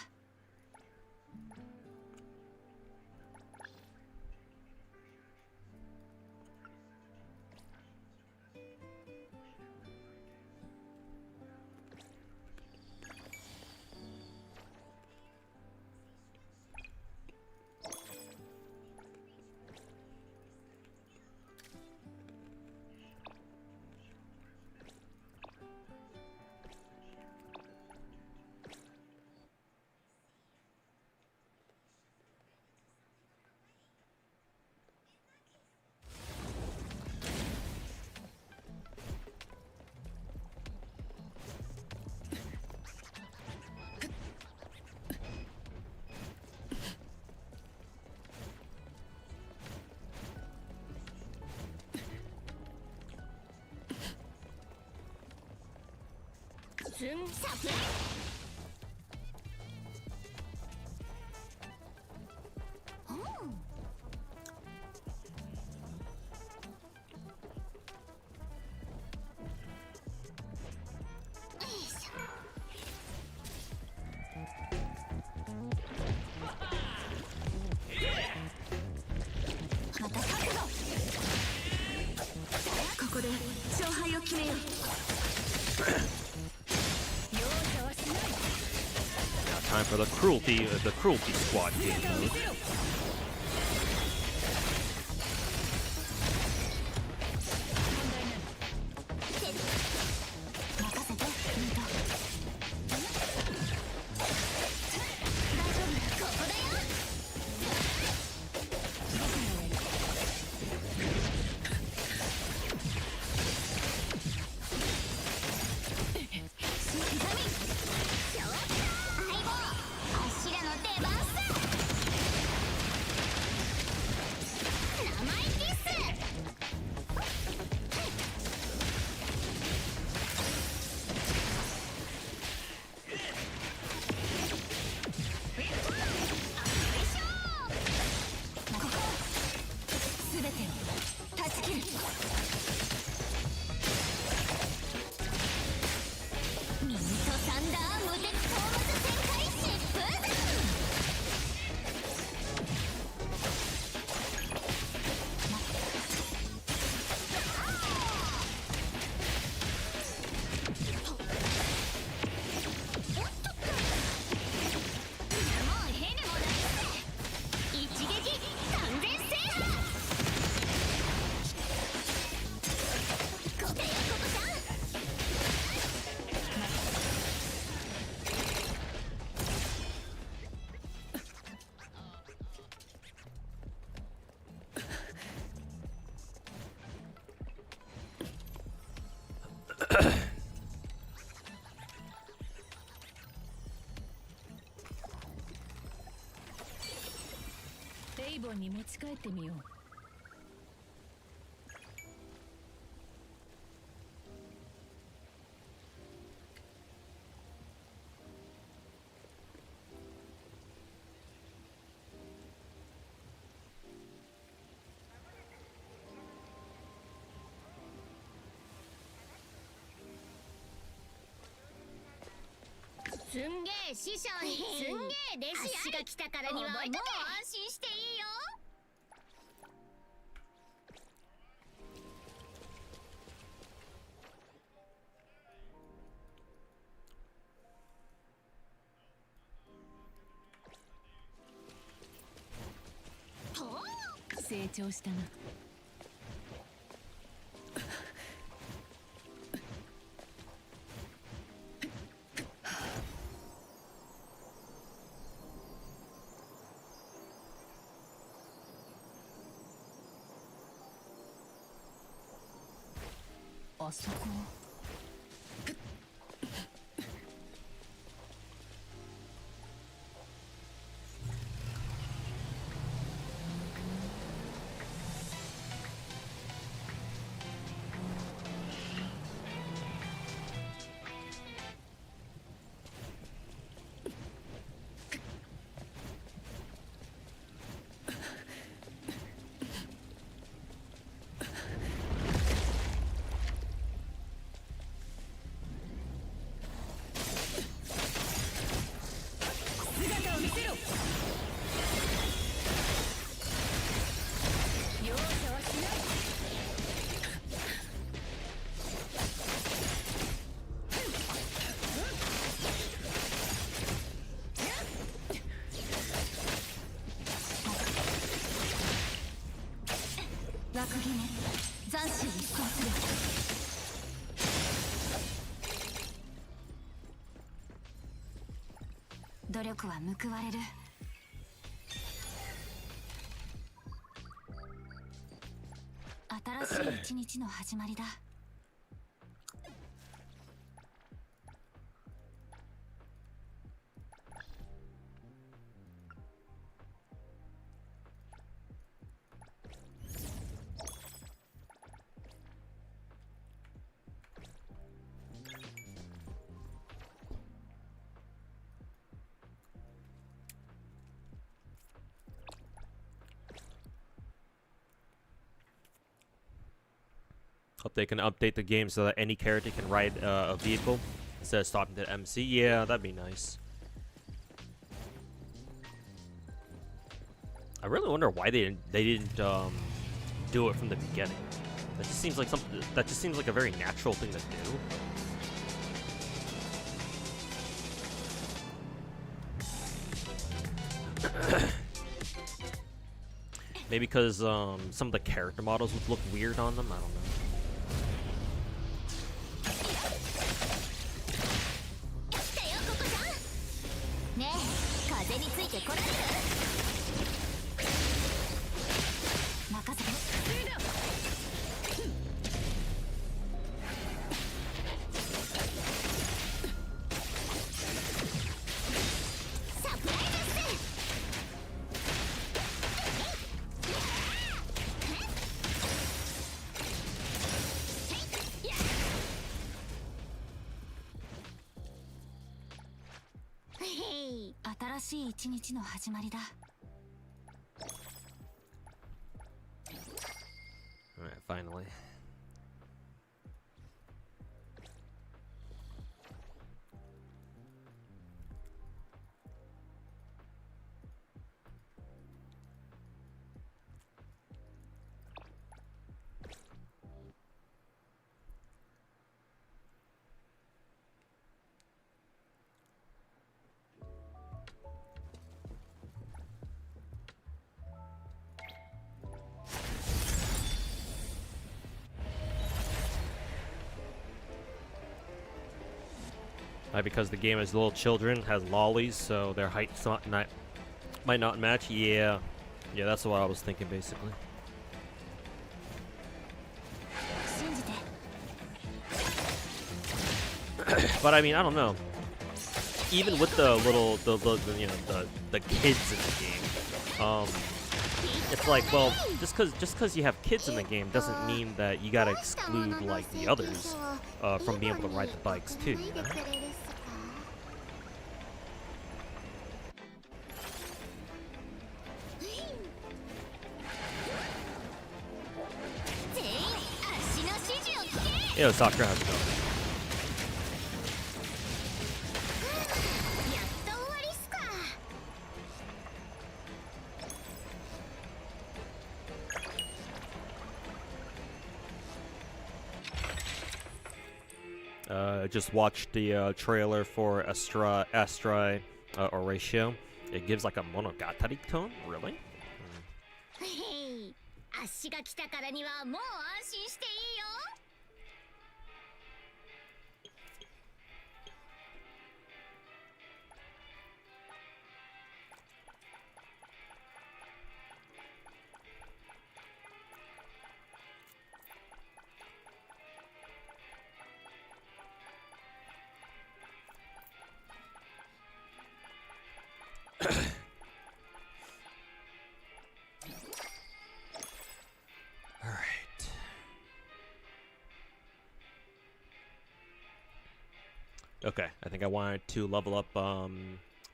サプライまた覚悟。ここで勝敗を決めよう。Time for the cruelty squad game mode. 任せてミート。大丈夫、ここだよ。全てを断ち切る。ミントサンダー無敵討伐展開疾風弾。レイボンに持ち帰ってみよう。すんげえ師匠にすんげえ弟子が来たからにはもう安心していいよ。成長したな。あそこ。決め斬首一掃する。努力は報われる。新しい一日の始まりだ。Hope they can update the game so that any character can ride a vehicle instead of stopping to the MC. Yeah, that'd be nice. I really wonder why they didn't do it from the beginning. That just seems like something. That just seems like a very natural thing to do. Maybe because some of the character models would look weird on them. I don't know. ねえ風についてこられる。任せて。サプライズっす。新しい一日の始まりだ。Alright, finally. Because the game is little children, has lollies, so their heights might not match. Yeah, that's what I was thinking basically. But I mean, I don't know. Even with the little, you know, the kids in the game, it's like, well, just cause you have kids in the game doesn't mean that you gotta exclude like the others from being able to ride the bikes too. You know? Yo, Sakura, how's it going? Just watched the trailer for Astra Horatio. It gives like a monogatari tone, really? 足が来たからにはもう安心していいよ。Okay, I think I wanted to level up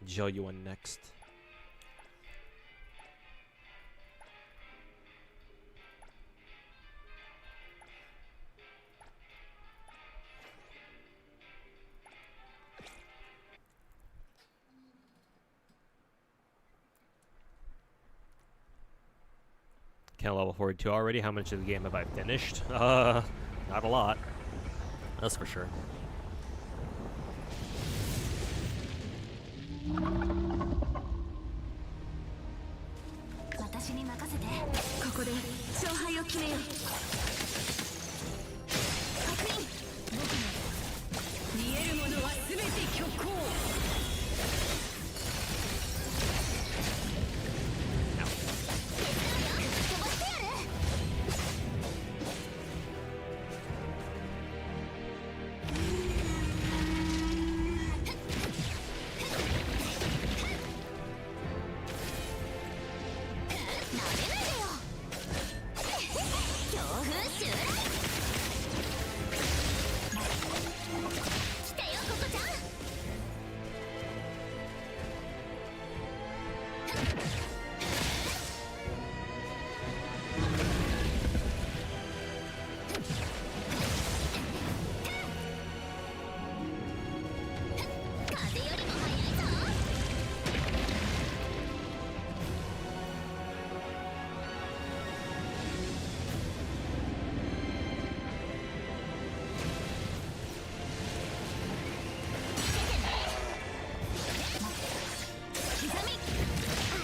Joyuan next. Can't level 42 already. How much of the game have I finished? Not a lot. That's for sure. 私に任せて。ここで勝敗を決めよう。確認。見えるものは全て虚構。飛ばしてやる。なめないでよ。強風襲来。来たよココちゃん。風よりも速いぞ。刻み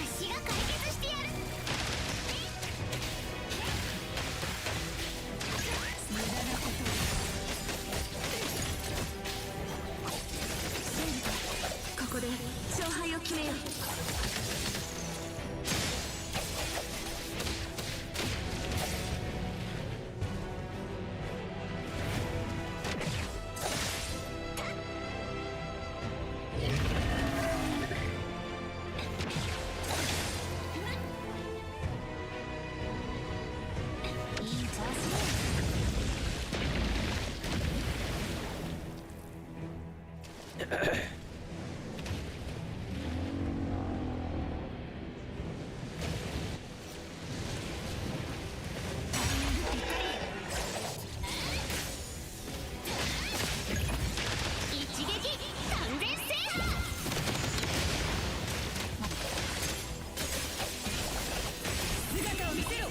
足が解決してやる。ここで勝敗を決めよう。いい調子。一撃完全制覇。姿を見せろ。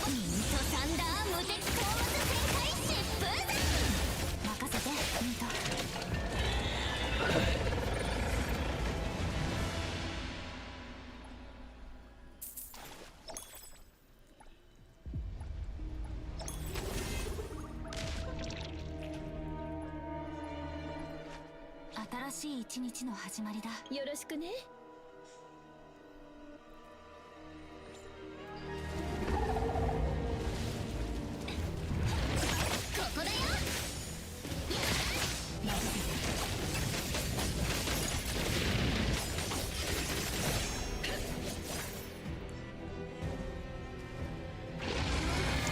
ミントサンダー無敵討伐全開疾風山。任せてミント。新しい一日の始まりだ。よろしくね。ここだよ。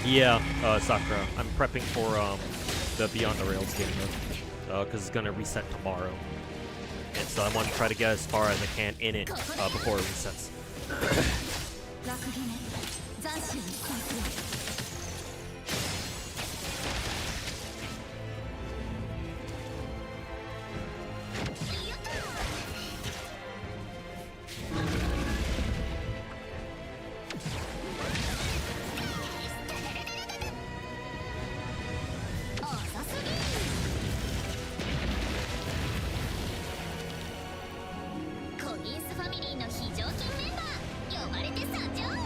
Yeah, Sakura. I'm prepping for the Beyond the Rails game mode because it's gonna reset tomorrow, and so I want to try to get as far as I can in it before it resets. 楽決め斬首に移行する。やった遅すぎ。コギンスファミリーの非常勤メンバー呼ばれて参上。こ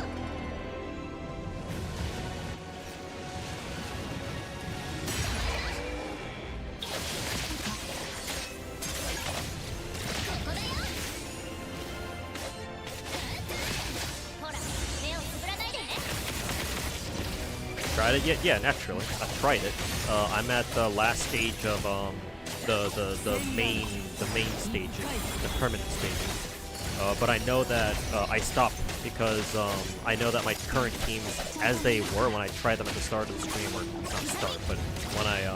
こだよ。ほら目をつぶらないでね。Tried it yet? Yeah, naturally. I've tried it. I'm at the last stage of the main stages, the permanent stages. But I know that I stopped because I know that my current teams, as they were when I tried them at the start of the stream, or not start, but when I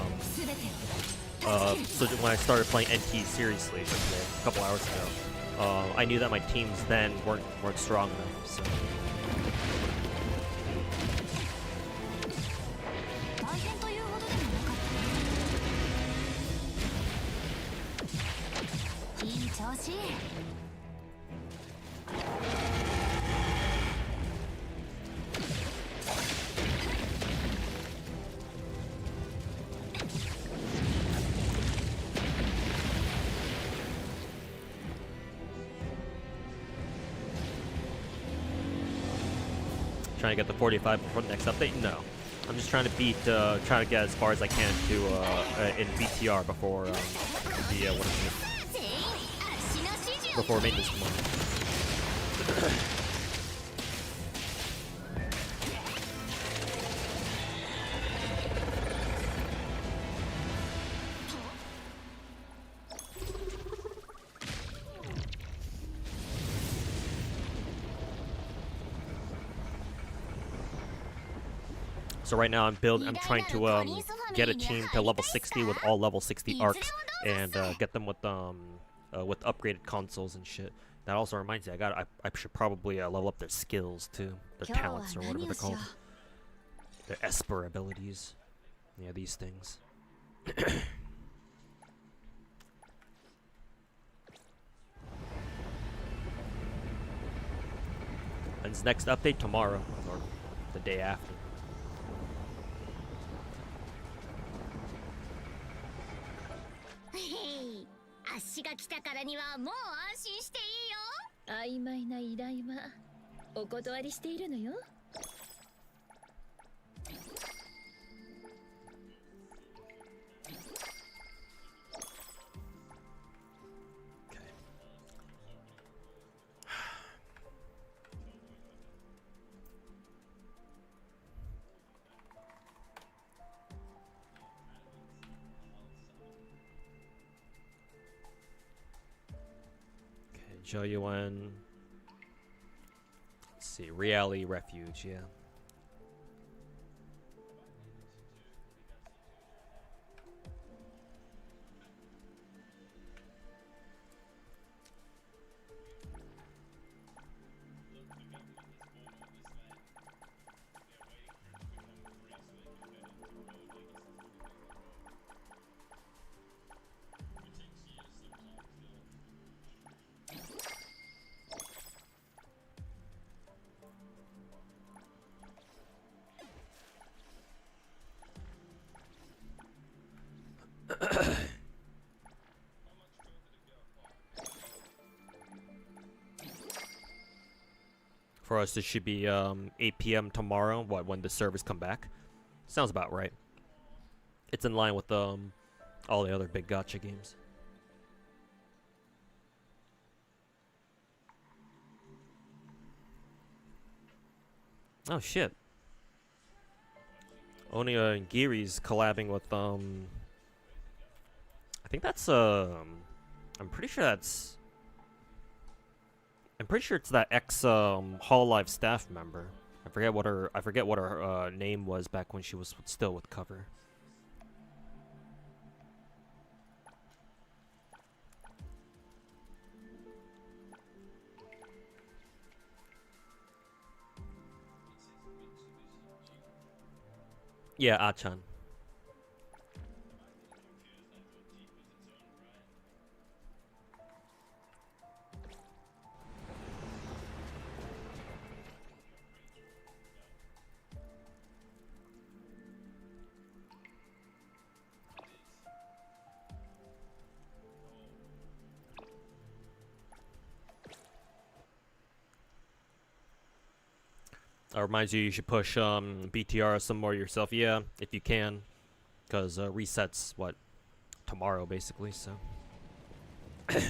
so when I started playing NTE seriously a couple hours ago, I knew that my teams then weren't strong enough. So. 大変というほどでもなかった。いい調子。Trying to get the 45 before the next update? No. I'm just trying to beat, trying to get as far as I can to, in BTR before, the, what is it? Before maintenance tomorrow. So right now I'm trying to get a team to level 60 with all level 60 arcs and get them with upgraded consoles and shit. That also reminds me, I should probably level up their skills too, their talents or whatever they're called, their Esper abilities. Yeah, these things. When's next update? Tomorrow or the day after. Hey, 足が来たからにはもう安心していいよ。曖昧な依頼はお断りしているのよ。Joyuan. Let's see, Reality Refuge, yeah. For us, it should be 8 p.m. tomorrow. What, when the servers come back? Sounds about right. It's in line with all the other big gacha games. Oh shit! Only Giri's collabing with I think that's I'm pretty sure that's. I'm pretty sure it's that ex Hololive staff member. I forget what her name was back when she was still with Cover. Yeah, Achan. Reminds you should push BTR some more yourself. Yeah, if you can, because resets what tomorrow basically. So. All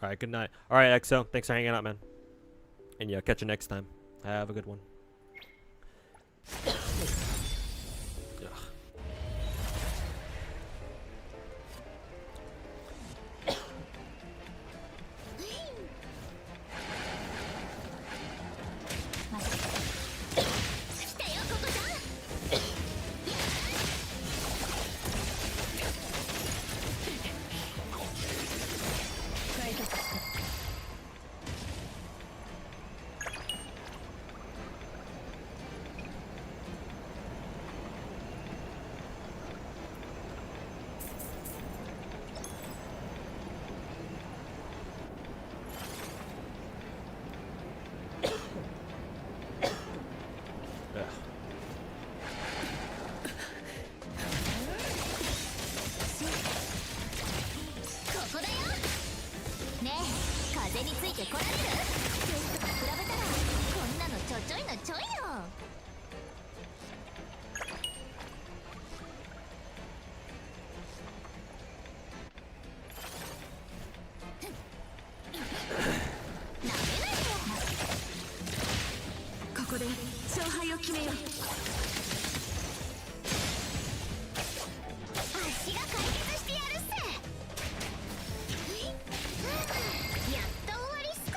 right, good night. All right, EXO, thanks for hanging out, man. And yeah, catch you next time. Have a good one. いてこられる？テストと比べたらこんなのちょちょいのちょいよ。ここで勝敗を決めよう。足が解決してやるっせ。やっと終わりっすか。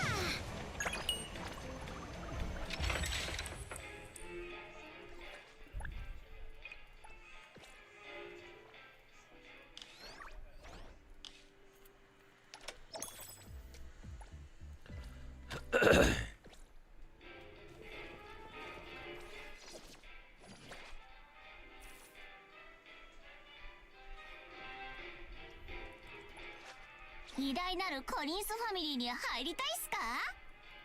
偉大なるコリンスファミリーに入りたいっすか？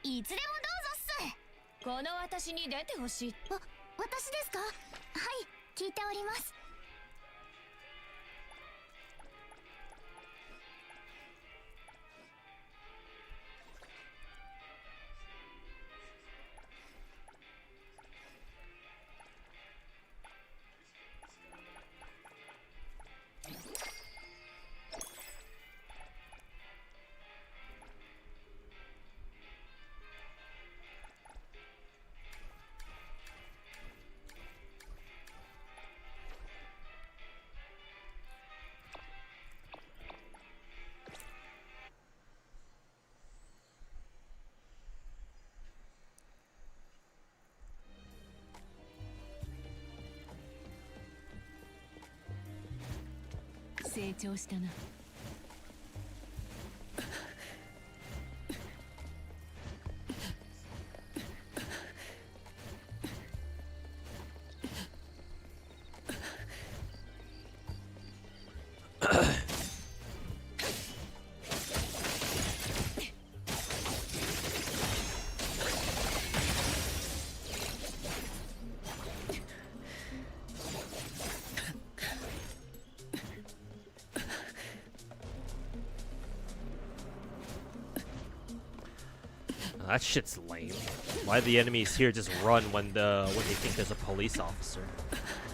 いつでもどうぞっす。この私に出てほしい。私ですか？はい、聞いております。成長したな。That shit's lame. Why the enemies here just run when they think there's a police officer?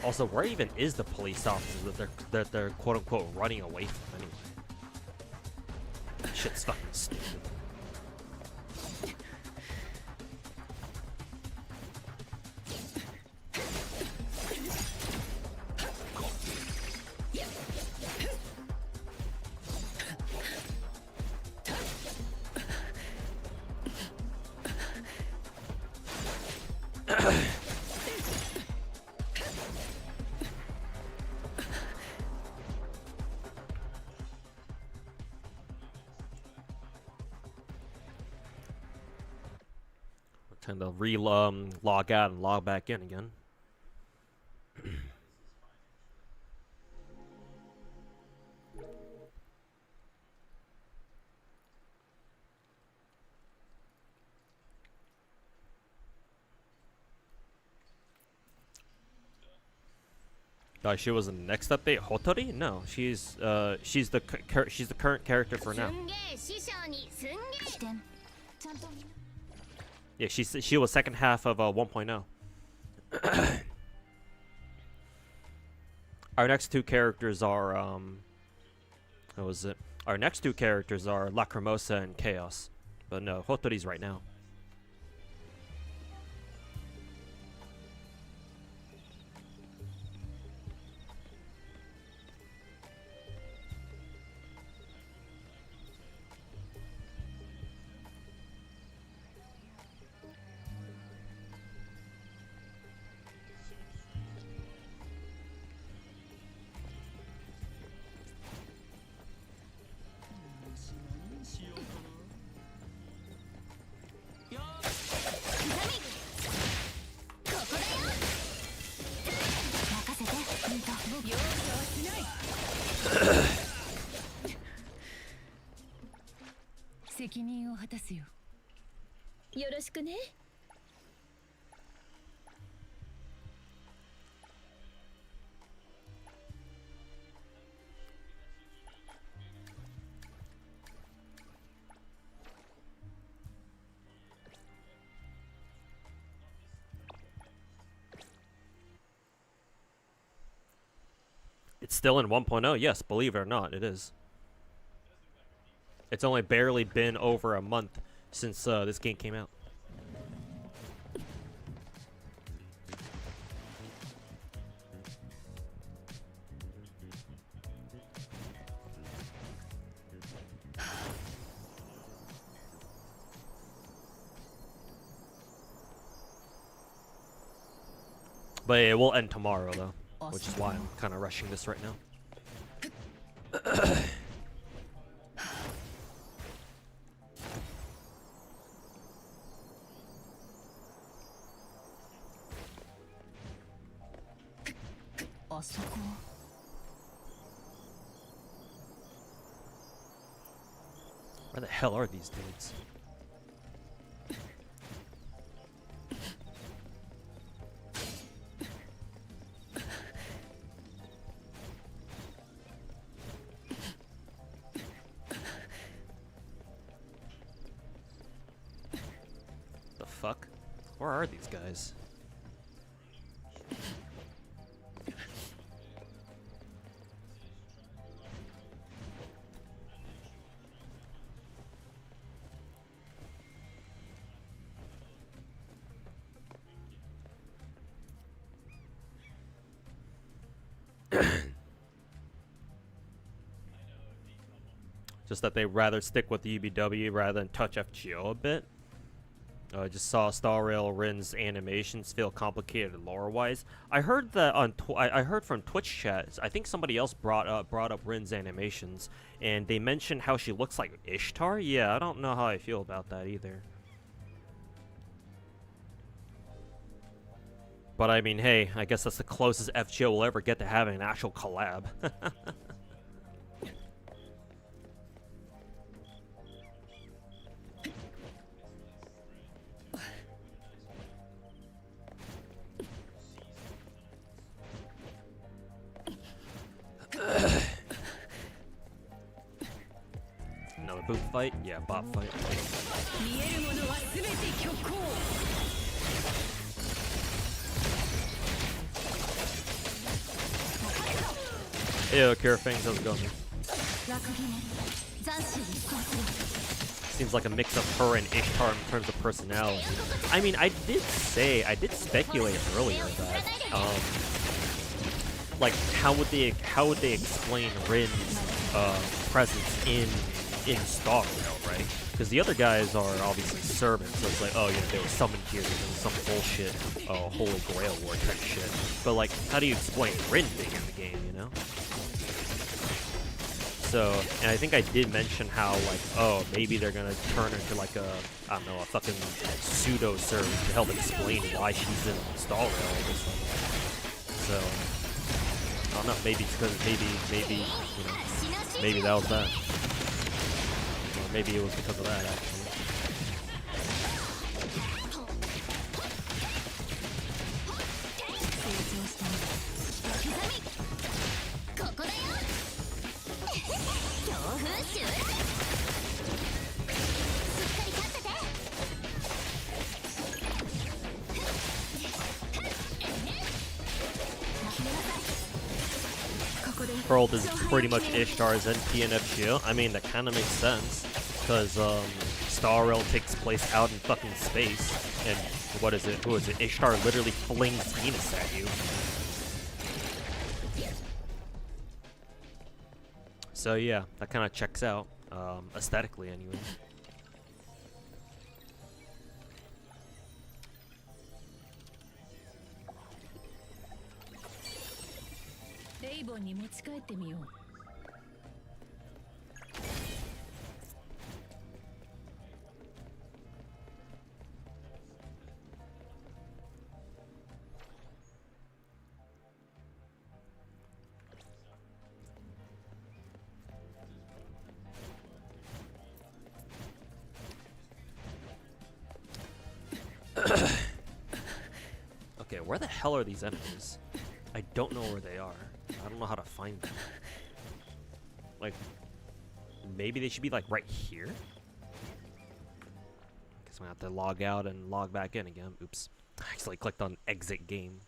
Also, where even is the police officer that they're quote unquote running away from anyway? That shit's fucking stupid. Time to log out and log back in again. She was in the next update. Hotori? No, she's the current character for now. 師匠にすんげー。起点ちゃんと Yeah, she was second half of 1.0. Our next two characters are what was it? Our next two characters are Lacrimosa and Chaos. But no, Hotori's right now. Nice. 責任を果たすよ。よろしくね。still in 1.0. Yes, believe it or not, it is. It's only barely been over a month since this game came out. But it will end tomorrow, though, which is why I'm kind of rushing this right now. Where the hell are these dudes? The fuck? Where are these guys? Just that they rather stick with the UBW rather than touch FGO a bit. I just saw Star Rail Rin's animations feel complicated lore-wise. I heard that on I heard from Twitch chat. I think somebody else brought up Rin's animations, and they mentioned how she looks like Ishtar. Yeah, I don't know how I feel about that either. But I mean, hey, I guess that's the closest FGO will ever get to having an actual collab. Another boot fight? Yeah, bot fight. Ew, Cure Fangs, how's it going? Seems like a mix of her and Ishtar in terms of personality. I mean, I did speculate earlier that, like, how would they explain Rin's presence in Star Rail, right? Because the other guys are obviously servants, so it's like, oh yeah, they were summoned here because of some bullshit, Holy Grail War type shit. But like, how do you explain Rin being in the game, you know? So, and I think I did mention how, like, oh, maybe they're gonna turn into like a, I don't know, a fucking pseudo servant to help explain why she's in Star Rail all this time. So, I don't know, maybe it's because, maybe, you know, maybe that was that. Or maybe it was because of that, actually. Pearl is pretty much Ishtar's NTE and FGO. I mean, that kind of makes sense, because Star Rail takes place out in fucking space, and what is it? Who is it? Ishtar literally flings Venus at you. So yeah, that kind of checks out, aesthetically anyway. Okay, where the hell are these enemies? I don't know where they are. I don't know how to find them. Like, maybe they should be like right here? Guess I'm gonna have to log out and log back in again. Oops. I actually clicked on exit game.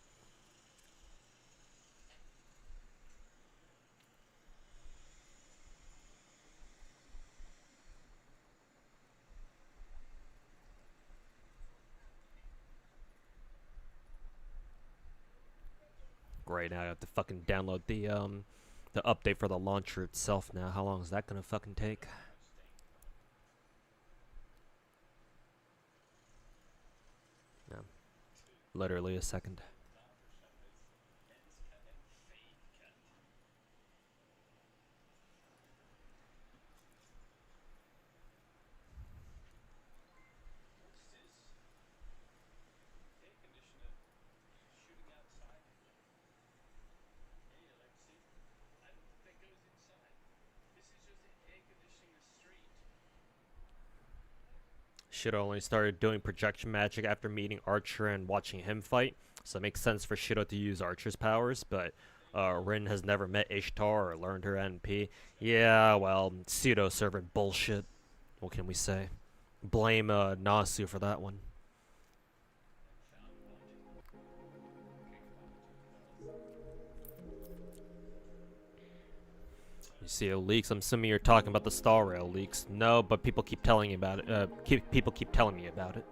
great. Now I have to fucking download the update for the launcher itself now. How long is that gonna fucking take? Yeah. Literally a second. Shido only started doing projection magic after meeting Archer and watching him fight, so it makes sense for Shido to use Archer's powers, but Rin has never met Ishtar or learned her NP. Yeah, well, pseudo-servant bullshit. What can we say? Blame Nasu for that one. You see a leaks? I'm assuming you're talking about the Star Rail leaks. No, but people keep telling me about it. People keep telling me about it.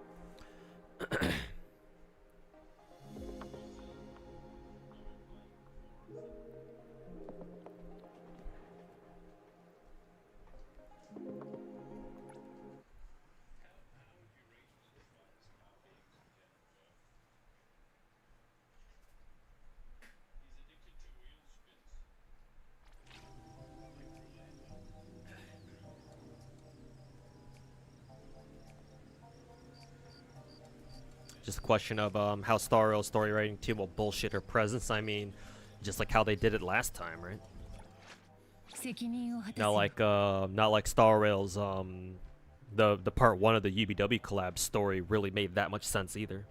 Just a question of how Star Rail story writing team will bullshit her presence. I mean, just like how they did it last time, right? 責任を果たせ Not like Star Rail's the part 1 of the UBW collab story really made that much sense either.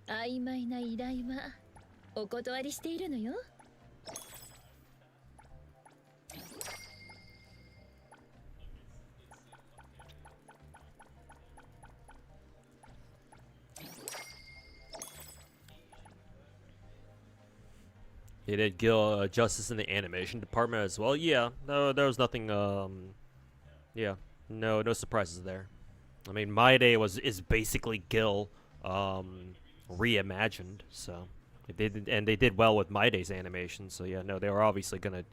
曖昧な依頼はお断りしているのよ。They did Gil justice in the animation department as well. Yeah, no, there was nothing. Yeah, no surprises there. I mean, My Day is basically Gil, reimagined. So they did well with My Day's animation. So yeah, no, they were obviously gonna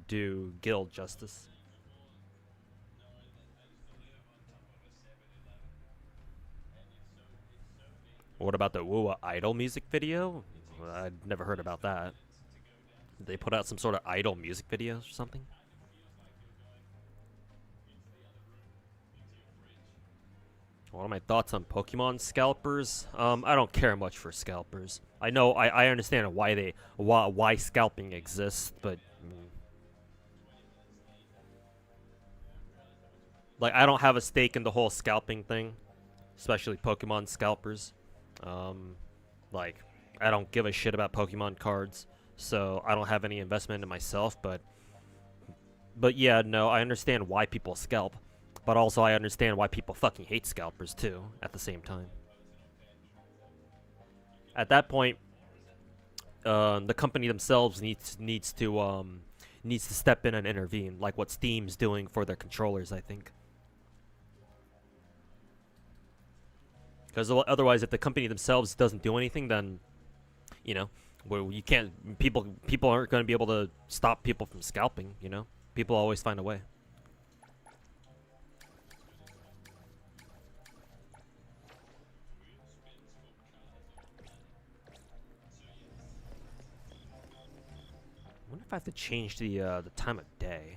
do Gil justice. What about the Wua Idol music video? I'd never heard about that. Did they put out some sort of idol music videos or something? What are my thoughts on Pokemon scalpers? I don't care much for scalpers. I know I understand why scalping exists, but like I don't have a stake in the whole scalping thing, especially Pokemon scalpers. Like I don't give a shit about Pokemon cards, so I don't have any investment in myself, but yeah, no, I understand why people scalp, but also I understand why people fucking hate scalpers too at the same time. At that point, the company themselves needs to step in and intervene, like what Steam's doing for their controllers, I think. Because otherwise, if the company themselves doesn't do anything, then you know, where you can't, people aren't going to be able to stop people from scalping, you know? People always find a way. I wonder if I have to change the time of day.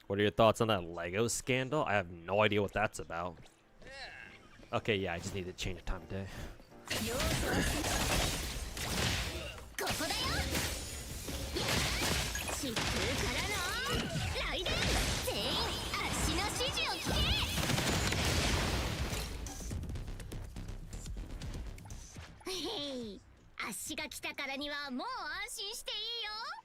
What are your thoughts on that Lego scandal? I have no idea what that's about. Okay, yeah, I just need to change the time of day. ここだよ疾風からの雷電全員足の指示を聞けへい足が来たからにはもう安心していいよ 「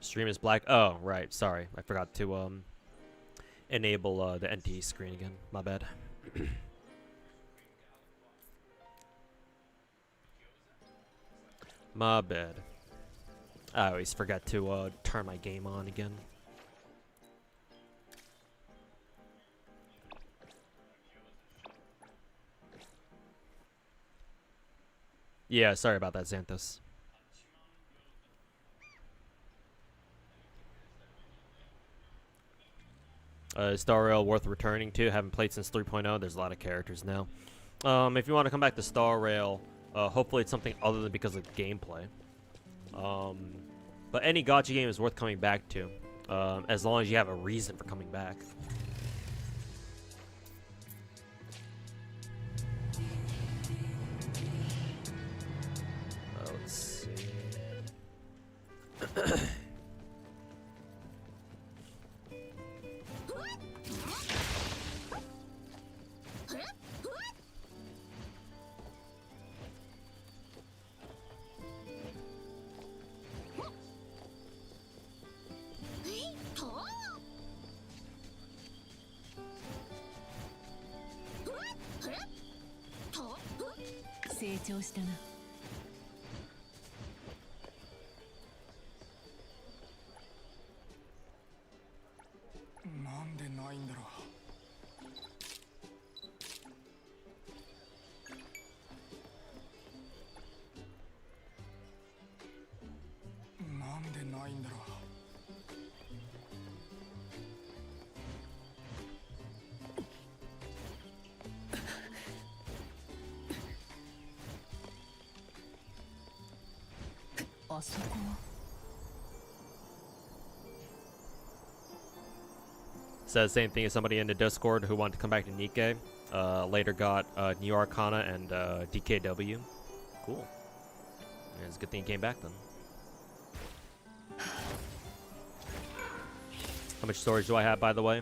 Stream is black. Oh, right. Sorry. I forgot to enable the NTE screen again. My bad. My bad. I always forget to turn my game on again. Yeah, sorry about that, Xanthus. Star Rail worth returning to. Haven't played since 3.0. There's a lot of characters now. If you want to come back to Star Rail, hopefully it's something other than because of gameplay. But any gacha game is worth coming back to, as long as you have a reason for coming back. Let's see. Says the same thing as somebody in the Discord who wanted to come back to Nikkei. Later got New Arcana and DKW. Cool. Yeah, it's a good thing he came back then. How much storage do I have, by the way?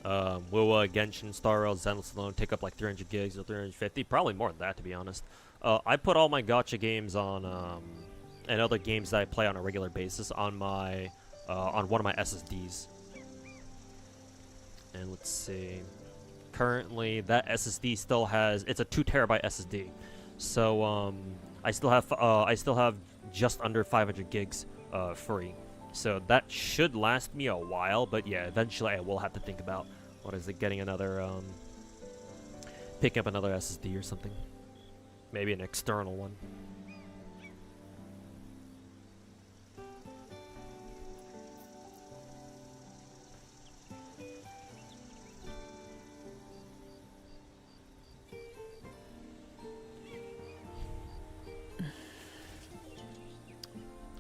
Will Genshin, Star Rail, Zenless alone take up like 300 gigs or 350? Probably more than that, to be honest. I put all my gacha games on, and other games that I play on a regular basis on my, on one of my SSDs. And let's see. Currently, that SSD still has, it's a 2 terabyte SSD. So, I still have just under 500 gigs free. So that should last me a while, but yeah, eventually I will have to think about, what is it, getting another, picking up another SSD or something. Maybe an external one.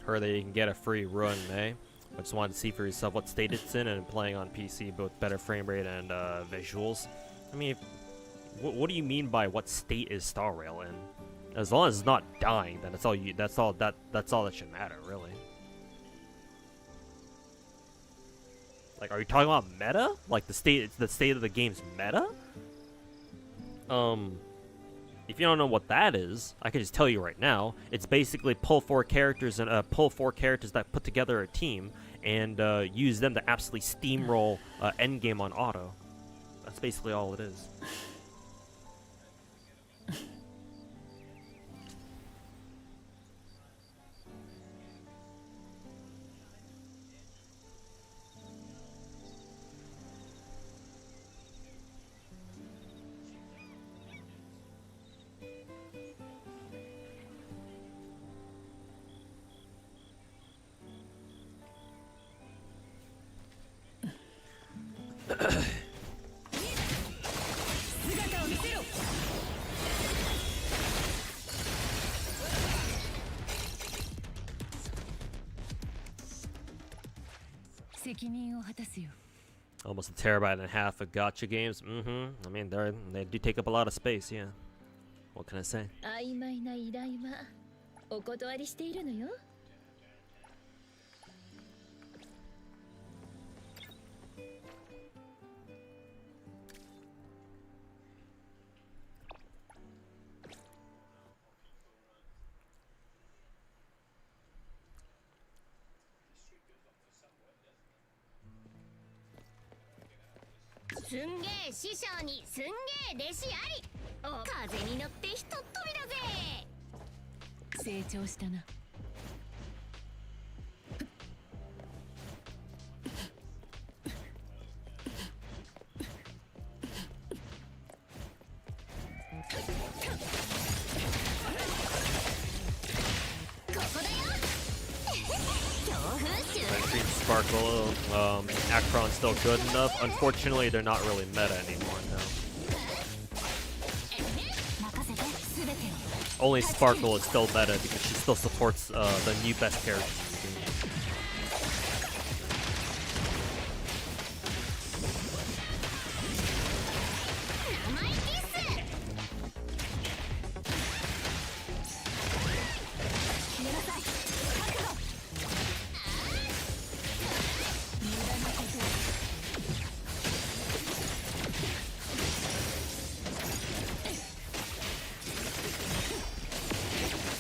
Heard that you can get a free run, eh? I just wanted to see for yourself what state it's in, and playing on PC, both better frame rate and visuals. I mean, what do you mean by what state is Star Rail in? As long as it's not dying, then that's all that should matter, really. Like, are you talking about meta? Like the state of the game's meta? If you don't know what that is, I can just tell you right now. It's basically pull 4 characters and pull 4 characters that put together a team and use them to absolutely steamroll endgame on auto. That's basically all it is. Almost a terabyte and a half of gacha games. I mean, they do take up a lot of space, yeah. What can I say? 曖昧な依頼はお断りしているのよ。すんげえ師匠にすんげえ弟子あり。お風に乗ってひとっ飛びだぜ。成長したな。ここだよ。強風襲 Green Sparkle, Akron's still good enough. Unfortunately, they're not really meta anymore now. 任せて全てを Only Sparkle is still meta because she still supports the new best characters in the game. 生意気っす。決めなさい覚悟無駄なことを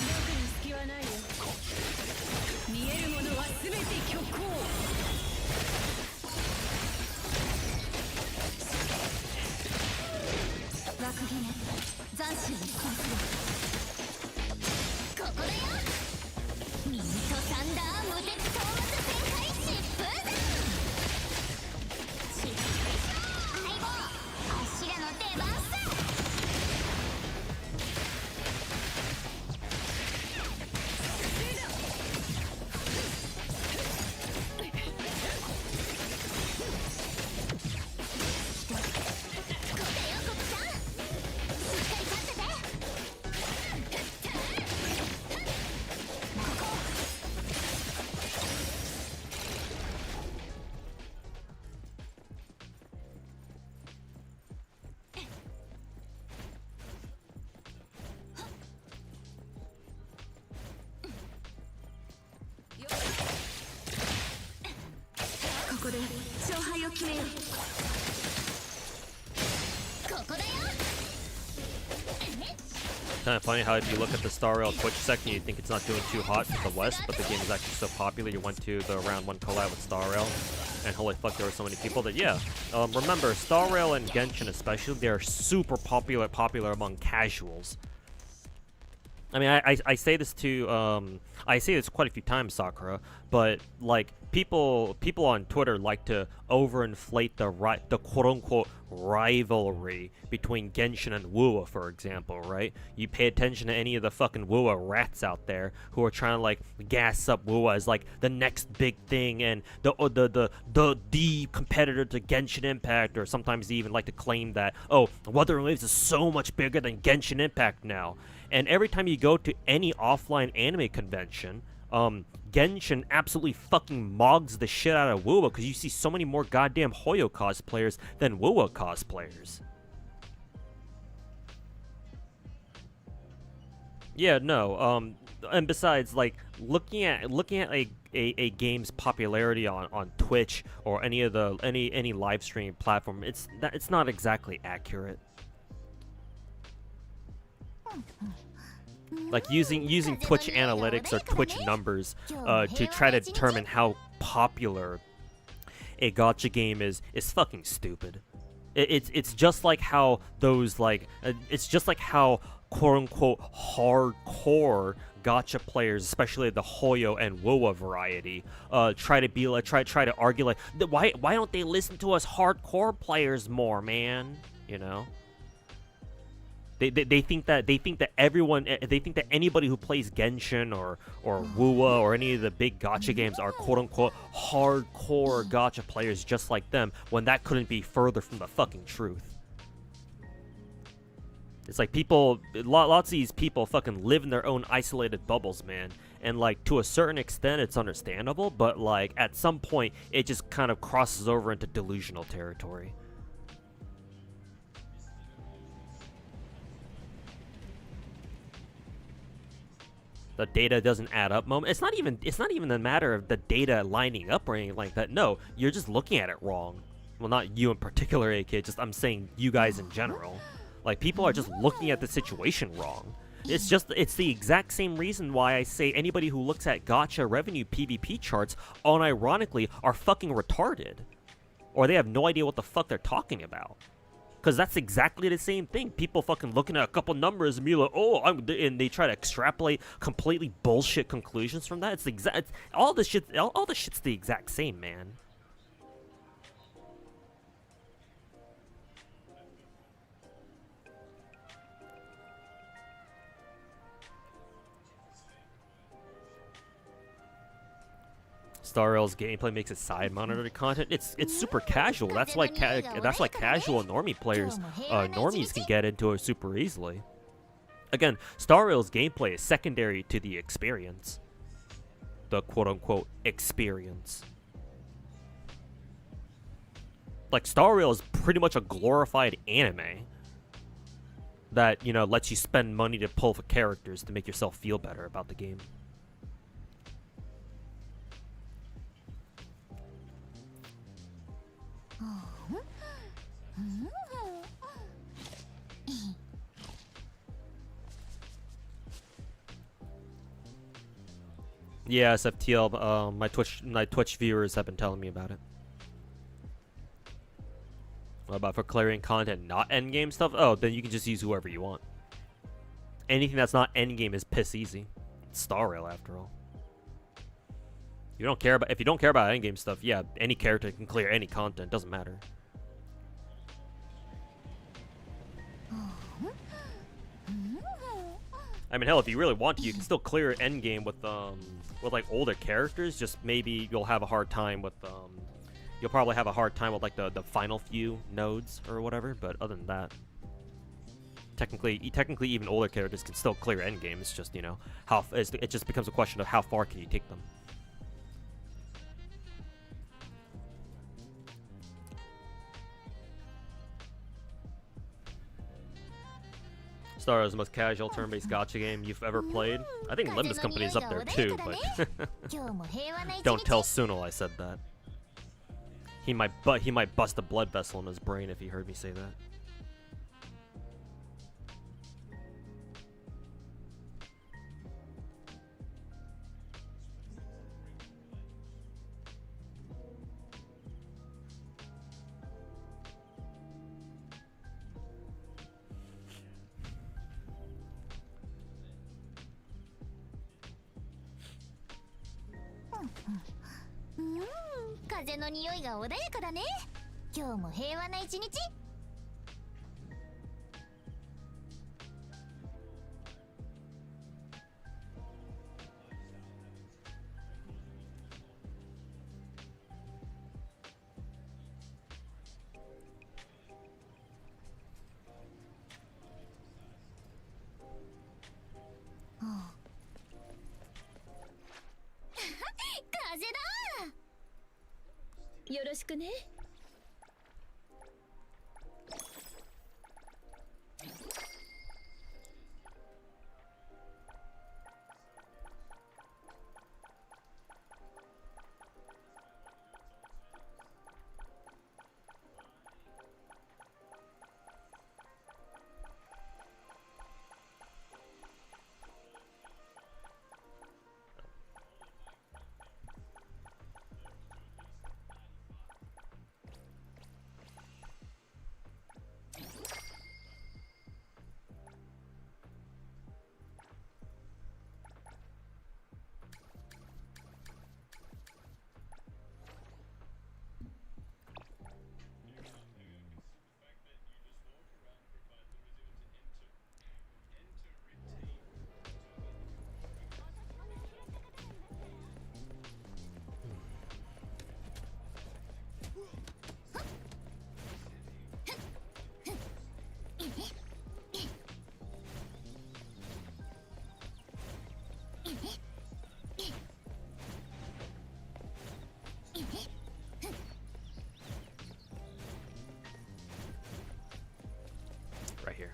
僕に隙はないよ。見えるものは全て虚構。枠決め斬首にこここだよ。ミントサンダー無敵討伐全開疾風弾。疾風相棒あっしらの出番さ。ここだよコブさん。しっかり立ってて。ここで勝敗を決めようここだよ。 Kind of funny how if you look at the Star Rail Twitch section, you think it's not doing too hot in the West, but the game is actually so popular. You went to the round 1 collab with Star Rail, and holy fuck, there were so many people that, yeah. Remember, Star Rail and Genshin especially, they're super popular among casuals. I mean, I say this to, I say this quite a few times, Sakura, but, like, people on Twitter like to overinflate the quote-unquote rivalry between Genshin and WoA, for example, right? You pay attention to any of the fucking WoA rats out there who are trying to, like, gas up WoA as, like, the next big thing and the competitor to Genshin Impact, or sometimes they even like to claim that, oh, Wuthering Waves is so much bigger than Genshin Impact now. And every time you go to any offline anime convention, Genshin absolutely fucking mogs the shit out of WoA because you see so many more goddamn Hoyo cosplayers than WoA cosplayers. Yeah, no. And besides, like, looking at a game's popularity on Twitch or any of the any live stream platform, it's not exactly accurate. Like using Twitch analytics or Twitch numbers to try to determine how popular a gacha game is fucking stupid. It's just like how those it's just like how quote unquote hardcore gacha players, especially the Hoyo and WoA variety, try to argue like, why don't they listen to us hardcore players more, man? You know. They think that anybody who plays Genshin or WoA or any of the big gacha games are quote unquote hardcore gacha players just like them, when that couldn't be further from the fucking truth. It's like lots of these people fucking live in their own isolated bubbles, man. And like to a certain extent it's understandable, but like at some point it just kind of crosses over into delusional territory. The data doesn't add up moment. It's not even a matter of the data lining up or anything like that. No, you're just looking at it wrong. Well, not you in particular, AK, just I'm saying you guys in general. Like, people are just looking at the situation wrong. It's the exact same reason why I say anybody who looks at gacha revenue PvP charts unironically are fucking retarded. or they have no idea what the fuck they're talking about. Because that's exactly the same thing. People fucking looking at a couple numbers and be like, oh, and they try to extrapolate completely bullshit conclusions from that. It's the exact, all this shit's the exact same, man. Star Rail's gameplay makes it side monitored content. It's super casual. That's why casual normie players, normies can get into it super easily. Again, Star Rail's gameplay is secondary to the experience, the quote unquote experience. Like Star Rail is pretty much a glorified anime that, you know, lets you spend money to pull for characters to make yourself feel better about the game. Yeah, SFTL, my Twitch viewers have been telling me about it. What about for clearing content, not endgame stuff? Oh, then you can just use whoever you want. Anything that's not endgame is piss easy. It's Star Rail, after all. If you don't care about endgame stuff, yeah, any character can clear any content. Doesn't matter. I mean, hell, if you really want to, you can still clear endgame with like older characters. Just maybe you'll have a hard time with you'll probably have a hard time with like the final few nodes or whatever. But other than that, technically even older characters can still clear endgame. It's just, you know, it just becomes a question of how far can you take them. Star is the most casual turn-based gacha game you've ever played. I think Limbus Company is up there too, but don't tell Sunil I said that. He might bust a blood vessel in his brain if he heard me say that. Right here.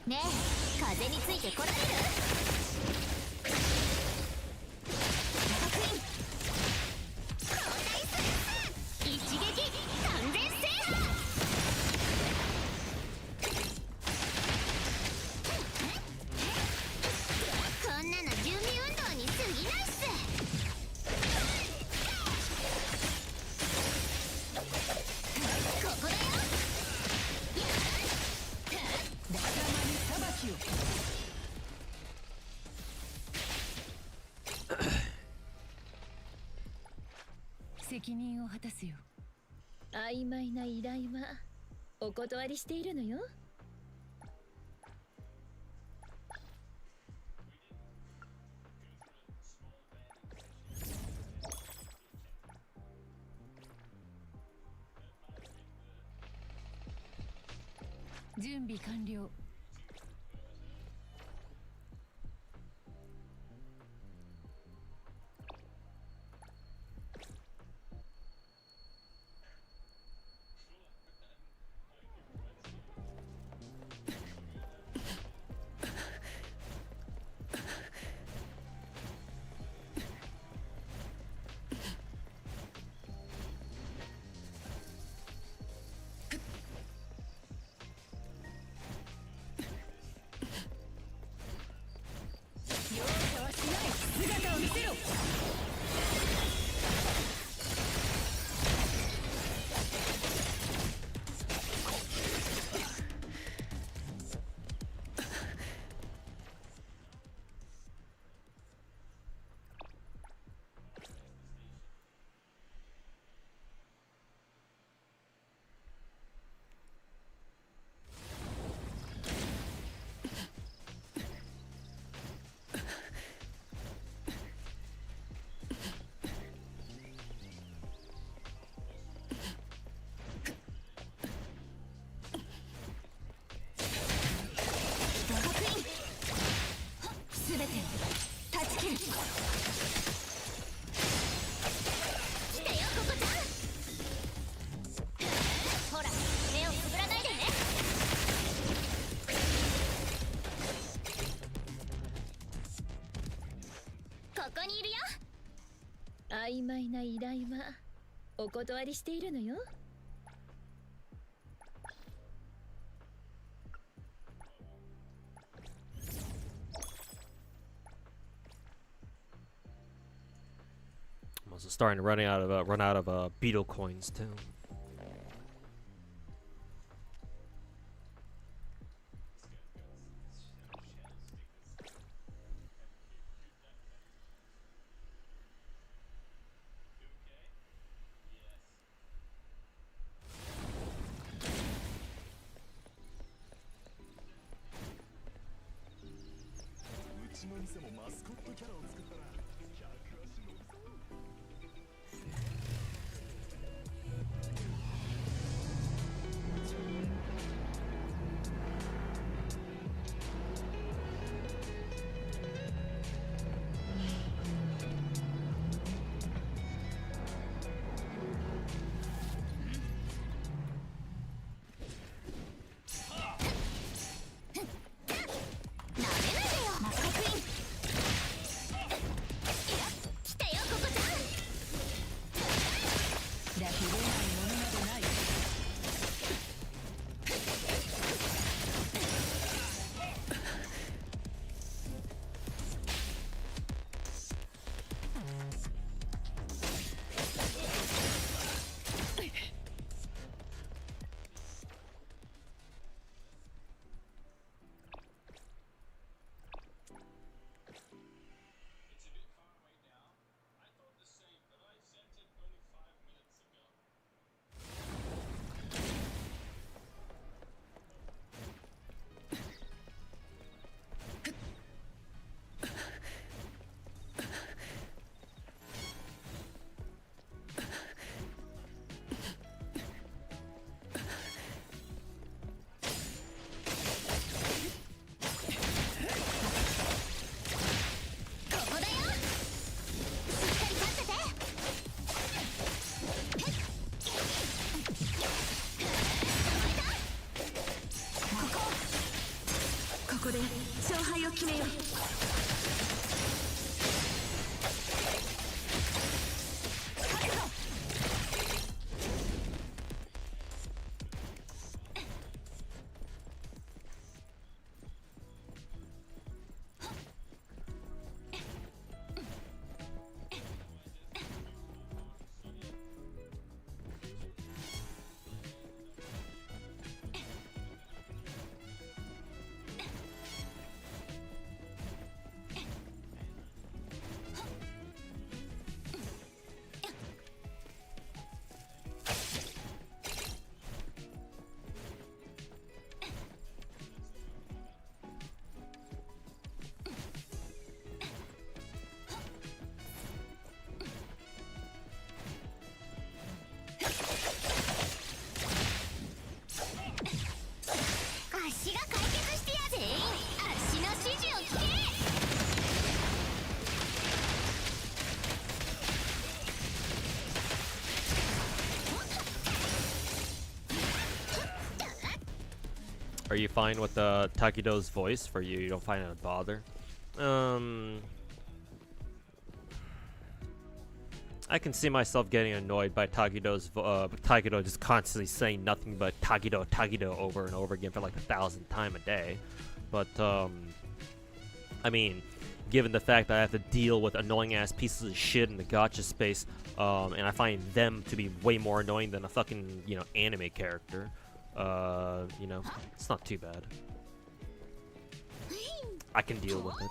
ねえ、風についてこられる？一撃完全制覇！こんなの準備運動に過ぎないっす。責任を果たすよ。曖昧な依頼はお断りしているのよ。準備完了。容赦はしない。姿を見せろ。全てを断ち切る。来てよココちゃん。ほら目をつぶらないでね。ここにいるよ。曖昧な依頼はお断りしているのよ。I'm also starting to run out of beetle coins too. 私が解決してや全員足の指示を聞け。Are you fine with Takido's voice? For you, you don't find it a bother? I can see myself getting annoyed by Takido just constantly saying nothing but Takido over and over again for like 1,000th time a day. But I mean, given the fact that I have to deal with annoying ass pieces of shit in the gacha space, and I find them to be way more annoying than a fucking, you know, anime character, you know, it's not too bad. I can deal with it.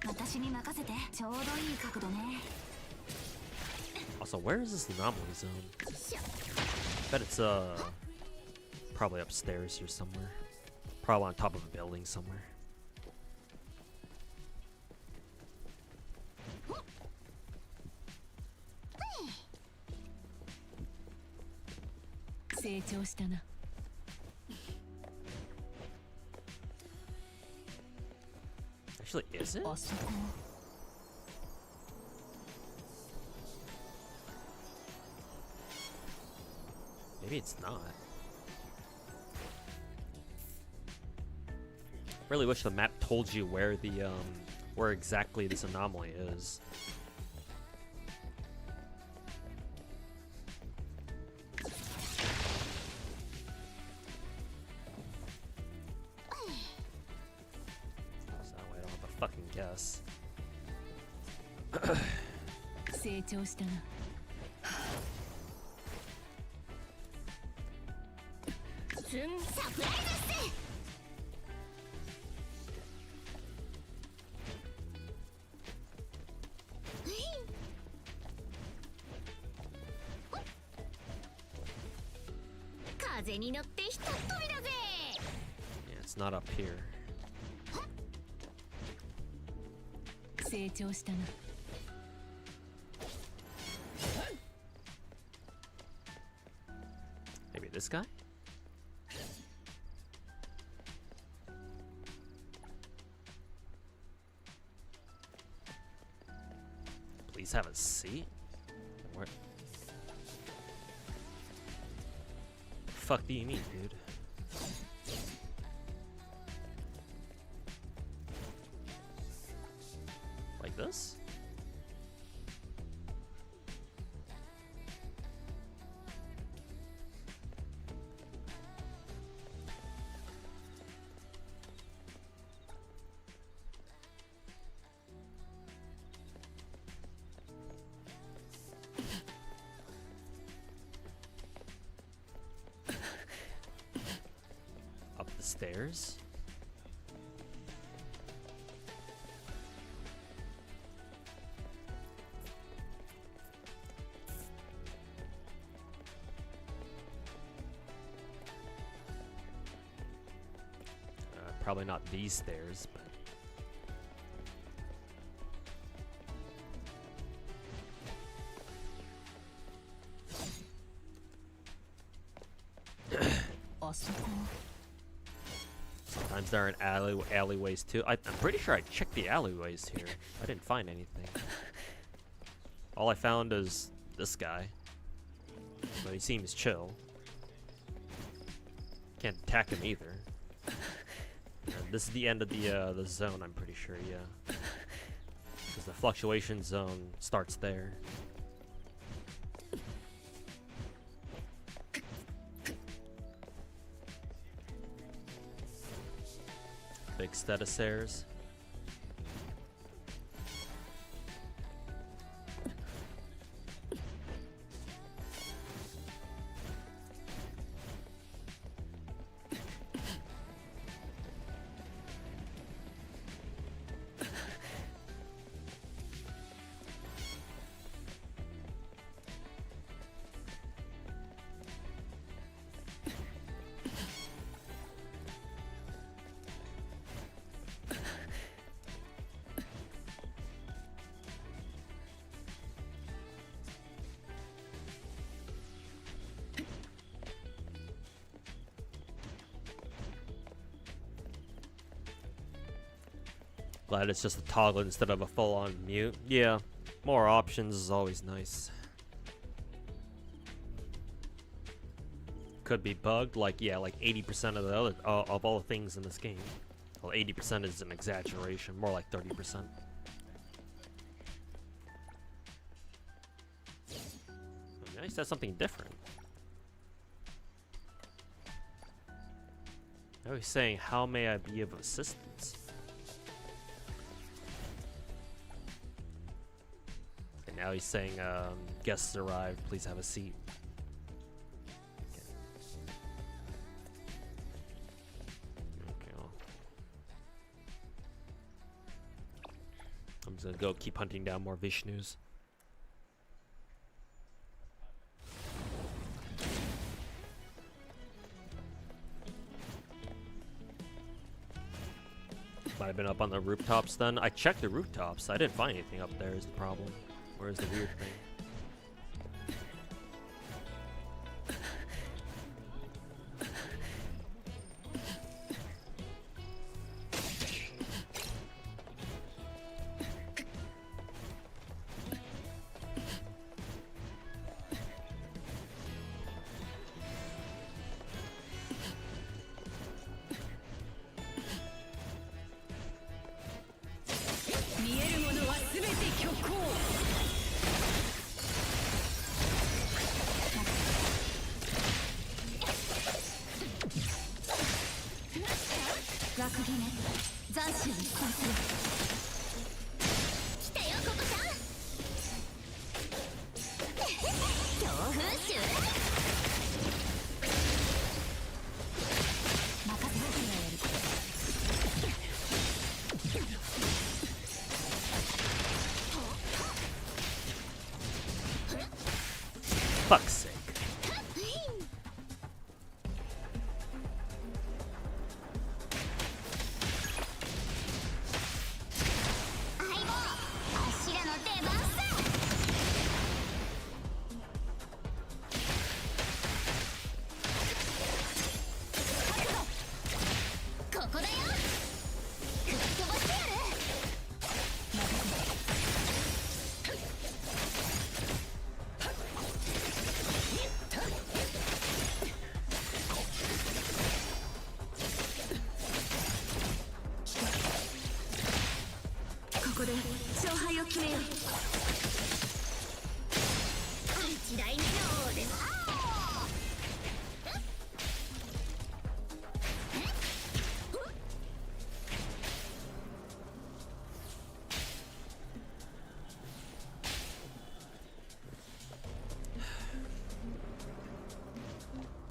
私に任せて。ちょうどいい角度ね。 Also, where is this anomaly zone? Bet it's probably upstairs here somewhere. Probably on top of a building somewhere. 成長したな。 Actually, is it? あそこ。 Maybe it's not. Really wish the map told you where the where exactly this anomaly is. So that way I don't have to fucking guess. 成長したな。 サプライズっす。風に乗ってひとっ飛びだぜ。 Yeah, it's not up here. 成長したな。 Maybe this guy? Please have a seat? Where? Fuck do you mean, dude? Like this? Up the stairs? Probably not these stairs, but sometimes there are alleyways too. I'm pretty sure I checked the alleyways here. I didn't find anything. All I found is this guy. But he seems chill. Can't attack him either. And this is the end of the zone, I'm pretty sure, yeah. Because the fluctuation zone starts there. Big Stetosaurs. Glad it's just a toggle instead of a full-on mute. Yeah, more options is always nice. Could be bugged, like, yeah, like 80% of the other of all the things in this game. Well, 80% is an exaggeration, more like 30%. Now he said something different. Now he's saying, "How may I be of assistance?" And now he's saying, "Guests arrived. Please have a seat." Okay, well. I'm just gonna go keep hunting down more Vishnus. Might have been up on the rooftops then. I checked the rooftops. I didn't find anything up there is the problem. Where's the weird thing? Fuck's sake.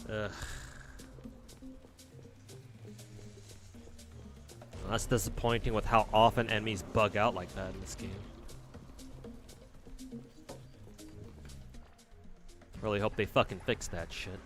Ugh. Well, that's disappointing with how often enemies bug out like that in this game. Really hope they fucking fix that shit.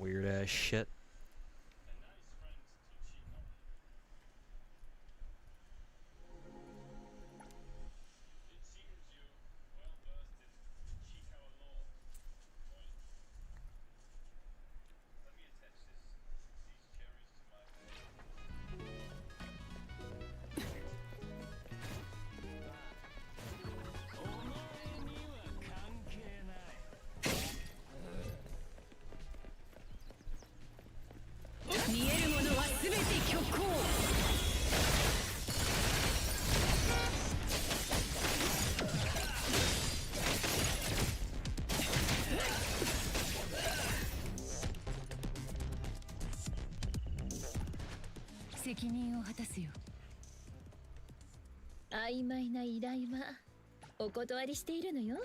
weird ass shit.責任を果たすよ。曖昧な依頼はお断りしているのよ。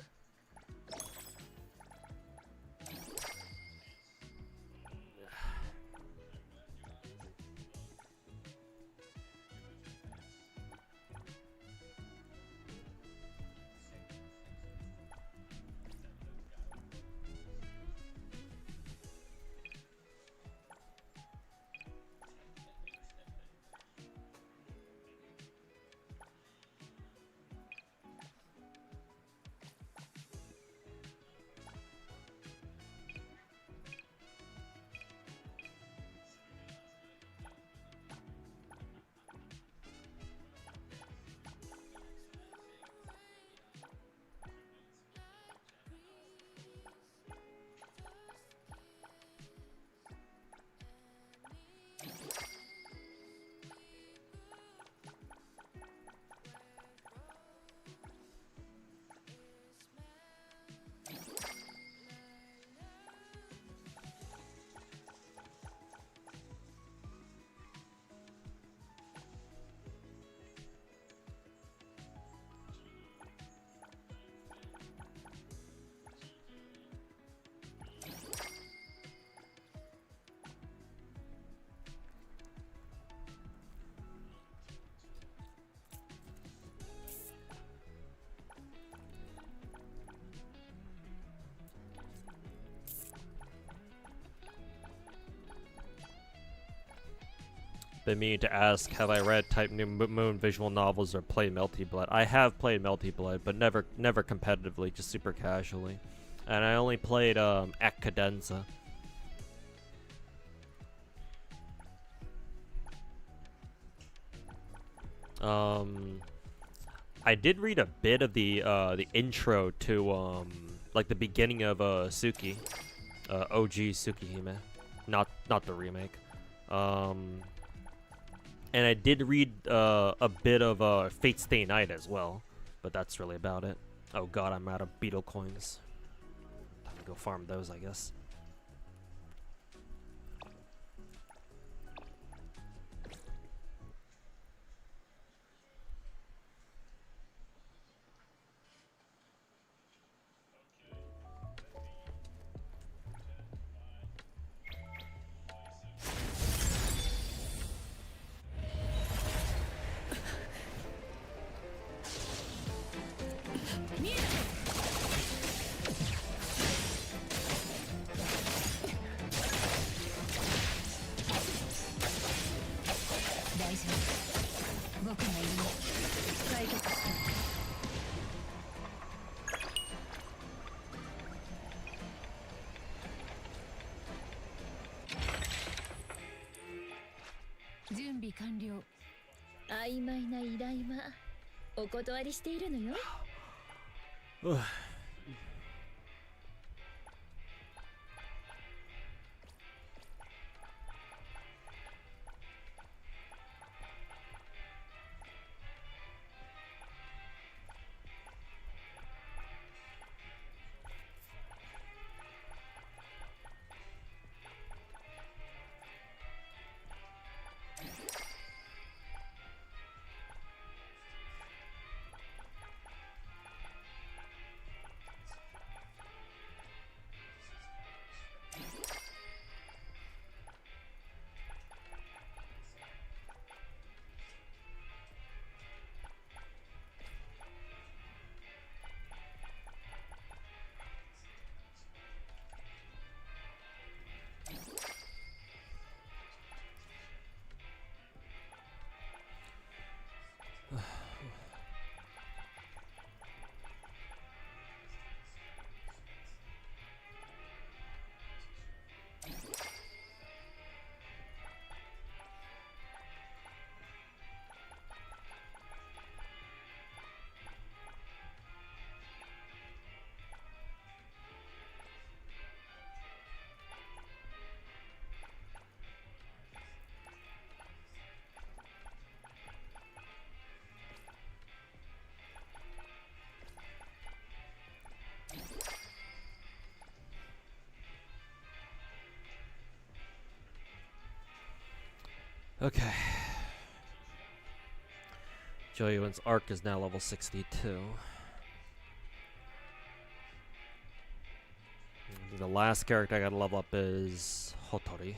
Been meaning to ask, have I read Type New Moon visual novels or played Melty Blood? I have played Melty Blood, but never competitively, just super casually. And I only played Cadenza. I did read a bit of the intro to like the beginning of Suki, OG Tsukihime, not the remake. And I did read a bit of Fate Stay Night as well, but that's really about it. Oh god, I'm out of beetle coins. Time to go farm those, I guess.準備完了。曖昧な依頼はお断りしているのよ。Okay. Joyuin's arc is now level 62. The last character I gotta level up is Hotori.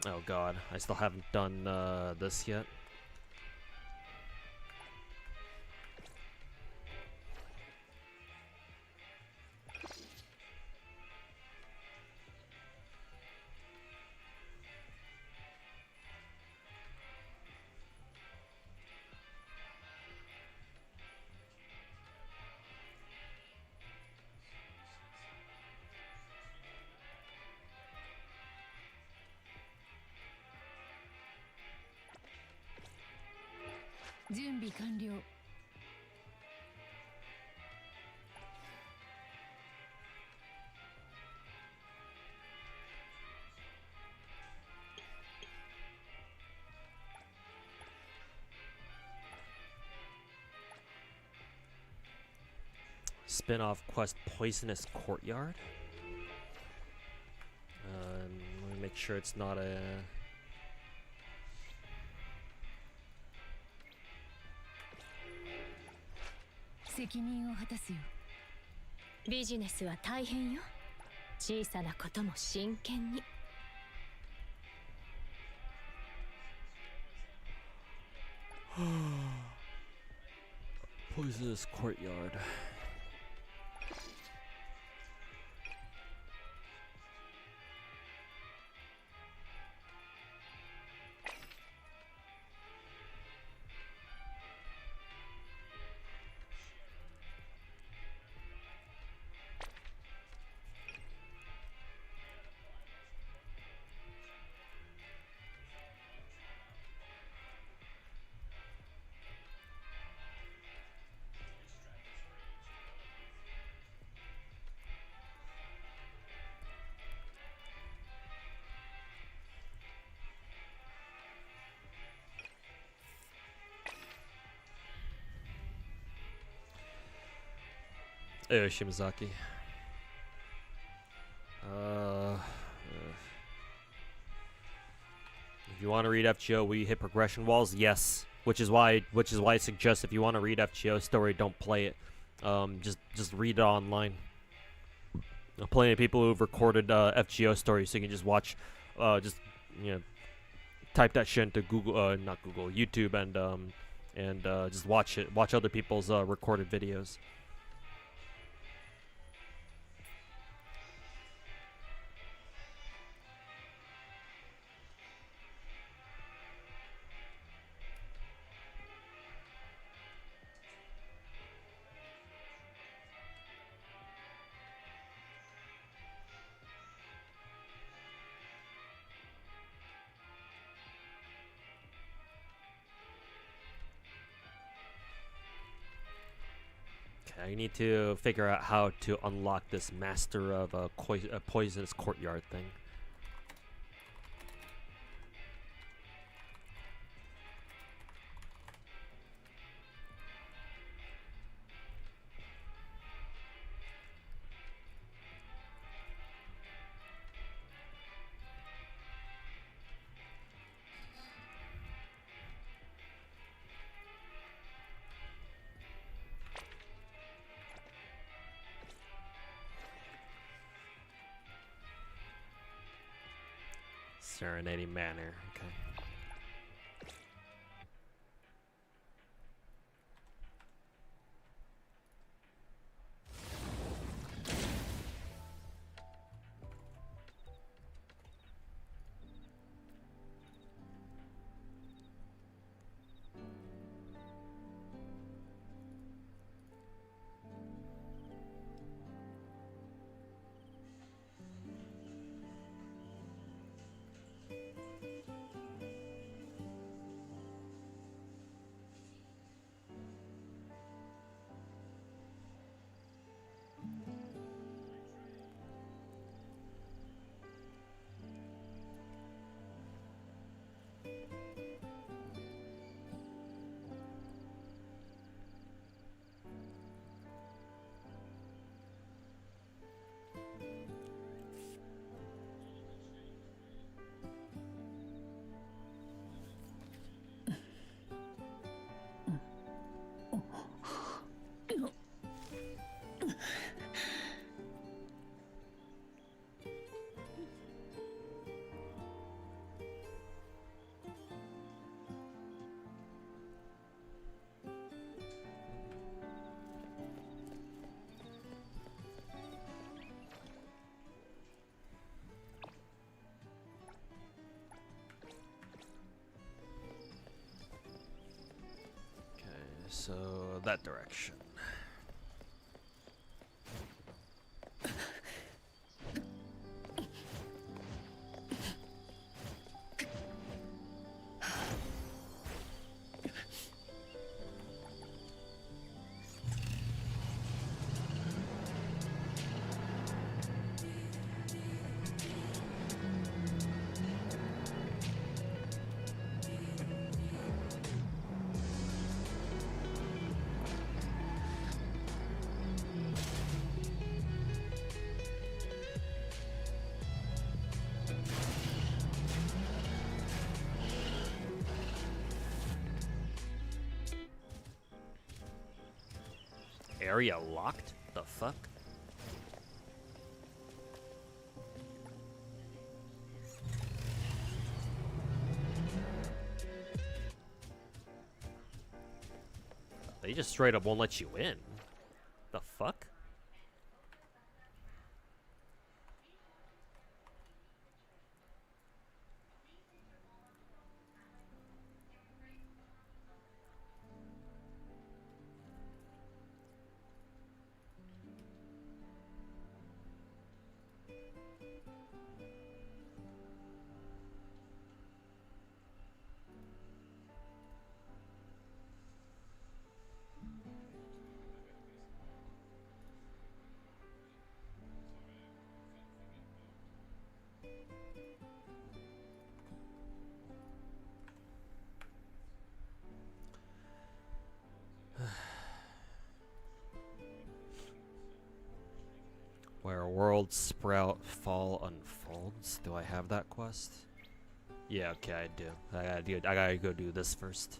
Oh god, I still haven't done this yet.準備完了。Spin-off quest Poisonous Courtyard. Let me make sure it's not a...責任を果たすよ。ビジネスは大変よ。小さなことも真剣に。Poisonous Courtyard. Shimazaki. If you want to read FGO, will you hit progression walls? Yes. Which is why I suggest if you want to read FGO story, don't play it. Just read it online. Plenty of people who've recorded FGO stories, so you can just watch, type that shit into Google, not Google, YouTube, and just watch it. Watch other people's recorded videos. I need to figure out how to unlock this Master of a Poisonous Courtyard thing. Serenading Manor, okay. so that direction. Area locked? The fuck? They just straight up won't let you in. The fuck? Where a world sprout fall unfolds. Do I have that quest? Yeah, okay, I do. I gotta go do this first.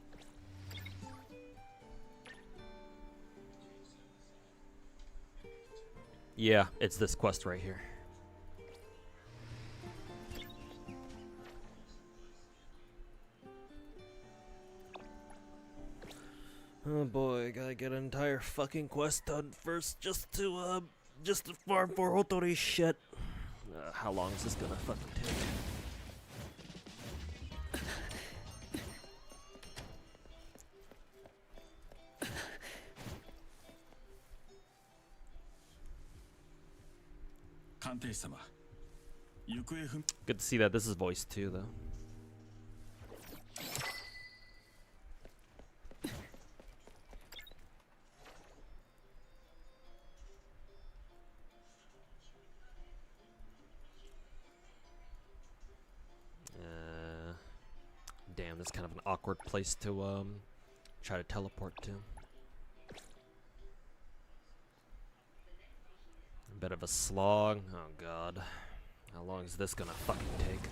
Yeah, it's this quest right here. Oh boy, gotta get an entire fucking quest done first just to farm for Hotori shit. How long is this gonna fucking take? Good to see that this is voiced too, though. Damn, this is kind of an awkward place to try to teleport to. A bit of a slog. Oh god. How long is this gonna fucking take?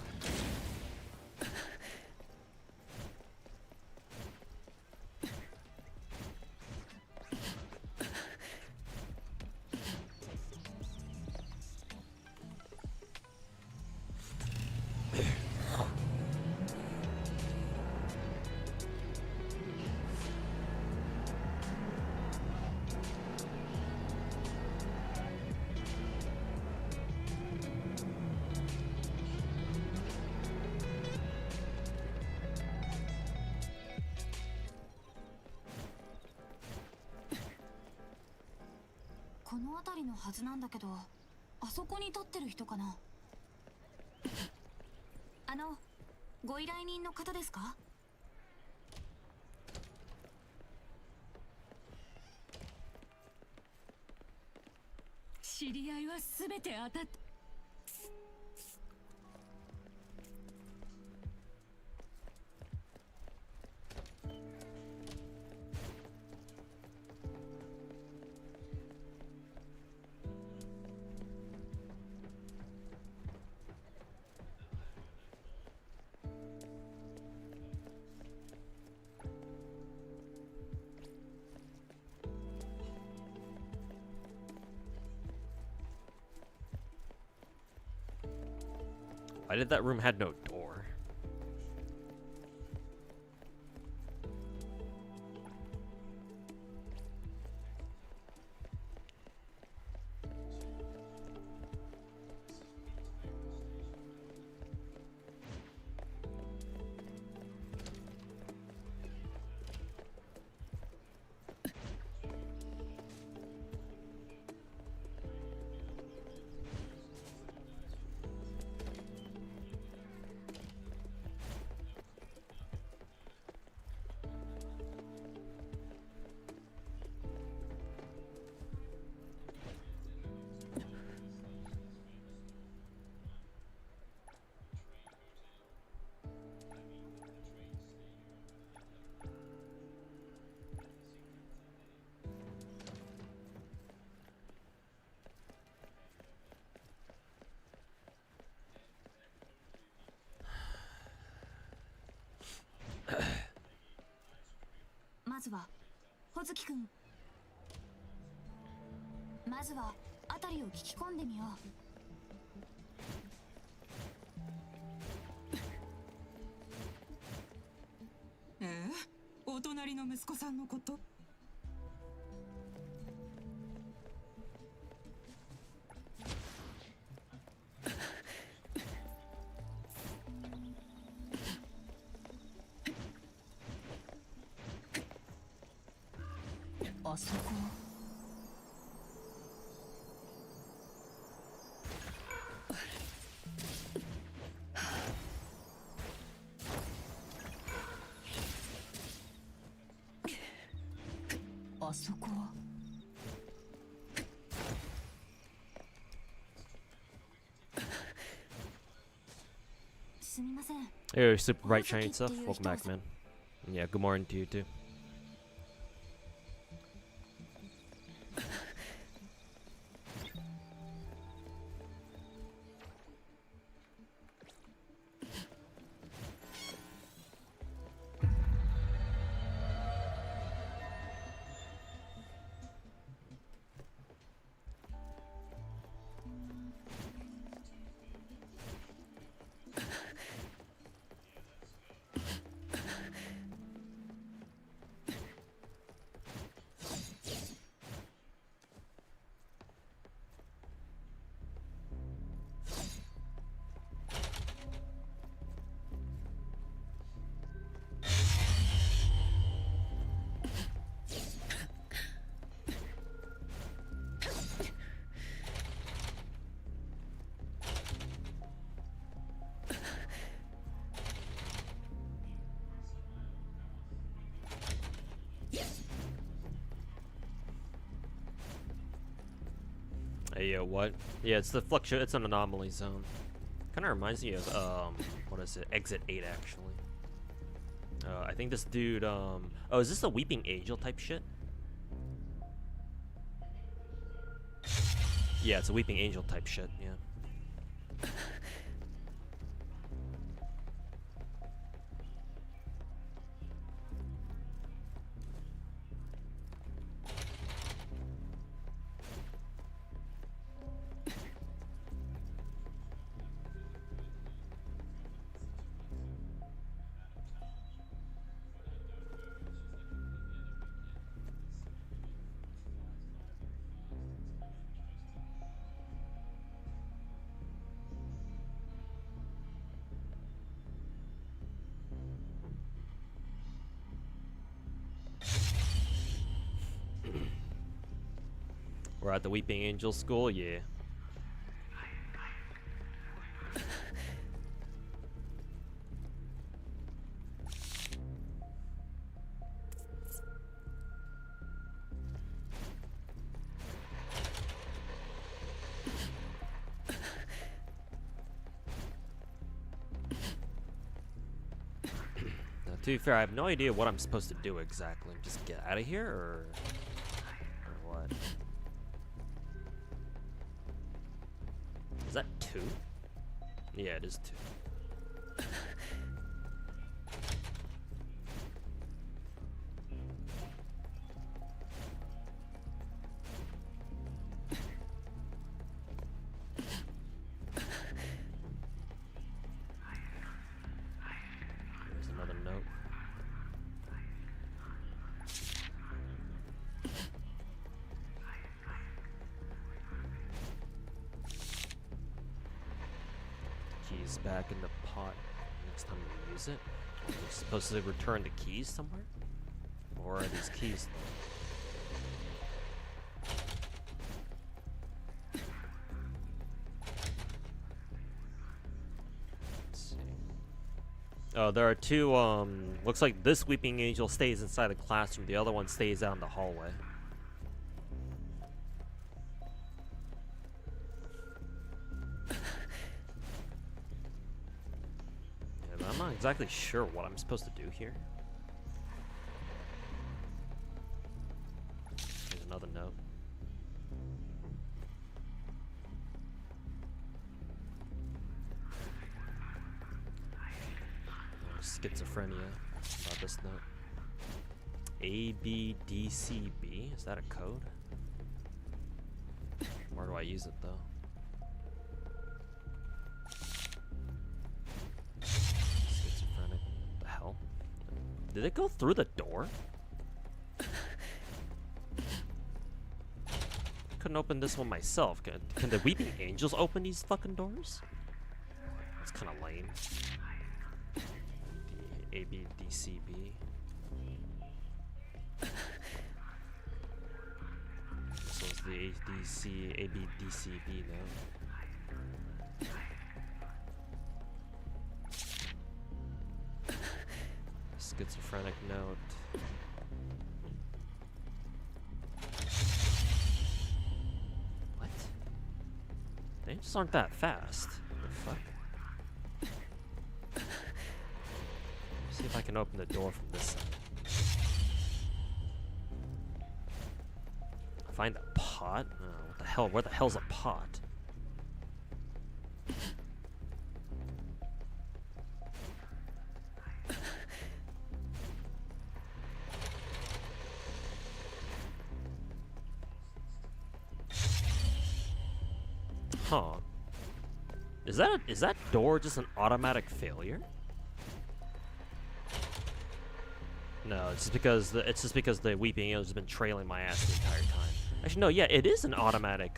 この辺りのはずなんだけど、あそこに立ってる人かな。ご依頼人の方ですか？知り合いはすべて当たっ。Why did that room had no door? まずは穂月くん、まずは辺りを聞き込んでみよう。お隣の息子さんのこと？あそこ。あそこは。すみません。 Hey, super bright shiny stuff. Welcome back, man. Yeah, good morning to you too. Hey, yo, what? Yeah, it's the it's an anomaly zone. Kind of reminds me of, what is it? Exit 8, actually. I think this dude, oh, is this the Weeping Angel type shit? Yeah, it's a Weeping Angel type shit, yeah. We're at the Weeping Angel School, yeah. Now, to be fair, I have no idea what I'm supposed to do exactly. Just get out of here, or what? Is that 2? Yeah, it is 2. There's another note. Keys back in the pot next time we use it. Are we supposed to return the keys somewhere? Or are these keys? Let's see. Oh, there are 2, looks like this Weeping Angel stays inside the classroom, the other one stays out in the hallway. I'm not exactly sure what I'm supposed to do here. There's another note. Schizophrenia about this note. ABDCB. Is that a code? Where do I use it though? Schizophrenic. What the hell? Did it go through the door? Couldn't open this one myself. Can the Weeping Angels open these fucking doors? It's kind of lame. The ABDCB. So it's the ABDCB now. Schizophrenic note. What? They just aren't that fast. The fuck? See if I can open the door from this side. Find a pot? Oh, what the hell? Where the hell's a pot? Huh. Is that door just an automatic failure? No, it's just because the Weeping Angel has been trailing my ass the entire time. Actually, no, yeah, it is an automatic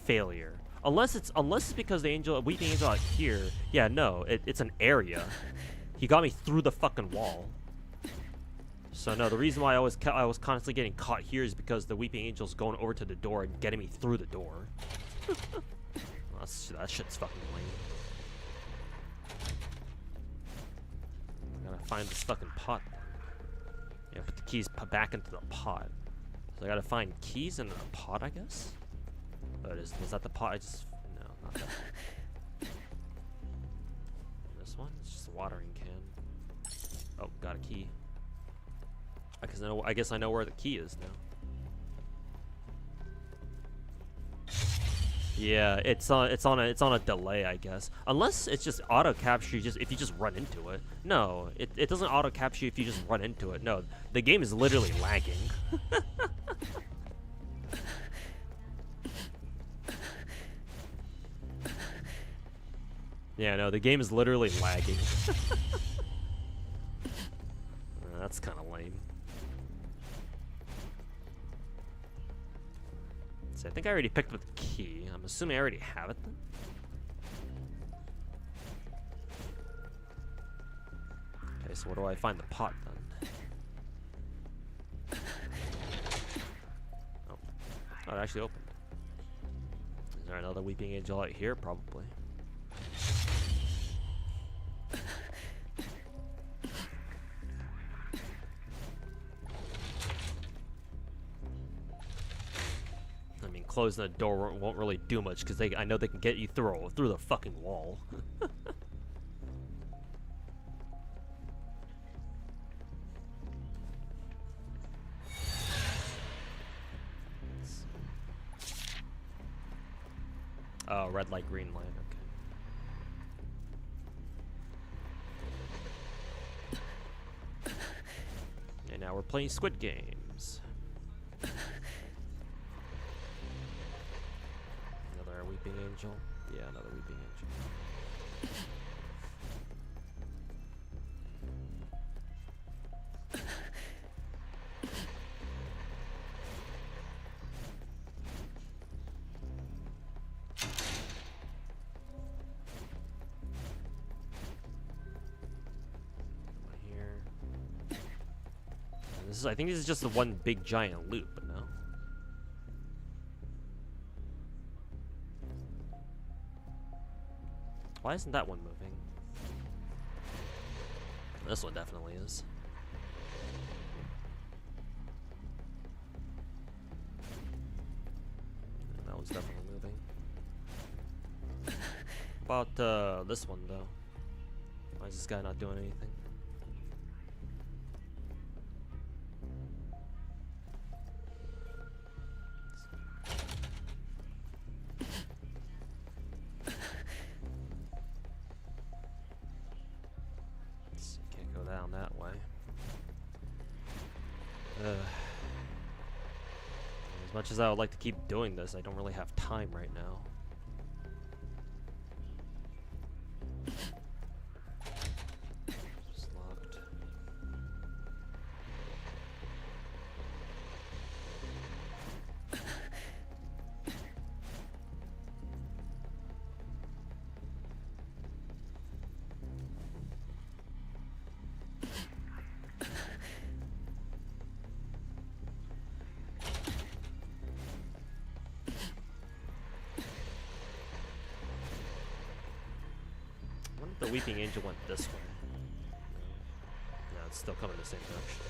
failure. Unless it's because the Weeping Angel out here. Yeah, no, it's an area. He got me through the fucking wall. So no, the reason why I was constantly getting caught here is because the Weeping Angel's going over to the door and getting me through the door. That shit's fucking lame. I gotta find this fucking pot. Yeah, put the keys back into the pot. So I gotta find keys in the pot, I guess? Was that the pot? No, not that. This one? It's just a watering can. Oh, got a key. I guess I know where the key is now. Yeah, it's on a delay, I guess. Unless it's just auto capture if you just run into it. No, it doesn't auto capture if you just run into it. No, the game is literally lagging. Yeah, no, the game is literally lagging. That's kind of lame. I think I already picked up the key. I'm assuming I already have it then. Okay, so where do I find the pot then? Oh, it actually opened. Is there another Weeping Angel out here? Probably. Closing the door won't really do much because I know they can get you through the fucking wall. Oh, red light, green light. Okay. And now we're playing Squid Games. Weeping Angel? Yeah, another Weeping Angel. Here. I think this is just the one big giant loop, but no. Why isn't that one moving? This one definitely is. And that one's definitely moving. About this one though. Why is this guy not doing anything? As much as I would like to keep doing this, I don't really have time right now. It's locked. I wonder if the Weeping Angel went this way. No, it's still coming the same direction.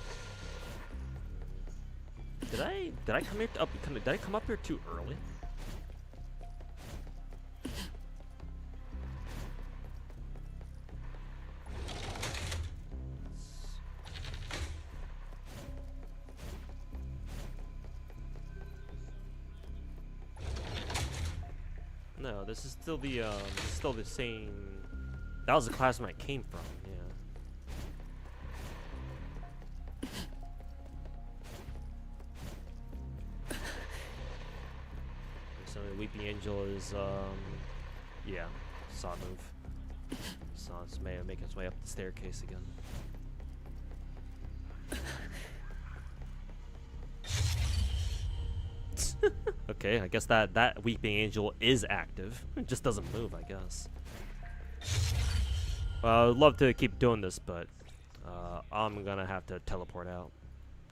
Did I come here did I come up here too early? No, this is still the same. That was the classroom I came from. Yeah. So the Weeping Angel is yeah, saw move. So it's making its way up the staircase again. Okay, I guess that Weeping Angel is active. It just doesn't move, I guess. Well, I'd love to keep doing this, but I'm gonna have to teleport out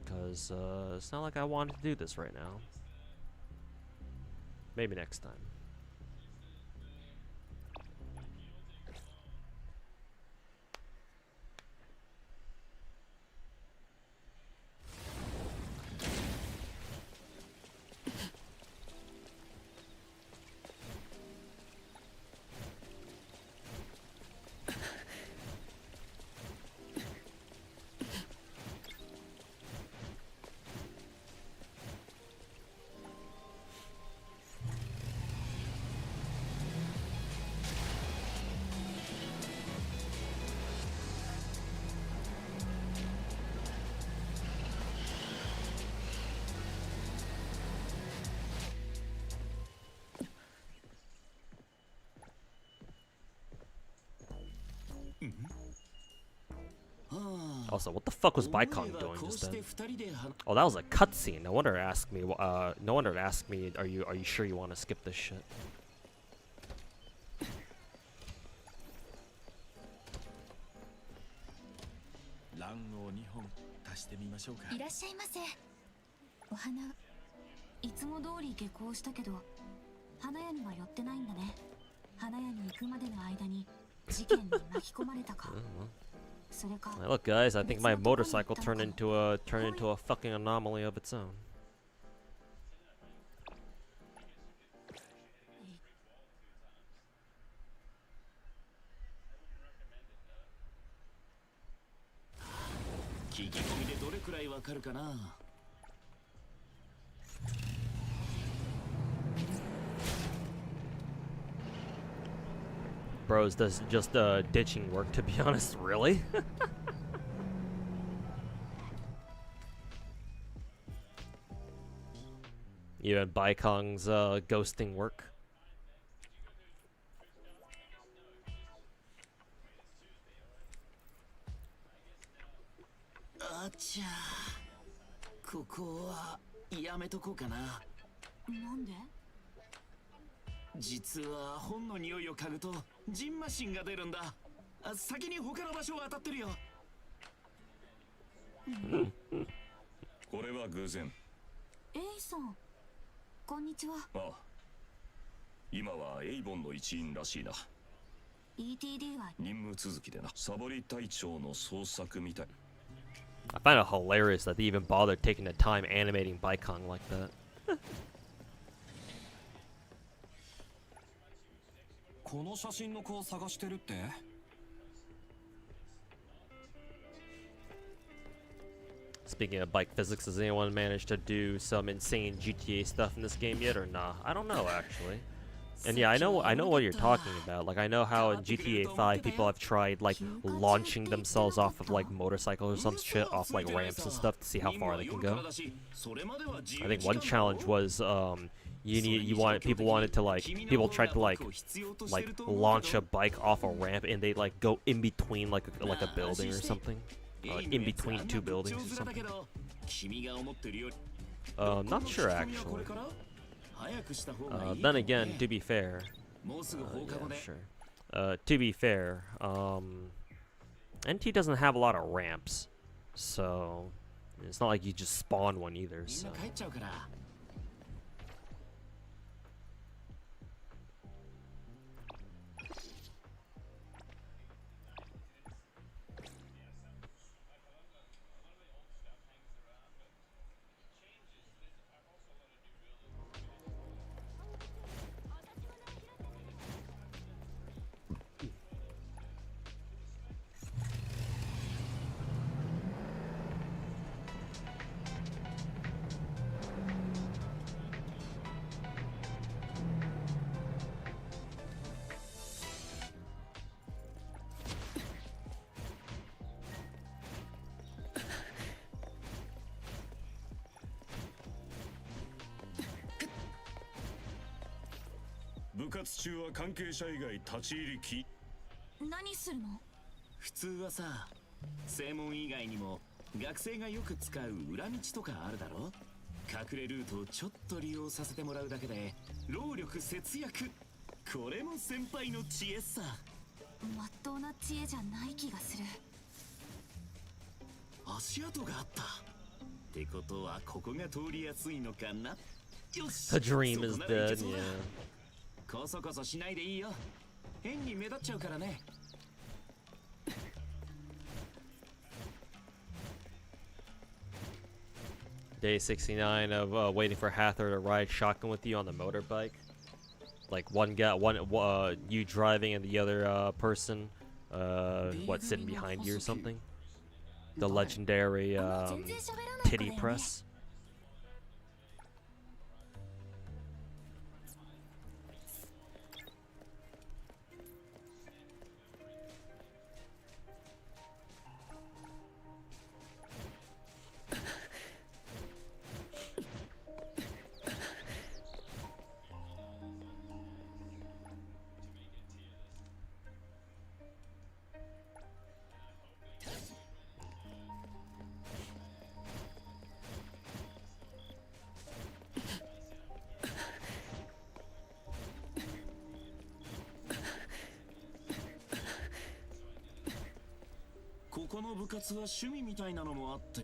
because it's not like I want to do this right now. Maybe next time. Also, what the fuck was Baikong doing just then? Oh, that was a cutscene. No wonder it asked me. No wonder it asked me. Are you sure you want to skip this shit? いらっしゃいませ。お花いつも通り下校したけど花屋には寄ってないんだね。花屋に行くまでの間に事件に巻き込まれたか。それか。Hey, look, guys, I think my motorcycle turned into a fucking anomaly of its own. Bros, does just ditching work, to be honest? Really? Even Baikong's ghosting work. Acha. ここはやめとこうかな。なんで？実は本の匂いを嗅ぐとジンマシンが出るんだ。先に他の場所を当たってるよ。これは偶然。エイさん、こんにちは。ああ、今はエイボンの一員らしいな。ETD は任務続きでな。サボリ隊長の捜索みたい。I find it hilarious that they even bothered taking the time animating Baikong like that. Speaking of bike physics, has anyone managed to do some insane GTA stuff in this game yet or nah? I don't know, actually. And yeah, I know what you're talking about. Like, I know how in GTA 5 people have tried like launching themselves off of like motorcycles or some shit off like ramps and stuff to see how far they can go. I think one challenge was people wanted to like people tried to like launch a bike off a ramp and they like go in between like a building or something. In between two buildings or something. Not sure actually. Then again, to be fair, yeah, sure. To be fair, NT doesn't have a lot of ramps, so it's not like you just spawn one either. So.何するの？普通はさ、正門以外にも学生がよく使う裏道とかあるだろ。隠れルートをちょっと利用させてもらうだけで労力節約。これも先輩の知恵さ。まっとうな知恵じゃない気がする。足跡があった。ってことはここが通りやすいのかな。よし。 The dream is dead, yeah. こそこそしないでいいよ。変に目立っちゃうからね。Day 69 of waiting for Hathor to ride shotgun with you on the motorbike. Like you driving and the other person, sitting behind you or something. The legendary titty press.「ここの部活は趣味みたいなのもあって。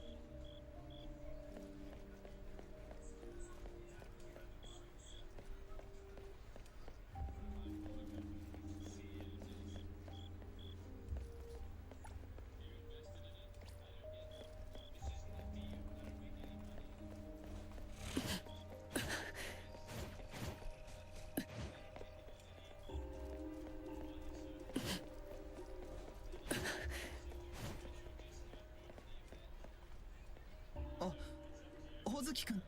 ほずきくん。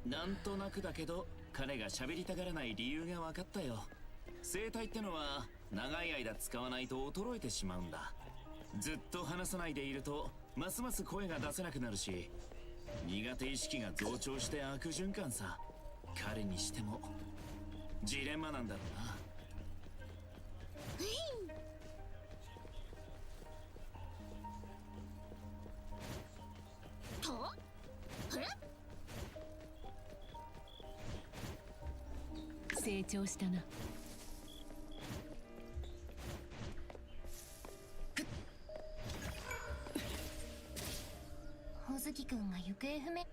なんとなくだけど彼が喋りたがらない理由が分かったよ。声帯ってのは長い間使わないと衰えてしまうんだ。ずっと話さないでいるとますます声が出せなくなるし、苦手意識が増長して悪循環さ。彼にしてもジレンマなんだろうな。成長したな。ほずきくんが行方不明。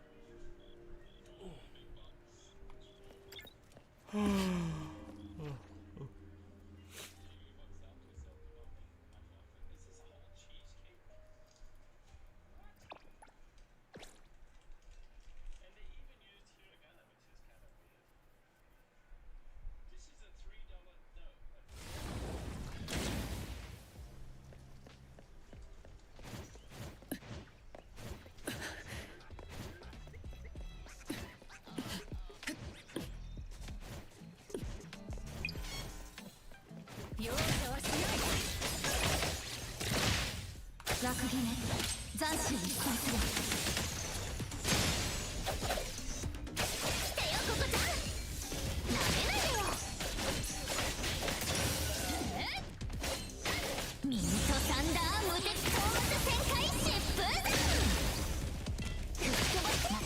枠決め斬首に期待する。来てよここちゃん、なめないでよ。ミントサンダー無敵討伐旋回疾風弾。吹っ飛ばすな。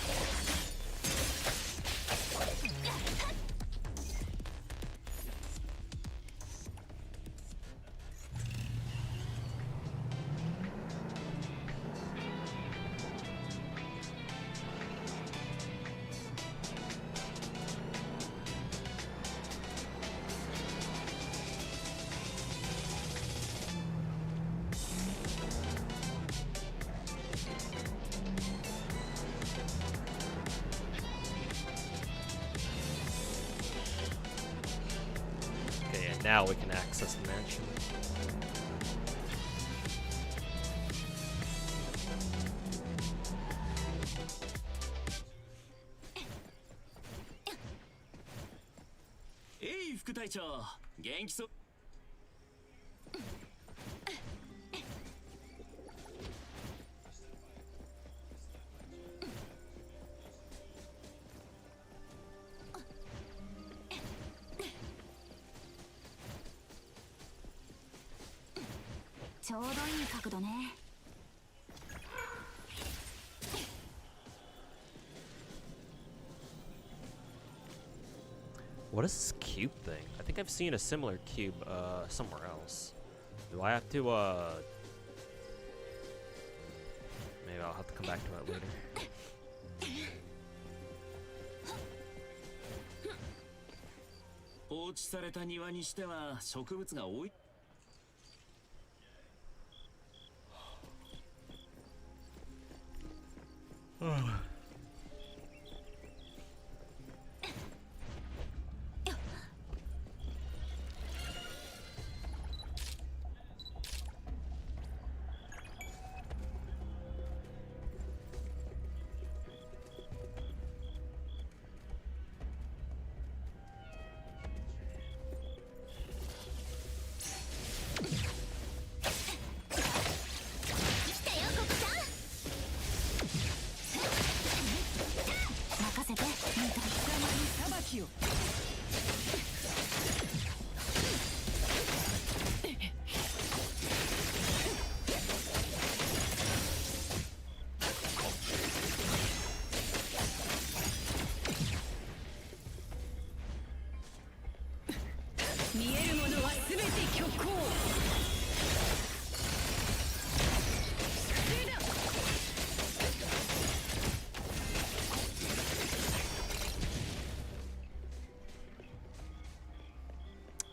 Okay, and now we can access the mansion. Hey 副隊長、元気そう。ちょうどいい角度ね。What is this cube thing? I think I've seen a similar cube somewhere else. Do I have to maybe I'll have to come back to it later. 放置された庭にしては植物が多い。任せて。裁きを。見えるものは全て虚構。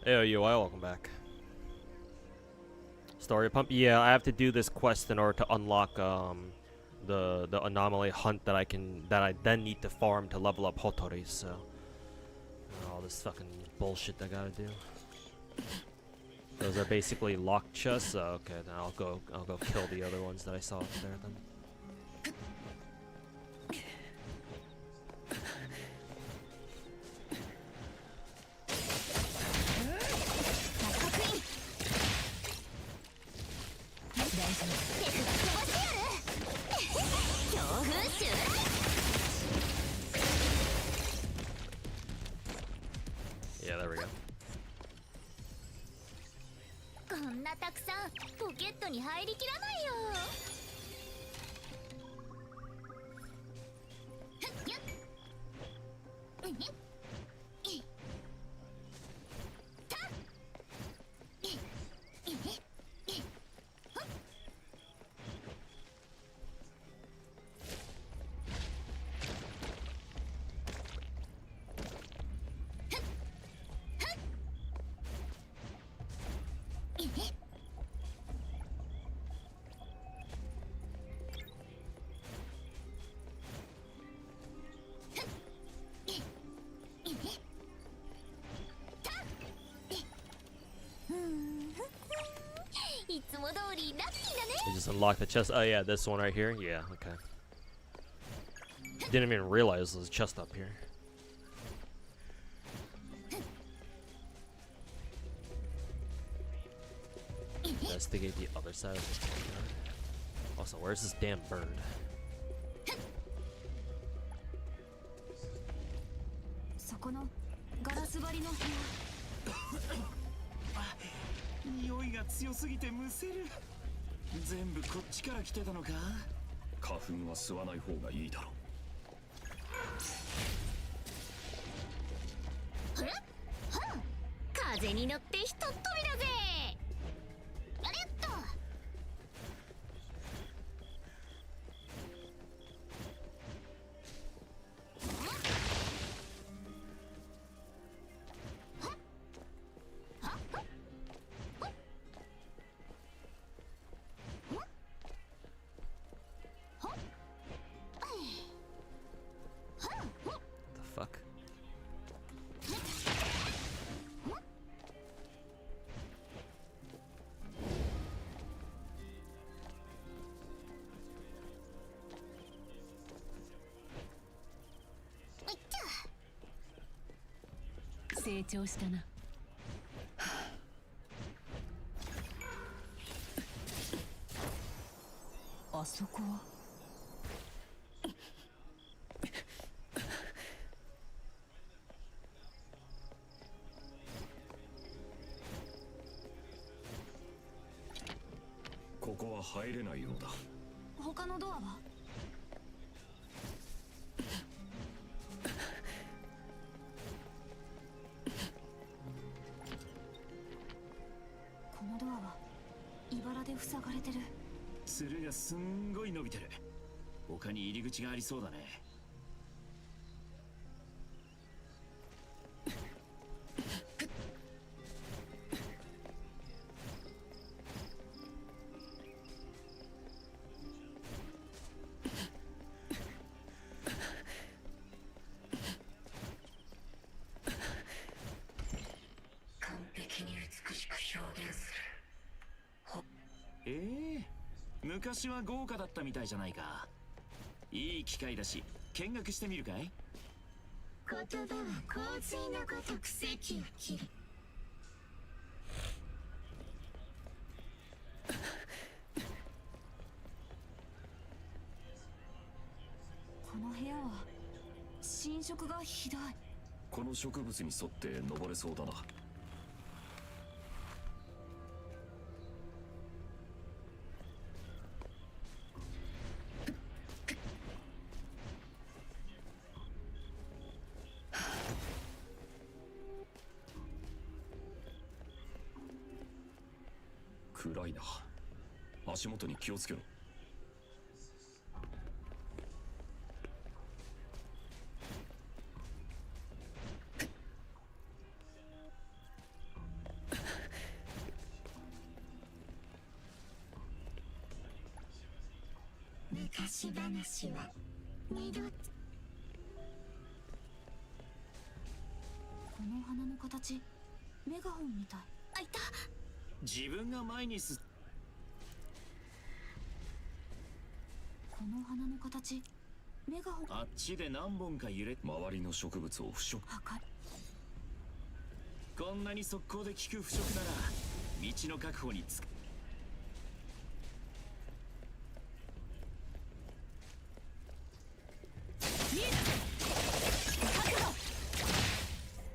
Hey, UI, welcome back. Story pump. Yeah, I have to do this quest in order to unlock the anomaly hunt that I then need to farm to level up Hotori. So all this fucking bullshit I gotta do. Those are basically locked chests. Okay, then I'll go kill the other ones that I saw up there then. Yeah, there we go. こんなたくさんポケットに入りきらないよ。いつも通りラッキーだね。 You just unlock the chest. Oh yeah, this one right here. Yeah, okay. Didn't even realize there's a chest up here. Investigate the other side of this courtyard. Also, where's this damn bird? そこのガラス張りの部屋。匂いが強すぎてむせる。全部こっちから来てたのか。花粉は吸わない方がいいだろほらはん風に乗ってひとっ飛びだぜ。ありがとう。The fuck? いっちゃ成長したな。あそこはここは入れないようだ。他のドアは？このドアは茨で塞がれてる。つるがすんごい伸びてる。他に入り口がありそうだね。完璧に美しく表現する。昔は豪華だったみたいじゃないか。いい機会だし見学してみるかい。言葉は洪水のごとく席を切る。この部屋は侵食がひどい。この植物に沿って登れそうだな。暗いな。足元に気をつけろ。昔話は二度と。この花の形メガホンみたい。あ、いた。自分が前にす。この花の形メガホン。あっちで何本か揺れ。周りの植物を腐食。破壊。こんなに速攻で効く腐食なら道の確保につく。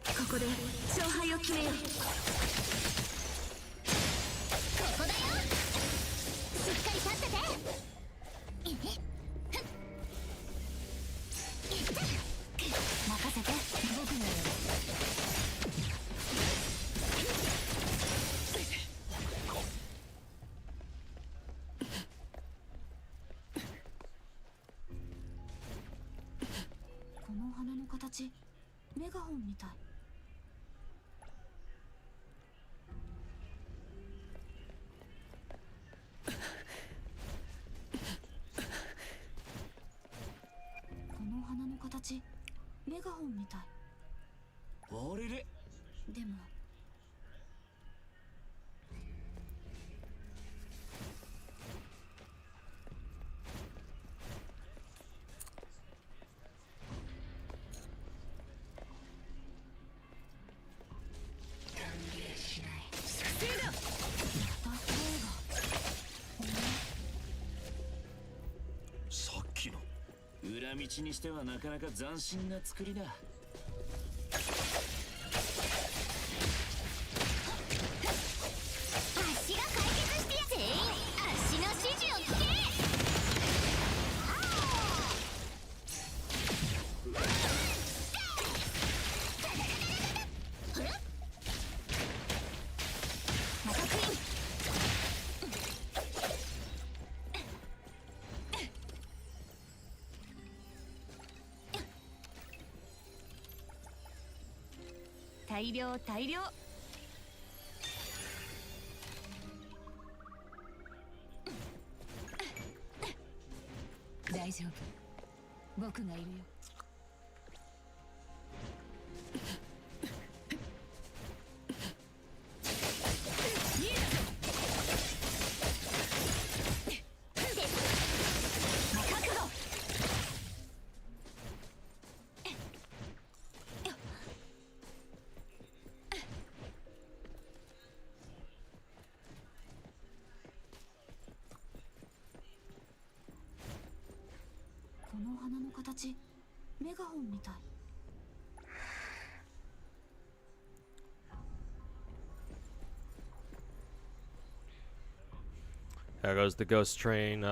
ここで勝敗を決めよう。ここだよ。しっかり立ってて。えっ、任せて。僕のよ。この花の形メガホンみたい。この花の形メガホンみたい。あれれ。でもまた声が。道にしてはなかなか斬新な作りだ。足が解決してや全員足の指示を聞け。大量大量。大丈夫、僕がいるよ。この花の形、メガホンみたい。There goes the ghost train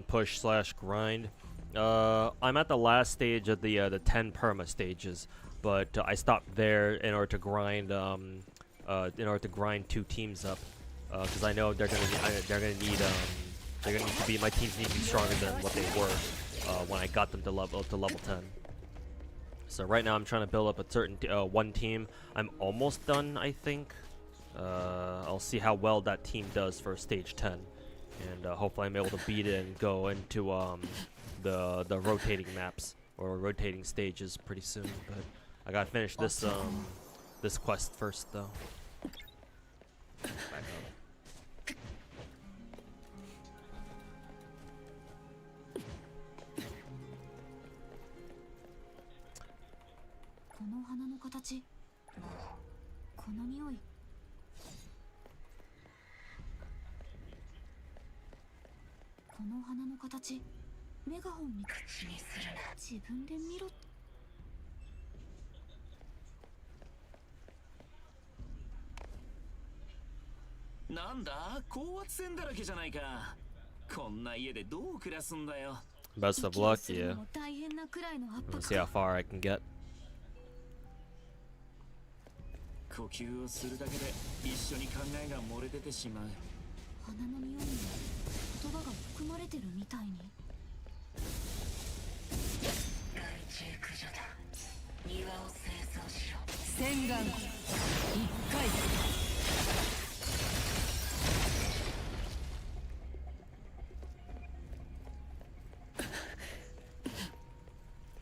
push slash grind. I'm at the last stage of the 10 perma stages, but I stopped there in order to grind 2 teams up, because I know they're gonna need to be, my teams need to be stronger than what they were when I got them to level 10. So right now I'm trying to build up a certain one team. I'm almost done, I think. I'll see how well that team does for stage 10, and hopefully I'm able to beat it and go into the rotating maps or rotating stages pretty soon. But I gotta finish this this quest first, though. Back up. この花の形、この匂い。この花の形、メガホンみたい。口にするな。自分で見ろ。なんだ、高圧線だらけじゃないか。こんな家でどう暮らすんだよ。 Best of luck, yeah. 大変なくらいの圧 Let's 迫 see how far I can get. 呼吸をするだけで一緒に考えが漏れ出てしまう。花の匂いに言葉が含まれてるみたいに。害虫駆除だ。庭を清掃しろ。洗顔一回。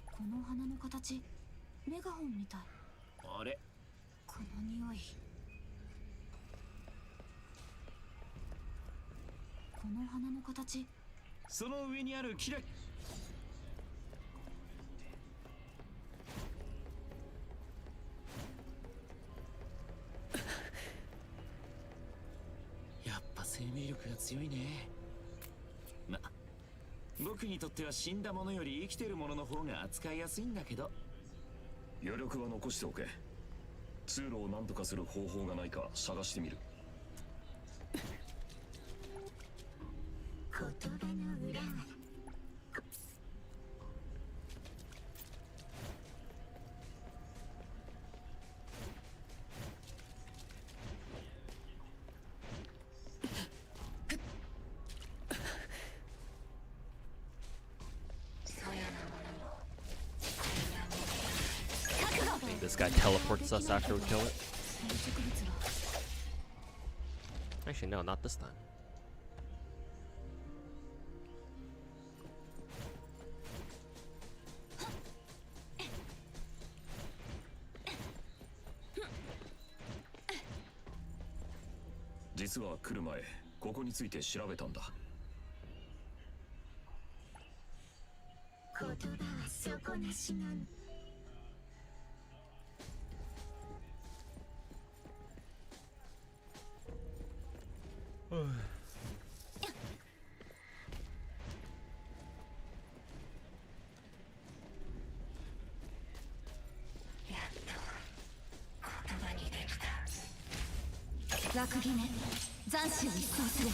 この花の形、メガホンみたい。あれ、この匂い。この花の形。その上にあるキラ。やっぱ生命力が強いね。ま、僕にとっては死んだものより生きてるものの方が扱いやすいんだけど。余力は残しておけ。通路を何とかする方法がないか探してみる。言葉の裏。This guy teleports us after we kill it. Actually, no, not this time.実は来る前、ここについて調べたんだ。言葉は底なしなの。枠決め斬首を一掃する。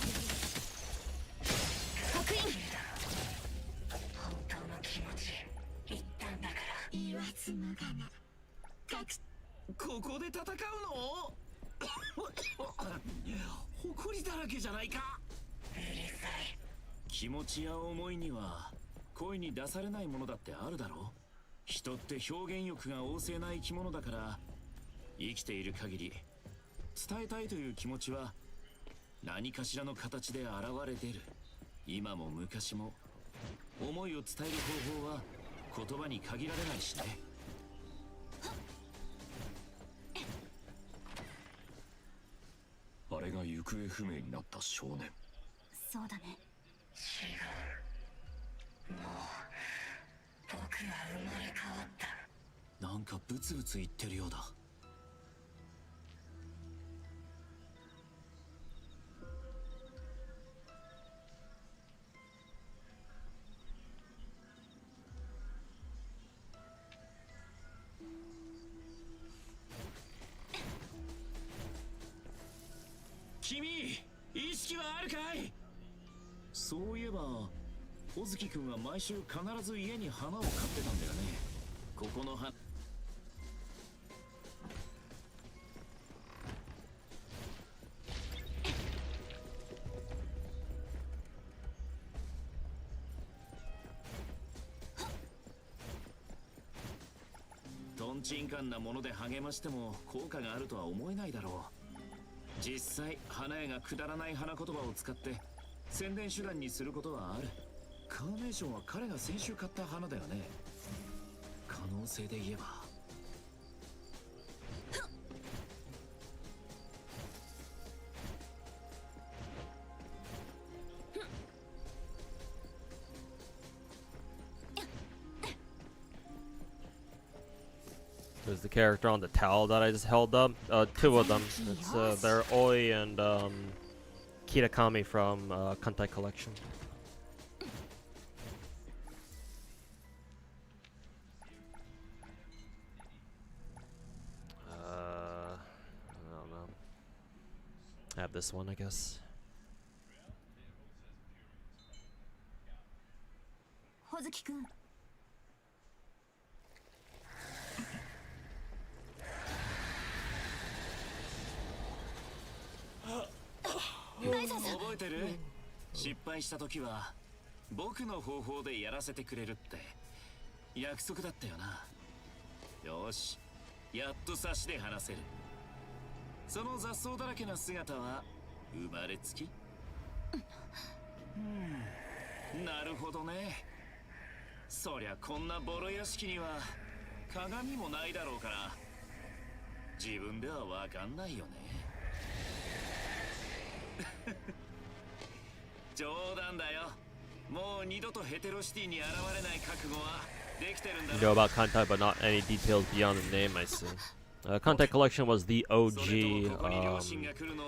刻印。本当の気持ち言ったんだから言わずもがな。ここで戦うの？誇りだらけじゃないか。うるさい。気持ちや思いには声に出されないものだってあるだろう。人って表現欲が旺盛な生き物だから、生きている限り伝えたいという気持ちは何かしらの形で現れ出る。今も昔も思いを伝える方法は言葉に限られないしね。あれが行方不明になった少年。そうだね。違う。もう僕は生まれ変わった。なんかブツブツ言ってるようだ。君、意識はあるかい？そういえば小月くんは毎週必ず家に花を買ってたんだよね。ここの花。トンチンカンなもので励ましても効果があるとは思えないだろう。実際花屋がくだらない花言葉を使って宣伝手段にすることはある。カーネーションは彼が先週買った花だよね。可能性で言えば。There's the character on the towel that I just held up. Two of them. It's they're Oi and Kitakami from Kantai Collection. I don't know. I have this one, I guess. ほずきくん。覚えてる？失敗した時は僕の方法でやらせてくれるって約束だったよな。よし、やっと差しで話せる。その雑草だらけな姿は生まれつき？なるほどね。そりゃこんなボロ屋敷には鏡もないだろうから自分ではわかんないよね。冗談だよ。もう二度とヘテロシティに現れない覚悟はできてるんだ You know about Kantai, but not any details beyond the name, I see. Kantai Collection was the OG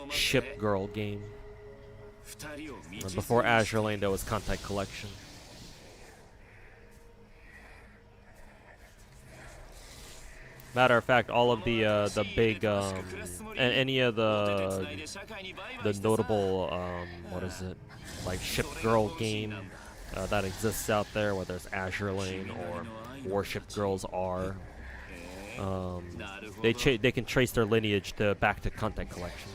ship girl game. Before Azure Lane, there was Kantai Collection. Matter of fact, all of the big and any of the notable what is it, like ship girl game that exists out there, whether it's Azure Lane or Warship Girls R, they can trace their lineage to back to Kantai Collection.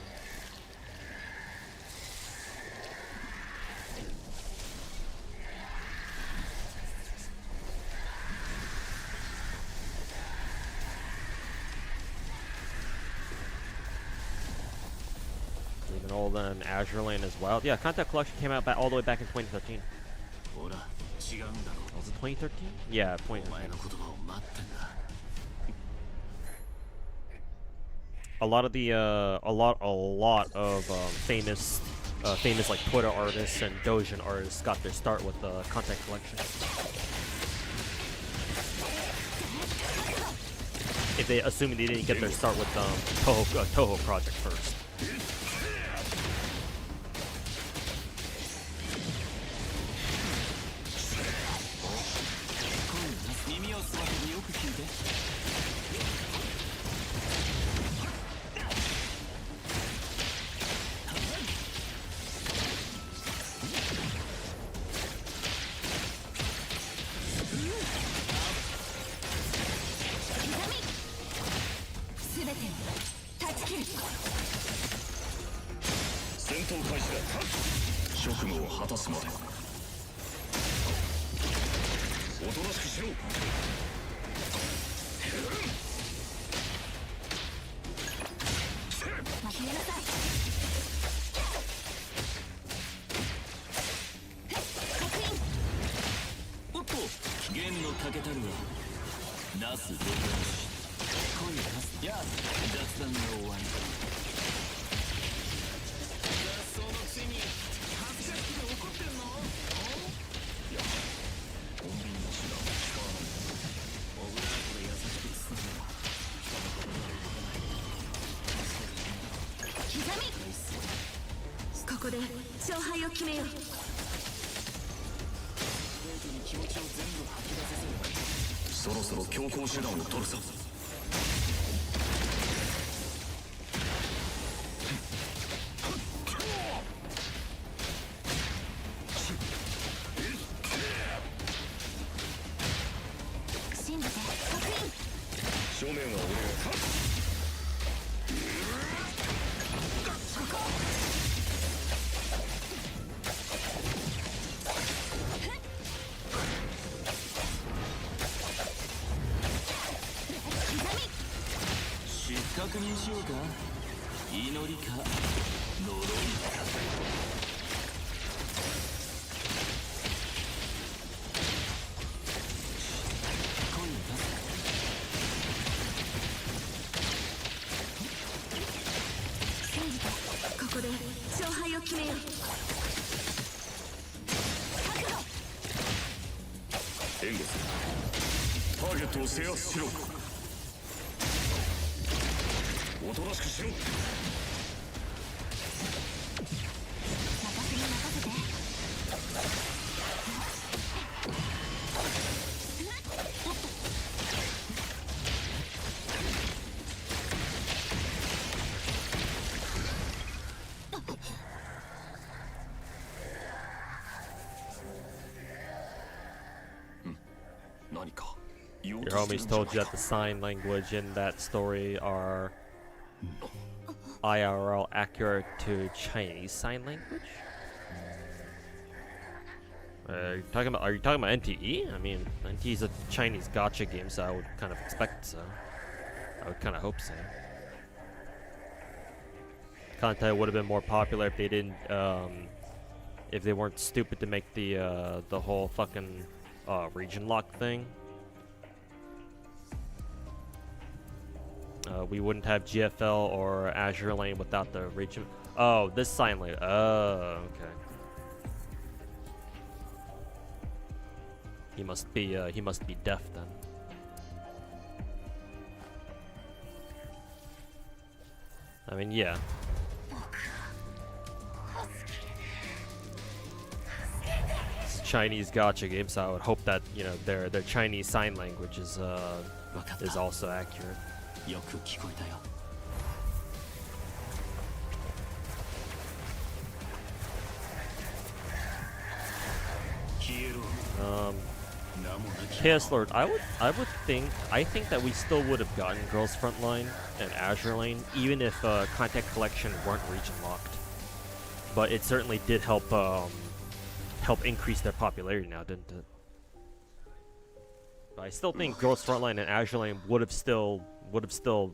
Even older than Azure Lane as well. Yeah, Kantai Collection came out all the way back in 2013. Was it 2013? Yeah, 2013. A lot of the a lot of famous like Twitter artists and Dojin artists got their start with the Kantai Collection. If they assuming they didn't get their start with Toho Project first. 戦闘開始だ。職務を果たすまでおとなしくしろ。真面目なさい。確認。おっと弦のかけたるはなすどころし声出すや雑談が終わり。雑草のくせに恥ずかしくて怒ってんの？いやコンビニの手段を使わない。オブラートで優しく包めば人の心が動かない。刻み。ここで勝敗を決めよう。ストレートに気持ちを全部吐き出させればいい。そろそろ強行手段を取るぞ。信じて確認。正面は俺が。確認しようか。祈りか呪いか。声を出す。信じてここで勝敗を決めよう。覚悟。援護する。ターゲットを制圧しろ。おとなしくしろ。任せに任せて。何か言おう Your としてる homies んじゃな told い you か。 that the sign language in that story are IRL accurate to Chinese sign language? Are you talking about NTE? I mean, NTE is a Chinese gacha game, so I would kind of expect so. I would kind of hope so. Content would have been more popular if they didn't, if they weren't stupid to make the whole fucking region lock thing. We wouldn't have GFL or Azure Lane without the region. Oh, this sign lane. Oh, okay. He must be deaf then. I mean, yeah. It's a Chinese gacha game, so I would hope that, you know, their Chinese sign language is also accurate. よく聞こえたよ。消えろ。名もなき。 Chaos Lord, I think that we still would have gotten Girls Frontline and Azure Lane, even if Contact Collection weren't region locked. But it certainly did help increase their popularity now, didn't it? But I still think Girls Frontline and Azure Lane would have still,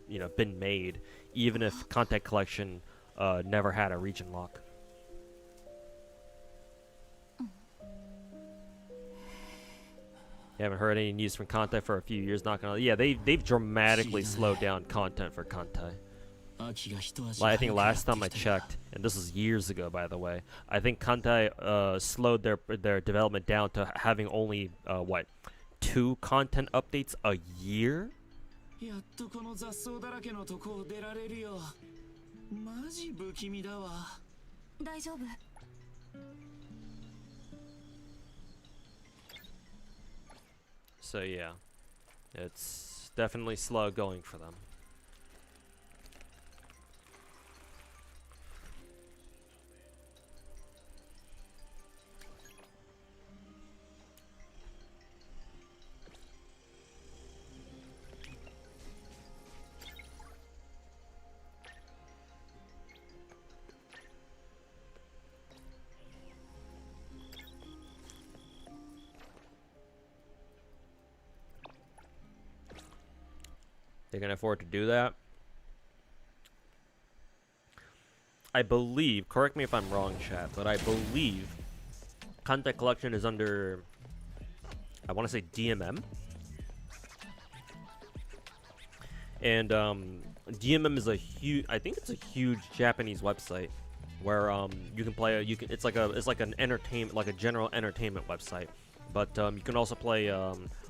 you know, been made, even if Contact Collection never had a region lock. You haven't heard any news from Kantai for a few years, not gonna. Yeah, they've dramatically slowed down content for Kantai. I think last time I checked, and this was years ago, by the way, I think Kantai slowed their development down to having only what, 2 content updates a year? やっとこの雑草だらけのとこを出られるよ。マジ不気味だわ。大丈夫。So yeah, it's definitely slow going for them. They can afford to do that. I believe, correct me if I'm wrong, chat, but I believe content collection is under, I want to say DMM. And DMM is a huge, I think it's a huge Japanese website where you can play, it's like an entertainment, like a general entertainment website. But you can also play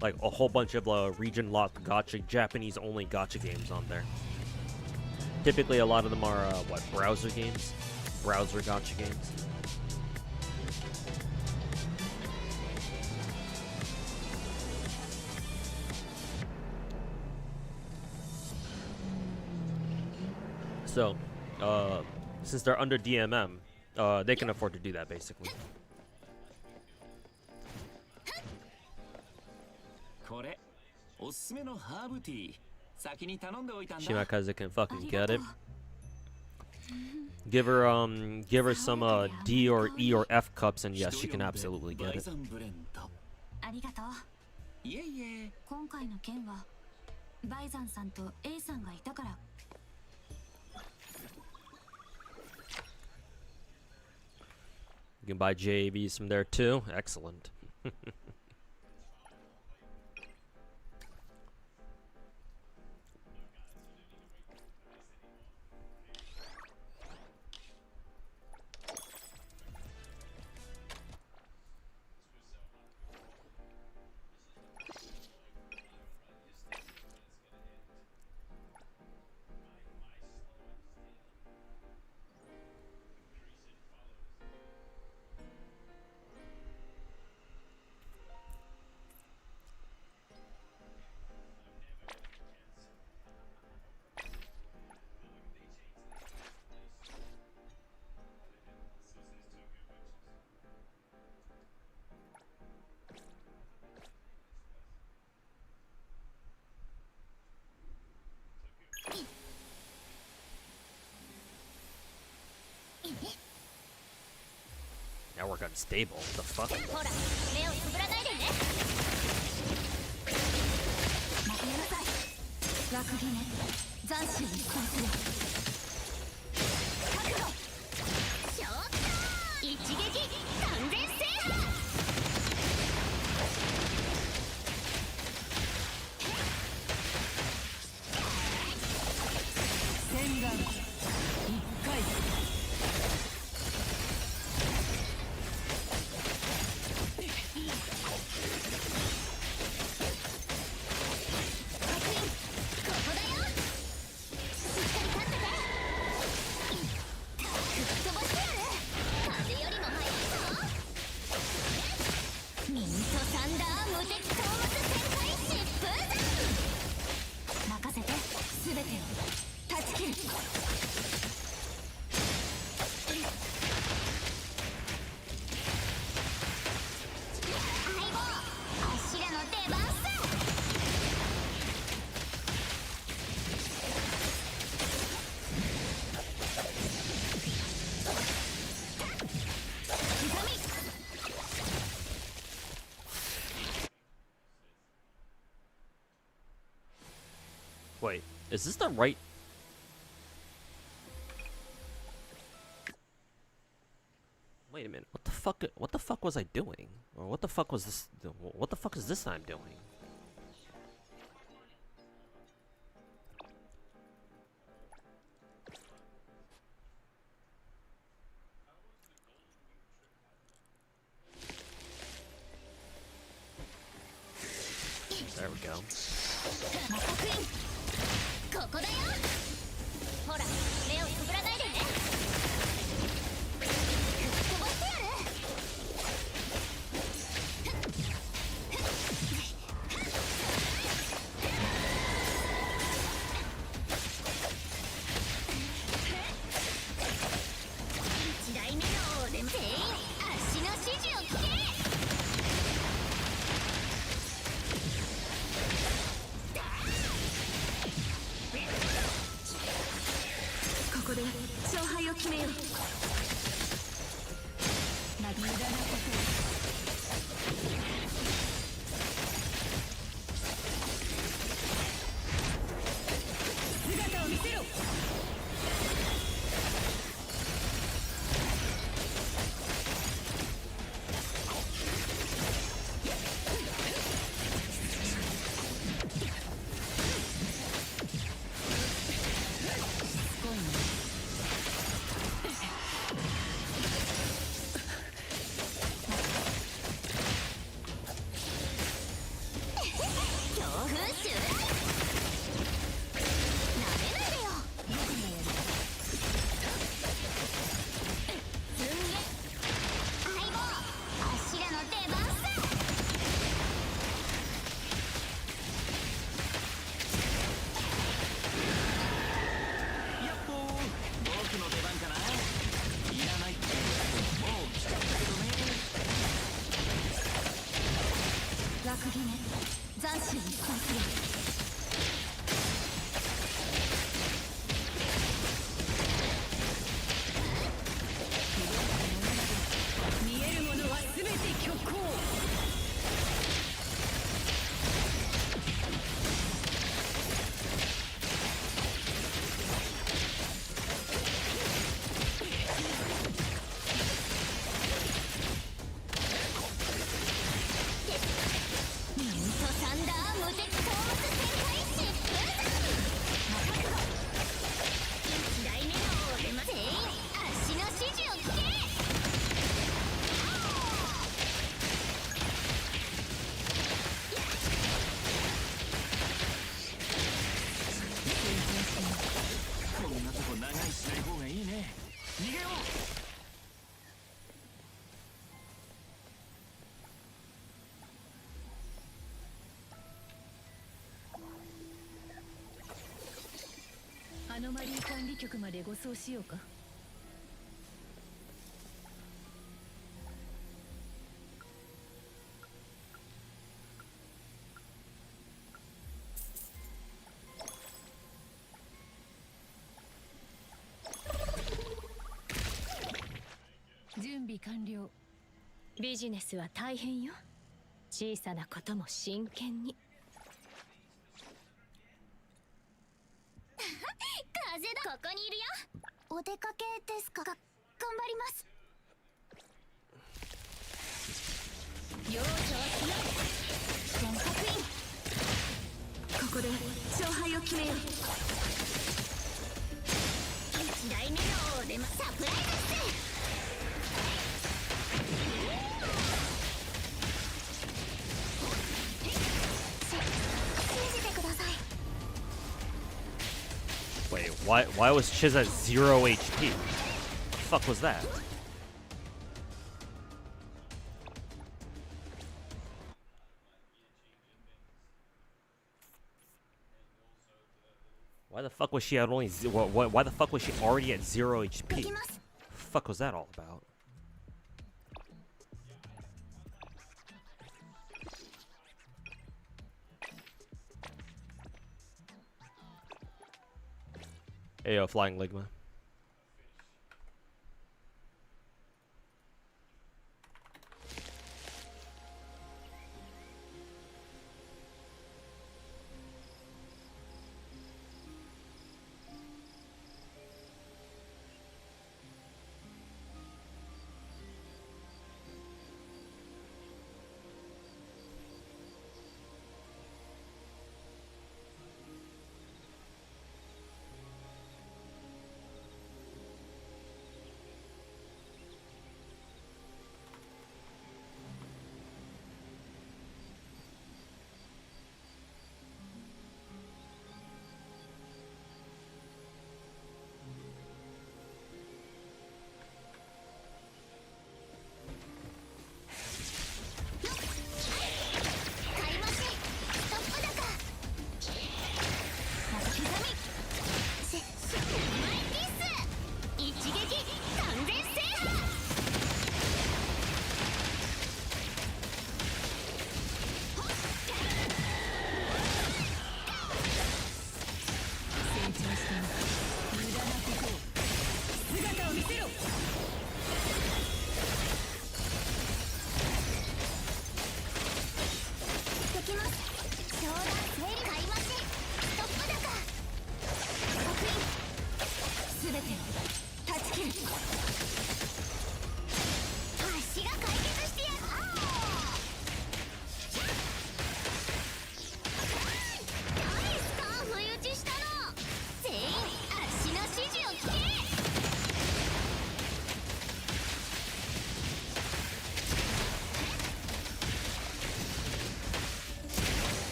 like a whole bunch of region-locked gacha, Japanese-only gacha games on there. Typically, a lot of them are what, browser games, browser gacha games. So, since they're under DMM, they can afford to do that basically. これおすすめのハーブティー先に頼んでおいたんだ Shimakaze can fucking get it. Give her some D or E or F cups and yes, she can absolutely get it. ありがとう。いえいえ今回の件はバイザンさんと A さんがいたから。 You can buy JAVs from there too. Excellent. Network unstable. What the fuck? ほら目をつぶらないでね待ちなさい。枠決め斬首に殺すよ。覚悟。ショーター一撃完全制覇洗顔一回 任せて。全てを断ち切る。相棒あっしらの出番さ刻み Wait, is this the right? Wait a minute. What the fuck? What the fuck was I doing? Or what the fuck was this? What the fuck is this I'm doing? There we go. ここだよほら目をつぶらないでね飛ばしてやる一代目のオーデン全員あっしの指示を聞けここで勝敗を決めよう。無駄なことを。アノマリー管理局まで護送しようか。準備完了。ビジネスは大変よ。小さなことも真剣に。風だ。ここにいるよ。お出かけですか。頑張ります。養生は強い。全確認。ここで勝敗を決めよう。一台目のお出まサプライズです。信じてください。 Wait, why was Chiz at 0 HP? What the fuck was that? Why the fuck was she at only why the fuck was she already at 0 HP? What the fuck was that all about? Hey yo, Flying Ligma.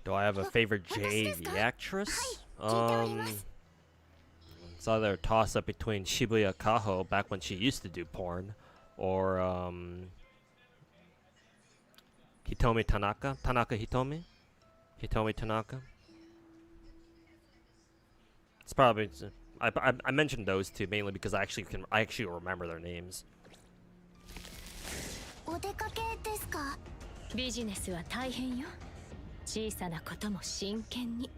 Do I have a favorite JV actress? It's either a toss up between Shibuya Kaho back when she used to do porn, or Hitomi Tanaka, Tanaka Hitomi, Hitomi Tanaka. It's probably I mentioned those two mainly because I actually remember their names. お出かけですか？ビジネスは大変よ。小さなことも真剣に。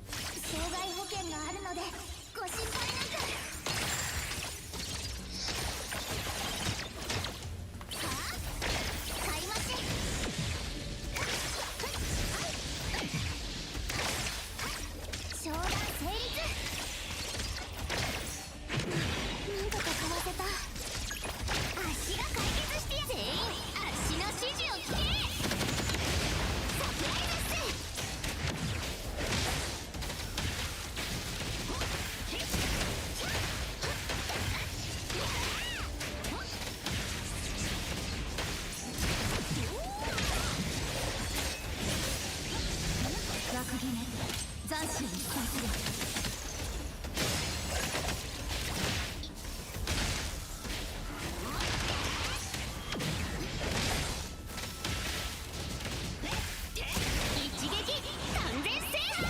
障害保険があるのでご心配なく。はあ？買い増し。商談成立。なんとかかわせた。足が解決してや全員足の指示を聞け。サプライズっす。枠決め斬新に伝える。一撃完全制覇。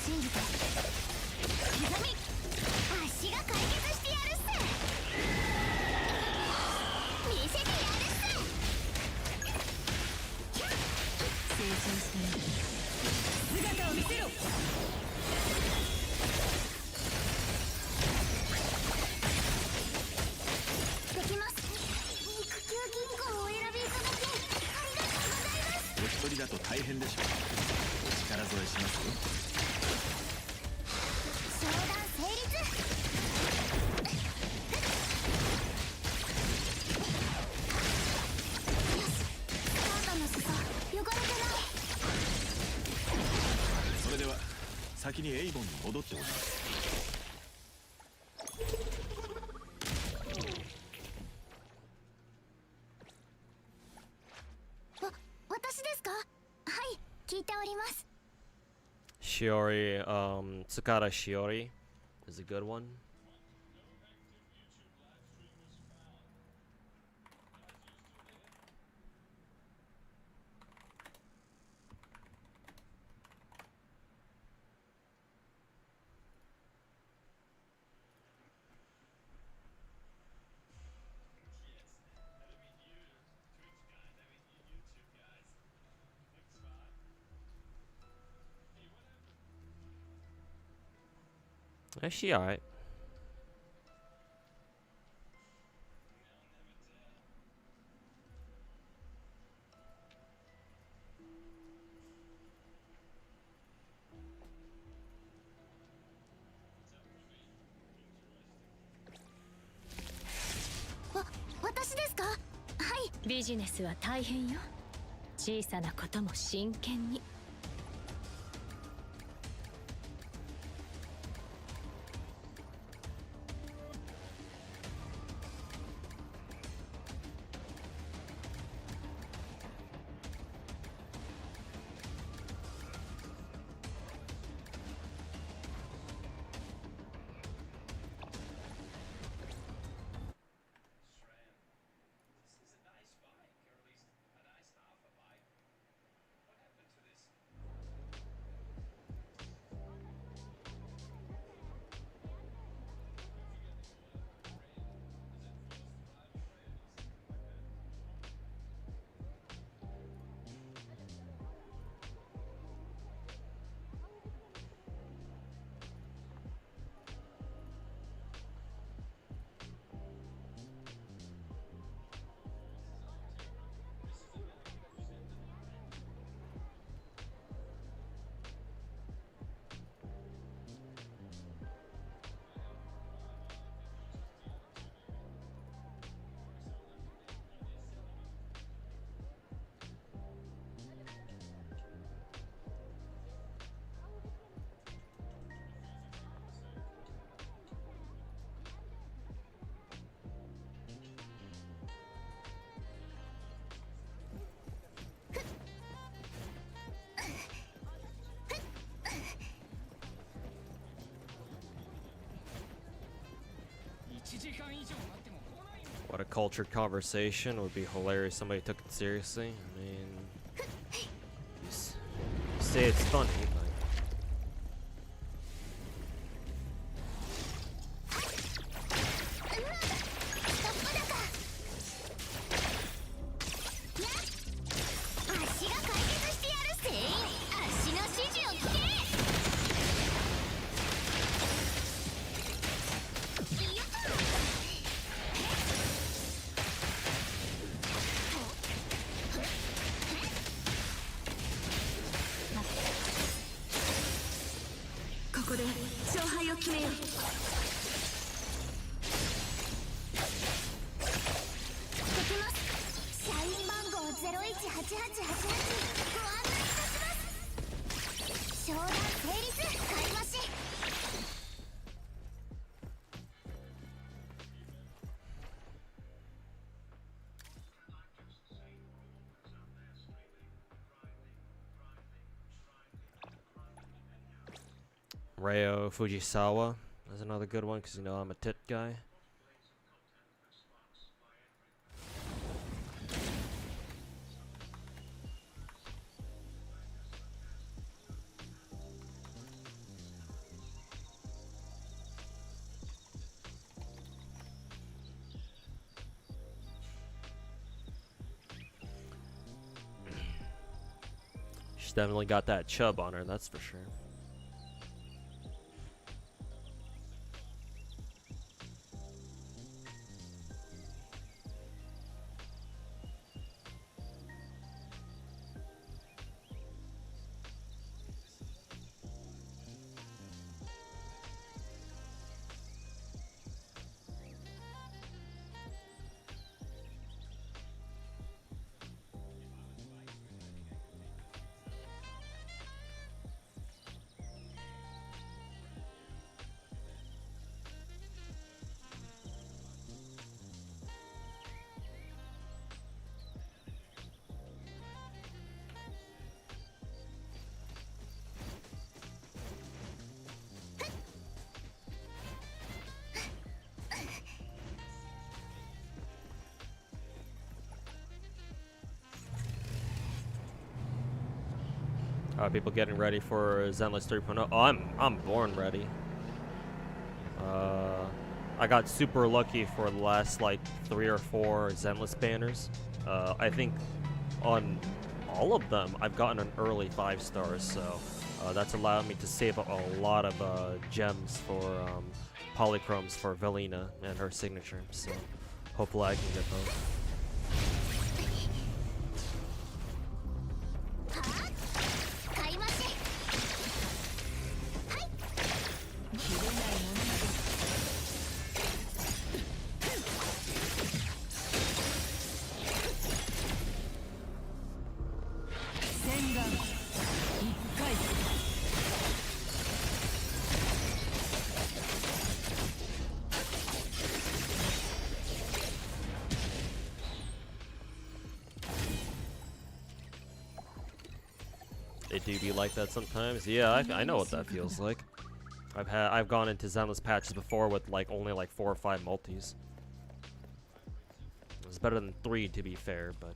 信じて刻み足が解決してやるっす。見せてやるっす。成長してみる。姿を見せろ。できます。肉球銀行をお選びいただきありがとうございます。お一人だと大変でしょう。お力添えしますよ。商談成立。よし、スカートの裾汚れてない。それでは先にエイボンに戻っております。私ですか？はい、聞いております。 Shiori, Tsukada Shiori is a good one. Is she alright?わ、私ですか？はい。ビジネスは大変よ。小さなことも真剣に。But a cultured conversation would be hilarious. Somebody took it seriously. I mean, you say it's funny, but. Ryo Fujisawa is another good one because you know I'm a tit guy. She's definitely got that chub on her, that's for sure. People getting ready for Zenless 3.0. Oh, I'm born ready. I got super lucky for the last like 3 or 4 Zenless banners. I think on all of them I've gotten an early 5 stars, so that's allowed me to save up a lot of gems for polychromes for Velina and her signature. So hopefully I can get those. It do be like that sometimes. Yeah, I know what that feels like. I've gone into Zenless patches before with like only like 4 or 5 multis. It's better than 3 to be fair, but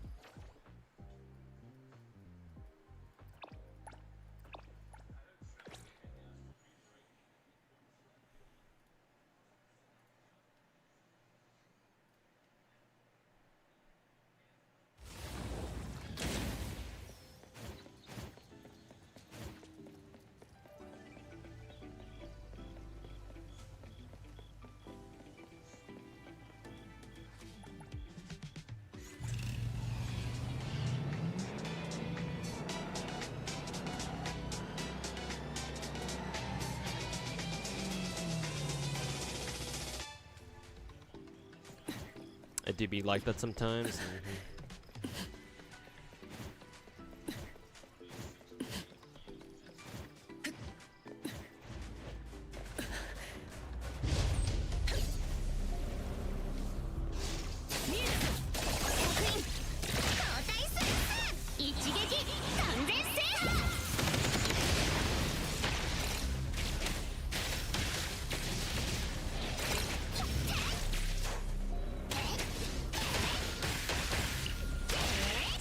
it do be like that sometimes.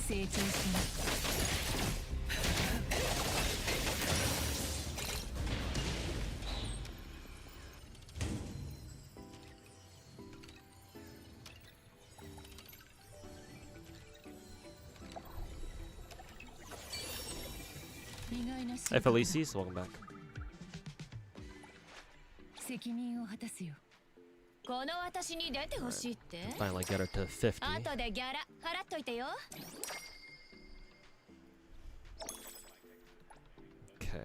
成長してな。Hey Felices, welcome back. 責任を果たすよ。この私に出てほしいって。 Finally get her to 50. 後でギャラ払っといてよ。Okay.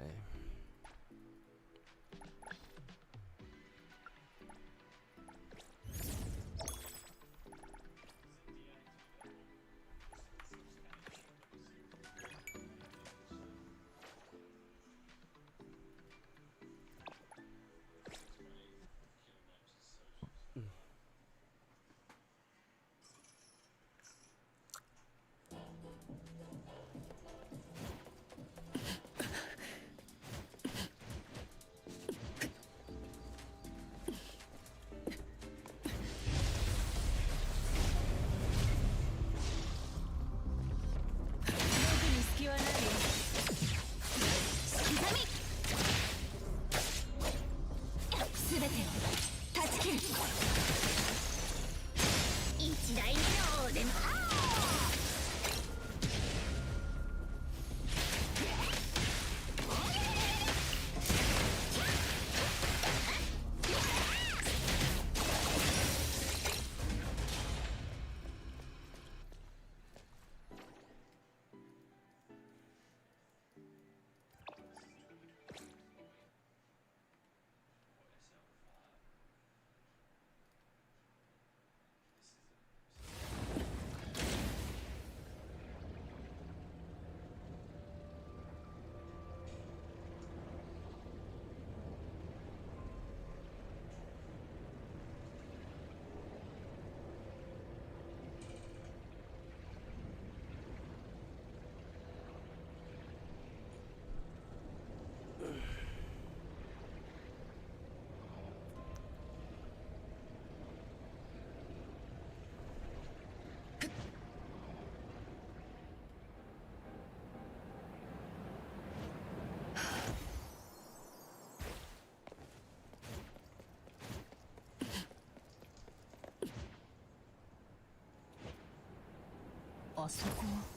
あそこは。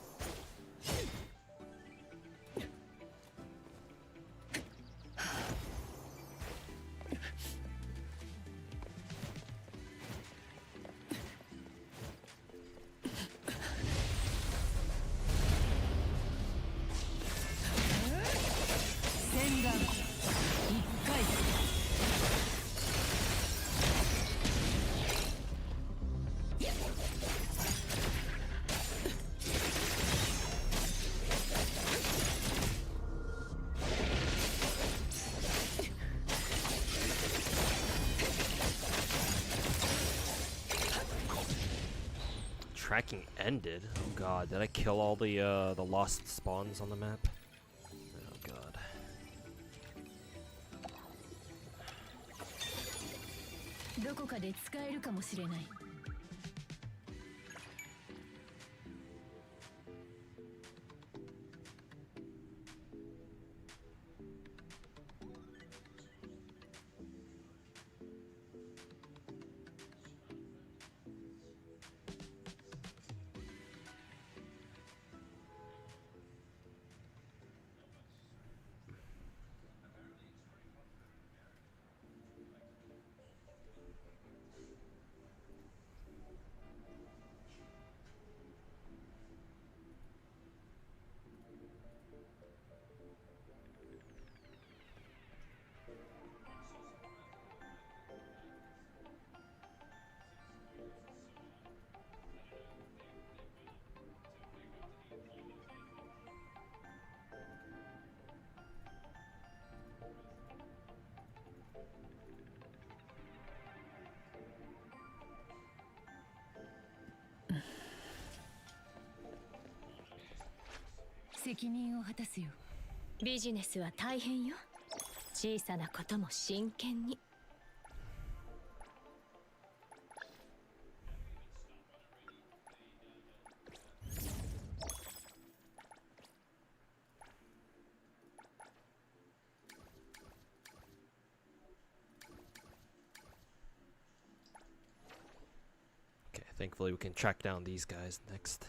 洗顔一回。Tracking ended. Oh god, did I kill all the lost spawns on the map? Oh god. どこかで使えるかもしれない。責任を果たすよ。ビジネスは大変よ。小さなことも真剣に。Thankfully, we can track down these guys next.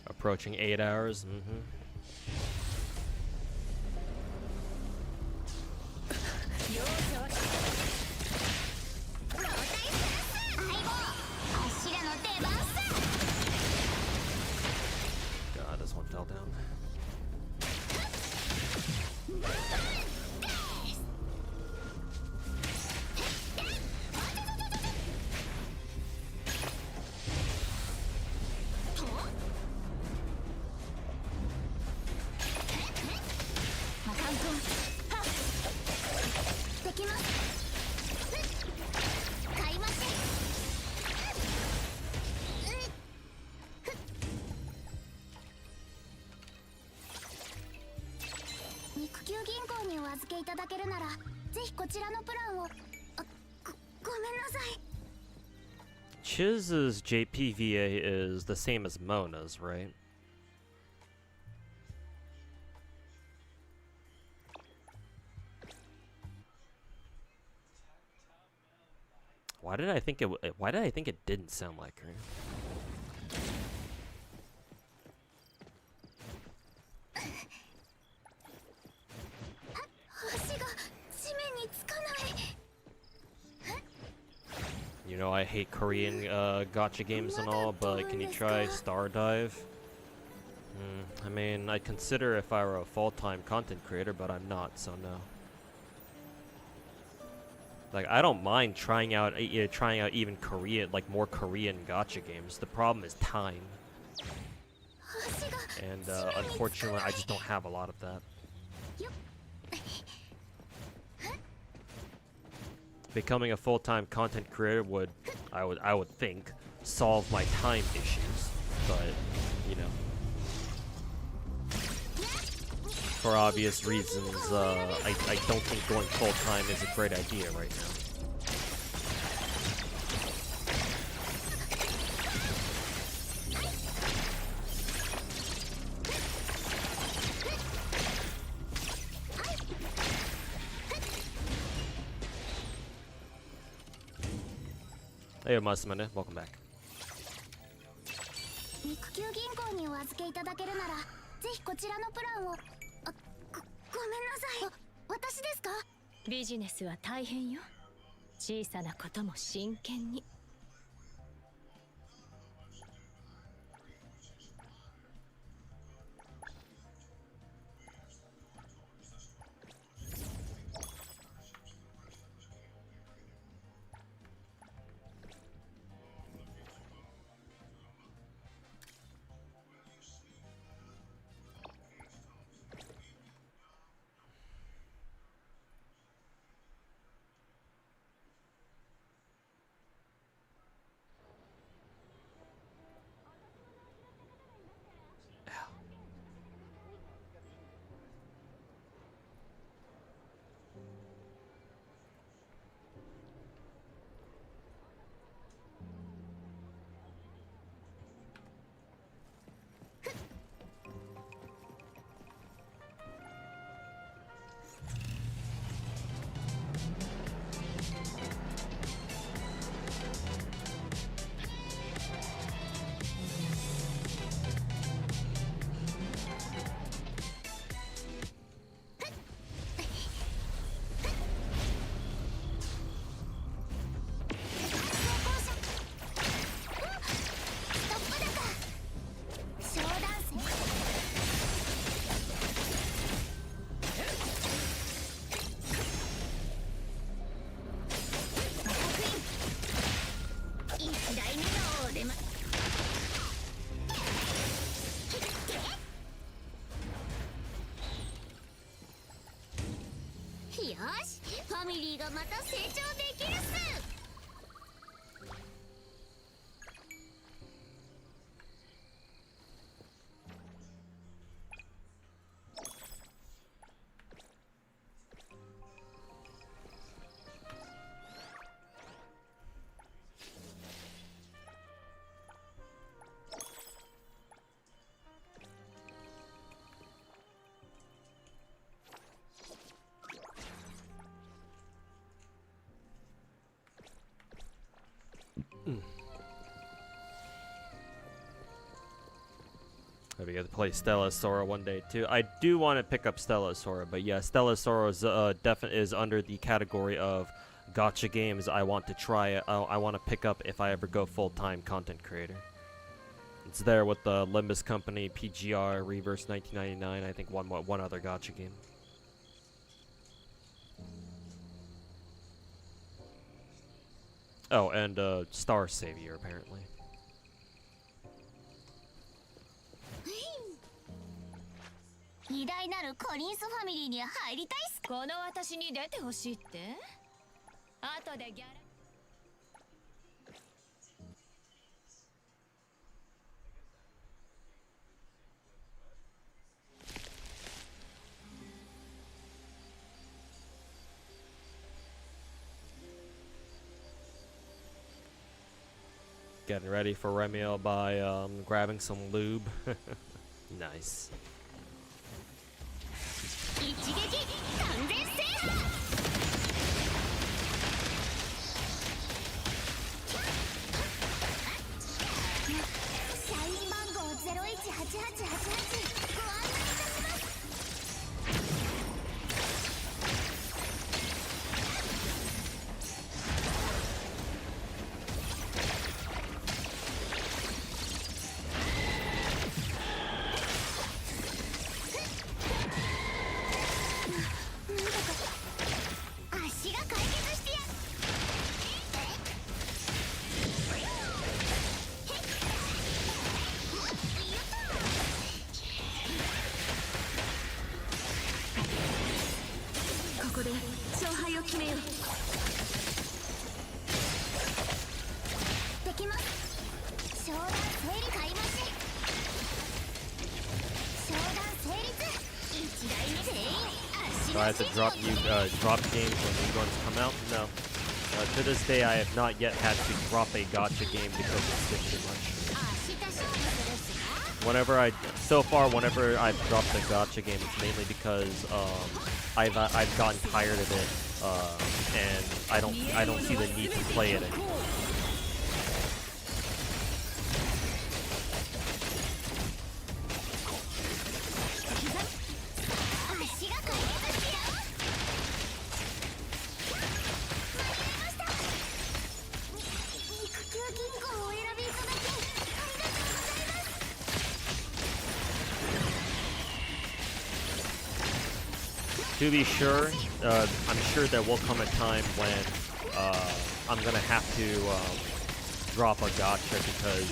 Approaching 8 hours. God, this one fell down. Chiz's JPVA is the same as Mona's, right? Why did I think it didn't sound like her? You know, I hate Korean gacha games and all, but can you try Star Dive? I mean, I'd consider if I were a full-time content creator, but I'm not, so no. Like, I don't mind trying out even Korean, like more Korean gacha games. The problem is time, and unfortunately, I just don't have a lot of that. Becoming a full-time content creator would, I would think, solve my time issues, but you know, for obvious reasons, I don't think going full-time is a great idea right now. Hey, Masamane, welcome back. Business は大変よ。小さなことも真剣に。よし、ファミリーがまた成長でき Maybe get to play Stella Sora one day too. I do want to pick up Stella Sora, but yeah, Stella Sora is definitely is under the category of gacha games I want to try. I want to pick up if I ever go full-time content creator. It's there with the Limbus Company, PGR, Reverse 1999. I think one other gacha game. Oh, and Star Savior apparently. 偉大なるコリンスファミリーに入りたいっす。この私に出てほしいって？後でギャラ Getting ready for Remiel by grabbing some lube. Nice. 一撃完全制覇。社員番号018888ご案内いたします。足が解決してやる。 ここで勝敗を決めよう。できます。商談整理開幕し。商談成立。一台に全員足 Do I have to drop drop games when new ones come out? No. To this day, I have not yet had to drop a gacha game because it's been too much. 明日勝負するっすか。 Whenever I've dropped a gacha game, it's mainly because I've gotten tired of it, and I don't see the need to play it anymore. 足が解決してやる。間に合いました。肉球銀行をお選びいただきありがとうございます。 To be sure, I'm sure there will come a time when I'm gonna have to drop a gacha because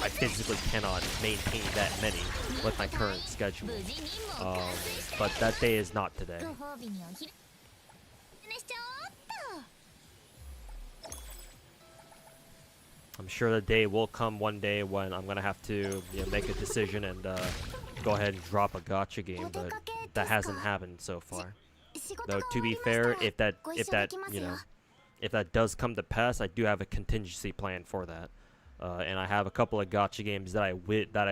I physically cannot maintain that many with my current schedule. But that day is not today. ご褒美にお昼寝しちゃおうっと。 I'm sure the day will come one day when I'm gonna have to make a decision and go ahead and drop a gacha game, but that hasn't happened so far. Though to be fair, if that does come to pass, I do have a contingency plan for that, and I have a couple of gacha games that I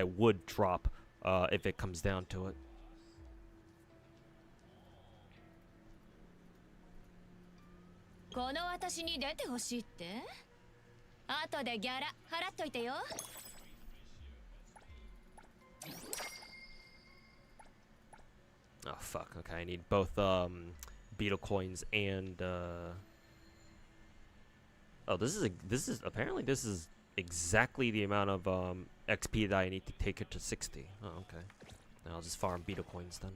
would drop if it comes down to it. この私に出てほしいって？後でギャラ払っといてよ。 Oh fuck, okay, I need both beetle coins and oh, this is apparently this is exactly the amount of XP that I need to take it to 60. Oh, okay. Then I'll just farm beetle coins then.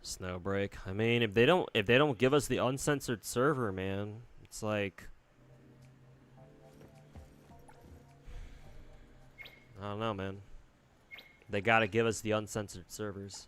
Snowbreak. I mean, if they don't give us the uncensored server, man, it's like I don't know, man. They gotta give us the uncensored servers.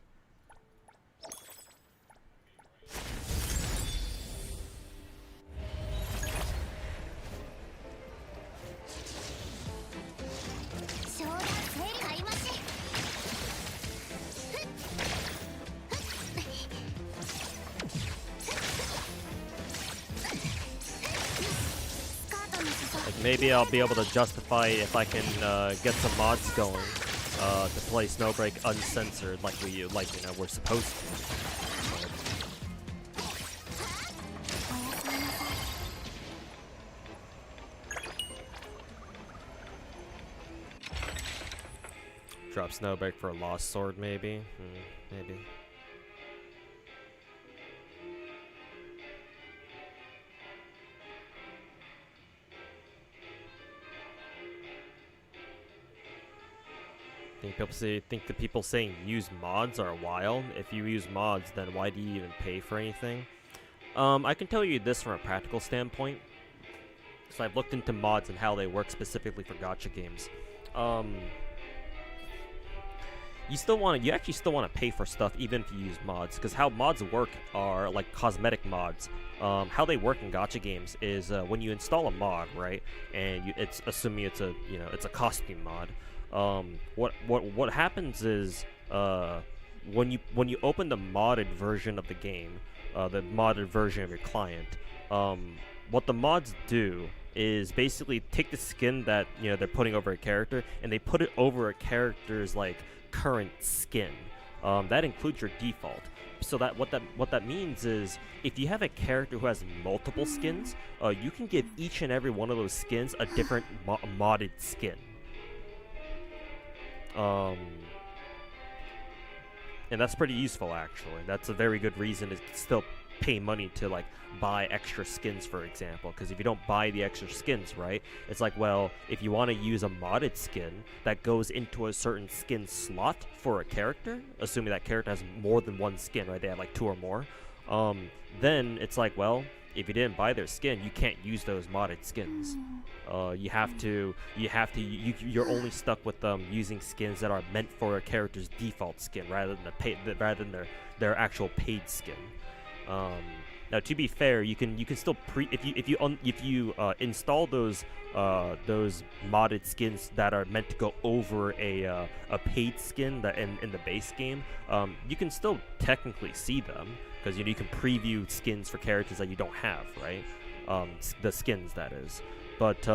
Like maybe I'll be able to justify if I can get some mods going. to play Snowbreak uncensored like we're supposed to. Drop Snowbreak for a Lost Sword, maybe? Maybe. Think the people saying use mods are wild. If you use mods, then why do you even pay for anything? I can tell you this from a practical standpoint. So I've looked into mods and how they work specifically for gacha games. You actually still want to pay for stuff even if you use mods, because how mods work are like cosmetic mods. How they work in gacha games is when you install a mod, right, and it's assuming it's a it's a costume mod. What happens is when you open the modded version of the game, the modded version of your client, what the mods do is basically take the skin that they're putting over a character and they put it over a character's like current skin. That includes your default. So that what that means is if you have a character who has multiple skins, you can give each and every one of those skins a different modded skin. And that's pretty useful, actually. That's a very good reason to still pay money to like buy extra skins, for example, because if you don't buy the extra skins, right, it's like, well, if you want to use a modded skin that goes into a certain skin slot for a character, assuming that character has more than one skin, right, they have like 2 or more, then it's like, well, if you didn't buy their skin, you can't use those modded skins. You're only stuck with using skins that are meant for a character's default skin rather than their actual paid skin. Now, to be fair, you can still if you install those modded skins that are meant to go over a paid skin that in the base game, you can still technically see them because you can preview skins for characters that you don't have, right? The skins, that is. But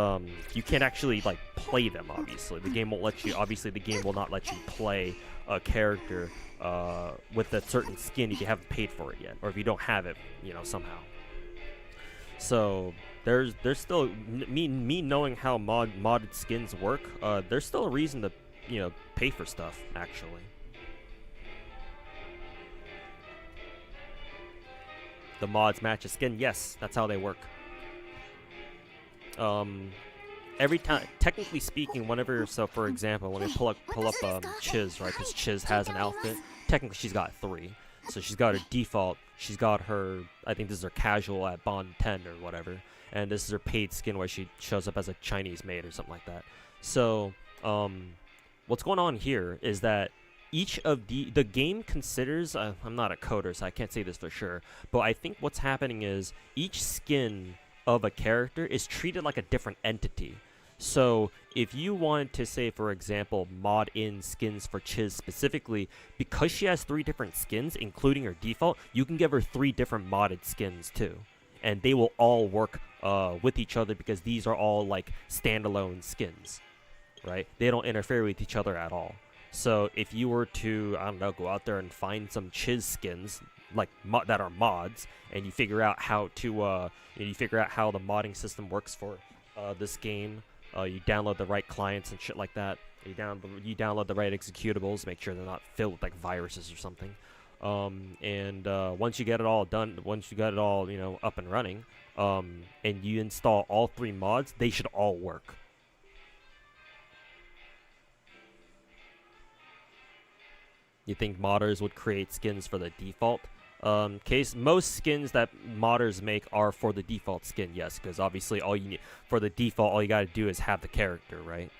you can't actually like play them. Obviously, the game won't let you. Obviously, the game will not let you play a character with a certain skin if you haven't paid for it yet, or if you don't have it, somehow. So there's still me knowing how modded skins work. There's still a reason to pay for stuff, actually. The mods match a skin. Yes, that's how they work. Every time, technically speaking, whenever, so for example, when we pull up Chiz, right, because Chiz has an outfit, technically she's got 3. So she's got her default, she's got her, I think this is her casual at Bond 10 or whatever, and this is her paid skin where she shows up as a Chinese maid or something like that. So, what's going on here is that each of the game considers, I'm not a coder, so I can't say this for sure, but I think what's happening is each skin of a character is treated like a different entity. So if you wanted to say, for example, mod in skins for Chiz specifically, because she has 3 different skins, including her default, you can give her 3 different modded skins too. And they will all work with each other because these are all like standalone skins, right? They don't interfere with each other at all. So if you were to, I don't know, go out there and find some Chiz skins like that are mods, and you figure out how to you figure out how the modding system works for this game. You download the right clients and shit like that. You download the right executables, make sure they're not filled with like viruses or something. Once you get it all done, once you got it all up and running, and you install all 3 mods, they should all work. You think modders would create skins for the default case? Most skins that modders make are for the default skin, yes, because obviously all you need for the default, all you gotta do is have the character, right?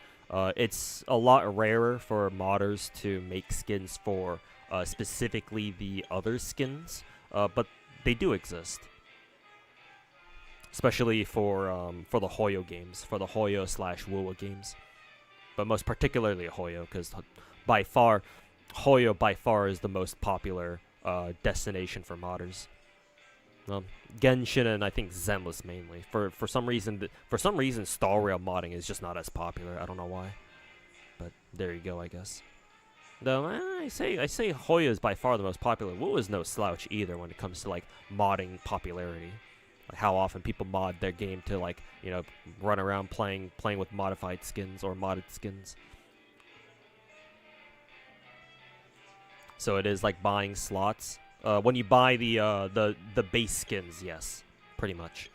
It's a lot rarer for modders to make skins for specifically the other skins, but they do exist, especially for the Hoyo games, for the Hoyo/Wuwa games, but most particularly Hoyo, because Hoyo by far is the most popular destination for modders. Genshin and I think Zenless mainly. For some reason, Star Rail modding is just not as popular. I don't know why, but there you go, I guess. Though I say Hoya is by far the most popular. Wu is no slouch either when it comes to like modding popularity. Like how often people mod their game to like, you know, run around playing with modified skins or modded skins. So it is like buying slots. When you buy the base skins, yes, pretty much.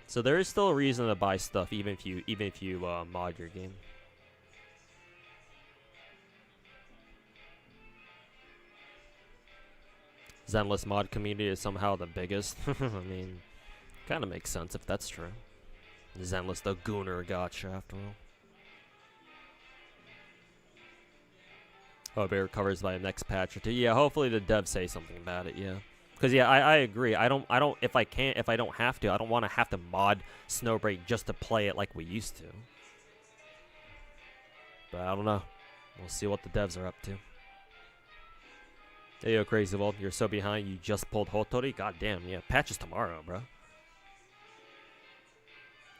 So there is still a reason to buy stuff even if you mod your game. Zenless mod community is somehow the biggest. I mean, kind of makes sense if that's true. Zenless the Gooner gacha after all. Hope it recovers by the next patch or two. Yeah, hopefully the devs say something about it. Yeah, because yeah, I agree. I don't if I don't have to, I don't want to have to mod Snowbreak just to play it like we used to. But I don't know. We'll see what the devs are up to. Hey, yo, Crazy Wolf, you're so behind. You just pulled Hotori. God damn, yeah. Patches tomorrow, bro.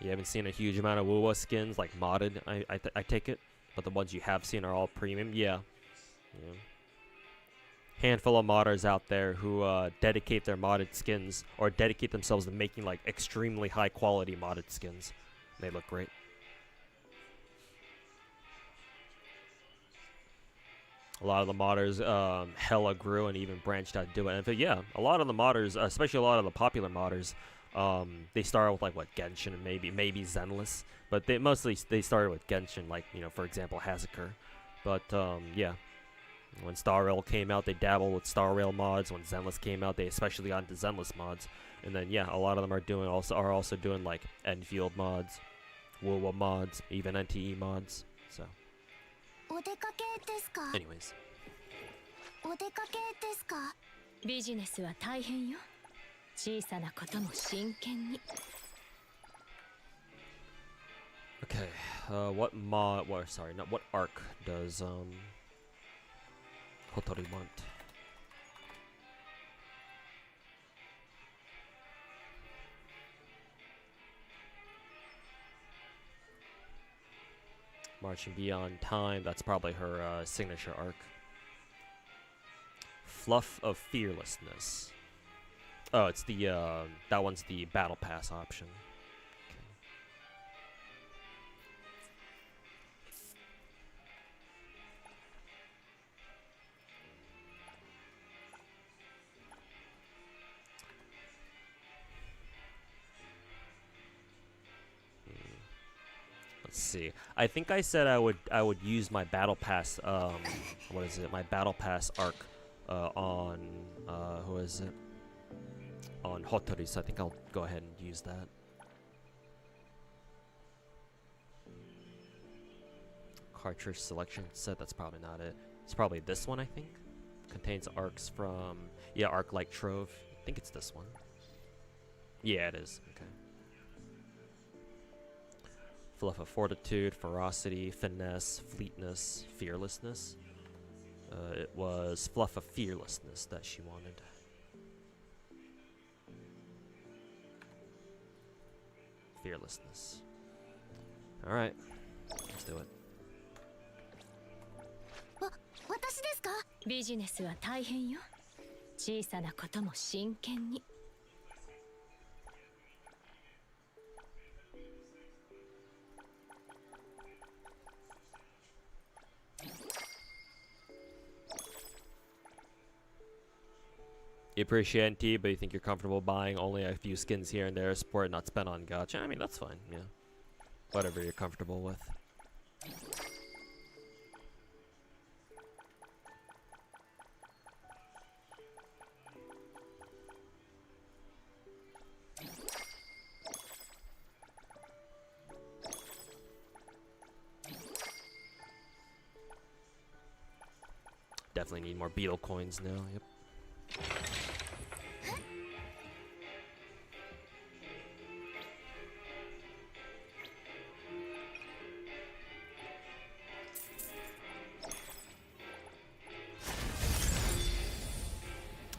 You haven't seen a huge amount of Wuwa skins like modded. I take it, but the ones you have seen are all premium. Yeah. Handful of modders out there who dedicate their modded skins or dedicate themselves to making like extremely high quality modded skins. They look great. A lot of the modders hella grew and even branched out to do it. And but yeah, a lot of the modders, especially a lot of the popular modders, they started with like what, Genshin and maybe Zenless, but they started with Genshin, like, you know, for example, Hazuker. But yeah. When Star Rail came out, they dabbled with Star Rail mods. When Zenless came out, they especially got into Zenless mods. And then yeah, a lot of them are also doing like Enfield mods, Wuwa mods, even NTE mods. So anyways. お出かけですか? ビジネスは大変よ。小さなことも真剣に。Okay, what arc does Hotori want? Marching Beyond Time, that's probably her signature arc. Fluff of Fearlessness. Oh, it's the that one's the Battle Pass option. Let's see. I think I said I would use my battle pass. What is it? My battle pass arc on who is it? On Hotori. So I think I'll go ahead and use that. Cartridge selection set. That's probably not it. It's probably this one. I think contains arcs from Arc Like Trove. I think it's this one. Yeah, it is. Okay. Fluff of Fortitude, Ferocity, Finesse, Fleetness, Fearlessness. It was Fluff of Fearlessness that she wanted. Fearlessness. Alright, let's do it. 私ですか? ビジネスは大変よ。小さなことも真剣に。You appreciate NT, but you think you're comfortable buying only a few skins here and there, support not spent on gacha. I mean, that's fine, yeah. Whatever you're comfortable with. Definitely need more beetle coins now, yep.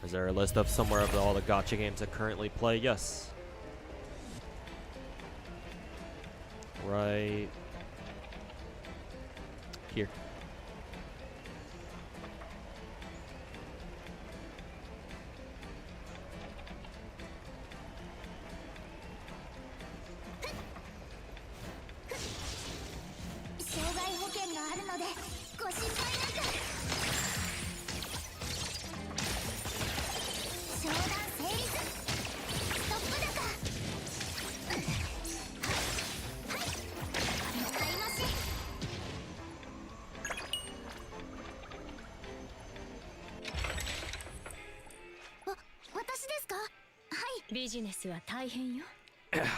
Is there a list of somewhere of all the gacha games that currently play? Yes. Right ビジネスは大変よ。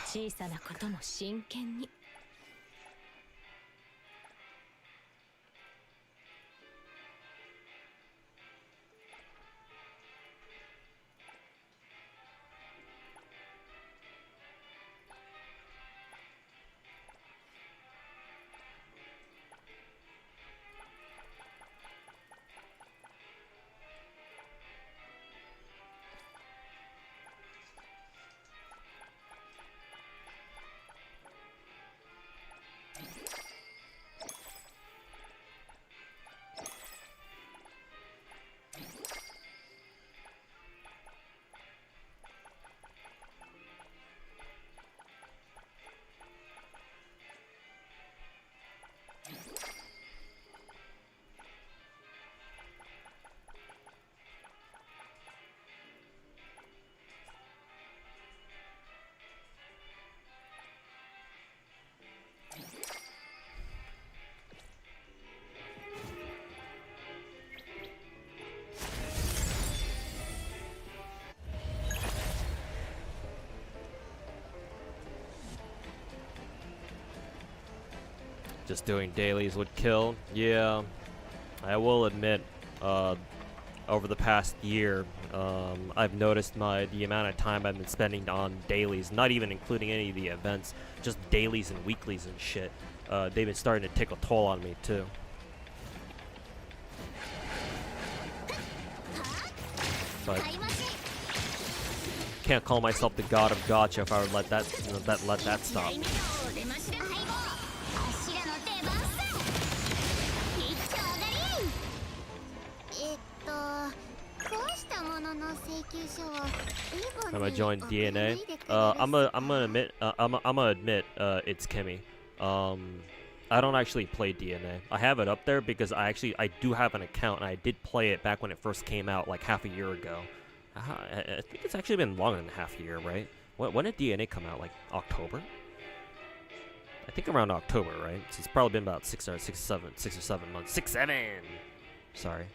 小さなことも真剣に。Just doing dailies would kill. Yeah, I will admit, over the past year, I've noticed the amount of time I've been spending on dailies, not even including any of the events, just dailies and weeklies and shit. They've been starting to take a toll on me too. But can't call myself the god of gacha if I would let that stop. 請求書は I'm gonna join DNA. I'm gonna admit it's Kimmy. I don't actually play DNA. I have it up there because I do have an account and I did play it back when it first came out like half a year ago. I think it's actually been longer than half a year, right? When did DNA come out? Like October? I think around October, right? So it's probably been about 6 or 7 months. 6, 7. Sorry.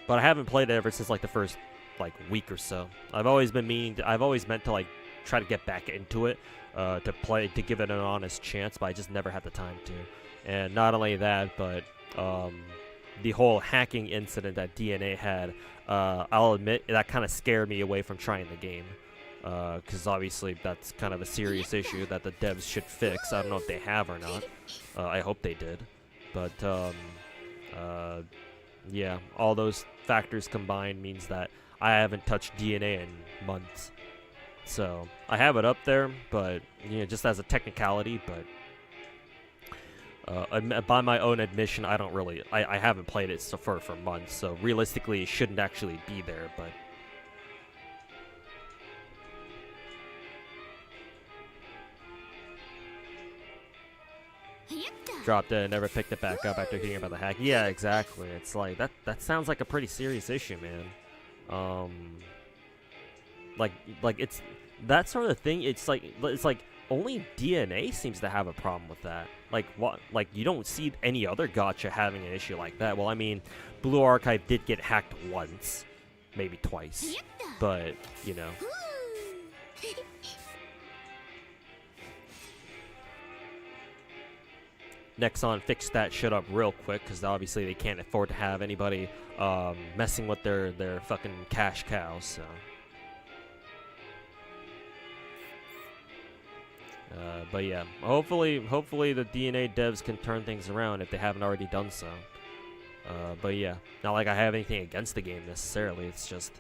But I haven't played it ever since like the first like week or so. I've always meant to like try to get back into it, to give it an honest chance, but I just never had the time to. And not only that, but the whole hacking incident that DNA had, I'll admit that kind of scared me away from trying the game. Because obviously that's kind of a serious issue that the devs should fix. I don't know if they have or not. I hope they did. But yeah, all those factors combined means that I haven't touched DNA in months. So I have it up there, but just as a technicality. But by my own admission, I haven't played it for months. So realistically, it shouldn't actually be there. But dropped it and never picked it back up after hearing about the hack. Yeah, exactly. It's like that sounds like a pretty serious issue, man. Like it's that sort of thing. It's like only DNA seems to have a problem with that. Like what? Like you don't see any other gacha having an issue like that. Well, I mean, Blue Archive did get hacked once, maybe twice, but Nexon fixed that shit up real quick because obviously they can't afford to have anybody messing with their fucking cash cows. So, but yeah, hopefully the DNA devs can turn things around if they haven't already done so. But yeah, not like I have anything against the game necessarily. It's just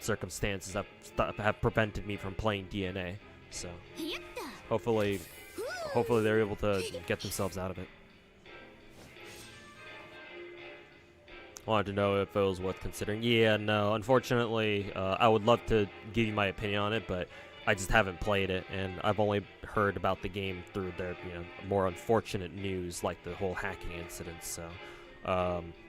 circumstances that have prevented me from playing DNA. So hopefully they're able to get themselves out of it. Wanted to know if it was worth considering. Yeah, no, unfortunately, I would love to give you my opinion on it, but I just haven't played it, and I've only heard about the game through their, more unfortunate news, like the whole hacking incident. So,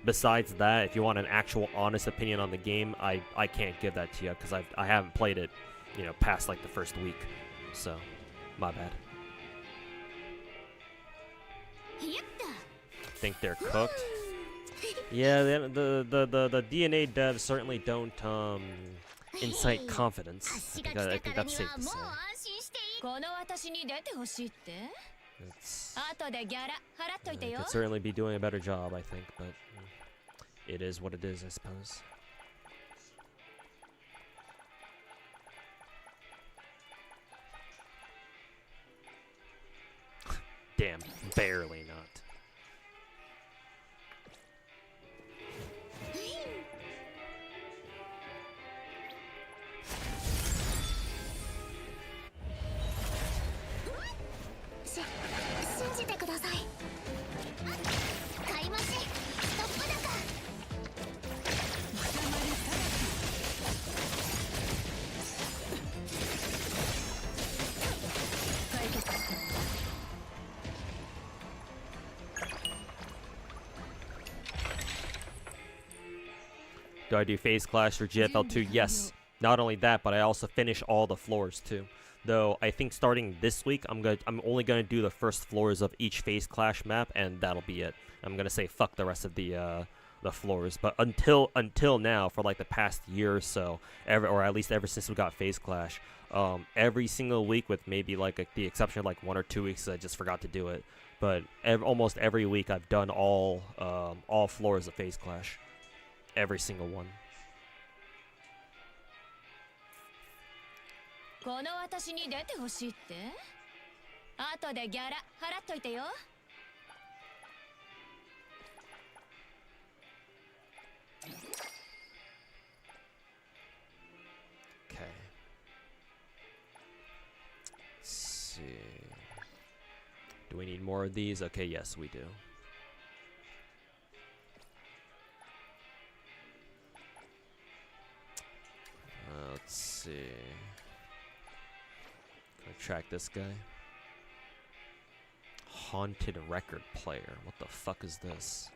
besides that, if you want an actual honest opinion on the game, I can't give that to you because I haven't played it, past like the first week. So, my bad. Think they're cooked? Yeah, the DNA devs certainly don't incite confidence. I think that's safe to say. この私に出てほしいって It's, 後でギャラ払っといて they よ could certainly be doing a better job, I think, but it is what it is, I suppose. Damn, barely not. Do I do Phase Clash for GFL 2? Yes. Not only that, but I also finish all the floors too. Though I think starting this week, I'm only gonna do the first floors of each Phase Clash map, and that'll be it. I'm gonna say fuck the rest of the floors. But until now, for like the past year or so, or at least ever since we got Phase Clash, every single week, with maybe like the exception of like 1 or 2 weeks, I just forgot to do it. But almost every week, I've done all floors of Phase Clash. Every single one. この私に出てほしいって後でギャラ払っといてよ Okay. Let's see. Do we need more of these? Okay, yes, we do. Let's see. Gonna track this guy. Haunted record player. What the fuck is this?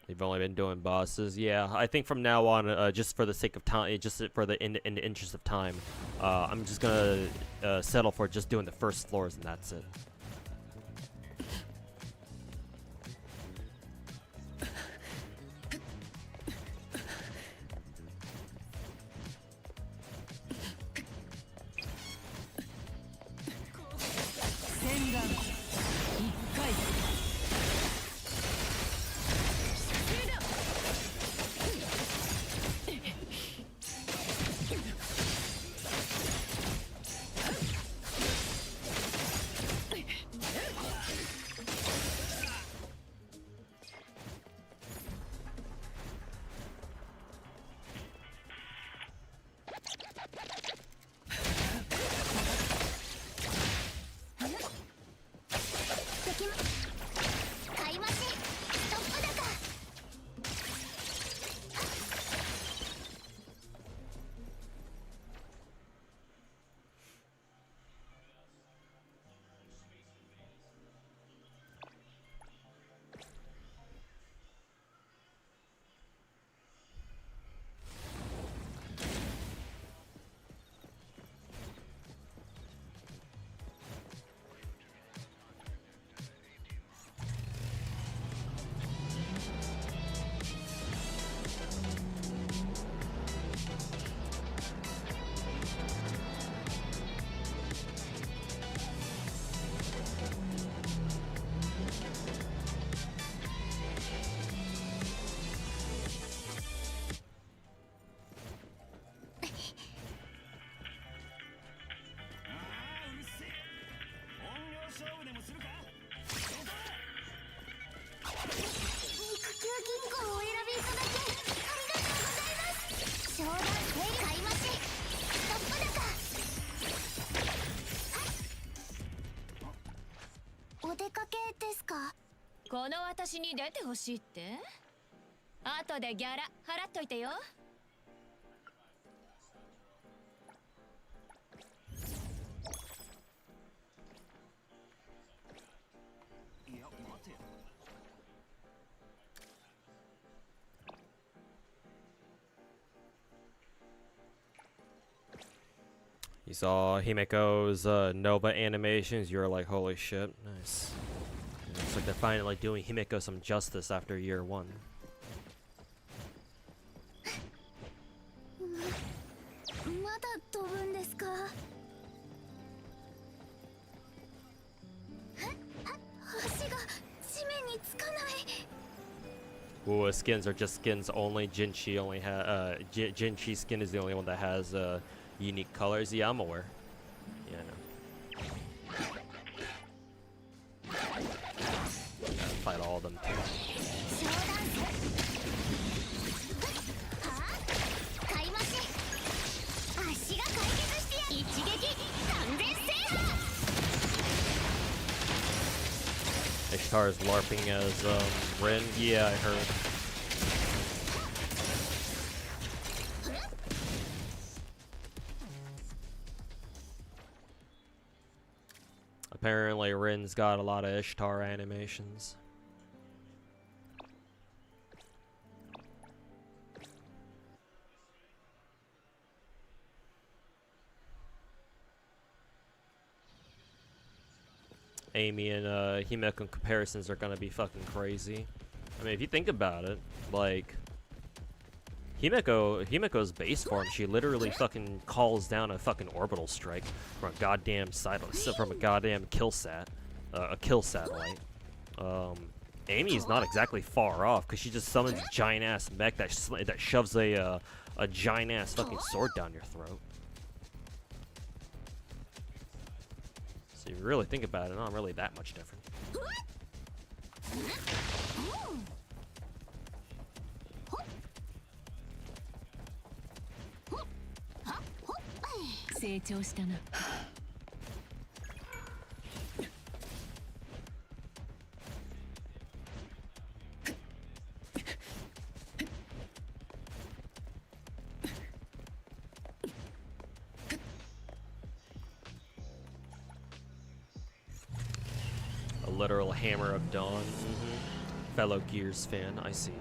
They've only been doing bosses. Yeah, I think from now on, just for the sake of time, just for the in the interest of time, I'm just gonna settle for just doing the first floors, and that's it.お出かけですか？この私に出てほしいって後でギャラ払っといてよ You saw Himeko's Nova animations. You're like, holy shit, nice. It's like they're finally doing Himeko some justice after year 1. まだ飛ぶんですか？足が地面につかない。 Ooh, skins are just skins only. Jinchi only Jinchi skin is the only one that has unique colors. Yeah, I'm aware. Yeah, I know. Fight all of them too. 買い増し。足が解決してや一撃完全制覇。 Ishtar is LARPing as Rin. Yeah, I heard. Apparently, Rin's got a lot of Ishtar animations. Amy and Himeko comparisons are gonna be fucking crazy. I mean, if you think about it, like Himeko's base form, she literally fucking calls down a fucking orbital strike from a goddamn from a goddamn kill satellite. Amy's not exactly far off because she just summons a giant ass mech that shoves a giant ass fucking sword down your throat. So if you really think about it, not really that much different. 成長したな。A literal hammer of dawn. Fellow Gears fan, I see.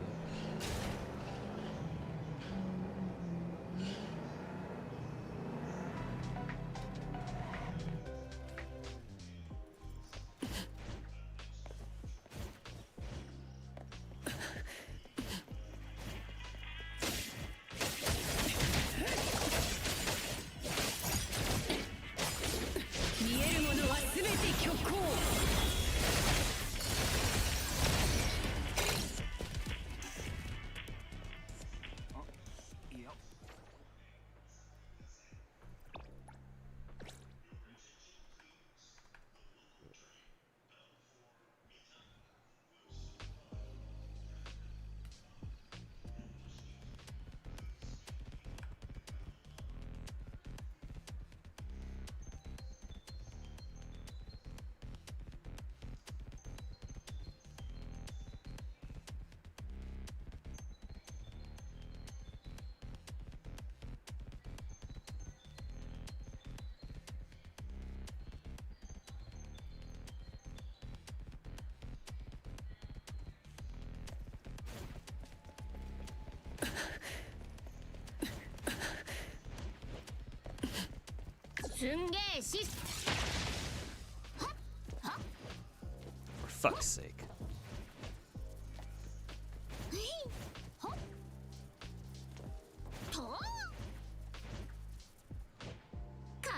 For fuck's sake.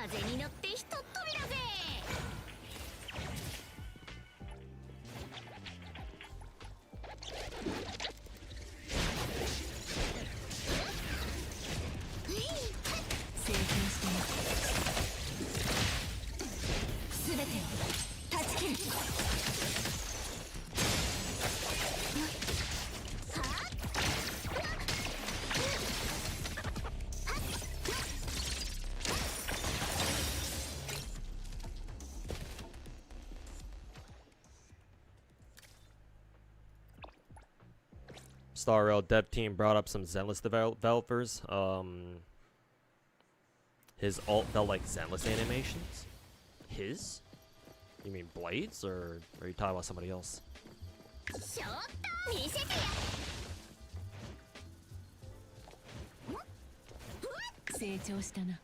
風に乗ってひとっ飛びだぜ。すべてを断ち切る。Star Rail dev team brought up some Zenless developers. His alt felt like Zenless animations. His? You mean Blades, or are you talking about somebody else? ちょっと見せてや。成長したな。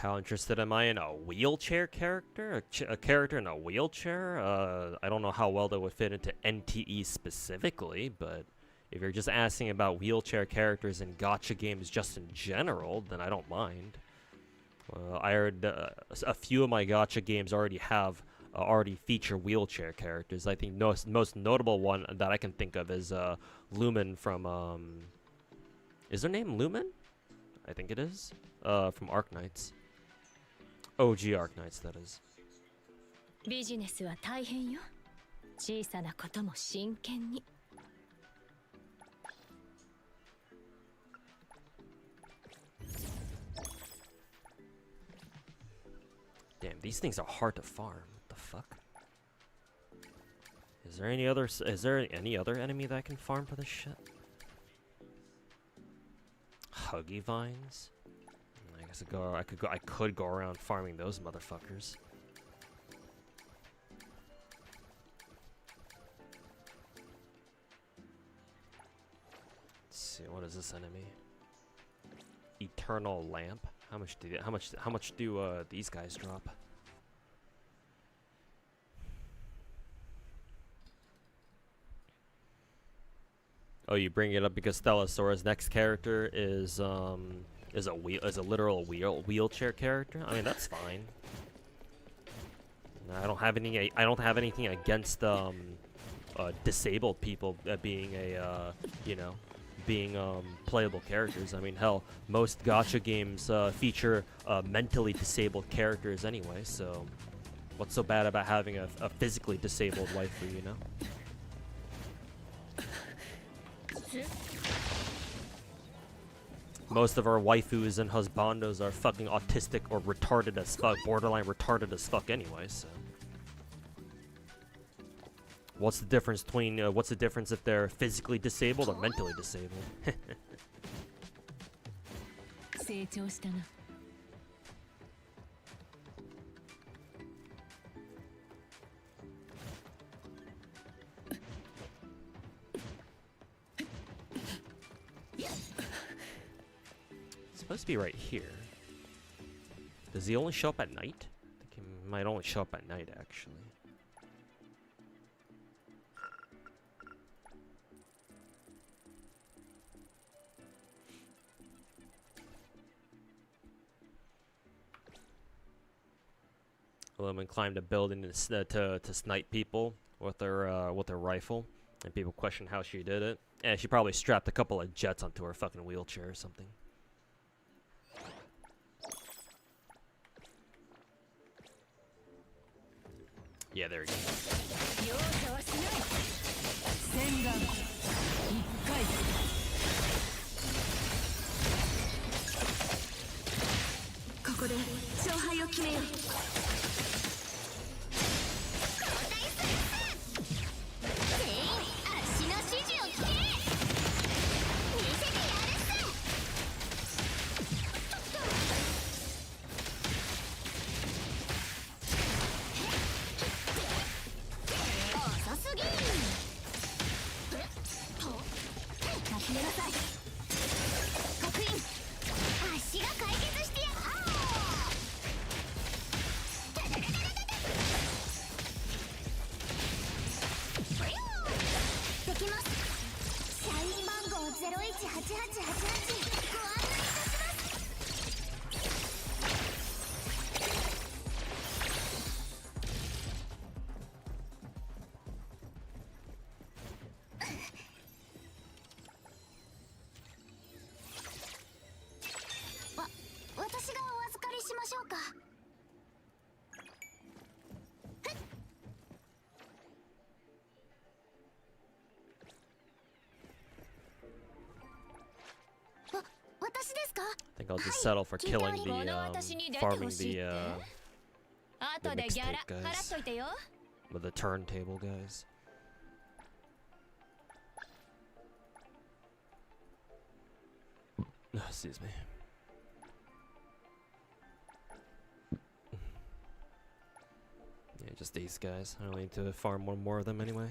How interested am I in a wheelchair character? A character in a wheelchair? I don't know how well that would fit into NTE specifically, but if you're just asking about wheelchair characters in gacha games just in general, then I don't mind. I heard a few of my gacha games already feature wheelchair characters. I think most notable one that I can think of is Lumen from is their name Lumen? I think it is. From Arknights. OG Arknights, that is. ビジネスは大変よ。小さなことも真剣に。Damn, these things are hard to farm. What the fuck? Is there any other enemy that I can farm for this shit? Huggy vines? I guess I could go around farming those motherfuckers. Let's see, what is this enemy? Eternal lamp. How much do these guys drop? Oh, you bring it up because Stellasaur's next character is a literal wheelchair character. I mean, that's fine. I don't have anything against disabled people being playable characters. I mean, hell, most gacha games feature mentally disabled characters anyway, so what's so bad about having a physically disabled waifu, you know? Most of our waifus and husbandos are fucking autistic or retarded as fuck, borderline retarded as fuck anyway, so. What's the difference between, what's the difference if they're physically disabled or mentally disabled? 成長したな。It's supposed to be right here. Does he only show up at night? I think he might only show up at night, actually. Woman climbed a building to snipe people with her rifle, and people question how she did it. And she probably strapped a couple of jets onto her fucking wheelchair or something. Yeah, there you go. ここで勝敗を決めよう。全員あっしの指示を聞け。見せてやるっす。遅すぎん。始めなさい。刻印。足が解決してやる。できます。社員番号018888ご案内いたします。私がお預かりしましょうか。私ですか？ I think I'll just settle for killing the farming the 後でギャラ払っといてよ。 with the turntable guys. Excuse me. Yeah, just these guys. I only need to farm one more of them anyway.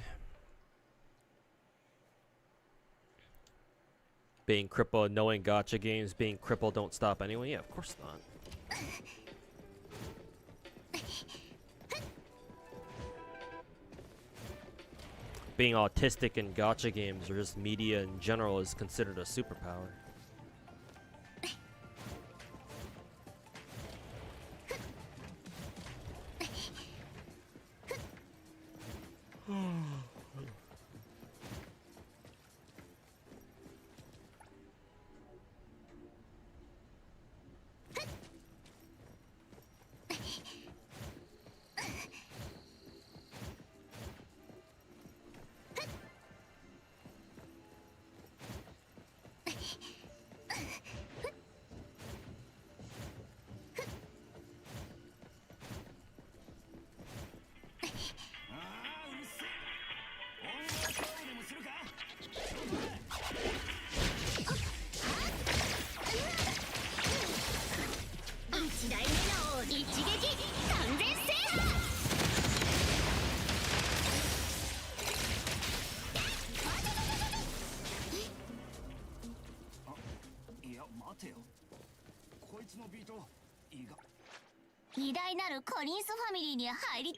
Being crippled, knowing gacha games, being crippled don't stop anyway. Yeah, of course not. being autistic in gacha games or just media in general is considered a superpower.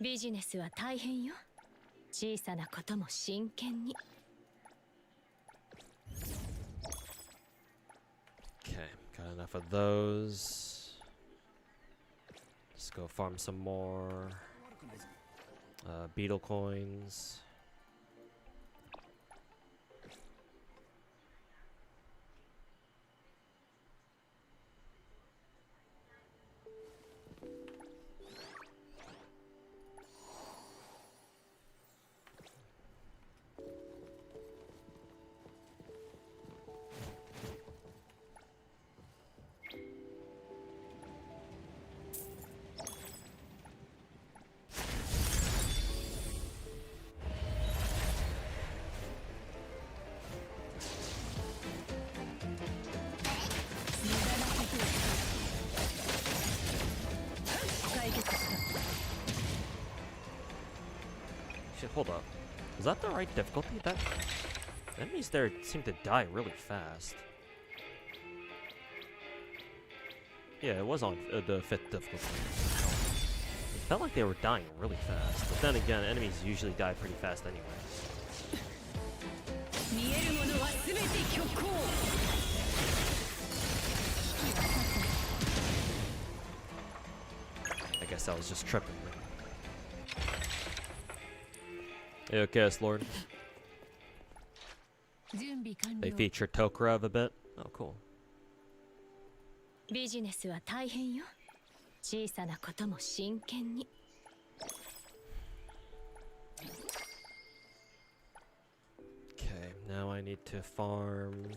ビジネスは大変よ。小さなことも真剣に。Okay, got enough of those. Let's go farm some more beetle coins. Shit, hold up. Is that the right difficulty? That enemies there seem to die really fast. Yeah, it was on the 5th difficulty. It felt like they were dying really fast. But then again, enemies usually die pretty fast anyway. I guess I was just tripping. Hey, okay, Lord. They feature Tokarev a bit. Oh, cool. ビジネスは大変よ。小さなことも真剣に。Okay, now I need to farm.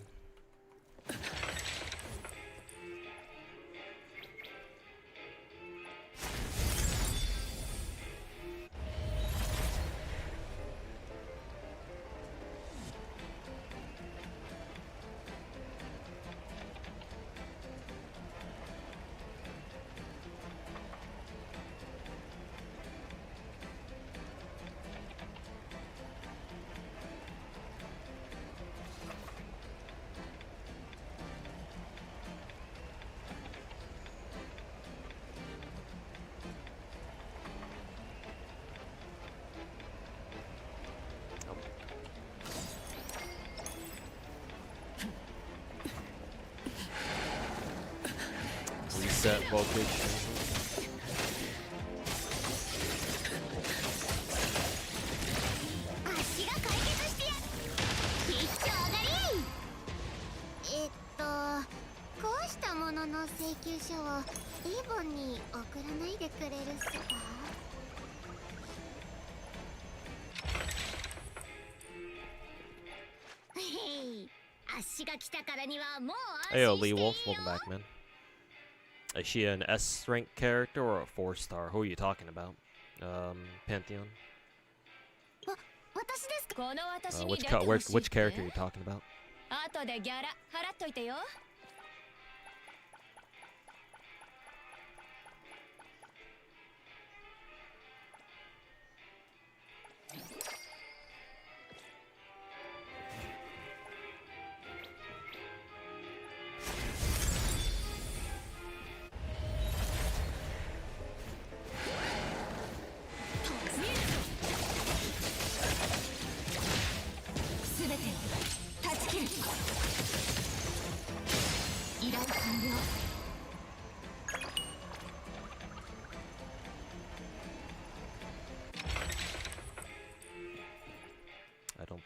Reset voltage. Hey, Lee Wolf, welcome back, man. Is she an S rank character or a 4-star? Who are you talking about? Pantheon? Which character are you talking about?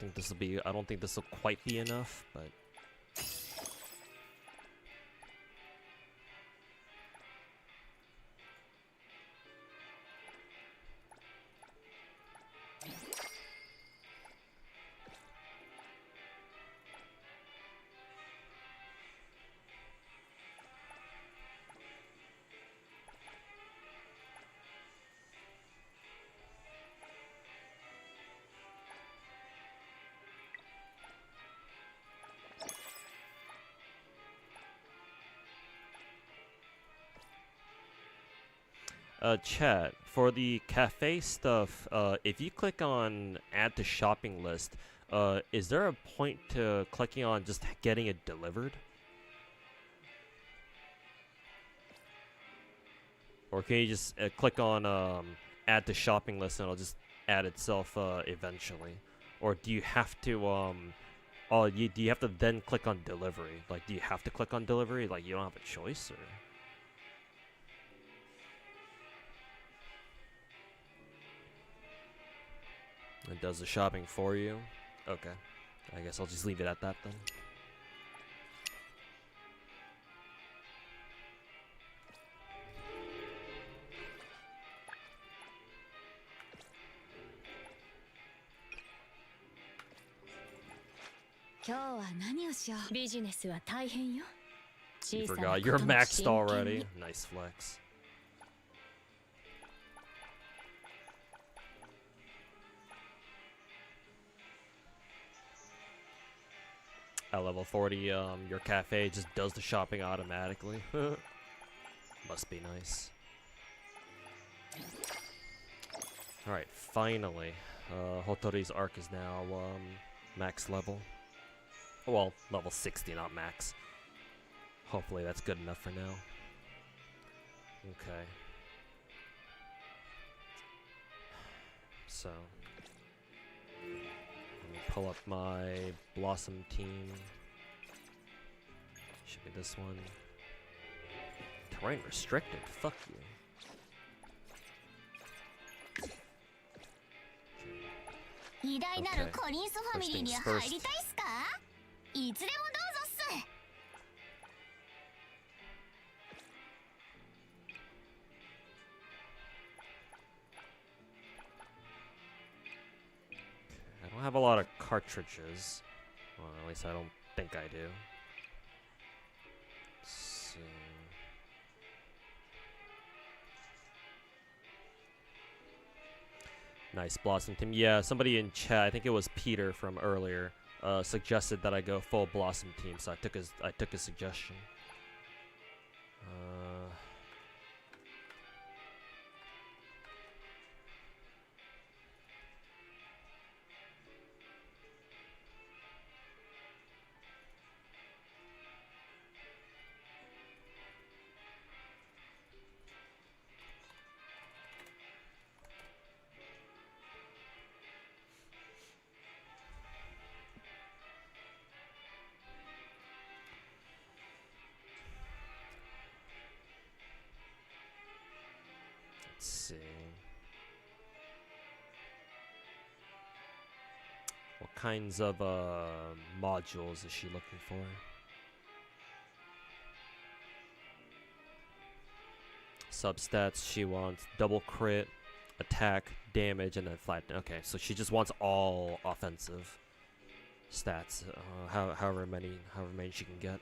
think this will be. I don't think this will quite be enough, but. Chat, for the cafe stuff, if you click on add to shopping list, is there a point to clicking on just getting it delivered? Or can you just click on add to shopping list and it'll just add itself eventually? Or do you have to do you have to then click on delivery? Like, do you have to click on delivery? Like, you don't have a choice, or? It does the shopping for you? Okay. I guess I'll just leave it at that then. You forgot you're maxed already. Nice flex. At level 40, your cafe just does the shopping automatically. Must be nice. Alright, finally. Hotori's arc is now max level. Well, level 60, not max. Hopefully that's good enough for now. Okay. So... let me pull up my Blossom team. Should be this one. Terrain restricted, fuck you. 偉大なるコリンスファミリーに入りたいっすか？いつでもどうぞっす。I don't have a lot of cartridges. Well, at least I don't think I do. Let's see. Nice Blossom team. Yeah, somebody in chat, I think it was Peter from earlier, suggested that I go full Blossom team, so I took his suggestion. Let's see. What kinds of modules is she looking for? Substats, she wants double crit, attack, damage, and then flat. Okay, so she just wants all offensive stats, however many she can get.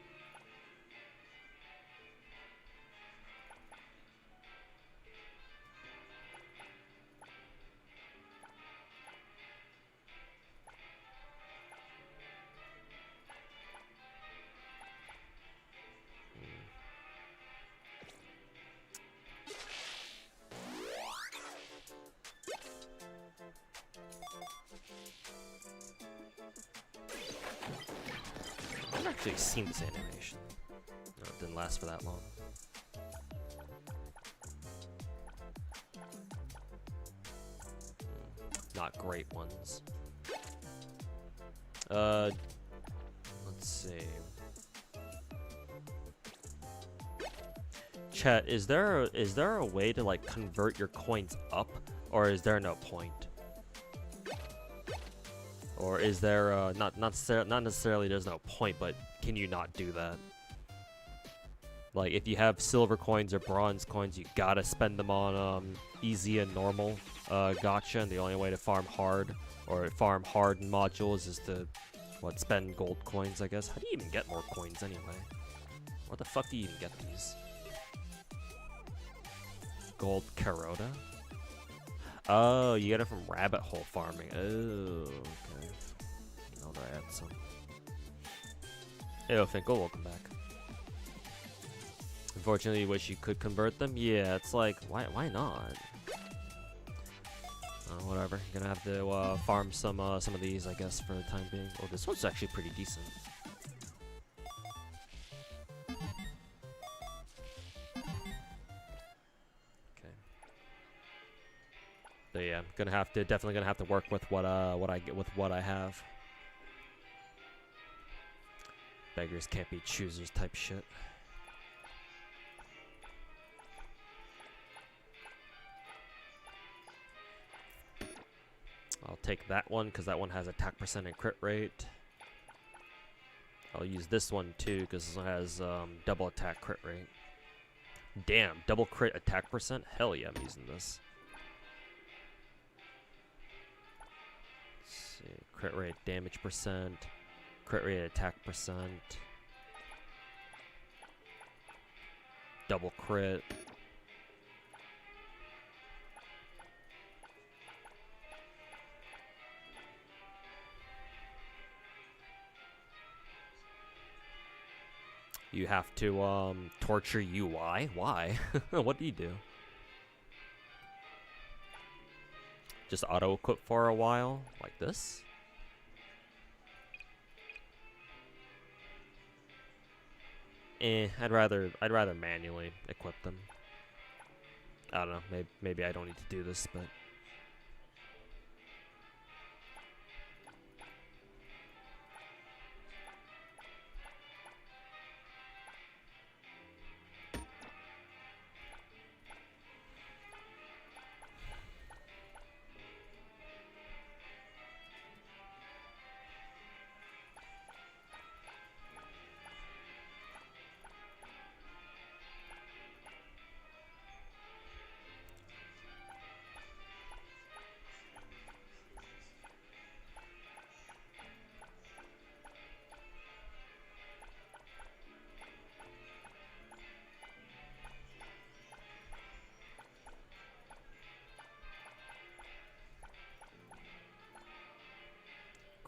I've actually seen this animation. No, it didn't last for that long. Not great ones. Let's see. Chat, is there a way to like convert your coins up, or is there no point? Or is there not necessarily there's no point, but can you not do that? Like if you have silver coins or bronze coins, you gotta spend them on easy and normal gacha, and the only way to farm hard or farm hard in modules is to spend gold coins, I guess. How do you even get more coins anyway? What the fuck do you even get these? Gold Carota? Oh, you get it from rabbit hole farming. Oh, okay. Now that I add some. Hey, Finkel, welcome back. Unfortunately, you wish you could convert them. Yeah, it's like, why not? Whatever. Gonna have to farm some of these, I guess, for the time being. Oh, this one's actually pretty decent. Okay. But yeah, definitely gonna have to work with what I get with what I have. Beggars can't be choosers type shit. I'll take that one because that one has attack percent and crit rate. I'll use this one too because this one has double attack crit rate. Damn, double crit attack percent? Hell yeah, I'm using this. Let's see, crit rate damage percent, crit rate attack percent, double crit. You have to torture UI? Why? What do you do? Just auto-equip for a while? Like this? I'd rather manually equip them. I don't know, maybe I don't need to do this, but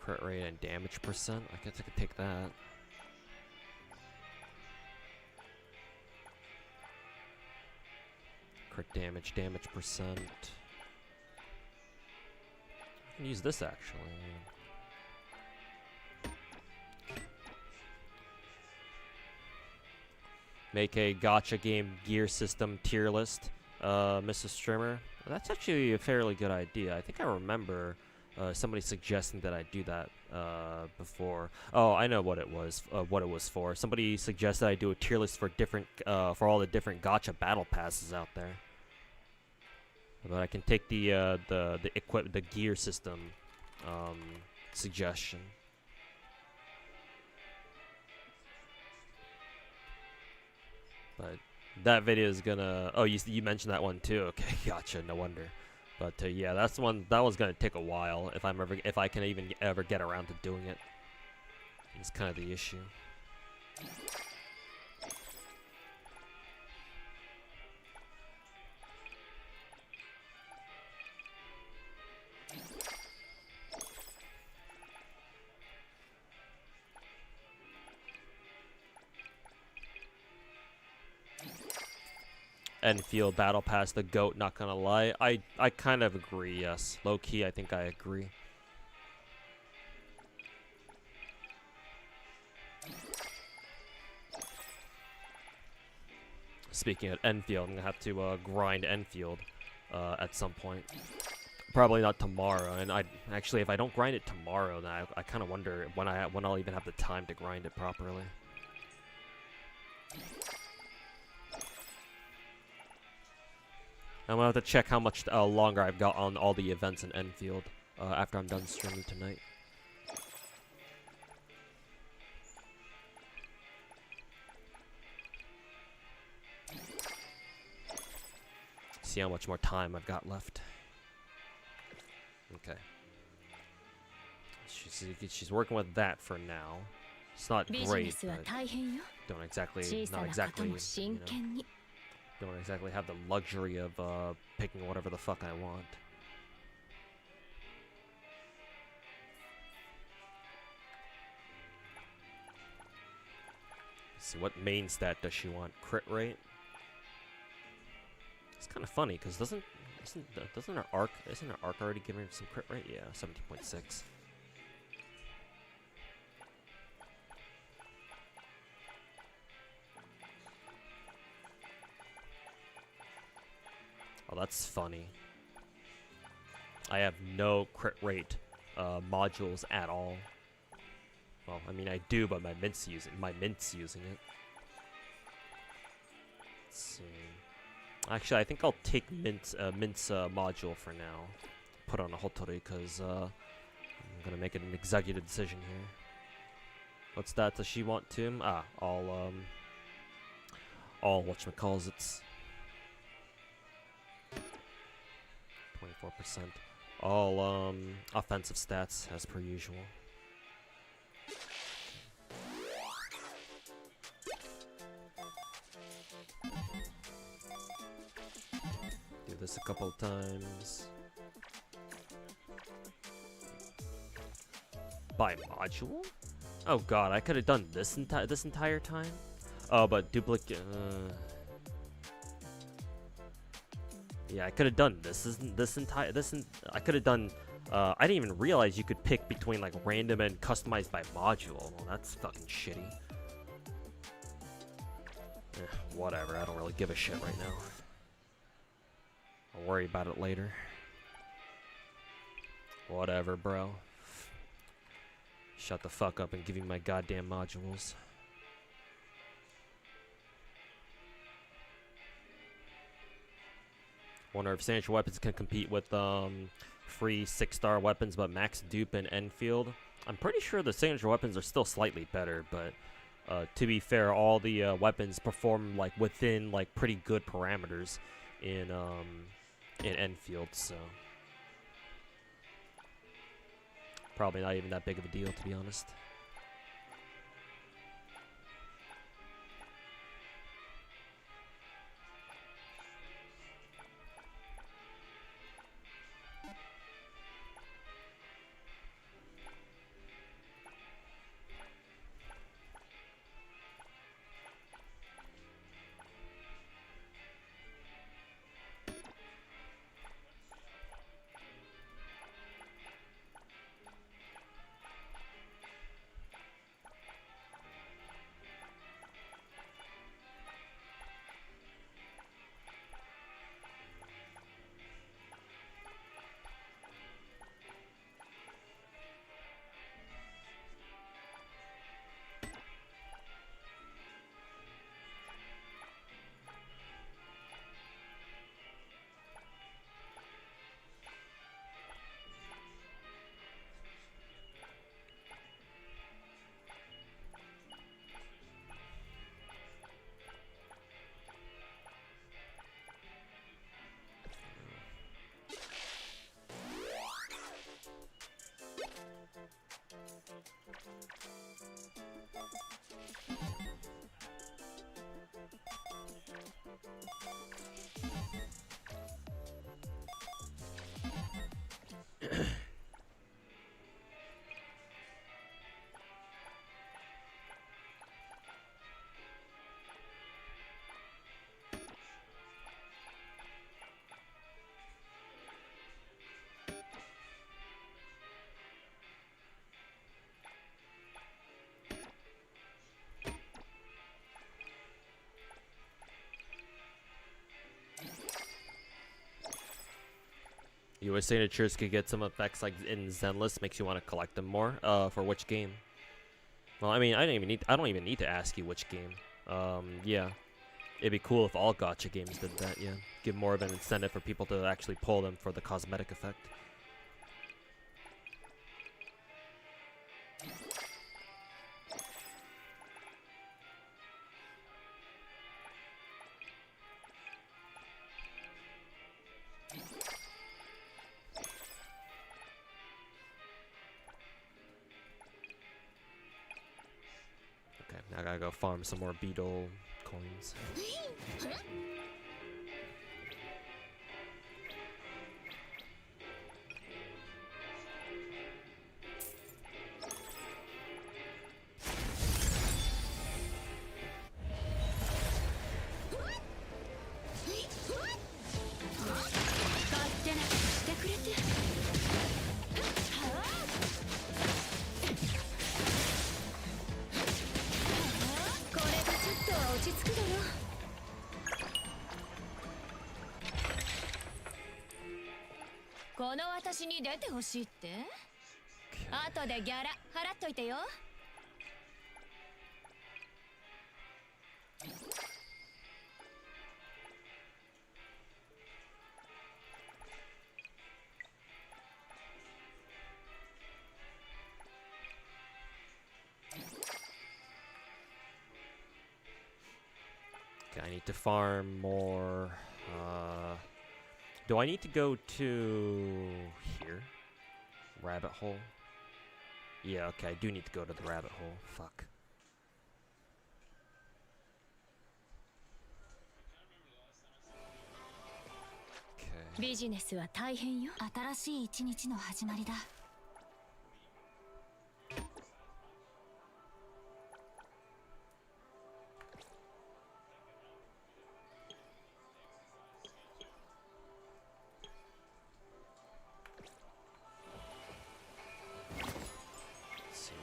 crit rate and damage percent. I guess I could take that. Crit damage percent. I can use this actually. Make a gacha game gear system tier list, Mr. Streamer. That's actually a fairly good idea. I think I remember somebody suggesting that I do that before. Oh, I know what it was. What it was for. Somebody suggested I do a tier list for different, for all the different gacha battle passes out there. But I can take the gear system suggestion. But that video is gonna. Oh, you mentioned that one too. Okay, gotcha. No wonder. But yeah, that one's gonna take a while if I can even ever get around to doing it. It's kind of the issue. Enfield Battle Pass, the GOAT, not gonna lie. I kind of agree, yes. Low-key, I think I agree. Speaking of Enfield, I'm gonna have to grind Enfield at some point. Probably not tomorrow, and actually, if I don't grind it tomorrow, then I kind of wonder when I'll even have the time to grind it properly. I'm gonna have to check how much longer I've got on all the events in Enfield after I'm done streaming tonight. see how much more time I've got left. Okay. She's working with that for now. It's not great, but don't exactly don't exactly have the luxury of picking whatever the fuck I want. Let's see, what main stat does she want? Crit rate? It's kind of funny because doesn't her arc already giving her some crit rate? Yeah, 17.6. Oh, that's funny. I have no crit rate modules at all. Well, I mean I do, but my mint's using it. Let's see. Actually, I think I'll take Mint's module for now. Put on a Hotori, because I'm gonna make an executive decision here. What stats does she want to? All whatchamacallits. 24%. All offensive stats as per usual. Do this a couple of times. By module? Oh god, I could have done this entire time. Oh, but duplicate. Yeah, I could have done I could have done. I didn't even realize you could pick between like random and customized by module. Well, that's fucking shitty. Whatever. I don't really give a shit right now. I'll worry about it later. Whatever, bro. Shut the fuck up and give me my goddamn modules. Wonder if signature weapons can compete with free 6-star weapons but max dupe and Enfield. I'm pretty sure the signature weapons are still slightly better, but to be fair, all the weapons perform like within like pretty good parameters in Enfield, so probably not even that big of a deal, to be honest. US signatures could get some effects like in Zenless, makes you want to collect them more. For which game? Well, I mean, I don't even need to ask you which game. Yeah, it'd be cool if all gacha games did that. Yeah, give more of an incentive for people to actually pull them for the cosmetic effect. I gotta go farm some more beetle coins.この私に出てほしいって？後でギャラ払っといてよ。Okay, I need to farm more. Do I need to go to here? Rabbit hole? Yeah, okay, I do need to go to the rabbit hole. Fuck. Okay. ビジネスは大変よ。新しい一日の始まりだ。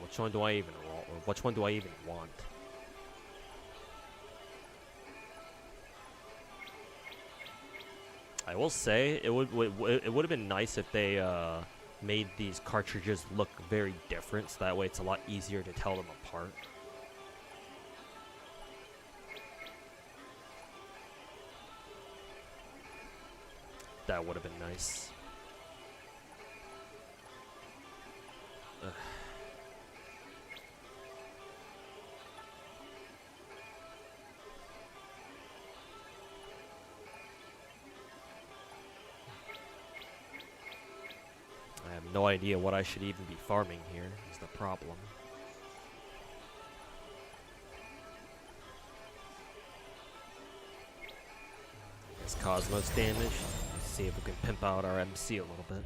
Which one do I even want? Or which one do I even want? I will say it would have been nice if they made these cartridges look very different, so that way it's a lot easier to tell them apart. That would have been nice. Ugh. I have no idea what I should even be farming here, is the problem. This Cosmos damage. Let's see if we can pimp out our MC a little bit.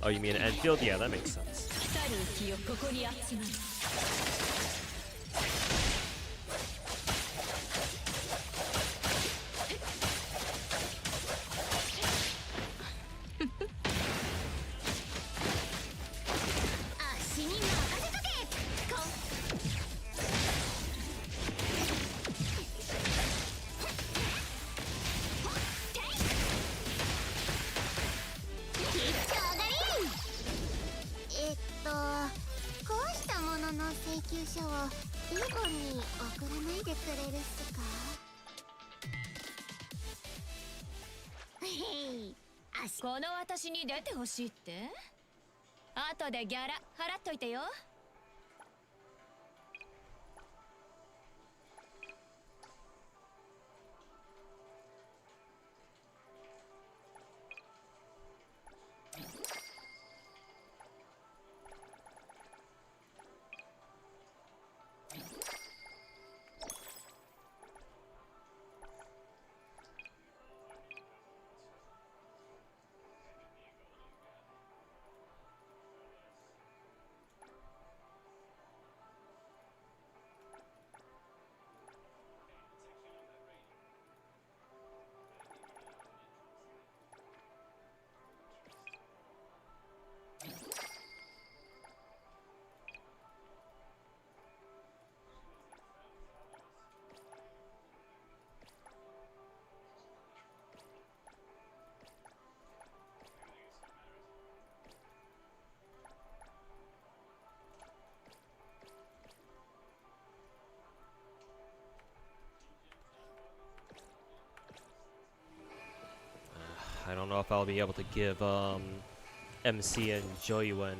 Oh, you mean Enfield? Yeah, that makes sense. Hey, この私に出てほしいって？後でギャラ払っといてよ。I don't know if I'll be able to give MC and Joyuan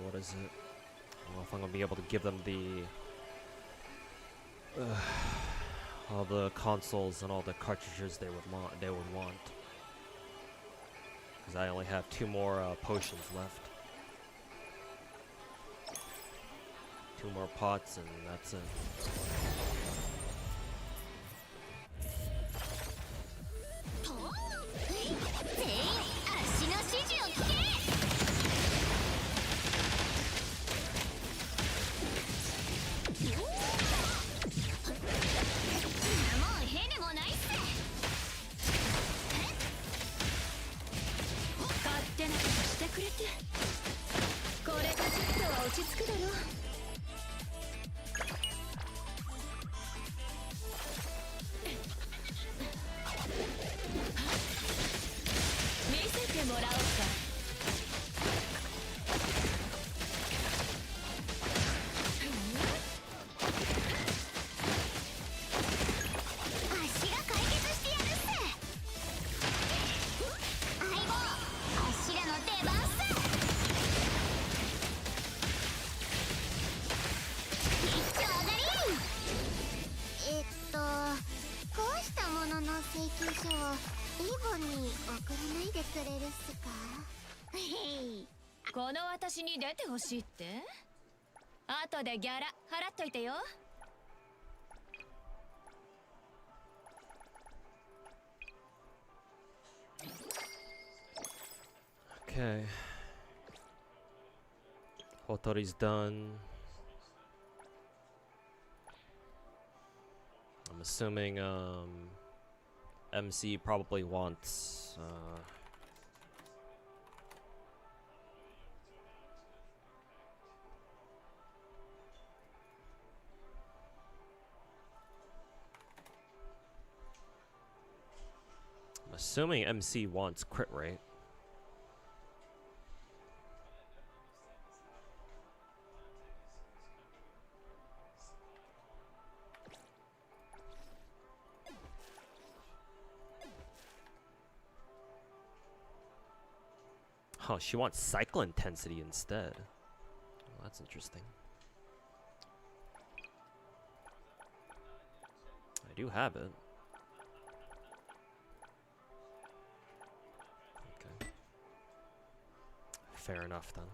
what is it? I don't know if I'm gonna be able to give them the all the consoles and all the cartridges they would want. Because I only have 2 more potions left. 2 more pots and that's it. 全員あっしの指示を聞け。もうへでもないっす。勝手なことしてくれてこれでちょっとは落ち着くだろう。見せてもらおうか。あっしが解決してやるっす。相棒あっしらの出番っす。一丁上がり。壊したものの請求書をイーボンに送らないでくれるっすか。へい。この私に出てほしいって？後でギャラ払っといてよ。Okay. Hotori's done. I'm assuming MC probably wants I'm assuming MC wants crit rate. Oh, she wants cycle intensity instead. Well, that's interesting. I do have it. Okay. Fair enough then.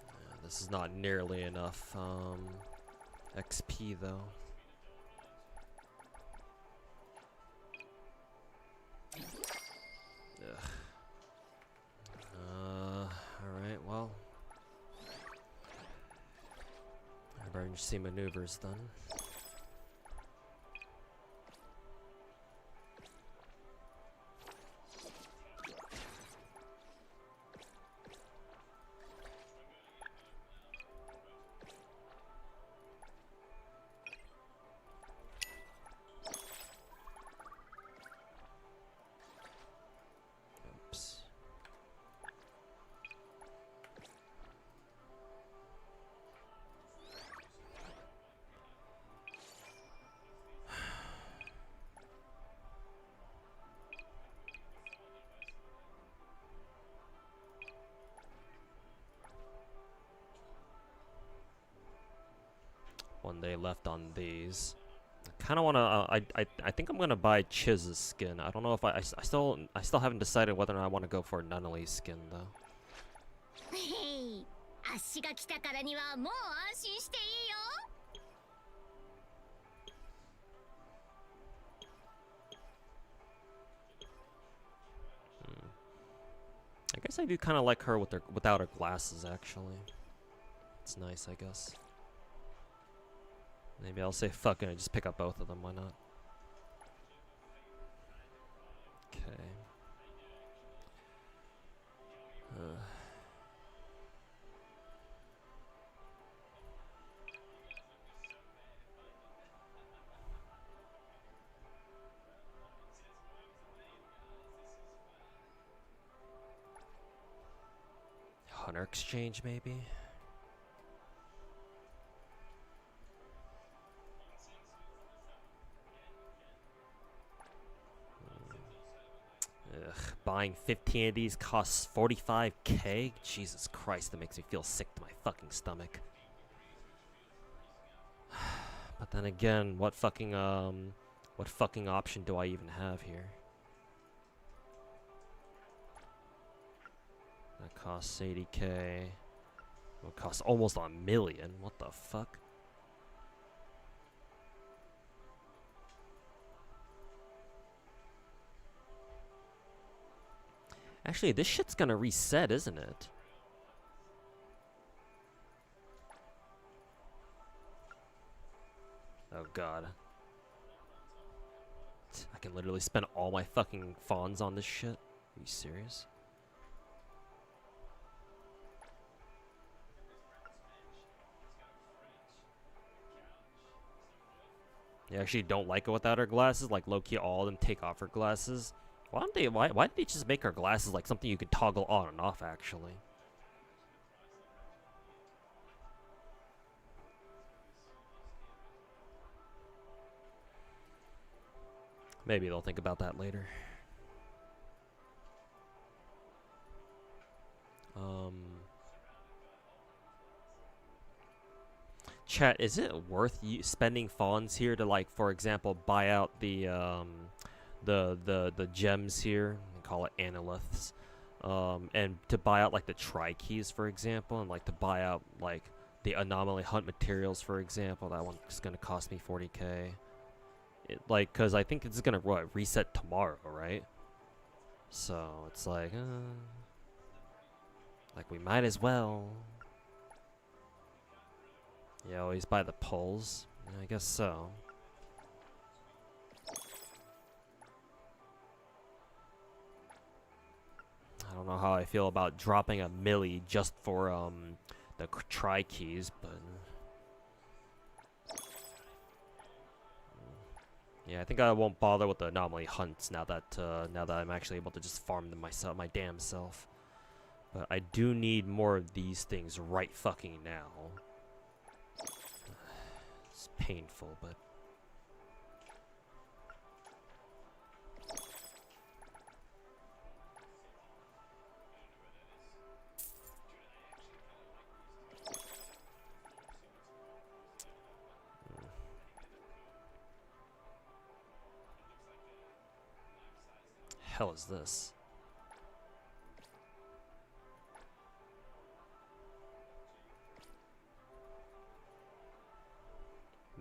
Yeah, this is not nearly enough XP though. Ugh. Alright, well. Emergency maneuvers then. Oops. One day left on these. I kind of want to. I think I'm gonna buy Chiz's skin. I don't know if I still haven't decided whether or not I want to go for Nunnally's skin though. へい。あっしが来たからにはもう安心していいよ。I guess I do kind of like her with without her glasses actually. It's nice, I guess. Maybe I'll say fuck it and just pick up both of them. Why not? Okay. Hunter exchange, maybe? Ugh, buying 15 of these costs 45k? Jesus Christ, that makes me feel sick to my fucking stomach. But then again, what fucking option do I even have here? That costs 80k. It costs almost $1 million. What the fuck? Actually, this shit's gonna reset, isn't it? Oh god. I can literally spend all my fucking fawns on this shit. Are you serious? You actually don't like it without her glasses? Like low-key all of them take off her glasses? Why don't they why did they just make her glasses like something you could toggle on and off actually? Maybe they'll think about that later. Chat, is it worth you spending funds here to, like, for example, buy out the gems here? We call it analyths, and to buy out like the tri keys, for example, and like to buy out like the anomaly hunt materials, for example. That one's gonna cost me 40k. Like, cause I think it's gonna reset tomorrow, right? So it's like we might as well. Yeah, always buy the pulls. Yeah, I guess so. I don't know how I feel about dropping a milli just for the tri keys, but yeah, I think I won't bother with the anomaly hunts now that I'm actually able to just farm them myself, my damn self. But I do need more of these things right fucking now. It's painful, but hell is this?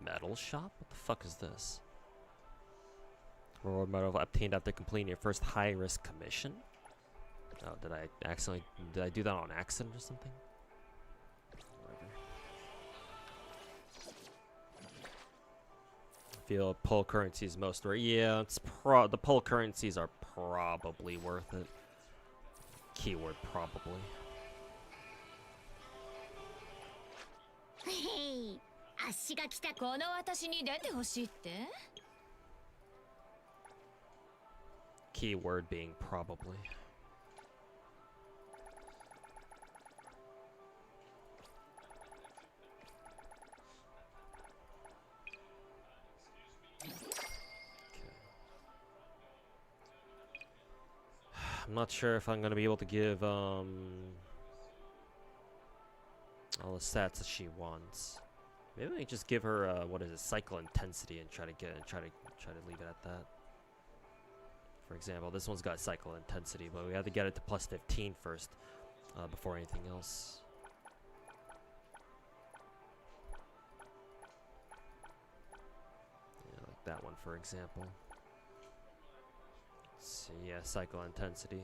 Metal shop? What the fuck is this? Reward medal obtained after completing your first high-risk commission? Oh, did I do that on accident or something? Whatever. I feel pull currencies most worth. Yeah, it's the pull currencies are probably worth it. Keyword probably. Hey, 足が来た。この私に出てほしいって？ Keyword being probably. I'm not sure if I'm gonna be able to give all the stats that she wants. Maybe I just give her what is it, cycle intensity, and try to leave it at that. For example, this one's got cycle intensity, but we have to get it to plus 15 first before anything else. Yeah, like that one, for example. Let's see, yeah, cycle intensity.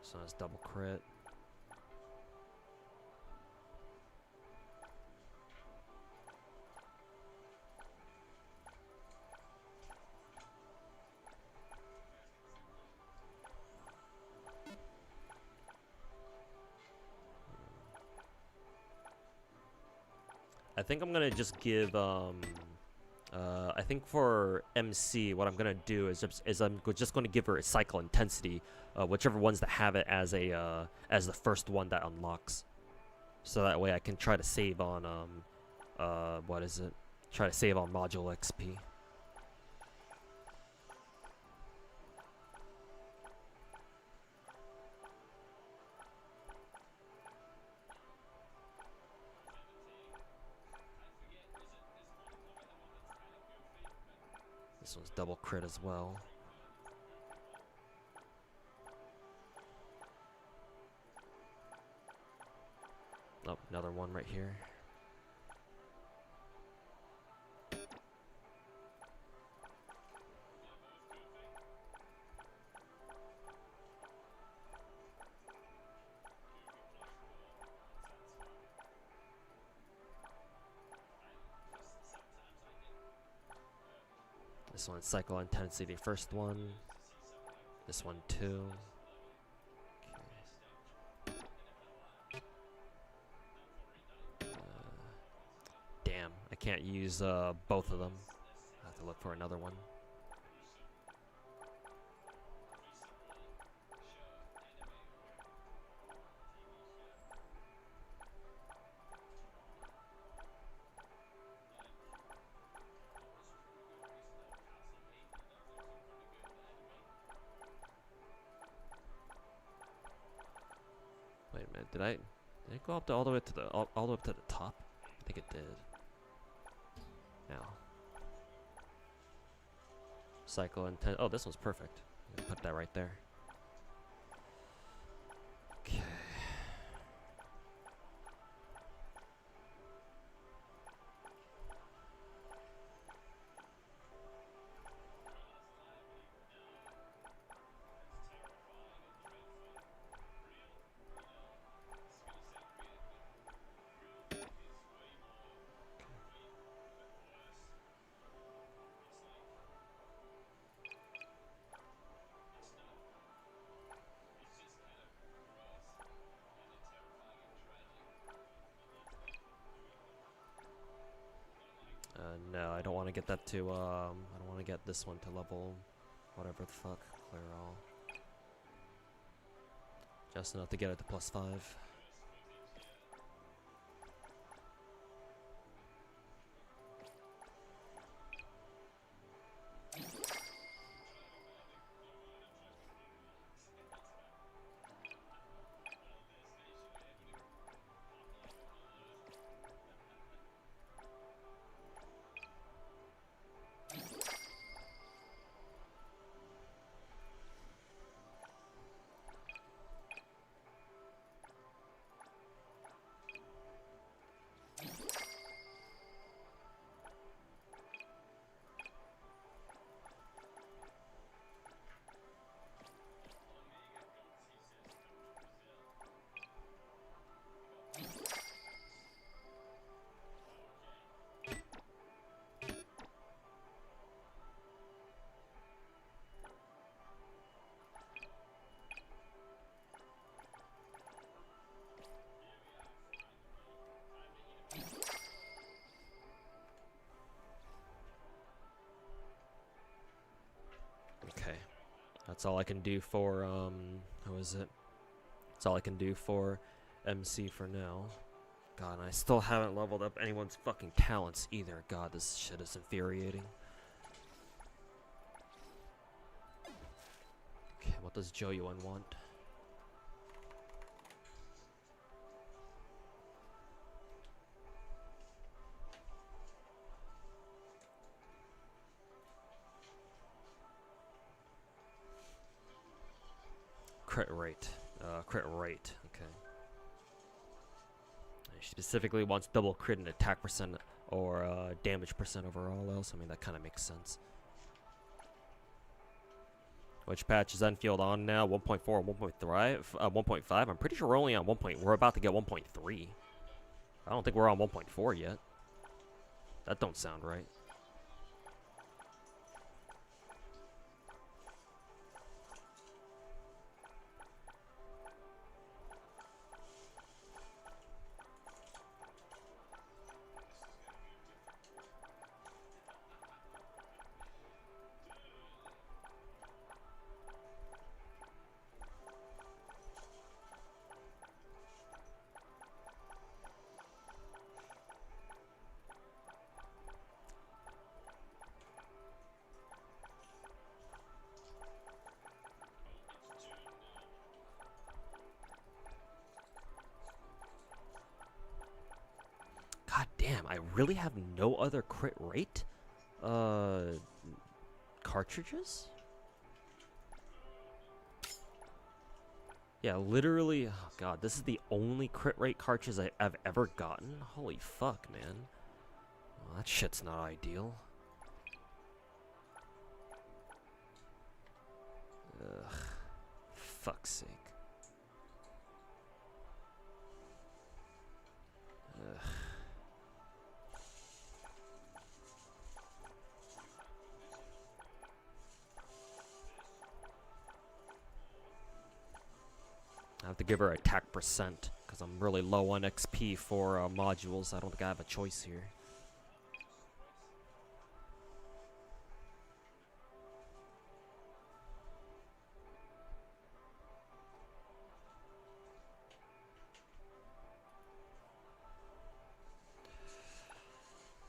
So it's double crit. I think I'm gonna just give I think for MC, what I'm gonna do is I'm just gonna give her a cycle intensity, whichever ones that have it as the first one that unlocks, so that way I can try to save on what is it? Try to save on module XP. This one's double crit as well. Oh, another one right here. This one's cycle intensity, first one. This one too. Okay. Damn, I can't use both of them. I have to look for another one. Wait a minute, did it go up to all the way to the all the way up to the top? I think it did. Now. Cycle intent. Oh, this one's perfect. I'm gonna put that right there. Okay. No, I don't want to get that to, I don't want to get this one to level, whatever the fuck, clear all. Just enough to get it to +5. Okay, that's all I can do for, who is it? That's all I can do for MC for now. God, and I still haven't leveled up anyone's fucking talents either. God, this shit is infuriating. Okay, what does Joyuan want? Crit rate. Crit rate. Okay. She specifically wants double crit and attack percent or damage percent overall else. I mean, that kind of makes sense. Which patch is Enfield on now? 1.4 or 1.5? 1.5? I'm pretty sure we're only on 1. We're about to get 1.3. I don't think we're on 1.4 yet. That don't sound right. God damn, I really have no other crit rate? cartridges? Yeah, literally, oh god, this is the only crit rate cartridge I've ever gotten? Holy fuck, man. Well, that shit's not ideal. Ugh. Fuck's sake. Ugh. I have to give her attack percent because I'm really low on XP for modules. I don't think I have a choice here.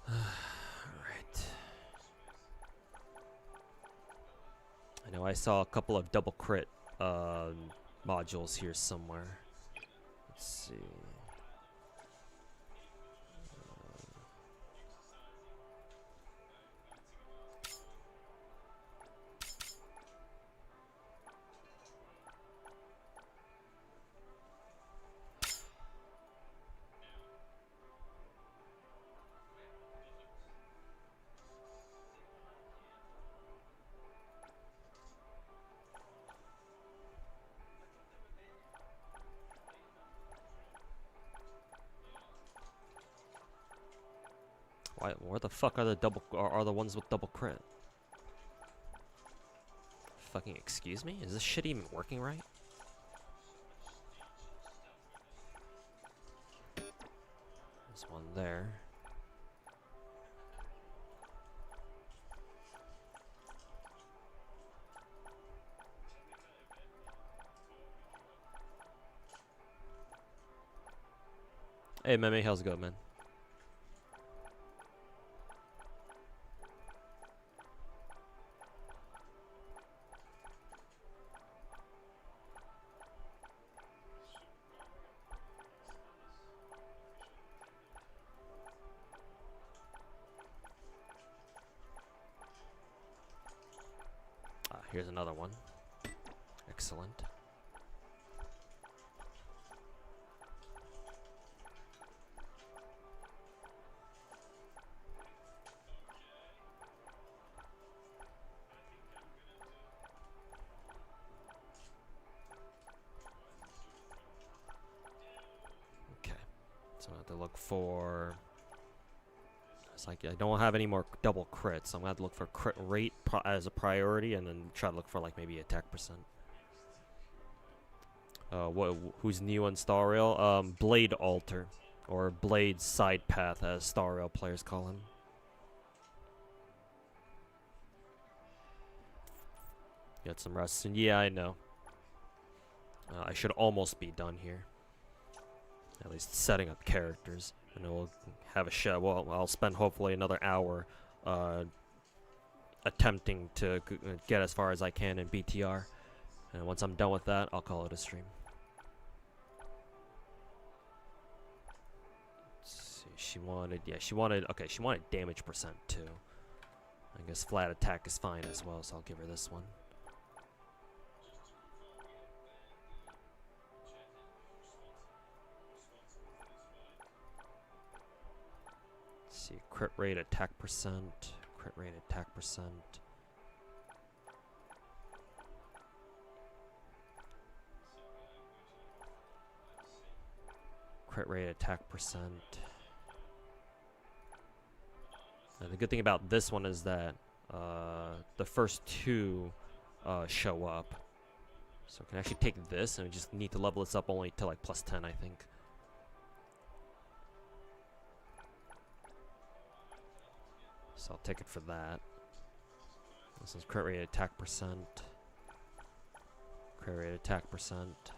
Alright. I know I saw a couple of double crit modules here somewhere. Let's see. Why? Where the fuck are the are the ones with double crit? Fucking excuse me? Is this shit even working right? There's one there. Hey, Meme, how's it going, man? Here's another one. Excellent. Okay. So I have to look for... It's like I don't have any more double crits, so I'm gonna have to look for crit rate as a priority, and then try to look for like maybe attack percent. Who's new on Star Rail? Blade Alter, or Blade Side Path, as Star Rail players call him. Get some rest, and yeah, I know. I should almost be done here. At least setting up characters. And then we'll have a show. Well, I'll spend hopefully another hour attempting to get as far as I can in BTR. And once I'm done with that, I'll call it a stream. Let's see, she wanted damage percent too. I guess flat attack is fine as well, so I'll give her this one. See, crit rate, attack percent, crit rate, attack percent. Crit rate, attack percent. And the good thing about this one is that the first two show up. So I can actually take this, and we just need to level this up only to like plus 10, I think. So I'll take it for that. This is crit rate, attack percent. Crit rate, attack percent.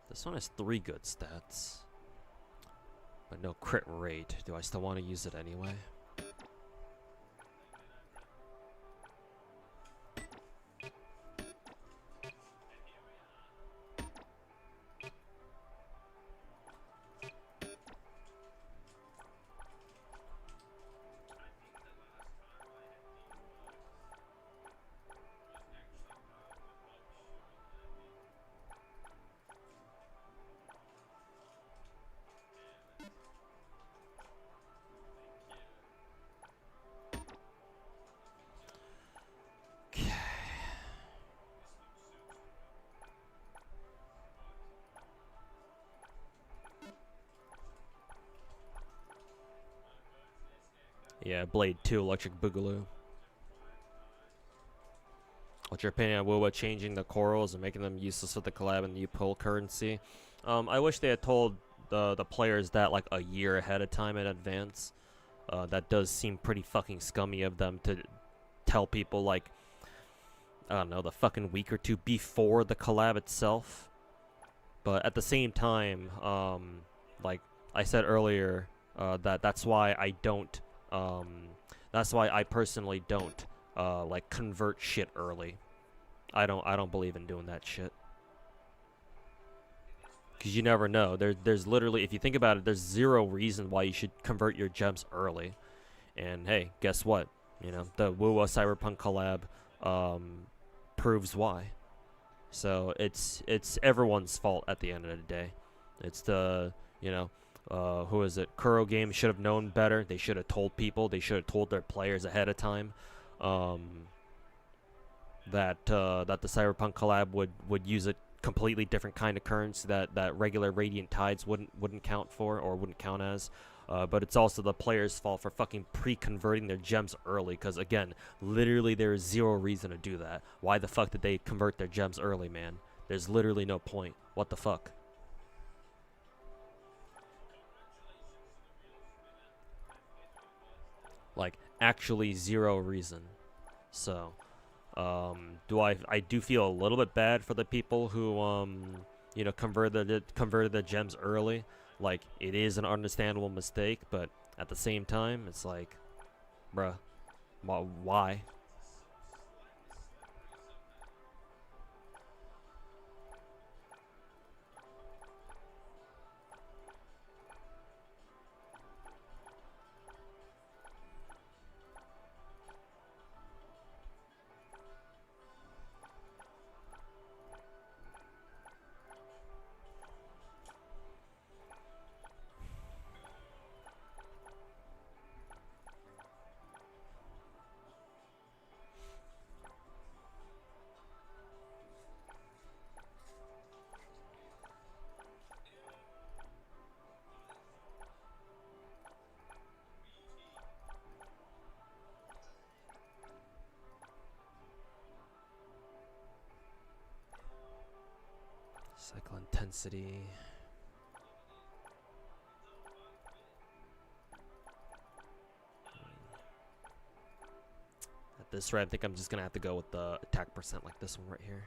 This one has 3 good stats, but no crit rate. Do I still want to use it anyway? Yeah, Blade 2 Electric Boogaloo. What's your opinion on WoWa changing the corals and making them useless with the collab and the pull currency? I wish they had told the players that like a year ahead of time in advance. That does seem pretty fucking scummy of them to tell people like, I don't know, the fucking week or two before the collab itself. But at the same time, like I said earlier, that's why I don't. That's why I personally don't like convert shit early. I don't believe in doing that shit. Cause you never know. There's literally, if you think about it, there's 0 reason why you should convert your gems early. And hey, guess what? You know, the WoWa Cyberpunk collab proves why. So it's everyone's fault at the end of the day. It's the, you know, who is it? Kuro Games should have known better. They should have told people. They should have told their players ahead of time that the Cyberpunk collab would use a completely different kind of currency that regular Radiant Tides wouldn't count for or wouldn't count as. But it's also the players' fault for fucking pre-converting their gems early. Because again, literally there is 0 reason to do that. Why the fuck did they convert their gems early, man? There's literally no point. What the fuck? Like, actually 0 reason. So, I do feel a little bit bad for the people who, you know, converted the gems early. Like, it is an understandable mistake, but at the same time, it's like, bruh, why? Cycle intensity. At this rate, I think I'm just gonna have to go with the attack percent like this one right here.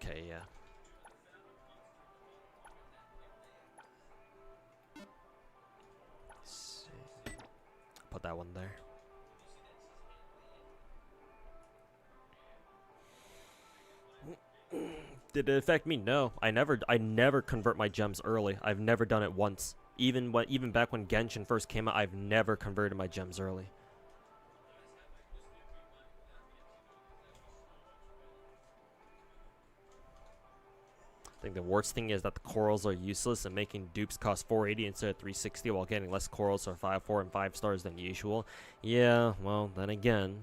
Okay, yeah. Let's see. Put that one there. Did it affect me? No. I never convert my gems early. I've never done it once. Even back when Genshin first came out, I've never converted my gems early. I think the worst thing is that the corals are useless and making dupes cost 480 instead of 360 while getting less corals for 5, 4, and 5 stars than usual. Yeah, well, then again,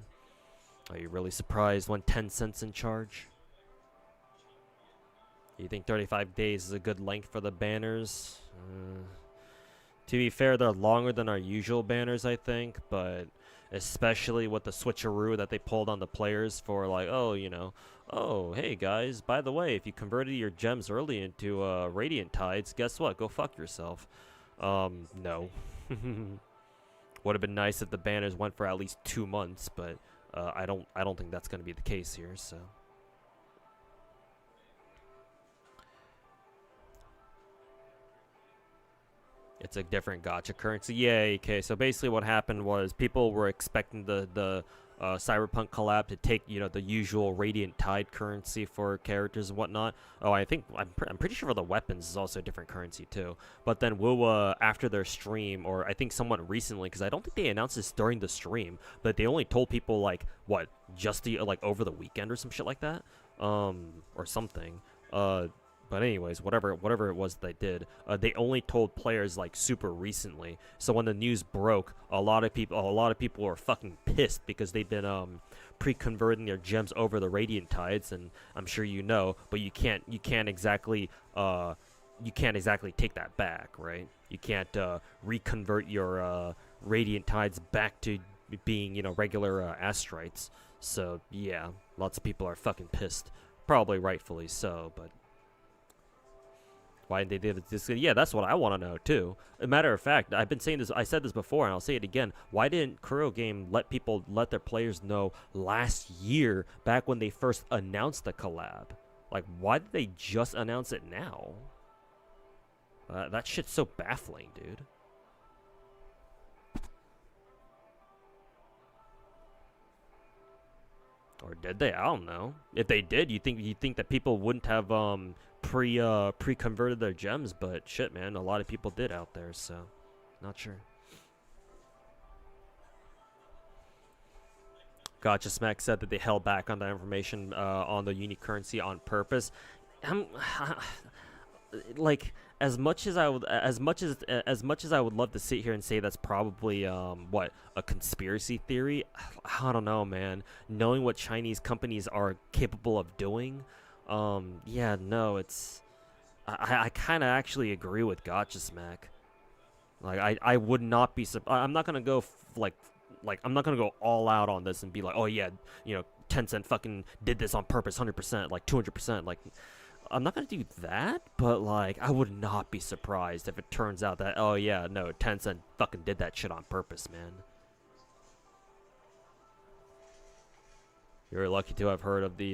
are you really surprised when 10 cents in charge? You think 35 days is a good length for the banners? To be fair, they're longer than our usual banners, I think, but especially with the switcheroo that they pulled on the players for, like, oh, you know, oh, hey guys, by the way, if you converted your gems early into Radiant Tides, guess what? Go fuck yourself. No. Would have been nice if the banners went for at least 2 months, but I don't think that's going to be the case here, so. It's a different gacha currency. Yay, okay. So basically what happened was people were expecting the Cyberpunk collab to take, you know, the usual Radiant Tide currency for characters and whatnot. Oh, I'm pretty sure for the weapons is also a different currency too. But then WoW, after their stream, or I think somewhat recently, because I don't think they announced this during the stream, but they only told people like what, just the like over the weekend or some shit like that, or something. But anyways, whatever it was they did, they only told players like super recently. So when the news broke, a lot of people were fucking pissed because they've been pre-converting their gems over the Radiant Tides, and I'm sure you know, but you can't exactly take that back, right? You can't reconvert your Radiant Tides back to being, you know, regular Astrites. So yeah, lots of people are fucking pissed, probably rightfully so, but. Why they did this? Yeah, that's what I want to know too. A matter of fact, I've been saying this. I said this before, and I'll say it again. Why didn't Kuro Game let their players know last year, back when they first announced the collab? Like, why did they just announce it now? That shit's so baffling, dude. Or did they? I don't know. If they did, you think that people wouldn't have pre-converted their gems, but shit, man, a lot of people did out there, so not sure. Gotcha Smack said that they held back on that information on the unique currency on purpose. Like, as much as I would love to sit here and say that's probably what, a conspiracy theory, I don't know, man. Knowing what Chinese companies are capable of doing, yeah, no, it's I kind of actually agree with Gotcha Smack. Like, I would not be I'm not gonna go I'm not gonna go all out on this and be like, oh yeah, you know, Tencent fucking did this on purpose, 100%, like 200%, like. I'm not gonna do that, but like, I would not be surprised if it turns out that, oh yeah, no, Tencent fucking did that shit on purpose, man. You're lucky to have heard of the,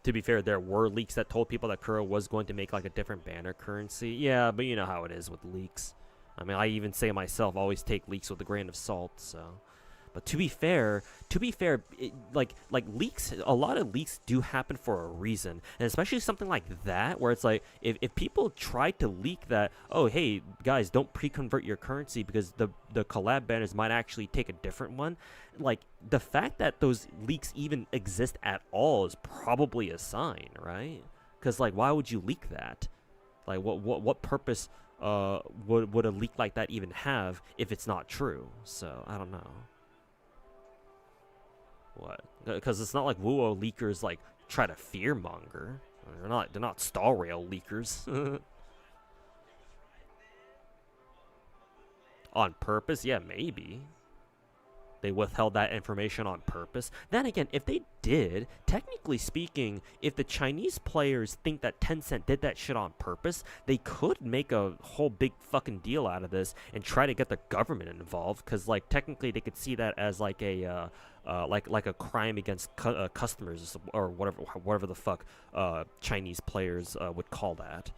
to be fair, there were leaks that told people that Kuro was going to make like a different banner currency. Yeah, but you know how it is with leaks. I mean, I even say myself, always take leaks with a grain of salt, so. But to be fair, like leaks, a lot of leaks do happen for a reason, and especially something like that, where it's like, if people try to leak that, oh hey guys, don't pre-convert your currency because the collab banners might actually take a different one, like the fact that those leaks even exist at all is probably a sign, right? Because like, why would you leak that? Like, what purpose would a leak like that even have if it's not true? So I don't know. What? Because it's not like Wuo leakers like try to fearmonger. They're not stall rail leakers. On purpose? Yeah, maybe. They withheld that information on purpose. Then again, if they did, technically speaking, if the Chinese players think that Tencent did that shit on purpose, they could make a whole big fucking deal out of this and try to get the government involved, because like technically they could see that as like a like a crime against customers, or whatever the fuck Chinese players would call that.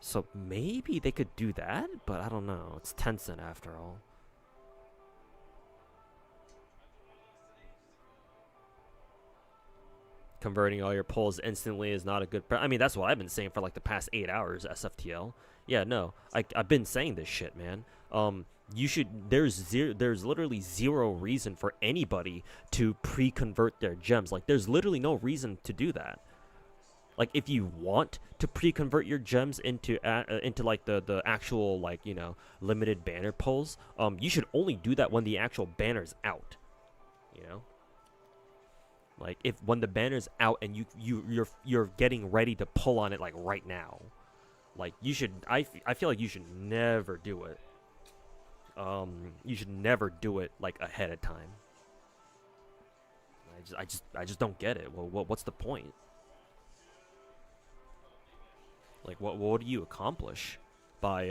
So maybe they could do that, but I don't know. It's Tencent after all. Converting all your polls instantly is not a good I mean, that's what I've been saying for like the past 8 hours, SFTL. Yeah, no, I've been saying this shit, man. You should, there's literally zero reason for anybody to pre-convert their gems. Like, there's literally no reason to do that. Like, if you want to pre-convert your gems into like the actual, like, you know, limited banner polls, you should only do that when the actual banner's out, you know? Like, when the banner's out and you're getting ready to pull on it, like right now, like you should. I feel like you should never do it. You should never do it like ahead of time. I just don't get it. Well, what's the point? Like, what do you accomplish by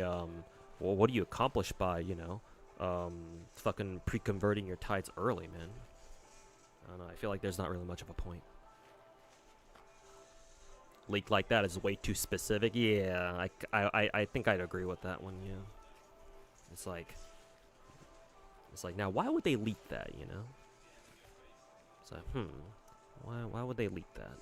well, what do you accomplish by, you know, fucking pre-converting your tides early, man? I don't know. I feel like there's not really much of a point. Leak like that is way too specific. Yeah, I think I'd agree with that one. Yeah, it's like now why would they leak that? You know, it's like why would they leak that?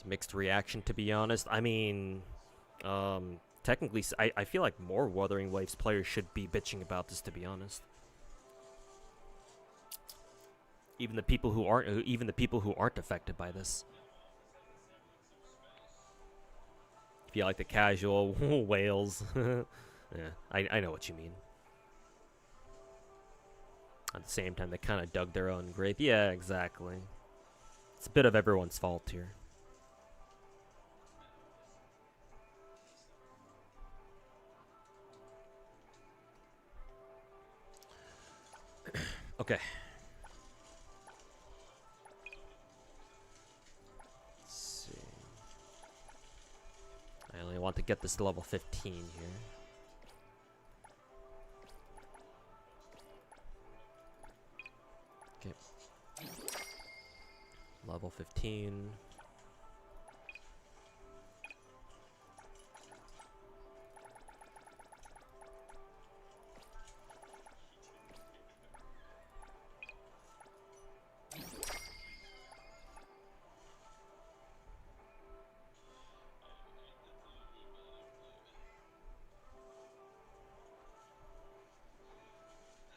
Mixed reaction, to be honest. I mean, technically, I feel like more Wuthering Waves players should be bitching about this, to be honest. Even the people who aren't affected by this. If you like the casual whales, yeah, I know what you mean. At the same time, they kind of dug their own grave. Yeah, exactly. It's a bit of everyone's fault here. Okay. Let's see. I only want to get this to level 15 here. Okay. Level 15.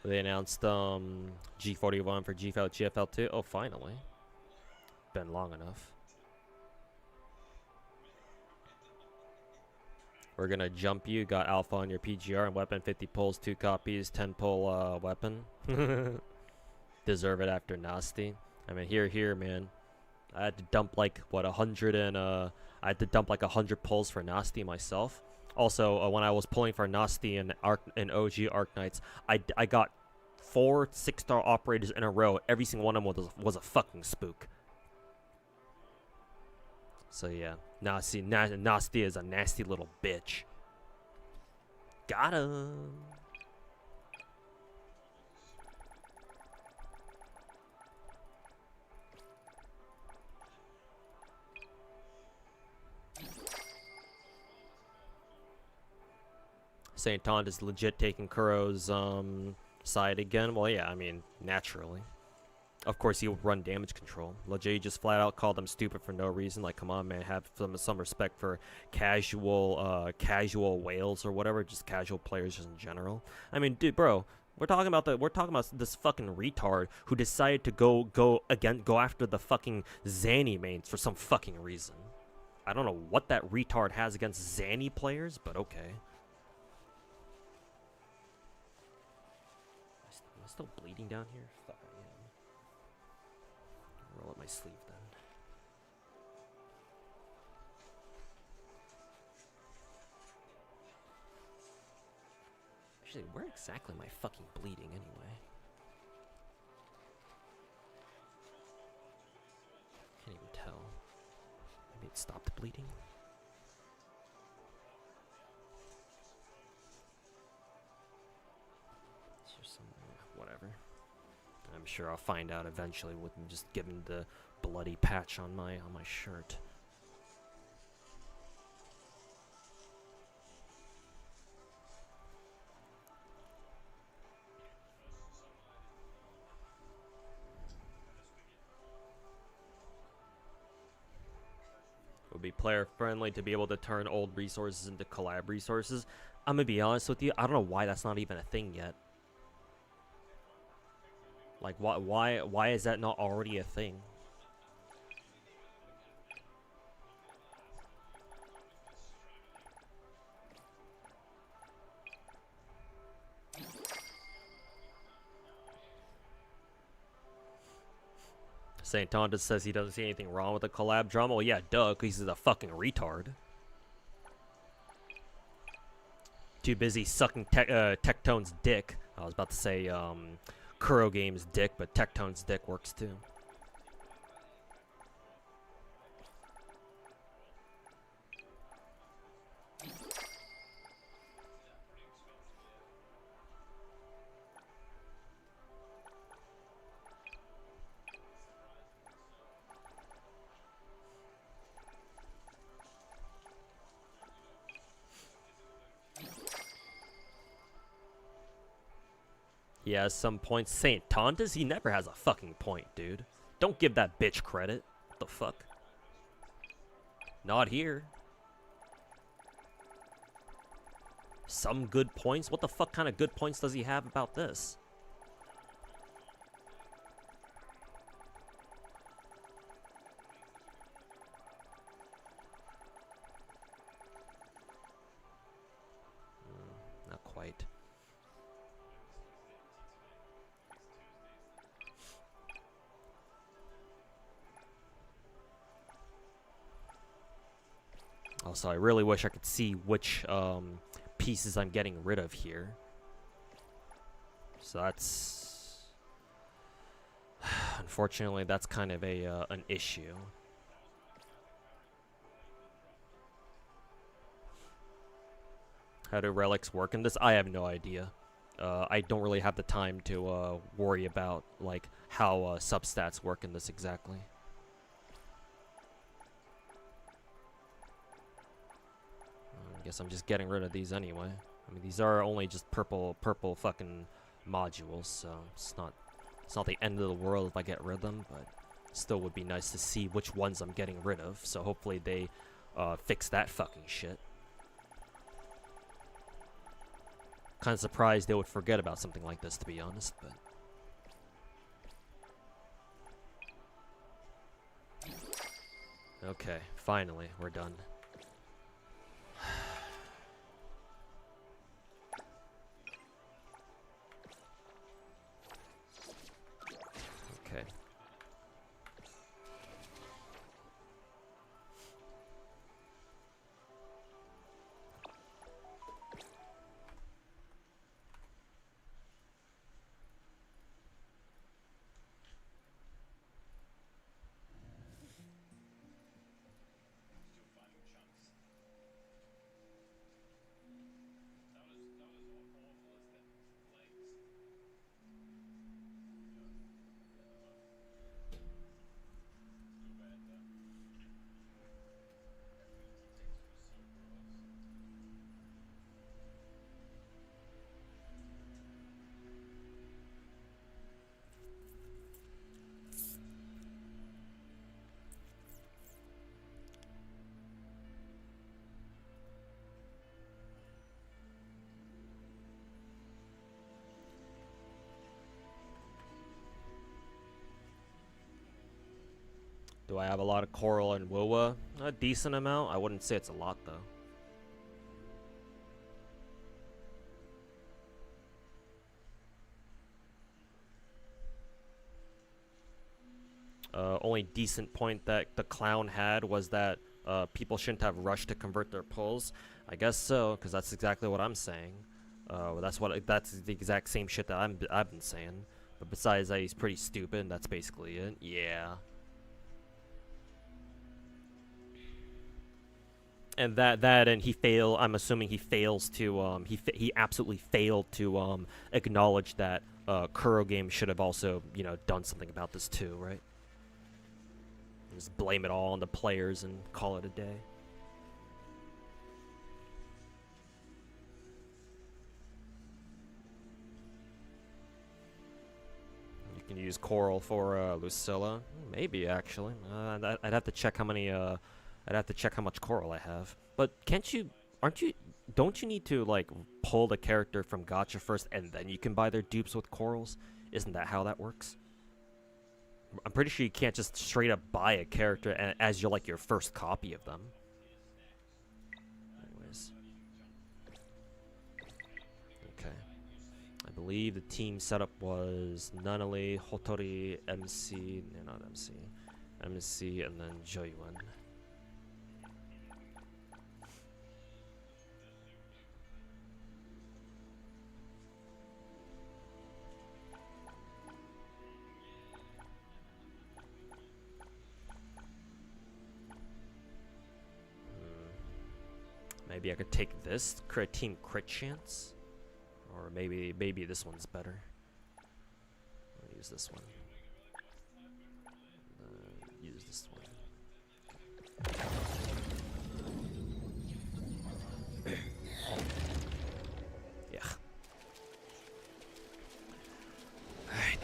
They announced G41 for GFL2. Oh, finally. Been long enough. We're gonna jump you. Got alpha on your PGR and weapon. 50 pulls, 2 copies, 10 pull weapon. Deserve it after Nasty. I mean, here, man. I had to dump like what 100 and I had to dump like 100 pulls for Nasty myself. Also, when I was pulling for Nasty and OG Arknights, I got 4 6-star operators in a row. Every single one of them was a fucking spook. So yeah, Nasty is a nasty little bitch. Got him. St. Tond is legit taking Kuro's side again. Well, yeah, I mean, naturally. Of course, he will run damage control. Legit just flat out called them stupid for no reason. Like, come on, man, have some respect for casual whales or whatever, just casual players just in general. I mean, dude, bro, we're talking about this fucking retard who decided to go after the fucking Zanny mains for some fucking reason. I don't know what that retard has against Zanny players, but okay. Am I still bleeding down here? Fuck, I am. Roll up my sleeve then. Actually, where exactly am I fucking bleeding anyway? Can't even tell. Maybe it stopped bleeding? It's just some, whatever. I'm sure I'll find out eventually with just giving the bloody patch on my shirt. would be player friendly to be able to turn old resources into collab resources. I'm gonna be honest with you, I don't know why that's not even a thing yet. Like, why is that not already a thing? St. Tonda says he doesn't see anything wrong with the collab drama. Well, yeah, duh, because he's a fucking retard. Too busy sucking Tectone's dick. I was about to say Kuro Game's dick, but Tectone's dick works too. He has some points. St. Tondas, he never has a fucking point, dude. Don't give that bitch credit. What the fuck? Not here. Some good points? What the fuck kind of good points does he have about this? Not quite. Also, I really wish I could see which pieces I'm getting rid of here. So that's... Unfortunately, that's kind of a an issue. How do relics work in this? I have no idea. I don't really have the time to worry about like how substats work in this exactly. I guess I'm just getting rid of these anyway. I mean, these are only just purple fucking modules, so it's not the end of the world if I get rid of them, but still would be nice to see which ones I'm getting rid of. So hopefully they fix that fucking shit. Kind of surprised they would forget about something like this, to be honest, but. Okay, finally, we're done. Okay. Do I have a lot of coral and Wowa? A decent amount. I wouldn't say it's a lot, though. Only decent point that the clown had was that people shouldn't have rushed to convert their pulls. I guess so, because that's exactly what I'm saying. That's the exact same shit that I've been saying. But besides that, he's pretty stupid, and that's basically it. Yeah. And and I'm assuming he fails to he absolutely failed to acknowledge that Kuro Game should have also, you know, done something about this too, right? Just blame it all on the players and call it a day. You can use coral for Lucilla, maybe actually. I'd have to check how many I'd have to check how much coral I have. But don't you need to like pull the character from gacha first and then you can buy their dupes with corals? Isn't that how that works? I'm pretty sure you can't just straight up buy a character as your first copy of them. Anyways. Okay. I believe the team setup was Nanali, Hotori, MC, no, not MC. MC and then Joyuan. Maybe I could take this team crit chance, or maybe this one's better. I'll use this one. Use this one. Yeah. Alright.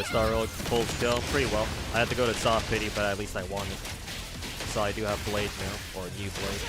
Star Road pulls kill pretty well. I had to go to soft pity, but at least I won it. So I do have blade now, or a new blade.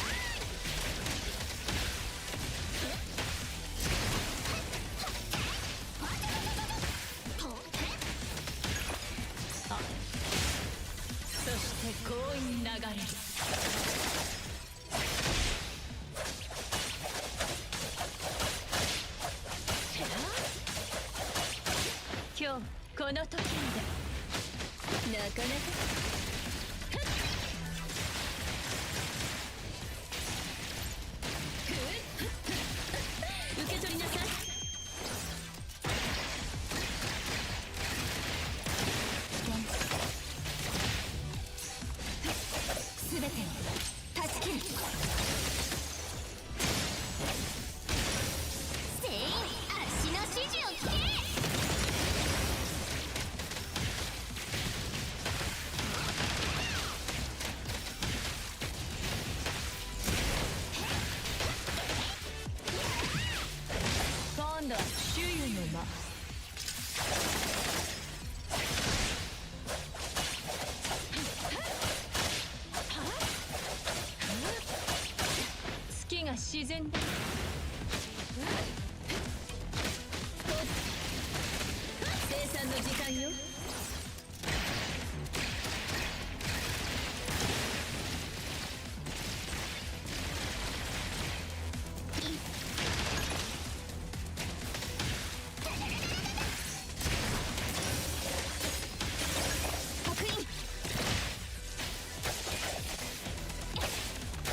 自然だ。生産の時間よ。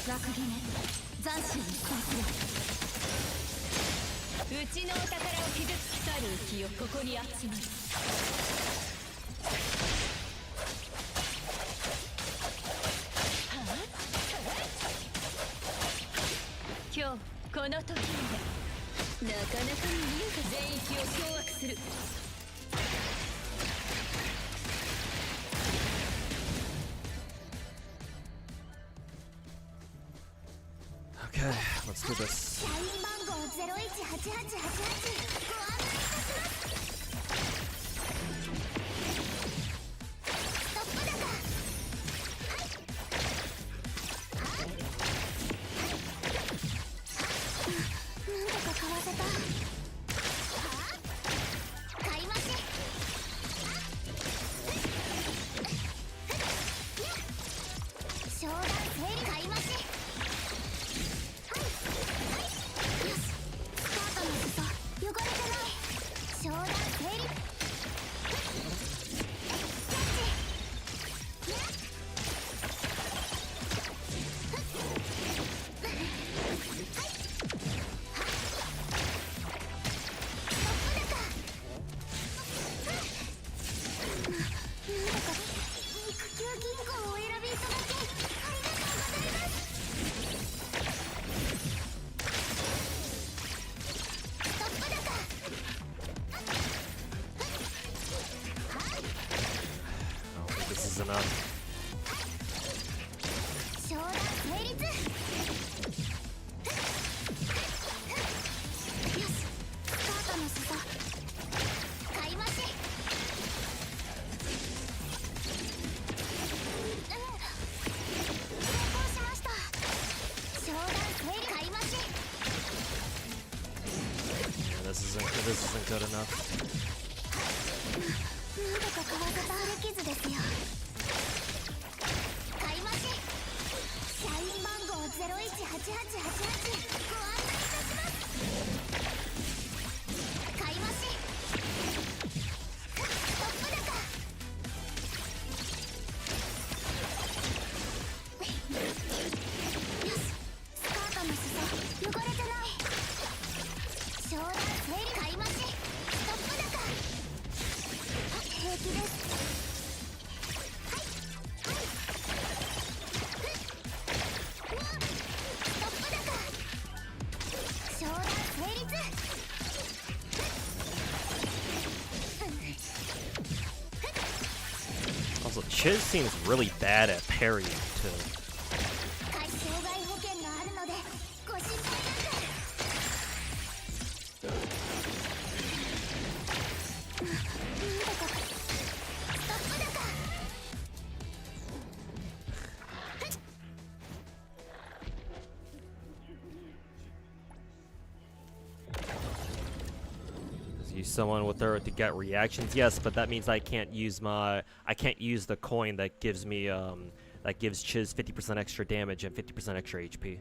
枠決め斬首に伝えうちのお宝を傷つけたる浮世ここに集まる。今日この時までなかなかに全域を掌握する。Okay, let's do this. 社員番号018888ご案内いたしますストップ高なんとかかわせた買い増し商談整理買い増し汚れてない商談整理肉球銀行をお選びいただきありがとうございますストップ高This is enough. 商談成立よしスカートの裾買い増し成功しました商談整理買い増し Yeah, this isn't good enough. なんとかかわせた擦れ傷ですよ買い増し社員番号018888ご案内いたします買い増しストップ高よしスカートの裾汚れてない商談整理買い増しストップ高平気ですストップ高商談成立 Also, Chiz seems really bad at parrying too. 障害保険があるのでご心配なくなんとかストップ高 Use someone with her to get reactions. Yes, but that means I can't use the coin that gives me that gives Chiz 50% extra damage and 50% extra HP.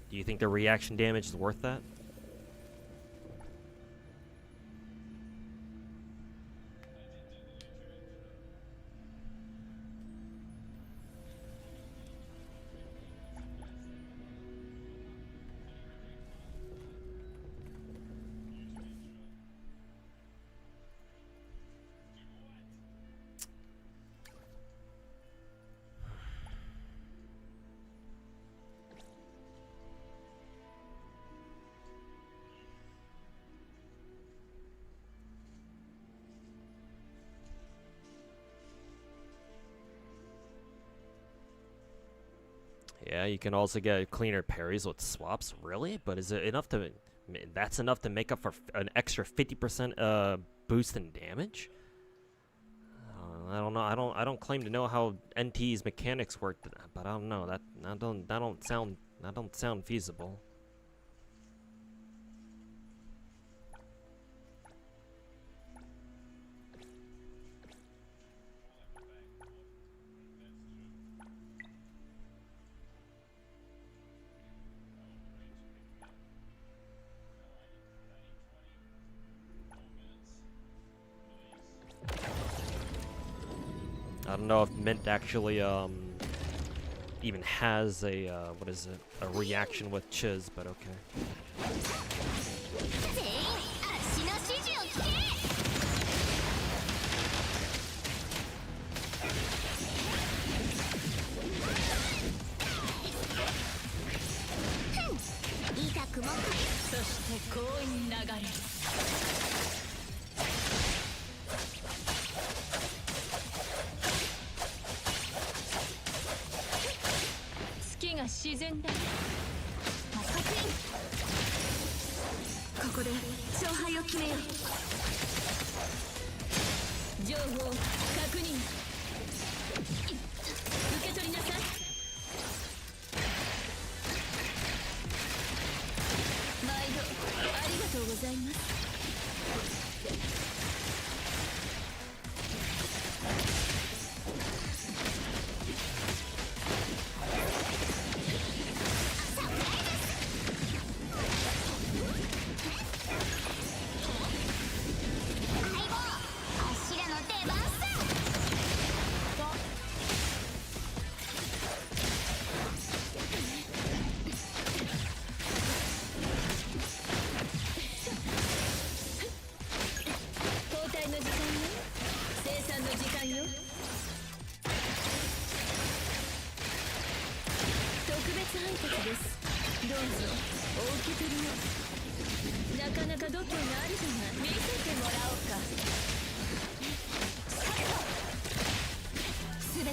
Do you think the reaction damage is worth that? Yeah, you can also get cleaner parries with swaps. Really? But is it enough to... That's enough to make up for an extra 50% boost in damage? I don't know. I don't claim to know how NTE's mechanics work, but I don't know. That don't That don't sound feasible. I don't know if Mint actually even has a what is it? A reaction with Chiz, but okay. 全員足の指示を聞け。痛くもかゆそしてこう流れる。月が自然だ。マスコクイーン。ここで勝敗を決めよう。情報確認。受け取りなさい。毎度ありがとうございます。相棒、あっしらの出番さ。交代の時間よ。生産の時間よ。特別配達です。どうぞお受け取りを。なかなか度胸があるじゃない。見せてもらおうか。全てを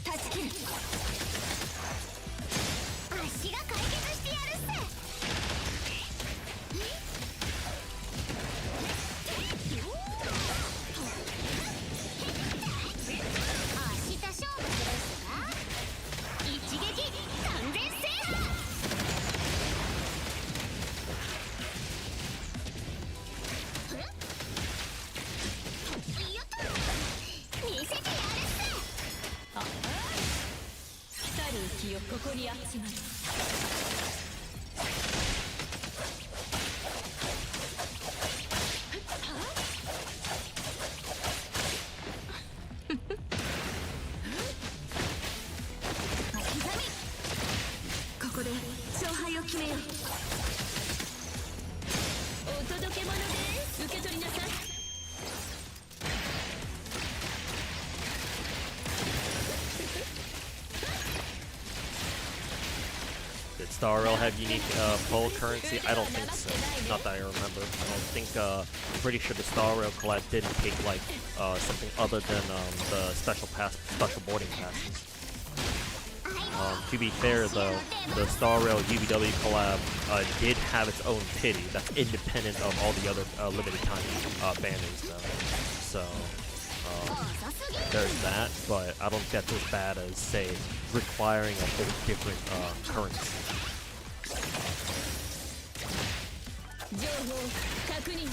断ち切る。あっしが解決してやるっす。明日勝負するっすか。一撃完全制覇。やった見せてやるっす。あ来る気よここに集まる。巻き髪。ここで勝敗を決めよう。お届け物です。受け取りなさい。Did Star Rail have unique poll currency? I don't think so. Not that I remember. I don't think. I'm pretty sure the Star Rail collab didn't take like something other than the special boarding passes. To be fair, though, the Star Rail UVW collab did have its own pity that's independent of all the other limited time banners, though. So there's that, but I don't think that's as bad as, say, requiring a whole different currency. 情報確認。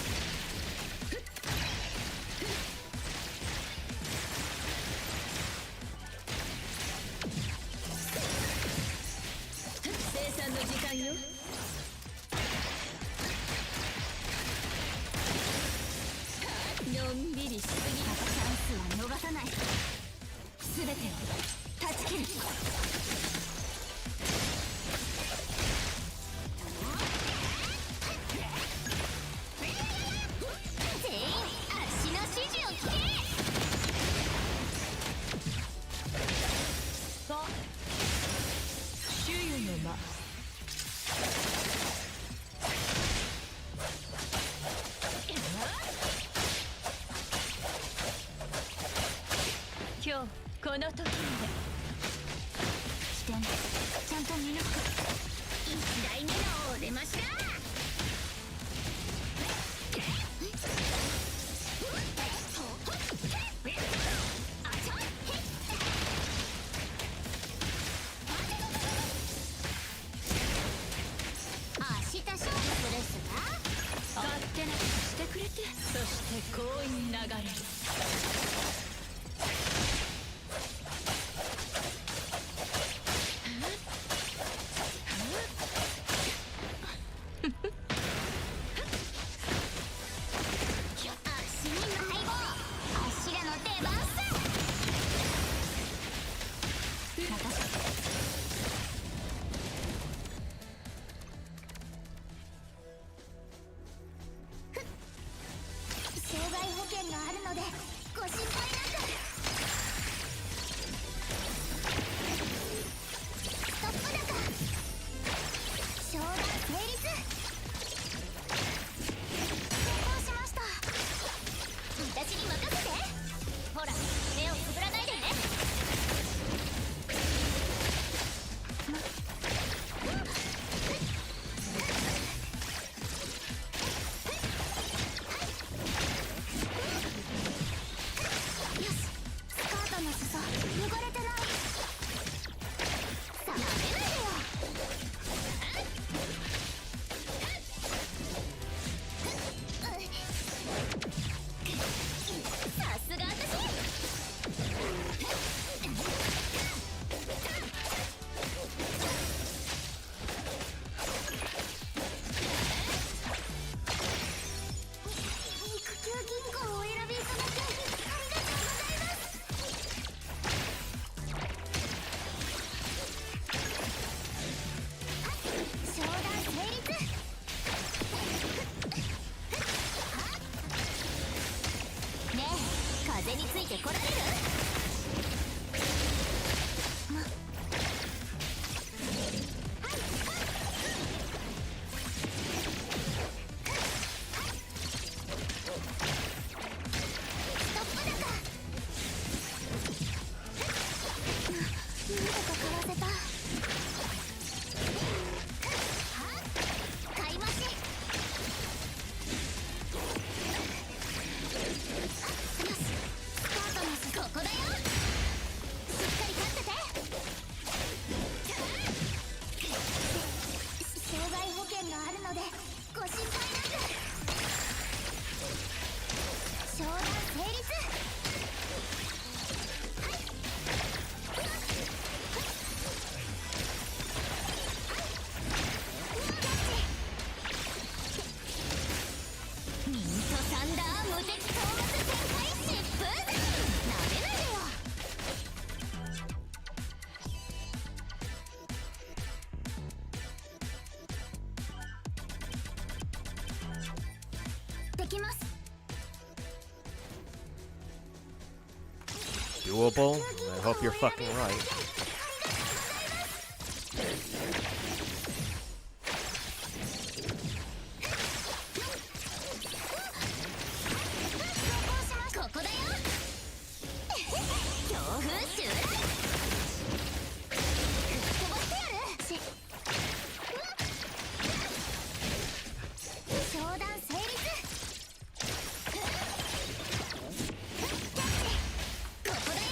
生産の時間よ。のんびりしすぎ。チャンスは逃さない。全てを断ち切る。全員足の指示を聞け。周囲の間。今日この時まで。起点ちゃんと見抜く。1台目のお出ましだ。て、そして幸運流れる。足に迷子、あしらの出番さ。障害保険があるのでご心配なく。ストップ高、商談成立。成功しました。私に任せて。ほら、目をつぶらないでね。よし、スカートの裾汚れてない。さあ、なめないでよ。さすが私。肉球銀行をお選びいただきありがとうございます。商談成立。ねえ、風についてこられる？ストップだか。なんとかかわせた。買い増し。よし、スカートの裾ここだよ。しっかり立ってて。障害保険があるのでご心配なく。商談成立。ミントサンダー無敵討伐展開疾風山。なめないでよ。できます。 Doable? I hope you're fucking right. ここだよ。強風襲来。飛ばしてやる。商談成立。ここだよ。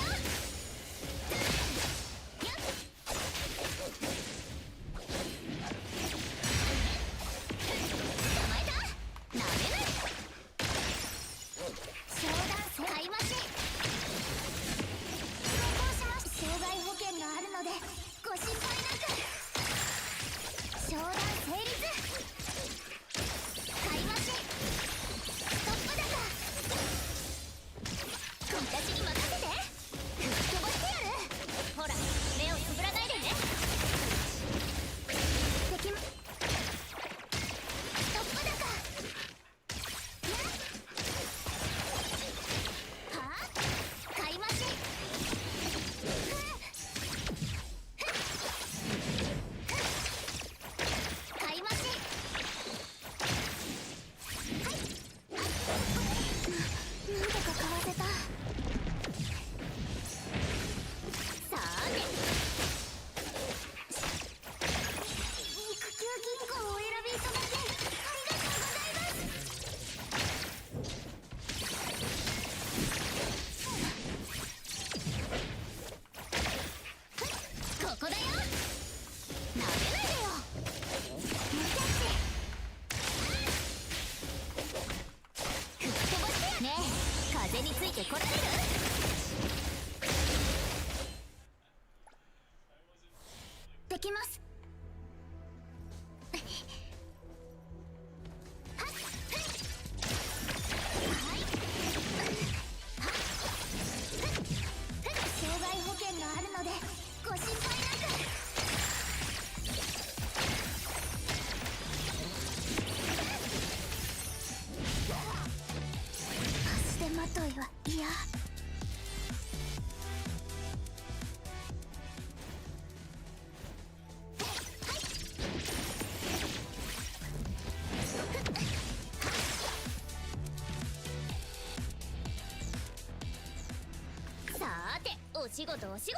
仕事お仕事。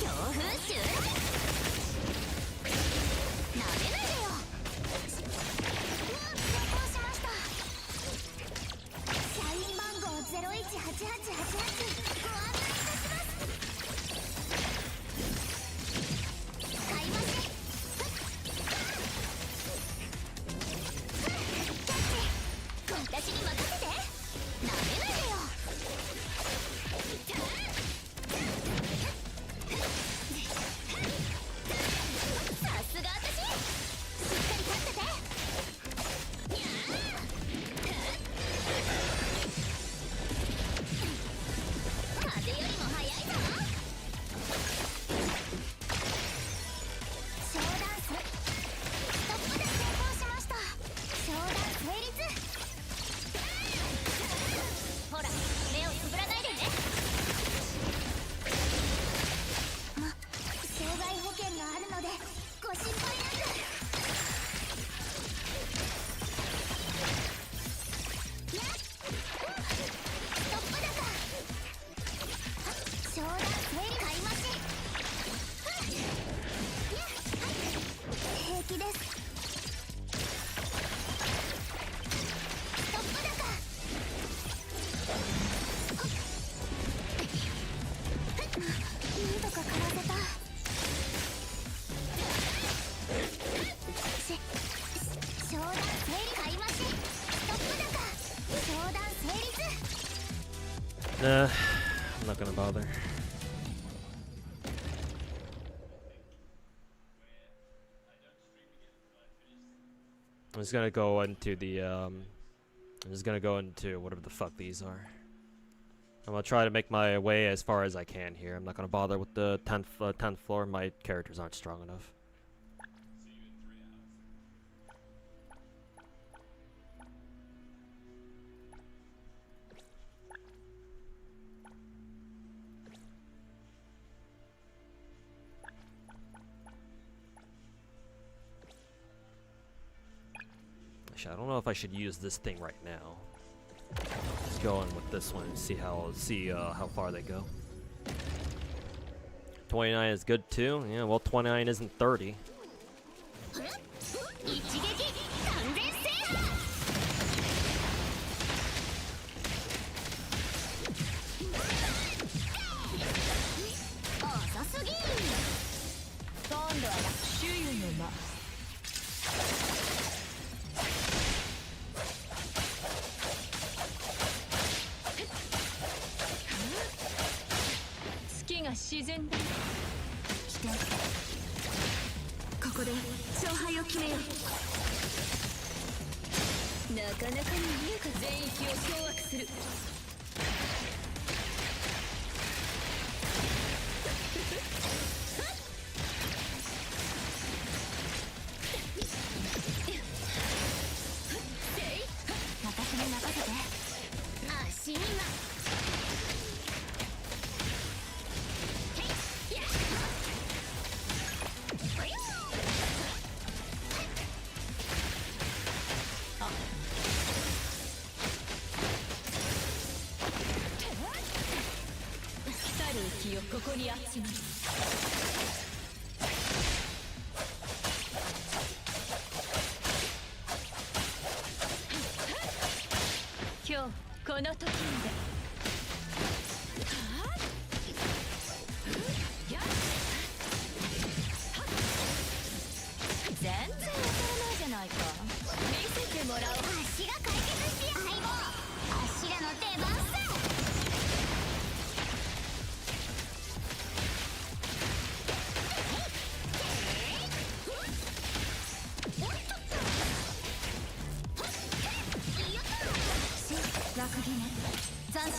強風襲来。なめないでよ。成功しました。社員番号018888ご案内いたします。買い増し。私に任せて。なめないでよ。さすが私。しっかり立ってて。にゃー。風よりも速いぞ。商ダンスストップで成功しました。商ダンス成立。ほら、目をつぶらないでね。障害保険があるのでご心配なく。やっ、ストップだか。商談整理買い増し。平気です。ストップだか。なんとかかわせた。商談整理買い増し。ストップだか。商談成立。Nah, I'm not gonna bother. I'm just gonna go into the I'm just gonna go into whatever the fuck these are. I'm gonna try to make my way as far as I can here. I'm not gonna bother with the 10th floor. My characters aren't strong enough. Actually, I don't know if I should use this thing right now. Let's go in with this one and see how far they go. 29 is good too. Yeah, well, 29 isn't 30. 一撃完全制覇。遅すぎ。今度は周囲の間。月が自然だ。起点。ここで勝敗を決めよう。なかなかに優か全域を掌握する。私に任せて。足にま。来る気をここに集まる。今日この時まで。全然当たらないじゃないか。見せてもらおう。足が解決してや相棒。足らの出番さ。楽決め。斬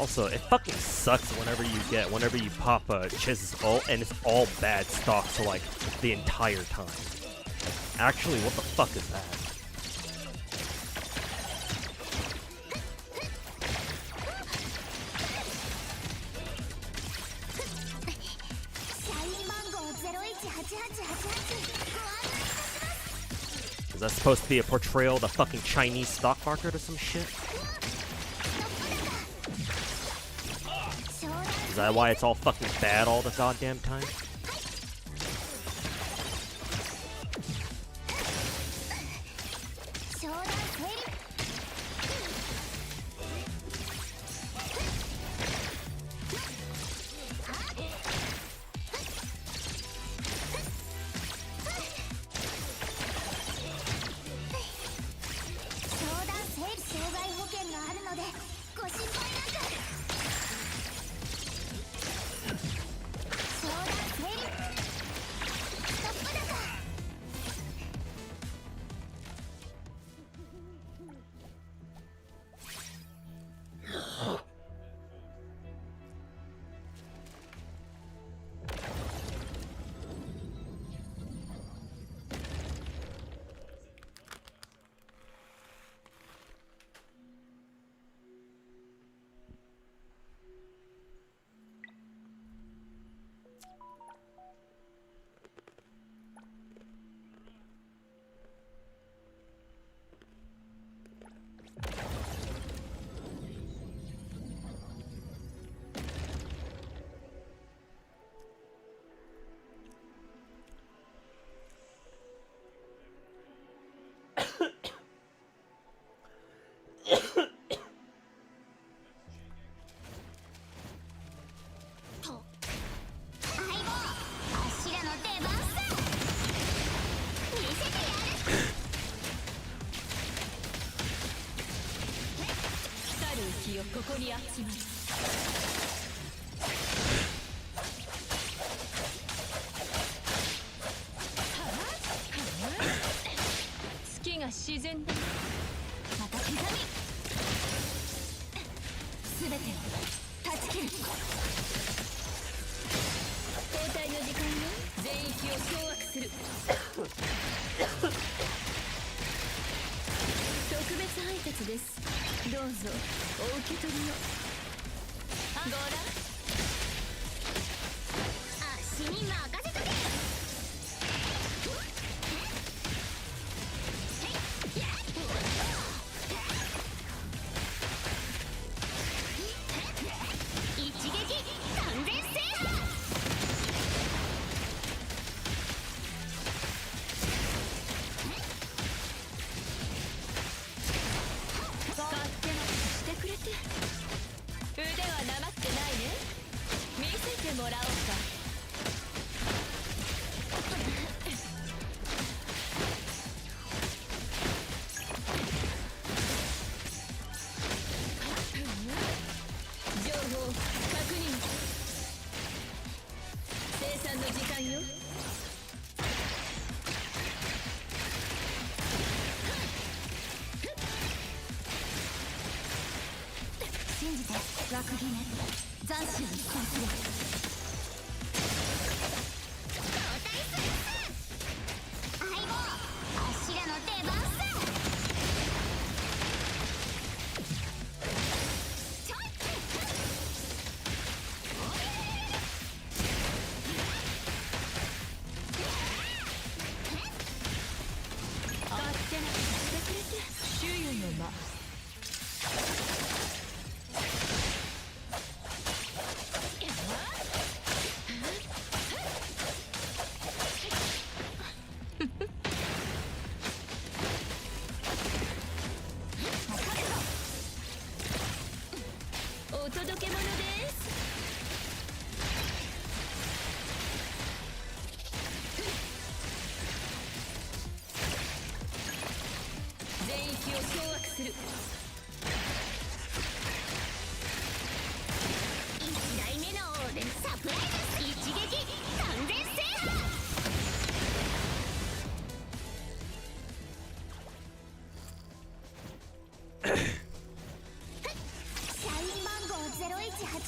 Also, it fucking sucks whenever you pop Chiz's ult and it's all bad stock for like the entire time. Actually, what the fuck is that? Is that supposed to be a portrayal of the fucking Chinese stock market or some shit? Is that why it's all fucking bad all the goddamn time?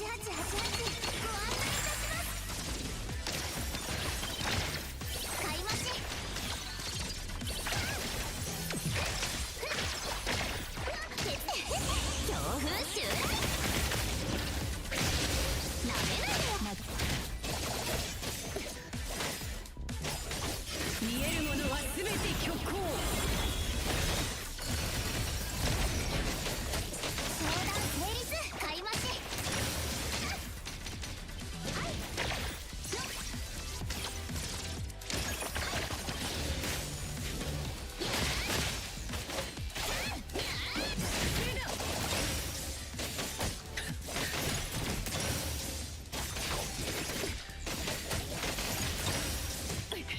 買い増し強風襲来なめないで見えるものは全て虚構。商談成立買い増し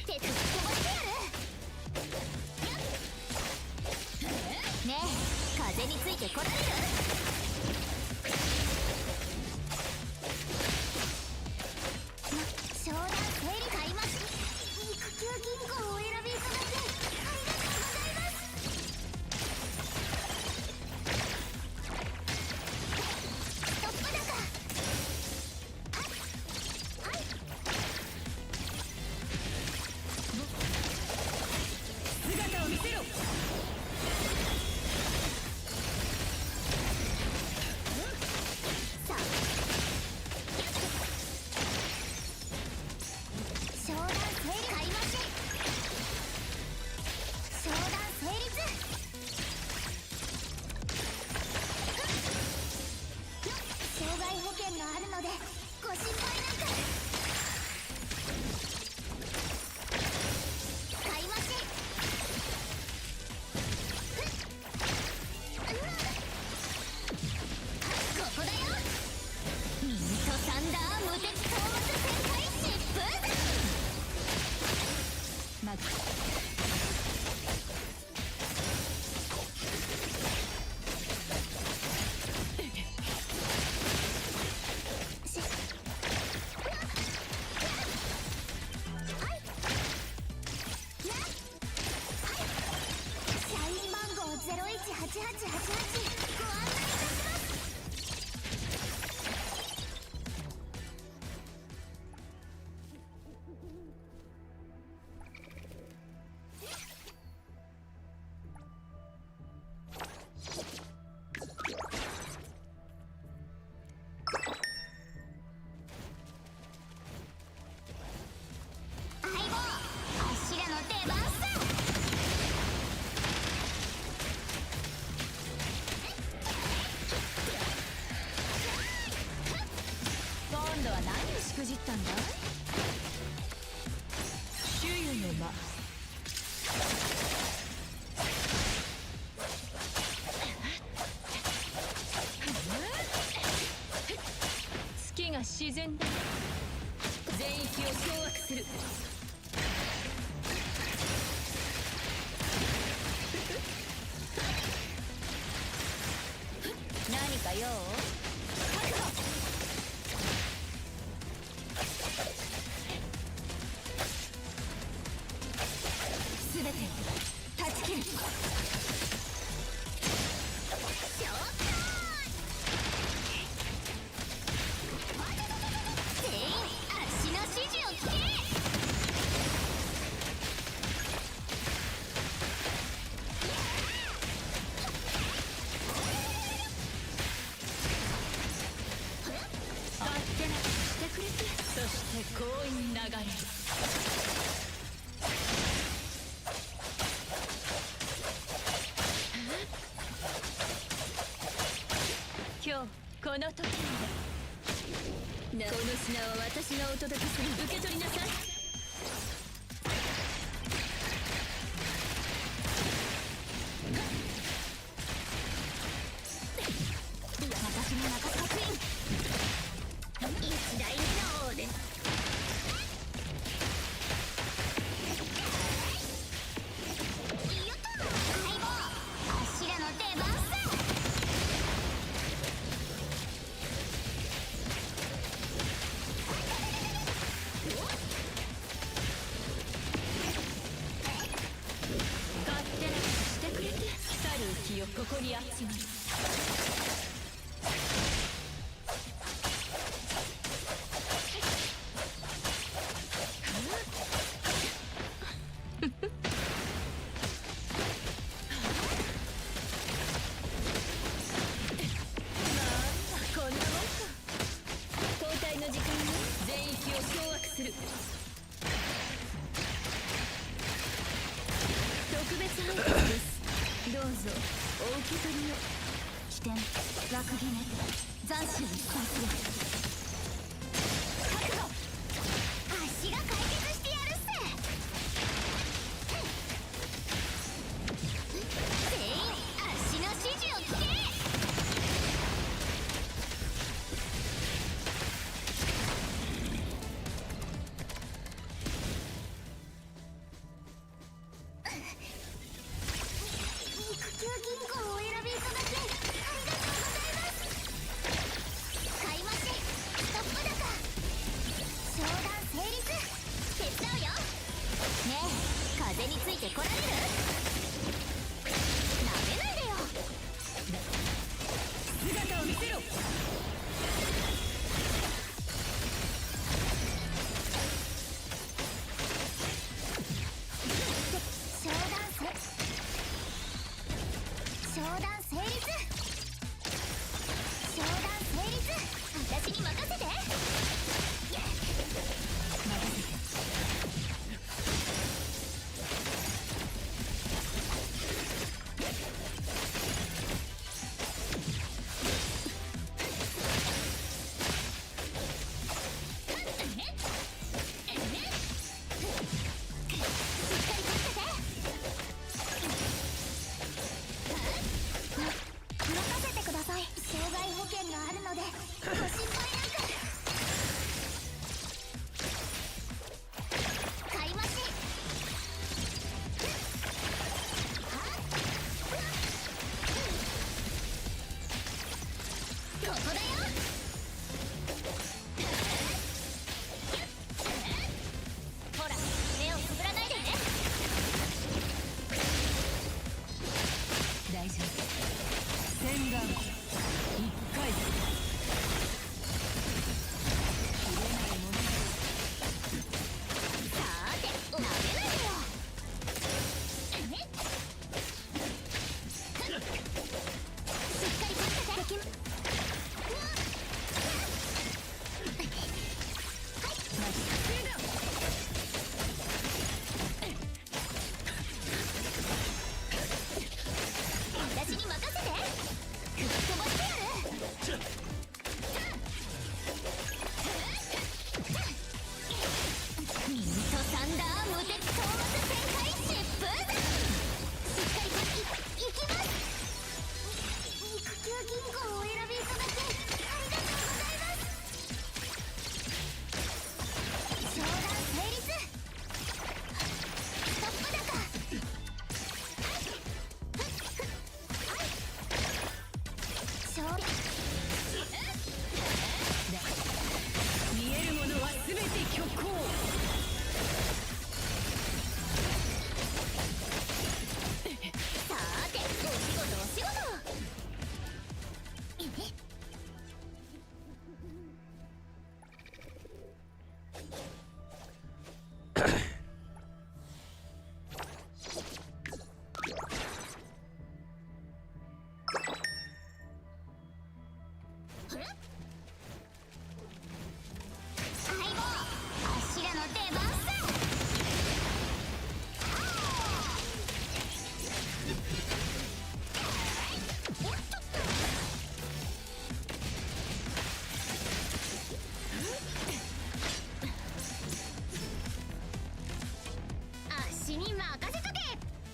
鉄飛ばしてやるねえ風についてこられる商談整理買います肉球銀行をお選びいただきありがとうございますストップ高姿を見せろ。さあ商談整理買い増し商談成立障害保険があるのでご心配なく買い増しここだよミントサンダー無敵討伐旋回疾風弾まず社員番号018888ご案内いたします相棒あっしらの出番さ今度は何をしくじったんだい。周囲の間。月が自然だ。全域を掌握する。何か用？覚悟。全てを断ち切る。全員あっしの指示を聞け勝手なくしてくれて。そして強引流れる。今日この時まで。この品は私がお届けする。受け取りなさい。私に任せたクイーン一代目の王ですよっと相棒あっしらの出番さ勝手なくしてくれて。去る気をここに集まる。け取りよ。起点枠決め斬首に一貫する。覚悟。足が解決してやるっせ。全員足の指示を聞け。肉球銀行をお選びいただきありがとうございます。買い増しストップ高商談成立手伝うよ。ねえ風についてこられる？なめないでよ。姿を見せろ。商談成立。商談成立。私に任せて。任せてください。障害保険があるのでご心配なく。買い増しここだよ。ほら目をつぶらないでね。大丈夫。洗顔一回。切れないもの。さーてなめないでよ。しっかり立ってて。私に任せて。吹っ飛ばしてやる。ミントサンダー無敵討伐旋回疾風弾。しっかりといきます。肉球銀行をお選びいただきありがとうございます。商談成立ストップ高勝利。見えるものは全て虚構。さーてお仕事お仕事。相棒あっしらの出番さ。あっしに任せとけ。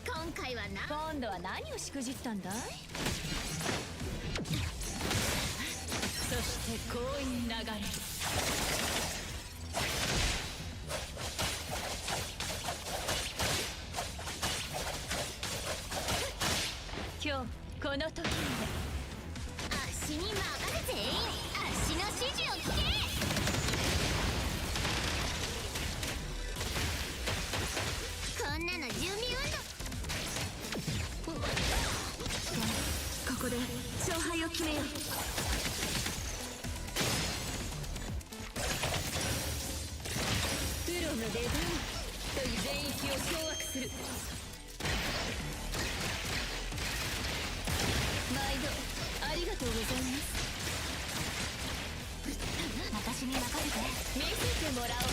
今回はな。今度は何をしくじったんだい。そして強引流れ。今日この時まで。あっしに任せて。あっしの指示を聞け。こんなの準備運動。ここで勝敗を決めよう。プロの出番という全域を掌握する。毎度ありがとうございます。私に任せて。見せてもらおうか。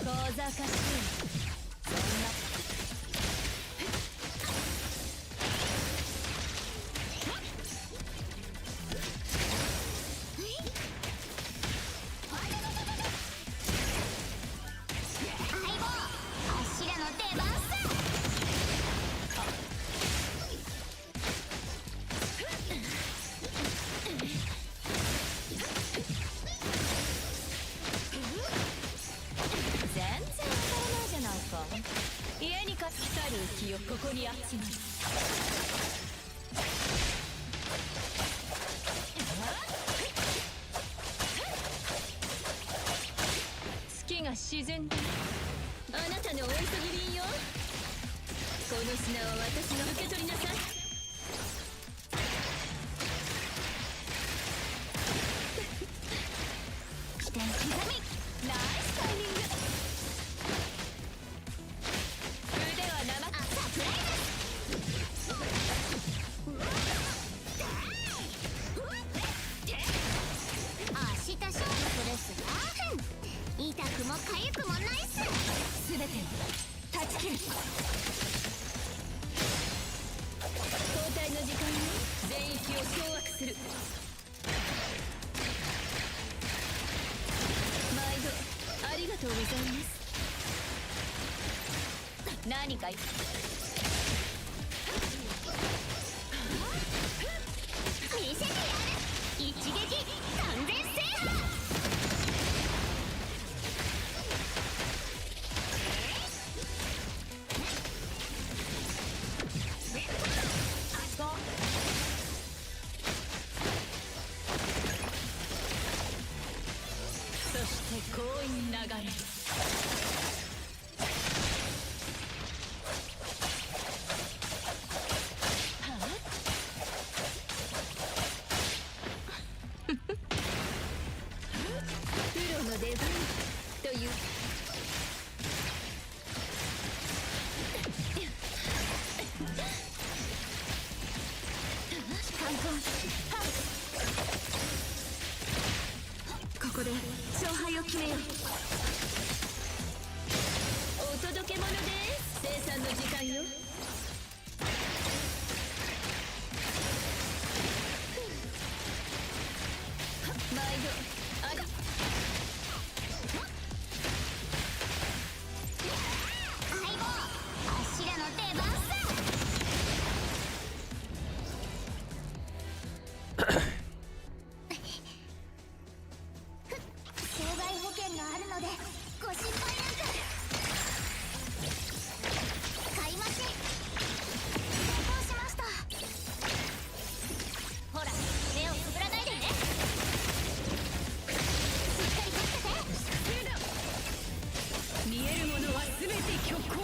こざかしい。そんな去る気よここにあっちまう。月が自然だ。あなたのお急ぎ便よ。この砂は私が受け取りなさい。起点刻みナイスタイミング。腕は生あ、サプライズ。明日勝負するっすな。痛くも痒くもないっす。全てを断ち切る。交代の時間よ。全域を掌握する。毎度ありがとうございます。何か見せてやる。一撃完全制覇。そして強引流れる。プロのデザインという。ここで勝敗を決めよう。お届け物です。生産の時間よ。毎度あり。相棒、あっしらの出番さ。障害保険があるのでご心配なく。買い増し成功しました。ほら、目をつぶらないでね。しっかり立ってて。見えるものは全て虚構。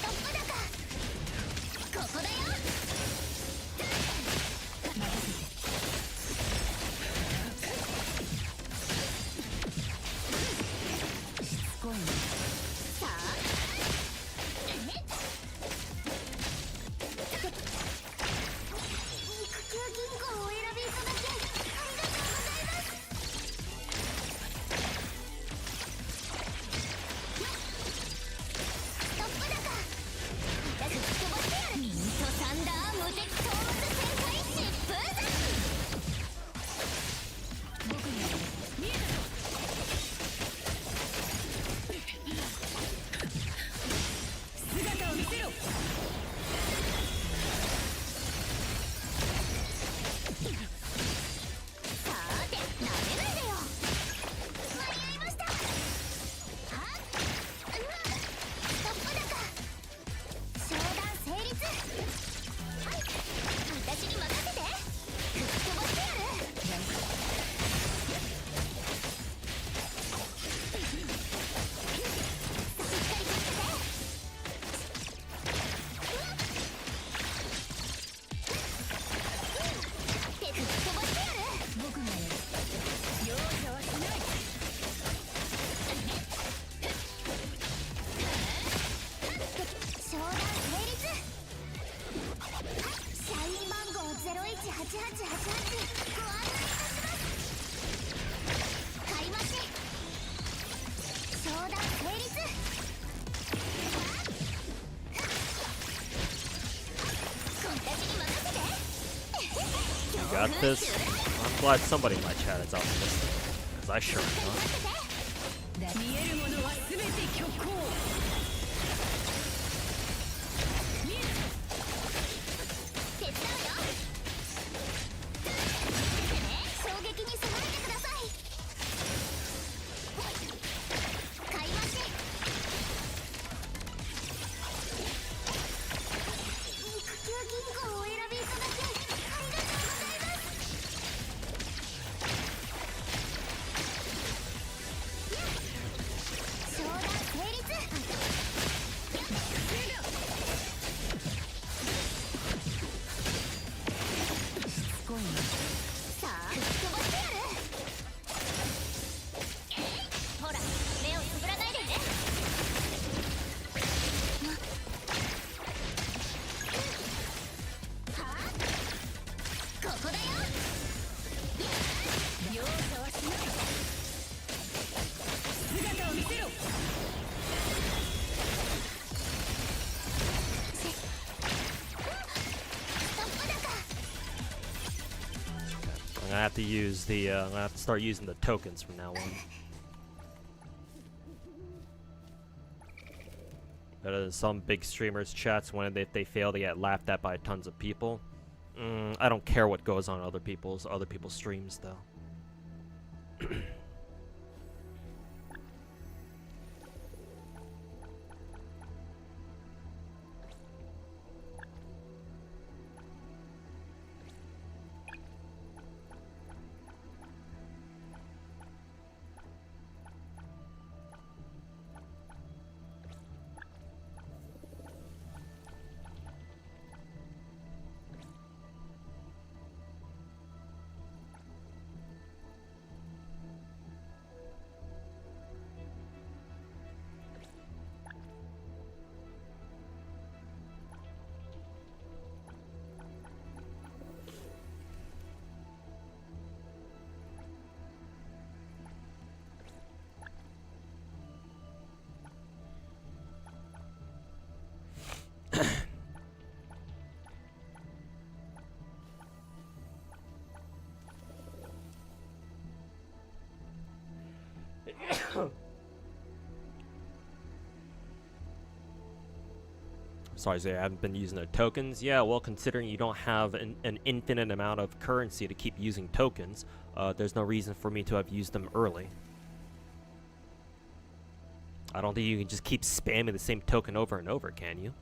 トップ高ここだよ。しつこいね。さあ肉球銀行をお選びいただきありがとうございます。トップ高痛く吹き飛ばしてやる。ミントサンダー無敵討伐旋回疾風斬。僕に見えたぞ。姿を見せろ。さーて、なめないでよ。間に合いました。はっ、トップ高商談成立。はい、私に任せて。吹き飛ばしてやる。しっかり立ってて。手吹き飛ばしてやる。僕がやる。容赦はしない。商談成立。社員番号018888ご案内いたします。買い増し商談成立。私に任せて。 You got this. I'm glad somebody in my chat is out listening, because I sure am not. 見えるものは全て虚構。見えたぞ。手伝うよ。だよ。容赦はしない。姿を見せろ。I'm gonna have to use the. I'm gonna have to start using the tokens from now on. Better than some big streamers' chats when if they fail, they get laughed at by tons of people. I don't care what goes on other people's streams though. Sorry, Zay, I haven't been using the tokens. Yeah, well, considering you don't have an infinite amount of currency to keep using tokens, there's no reason for me to have used them early. I don't think you can just keep spamming the same token over and over, can you?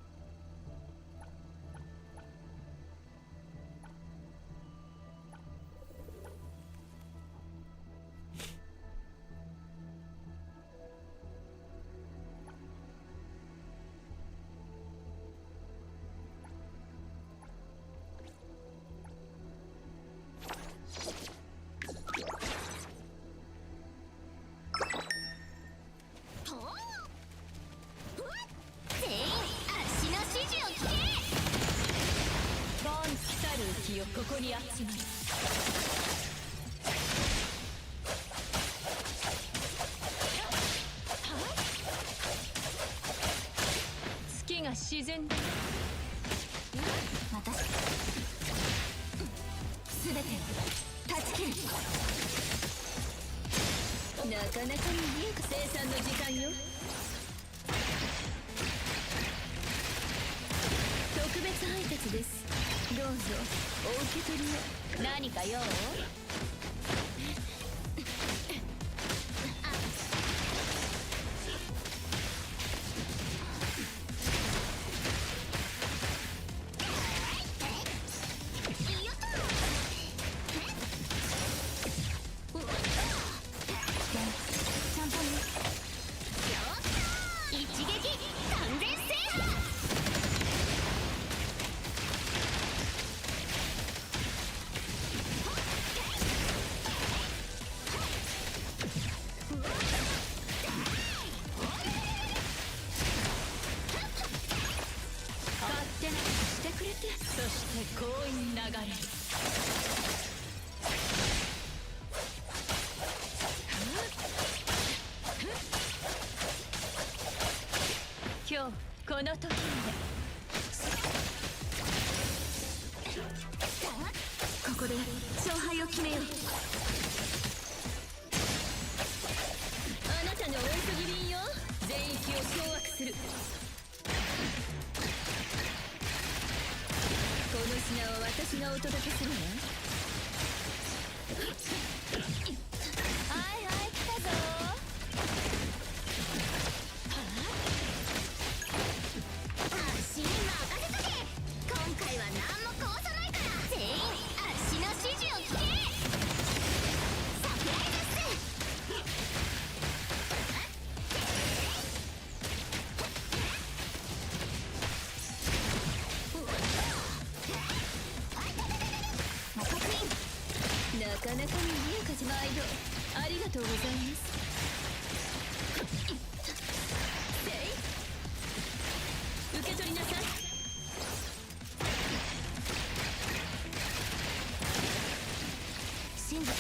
信じて。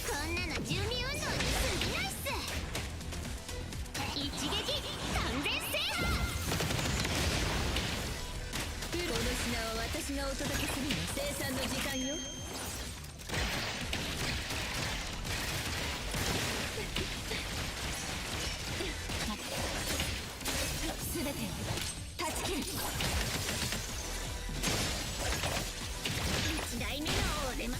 こんなの準備運動に過ぎないっす。一撃完全制覇。この品は私がお届けするの生産の時間よ。全てを断ち切る。一代目の俺も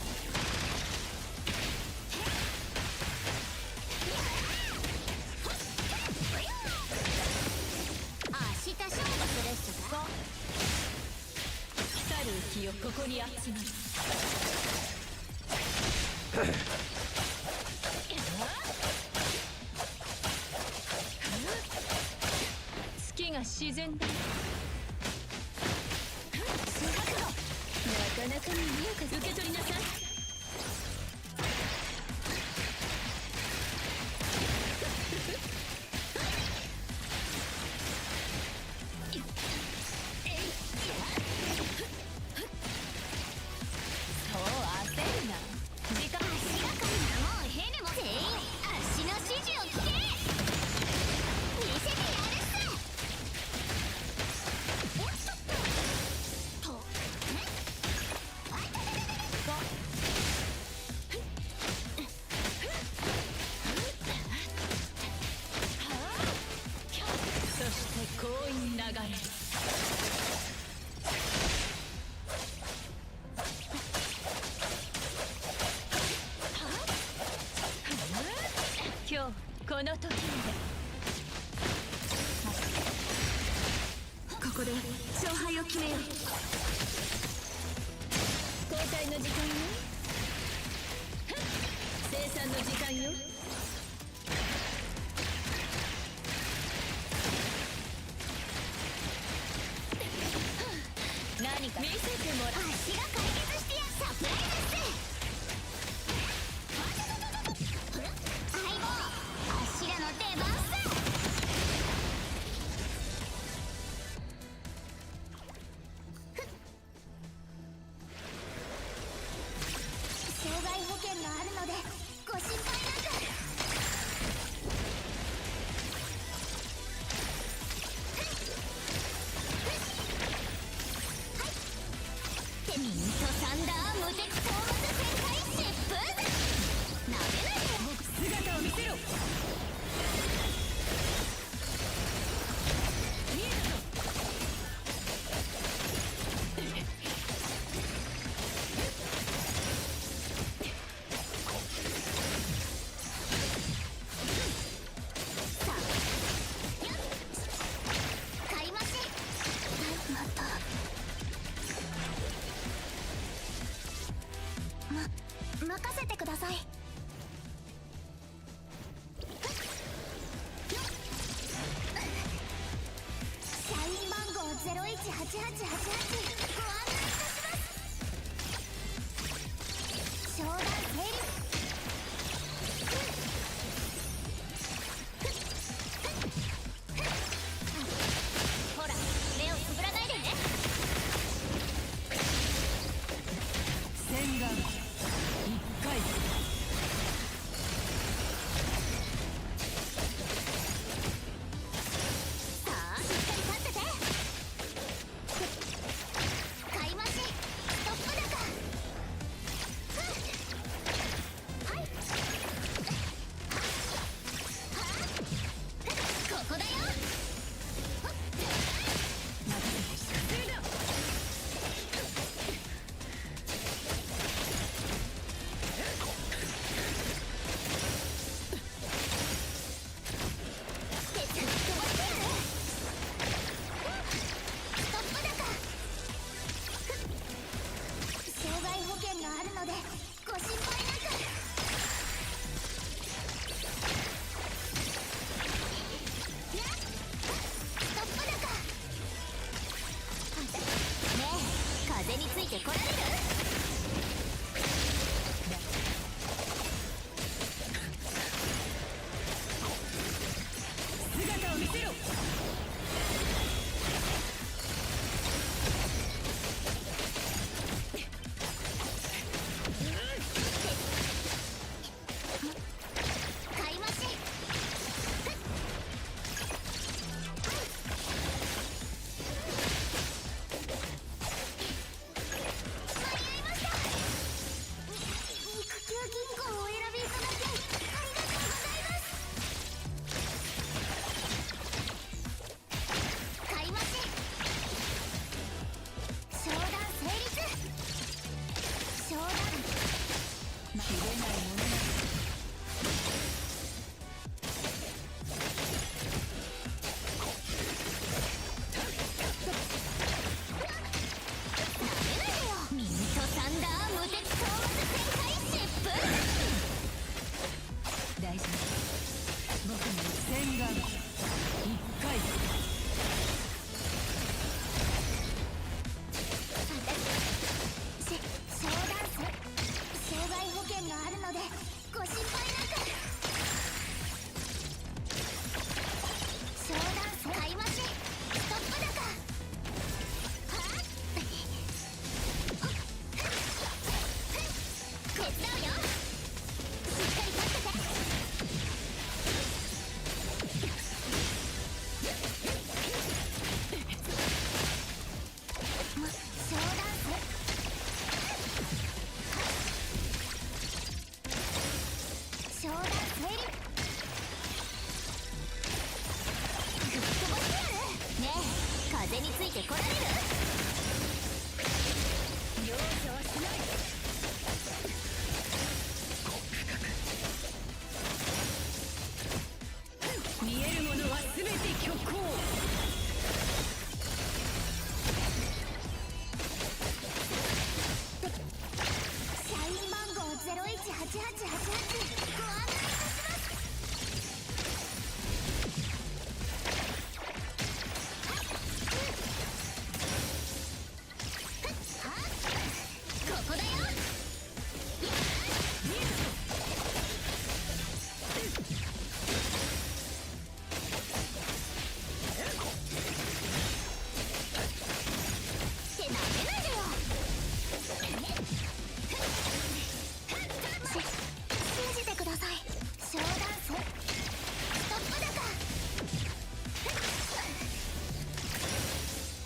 明日勝負するっすか。光る気をここに集まる。月が自然だ。なかなかに見よか受け取りなさい。そう焦るな。時間足がかりなもんへでも全員足の指示を聞け。見せてやるっす。とそして強引流れる。今日この時まで。ここで勝敗を決めよう。交代の時間よ。生産の時間よ。何か見せてもらう。足が解決してやサプライズっす。相棒足らの出番っす。障害保険があるのでご心配なく。ミントサンダー無敵討伐旋回疾風なめないで。姿を見せろ。見えたぞ。買い増し。また任せてください。社員番号018888ご案内いたします。商談成立。ほら目をつぶらないでね。洗顔1回。さあしっかり立ってて。ミントサンダー無敵討伐旋回疾風。大丈夫。僕の洗顔一回商談障害保険があるのでご心配なく。商談買い増しストップ高。手伝うよ。しっかり立ってて。商談商談整理。吹っ飛ばしてやる。ねえ、風についてこられる？容赦はしない。見えるものは全て虚構。社員番号018888ご案内いたします。ここだよ。ってなめないでよ。信じてください。商談ストップ高。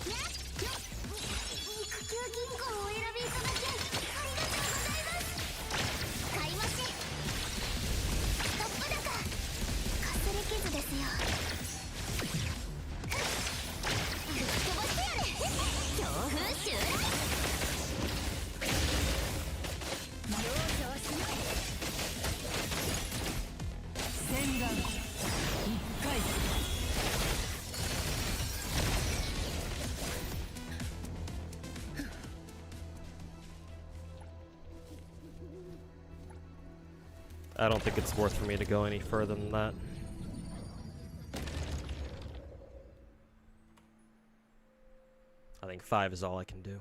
肉球銀行をお選びいただきありがとうございます。買い増しストップ高。かすり傷ですよ。吹っ飛ばしてやる。強風襲来。容赦はしない。洗顔一回。I don't think it's worth for me to go any further than that. I think 5 is all I can do.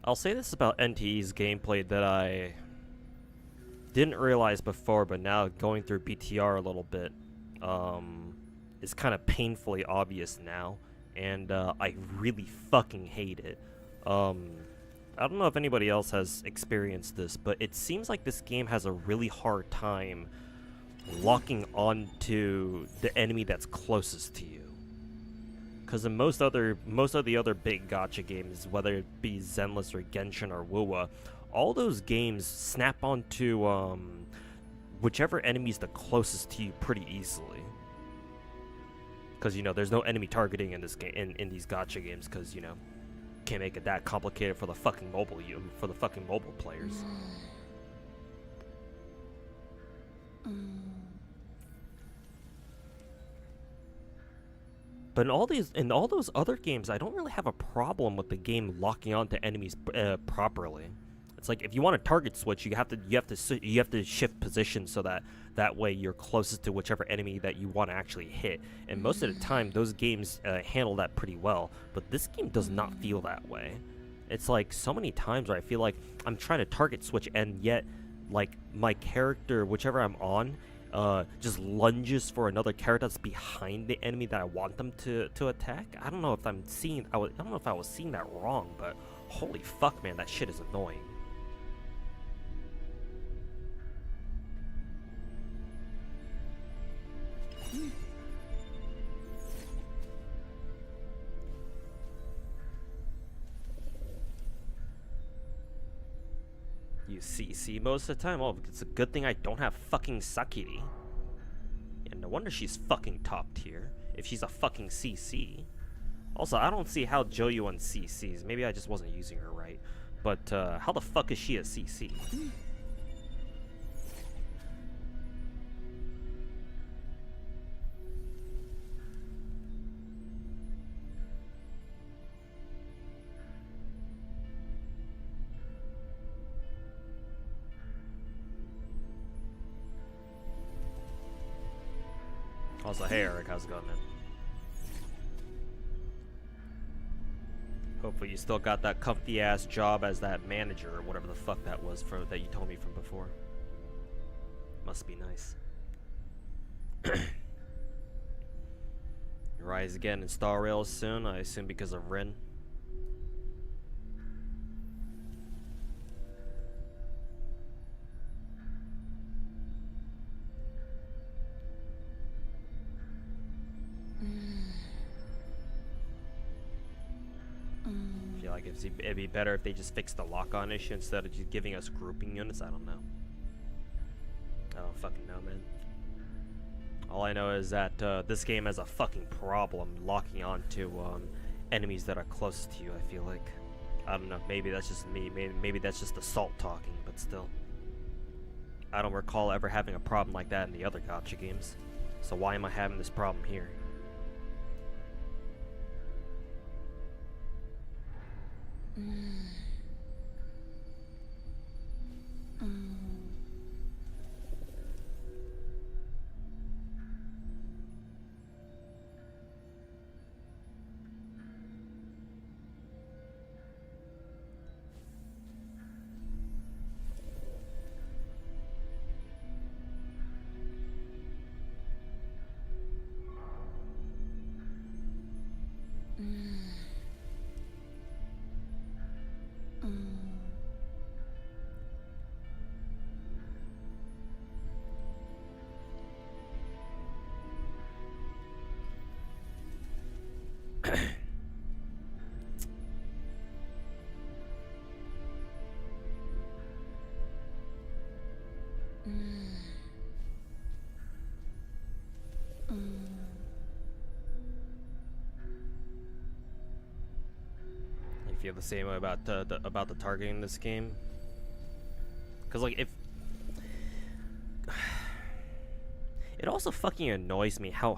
I'll say this about NTE's gameplay that I didn't realize before, but now going through BTR a little bit, is kind of painfully obvious now, and I really fucking hate it. I don't know if anybody else has experienced this, but it seems like this game has a really hard time locking onto the enemy that's closest to you. Because in most of the other big gacha games, whether it be Zenless or Genshin or Wuwa, all those games snap onto whichever enemy's the closest to you pretty easily. Because, you know, there's no enemy targeting in this game, in these gacha games, because, you know, can't make it that complicated for the fucking mobile players. But in all those other games, I don't really have a problem with the game locking onto enemies properly. It's like if you want to target switch, you have to shift position so that way you're closest to whichever enemy that you want to actually hit. And most of the time, those games handle that pretty well. But this game does not feel that way. It's like so many times where I feel like I'm trying to target switch, and yet like my character, whichever I'm on, just lunges for another character that's behind the enemy that I want them to attack. I don't know if I don't know if I was seeing that wrong, but holy fuck, man, that shit is annoying. You CC most of the time? Oh, it's a good thing I don't have fucking Sakiri. Yeah, no wonder she's fucking top tier, if she's a fucking CC. Also, I don't see how Joyuan CCs. Maybe I just wasn't using her right. But, how the fuck is she a CC? Also, hey Eric, how's it going, man? Hopefully you still got that comfy ass job as that manager or whatever the fuck that was that you told me from before. Must be nice. Rise again in Star Rails soon, I assume because of Rin. I feel like it'd be better if they just fixed the lock-on issue instead of just giving us grouping units. I don't know. I don't fucking know, man. All I know is that this game has a fucking problem locking onto enemies that are closest to you, I feel like. I don't know, maybe that's just me. Maybe that's just the salt talking, but still. I don't recall ever having a problem like that in the other gacha games. So why am I having this problem here? You feel the same way about the targeting in this game? Cause like if it also fucking annoys me how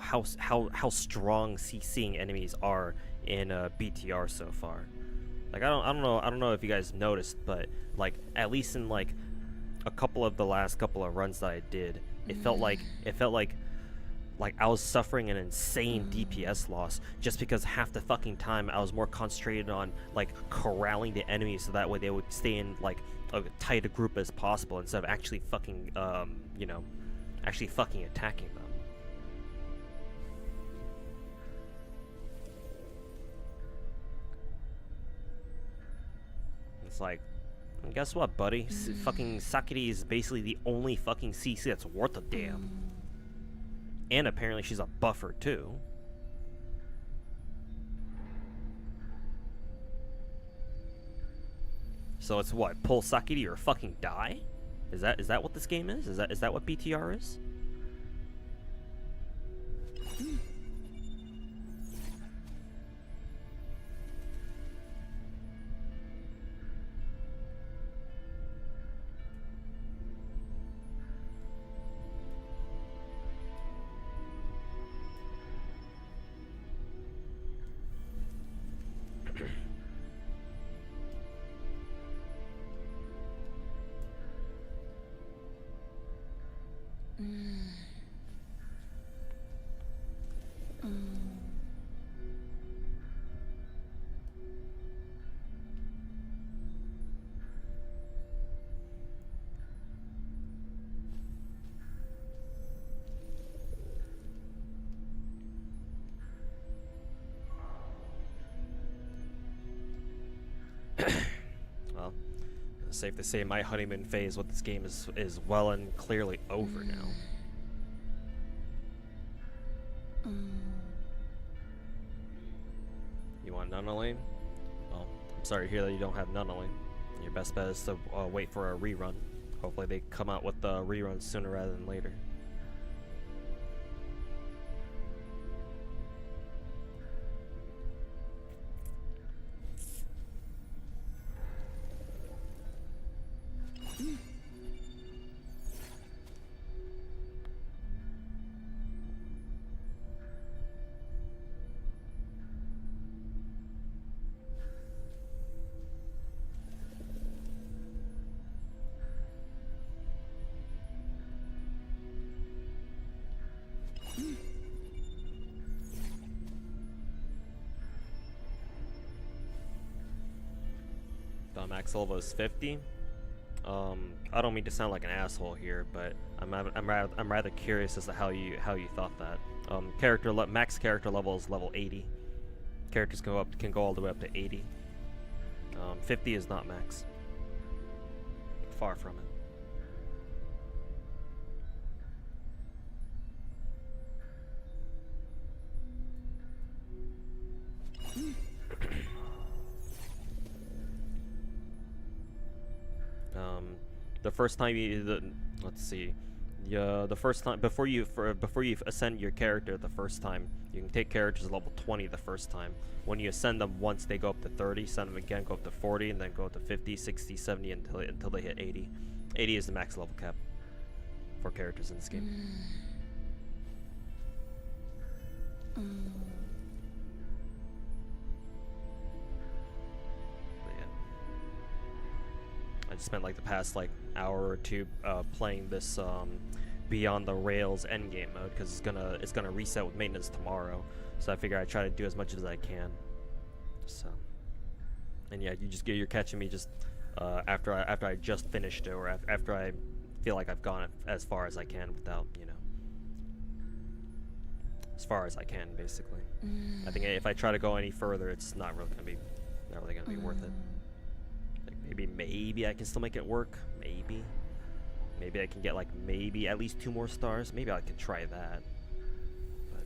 strong CCing enemies are in BTR so far. Like I don't know if you guys noticed, but like at least in like a couple of the last couple of runs that I did, it felt like I was suffering an insane DPS loss just because half the fucking time I was more concentrated on like corralling the enemies so that way they would stay in like a tight a group as possible instead of actually fucking you know, actually fucking attacking them. It's like, guess what, buddy? Fucking Sakiri is basically the only fucking CC that's worth a damn. And apparently she's a buffer too. So it's what? Pull Sakiri or fucking die? Is that what this game is? Is that what BTR is? Well, safe to say my honeymoon phase with this game is well and clearly over now. You want Nunneling? Well, I'm sorry to hear that you don't have Nunneling. Your best bet is to wait for a rerun. Hopefully they come out with the reruns sooner rather than later. The max level is 50. I don't mean to sound like an asshole here, but I'm rather curious as to how you thought that. Max character level is level 80. Characters can go all the way up to 80. 50 is not max. Far from it. The first time let's see, the first time before you ascend your character the first time, you can take characters level 20 the first time. When you ascend them once, they go up to 30. Send them again, go up to 40, and then go up to 50, 60, 70 until they hit 80. 80 is the max level cap for characters in this game. I just spent like the past hour or two playing this Beyond the Rails endgame mode because it's gonna reset with maintenance tomorrow. So I figure I try to do as much as I can. So, and yeah, you're catching me just after I just finished it, or after I feel like I've gone as far as I can without as far as I can basically. I think if I try to go any further, it's not really gonna be worth it. Maybe I can still make it work. Maybe I can get maybe at least 2 more stars. Maybe I can try that. But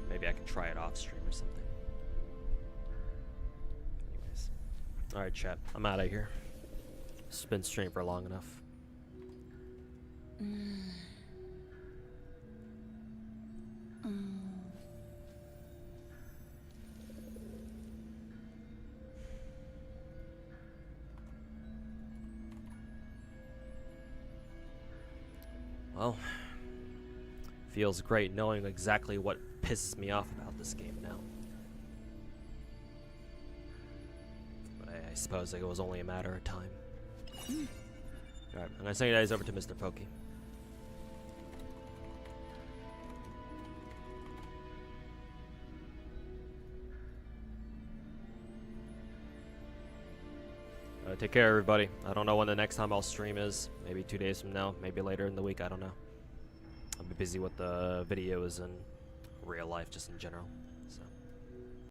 maybe I can try it off stream or something. Anyways. Alright, chat. I'm out of here. It's been streaming for long enough. Well, feels great knowing exactly what pisses me off about this game now. But I suppose it was only a matter of time. Alright, I'm gonna send you guys over to Mr. Pokey. Take care, everybody. I don't know when the next time I'll stream is. Maybe 2 days from now. Maybe later in the week. I don't know. I'll be busy with the videos and real life, just in general.